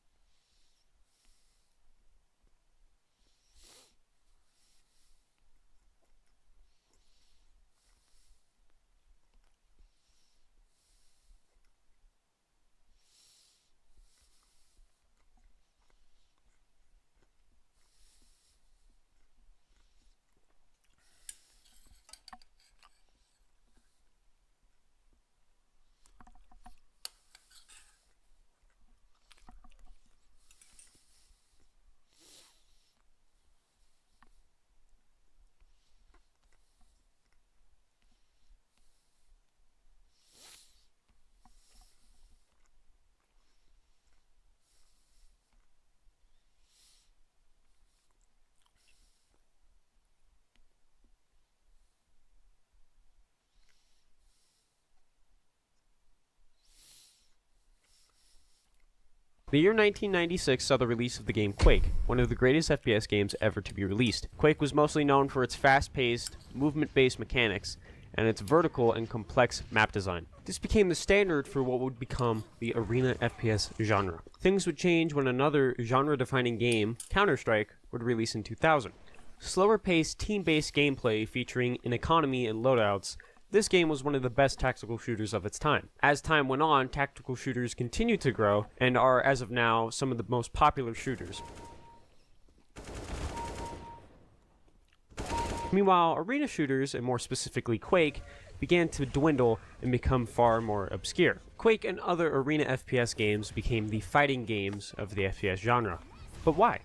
The year 1996 saw the release of the game Quake, one of the greatest FPS games ever to be released. Quake was mostly known for its fast-paced, movement-based mechanics, and its vertical and complex map design. This became the standard for what would become the arena FPS genre. Things would change when another genre-defining game, Counter-Strike, would release in 2000. Slower-paced, team-based gameplay featuring an economy and loadouts, this game was one of the best tactical shooters of its time. As time went on, tactical shooters continued to grow and are, as of now, some of the most popular shooters. Meanwhile, arena shooters, and more specifically Quake, began to dwindle and become far more obscure. Quake and other arena FPS games became the fighting games of the FPS genre. But why?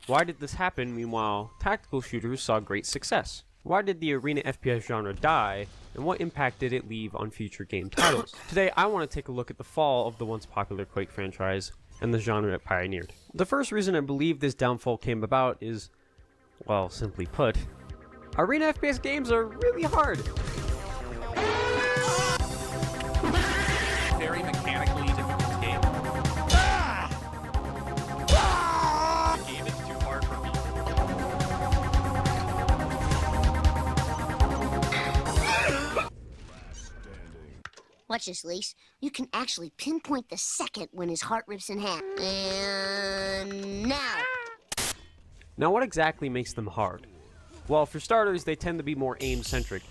Why did this happen meanwhile tactical shooters saw great success? Why did the arena FPS genre die, and what impact did it leave on future game titles? Today, I want to take a look at the fall of the once popular Quake franchise and the genre it pioneered. The first reason I believe this downfall came about is, well, simply put, arena FPS games are really hard. Very mechanically difficult game. The game is too hard for me. Watch this, Lise. You can actually pinpoint the second when his heart rips in half. And now. Now, what exactly makes them hard? Well, for starters, they tend to be more aim-centric.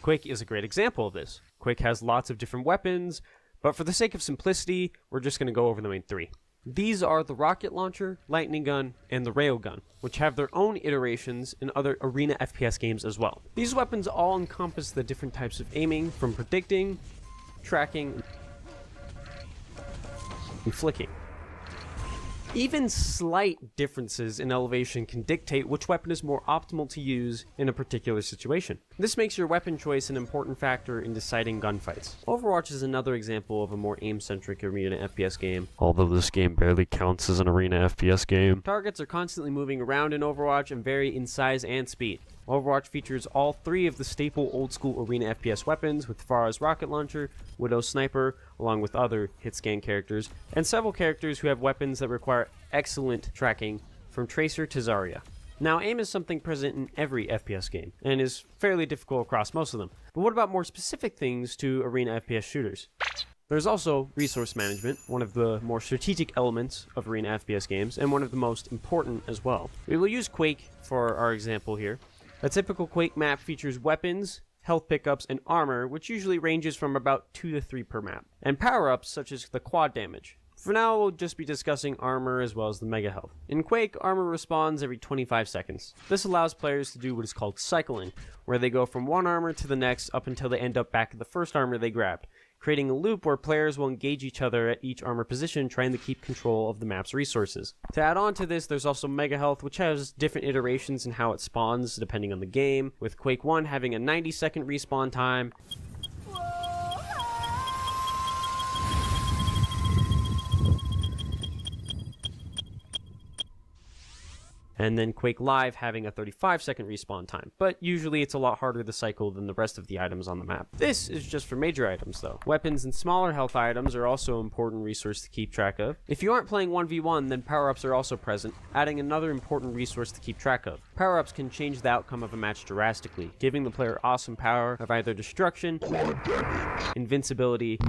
Quake is a great example of this. Quake has lots of different weapons, but for the sake of simplicity, we're just going to go over the main three. These are the rocket launcher, lightning gun, and the railgun, which have their own iterations in other arena FPS games as well. These weapons all encompass the different types of aiming, from predicting, tracking, and flicking. Even slight differences in elevation can dictate which weapon is more optimal to use in a particular situation. This makes your weapon choice an important factor in deciding gunfights. Overwatch is another example of a more aim-centric arena FPS game, although this game barely counts as an arena FPS game. Targets are constantly moving around in Overwatch and vary in size and speed. Overwatch features all three of the staple old-school arena FPS weapons, with Pharah's rocket launcher, Widow's sniper, along with other hit-scan characters, and several characters who have weapons that require excellent tracking, from Tracer to Zarya. Now, aim is something present in every FPS game, and is fairly difficult across most of them. But what about more specific things to arena FPS shooters? There's also resource management, one of the more strategic elements of arena FPS games, and one of the most important as well. We will use Quake for our example here. A typical Quake map features weapons, health pickups, and armor, which usually ranges from about 2 to 3 per map, and power-ups such as the quad damage. For now, we'll just be discussing armor as well as the mega health. In Quake, armor respawns every 25 seconds. This allows players to do what is called cycling, where they go from one armor to the next up until they end up back at the first armor they grabbed, creating a loop where players will engage each other at each armor position, trying to keep control of the map's resources. To add on to this, there's also Mega Health, which has different iterations in how it spawns depending on the game, with Quake 1 having a 90-second respawn time, and then Quake Live having a 35-second respawn time, but usually it's a lot harder to cycle than the rest of the items on the map. This is just for major items though. Weapons and smaller health items are also an important resource to keep track of. If you aren't playing 1v1, then power-ups are also present, adding another important resource to keep track of. Power-ups can change the outcome of a match drastically, giving the player awesome power of either destruction, invincibility,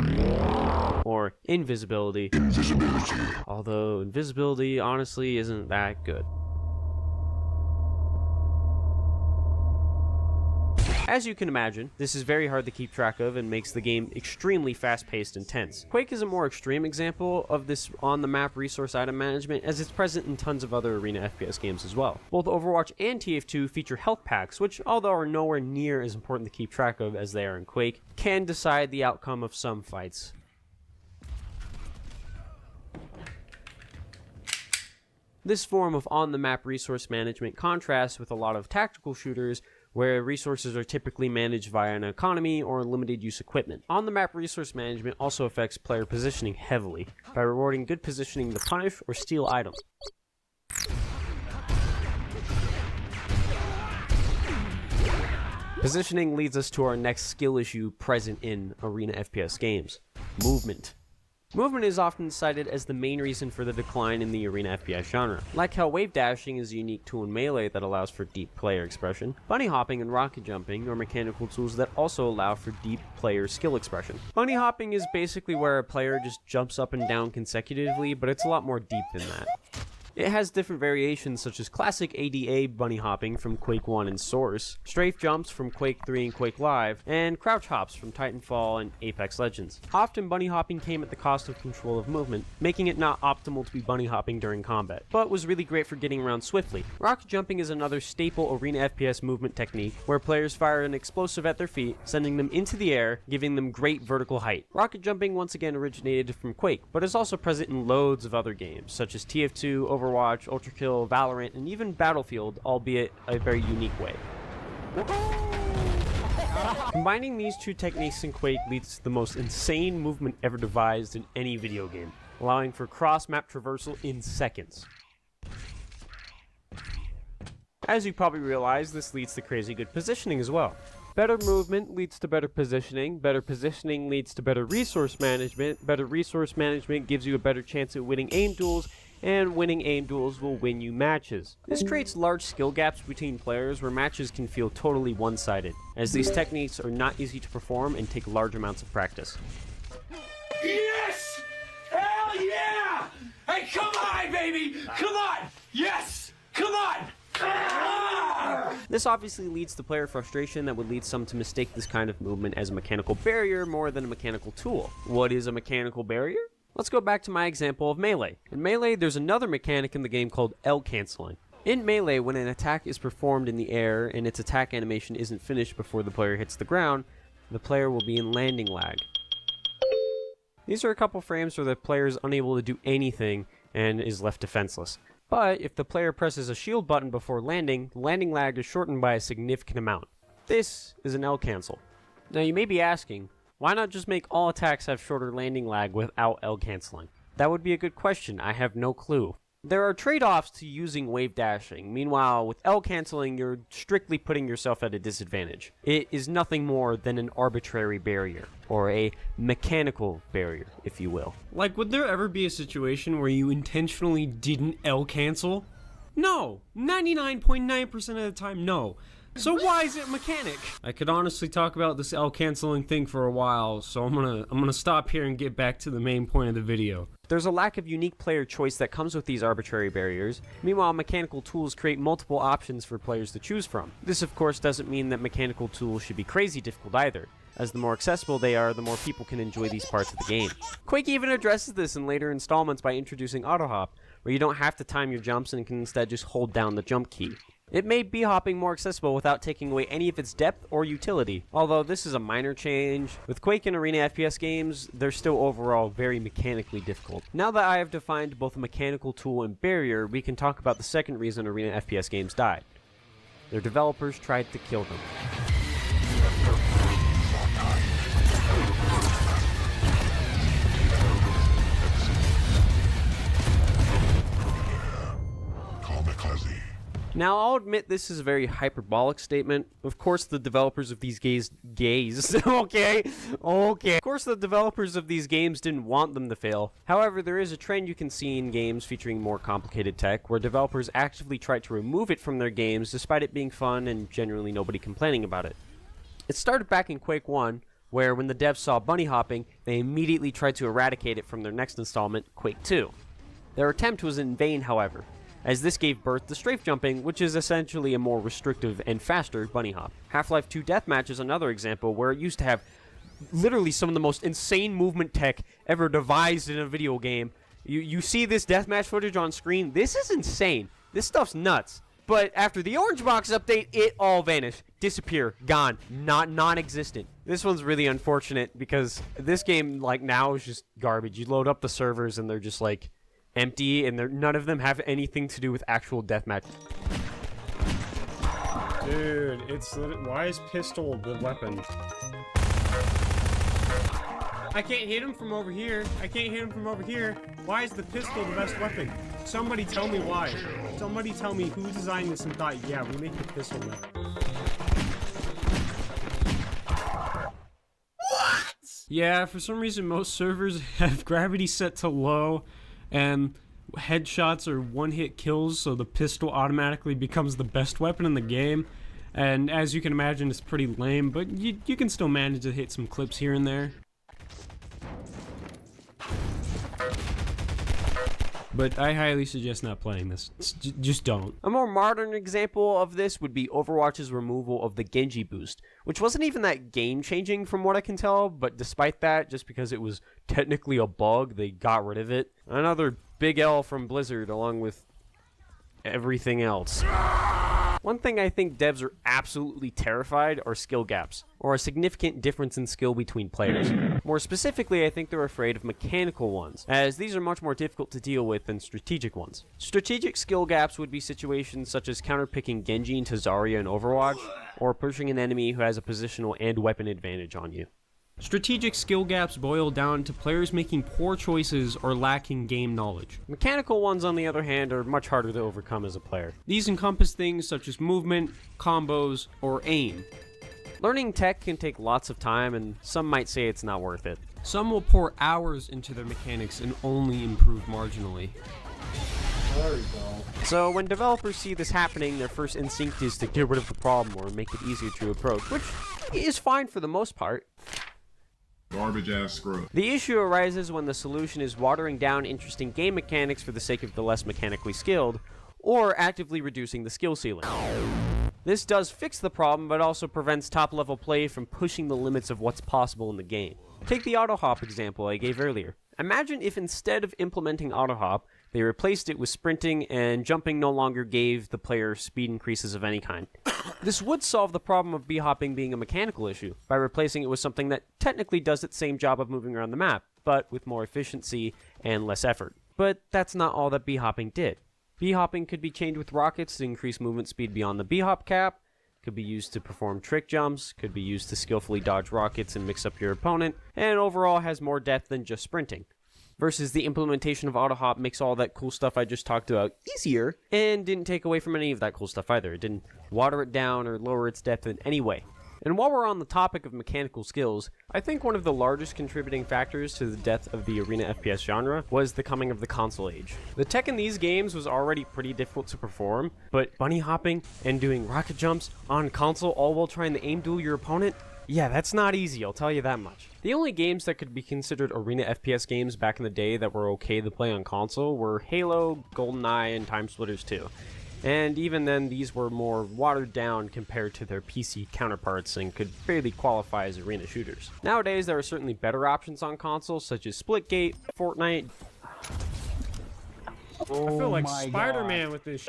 or invisibility. Although invisibility honestly isn't that good. As you can imagine, this is very hard to keep track of and makes the game extremely fast-paced and tense. Quake is a more extreme example of this on-the-map resource item management, as it's present in tons of other arena FPS games as well. Both Overwatch and TF2 feature health packs, which, although are nowhere near as important to keep track of as they are in Quake, can decide the outcome of some fights. This form of on-the-map resource management contrasts with a lot of tactical shooters where resources are typically managed via an economy or limited use equipment. On-the-map resource management also affects player positioning heavily by rewarding good positioning to punish or steal items. Positioning leads us to our next skill issue present in arena FPS games: movement. Movement is often cited as the main reason for the decline in the arena FPS genre. Like how wave dashing is a unique tool in Melee that allows for deep player expression, bunny hopping and rocket jumping are mechanical tools that also allow for deep player skill expression. Bunny hopping is basically where a player just jumps up and down consecutively, but it's a lot more deep than that. It has different variations such as classic ADA bunny hopping from Quake 1 and Source, strafe jumps from Quake 3 and Quake Live, and crouch hops from Titanfall and Apex Legends. Often bunny hopping came at the cost of control of movement, making it not optimal to be bunny hopping during combat, but was really great for getting around swiftly. Rocket jumping is another staple arena FPS movement technique where players fire an explosive at their feet, sending them into the air, giving them great vertical height. Rocket jumping once again originated from Quake, but is also present in loads of other games, such as TF2, Overwatch, Ultrakill, Valorant, and even Battlefield, albeit a very unique way. Combining these two techniques in Quake leads to the most insane movement ever devised in any video game, allowing for cross-map traversal in seconds. As you probably realize, this leads to crazy good positioning as well. Better movement leads to better positioning leads to better resource management gives you a better chance at winning aim duels, and winning aim duels will win you matches. This creates large skill gaps between players where matches can feel totally one-sided, as these techniques are not easy to perform and take large amounts of practice. Yes! Hell yeah! Hey, come on, baby! Come on! Yes! Come on! Ah! This obviously leads to player frustration that would lead some to mistake this kind of movement as a mechanical barrier more than a mechanical tool. What is a mechanical barrier? Let's go back to my example of Melee. In Melee, there's another mechanic in the game called L canceling. In Melee, when an attack is performed in the air and its attack animation isn't finished before the player hits the ground, the player will be in landing lag. These are a couple frames where the player is unable to do anything and is left defenseless. But if the player presses a shield button before landing, the landing lag is shortened by a significant amount. This is an L cancel. Now you may be asking, why not just make all attacks have shorter landing lag without L canceling? That would be a good question, I have no clue. There are trade-offs to using wave dashing. Meanwhile, with L canceling, you're strictly putting yourself at a disadvantage. It is nothing more than an arbitrary barrier, or a mechanical barrier, if you will. Like, would there ever be a situation where you intentionally didn't L cancel? No! 99.9% of the time, no. So why is it mechanic? I could honestly talk about this L canceling thing for a while, so I'm gonna stop here and get back to the main point of the video. There's a lack of unique player choice that comes with these arbitrary barriers. Meanwhile, mechanical tools create multiple options for players to choose from. This of course doesn't mean that mechanical tools should be crazy difficult either, as the more accessible they are, the more people can enjoy these parts of the game. Quake even addresses this in later installments by introducing auto hop, where you don't have to time your jumps and can instead just hold down the jump key. It made b-hopping more accessible without taking away any of its depth or utility, although this is a minor change. With Quake and Arena FPS games, they're still overall very mechanically difficult. Now that I have defined both a mechanical tool and barrier, we can talk about the second reason Arena FPS games died. Their developers tried to kill them. Now, I'll admit this is a very hyperbolic statement. Of course, the developers of these okay. Of course, the developers of these games didn't want them to fail. However, there is a trend you can see in games featuring more complicated tech, where developers actively try to remove it from their games, despite it being fun and generally nobody complaining about it. It started back in Quake 1, where when the devs saw bunny hopping, they immediately tried to eradicate it from their next installment, Quake 2. Their attempt was in vain, however, as this gave birth to strafe jumping, which is essentially a more restrictive and faster bunny hop. Half-Life 2 Deathmatch is another example where it used to have literally some of the most insane movement tech ever devised in a video game. You see this deathmatch footage on screen, this is insane. This stuff's nuts. But after the Orange Box update, it all vanished. Disappear. Gone. Non-existent. This one's really unfortunate because this game, like, now is just garbage. You load up the servers and they're just, like, empty, and none of them have anything to do with actual deathmatch. Dude, why is pistol the weapon? I can't hit him from over here. Why is the pistol the best weapon? Somebody tell me why. Somebody tell me who designed this and thought, yeah, we make the pistol weapon. What? Yeah, for some reason most servers have gravity set to low, and headshots are one-hit kills, so the pistol automatically becomes the best weapon in the game. And as you can imagine, it's pretty lame, but you can still manage to hit some clips here and there. But I highly suggest not playing this. Just don't. A more modern example of this would be Overwatch's removal of the Genji boost, which wasn't even that game-changing from what I can tell, but despite that, just because it was technically a bug, they got rid of it. Another big L from Blizzard, along with everything else. One thing I think devs are absolutely terrified are skill gaps, or a significant difference in skill between players. More specifically, I think they're afraid of mechanical ones, as these are much more difficult to deal with than strategic ones. Strategic skill gaps would be situations such as counterpicking Genji into Zarya in Overwatch, or pushing an enemy who has a positional and weapon advantage on you. Strategic skill gaps boil down to players making poor choices or lacking game knowledge. Mechanical ones, on the other hand, are much harder to overcome as a player. These encompass things such as movement, combos, or aim. Learning tech can take lots of time, and some might say it's not worth it. Some will pour hours into their mechanics and only improve marginally. There we go. So when developers see this happening, their first instinct is to get rid of the problem or make it easier to approach, which is fine for the most part. Garbage ass scrub. The issue arises when the solution is watering down interesting game mechanics for the sake of the less mechanically skilled, or actively reducing the skill ceiling. This does fix the problem, but also prevents top-level play from pushing the limits of what's possible in the game. Take the auto-hop example I gave earlier. Imagine if instead of implementing auto-hop, they replaced it with sprinting and jumping no longer gave the player speed increases of any kind. This would solve the problem of b-hopping being a mechanical issue, by replacing it with something that technically does its same job of moving around the map, but with more efficiency and less effort. But that's not all that b-hopping did. B-hopping could be chained with rockets to increase movement speed beyond the b-hop cap, could be used to perform trick jumps, could be used to skillfully dodge rockets and mix up your opponent, and overall has more depth than just sprinting. Versus the implementation of auto-hop makes all that cool stuff I just talked about easier, and didn't take away from any of that cool stuff either. It didn't water it down or lower its depth in any way. And while we're on the topic of mechanical skills, I think one of the largest contributing factors to the death of the arena FPS genre was the coming of the console age. The tech in these games was already pretty difficult to perform, but bunny hopping and doing rocket jumps on console all while trying to aim duel your opponent? Yeah, that's not easy, I'll tell you that much. The only games that could be considered arena FPS games back in the day that were okay to play on console were Halo, GoldenEye, and Time Splitters 2. And even then, these were more watered down compared to their PC counterparts and could barely qualify as arena shooters. Nowadays, there are certainly better options on consoles, such as Splitgate, Fortnite. I feel like Spider-Man with this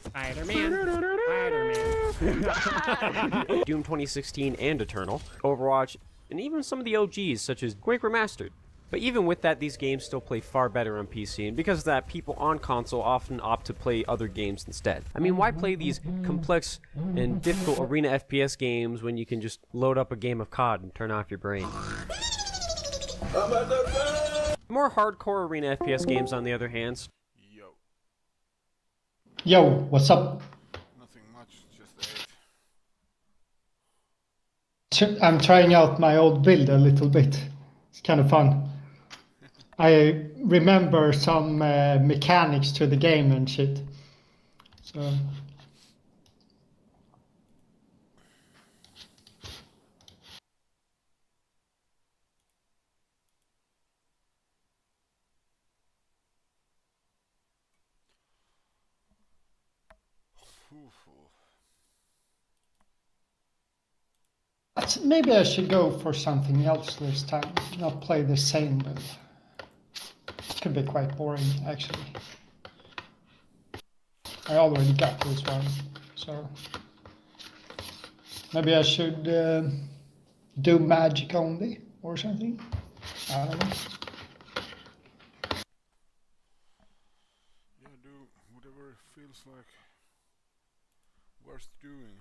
Spider-Man. Doom 2016 and Eternal, Overwatch, and even some of the OGs, such as Quake Remastered. But even with that, these games still play far better on PC, and because of that, people on console often opt to play other games instead. I mean, why play these complex and difficult arena FPS games when you can just load up a game of COD and turn off your brain? More hardcore arena FPS games, on the other hand. Yo, what's up? Nothing much, just ate. I'm trying out my old build a little bit. It's kind of fun. I remember some mechanics to the game and shit. So. Maybe I should go for something else this time, not play the same build. It could be quite boring, actually. I already got this one, so maybe I should do magic only or something. I don't know. Yeah, do whatever it feels like worth doing.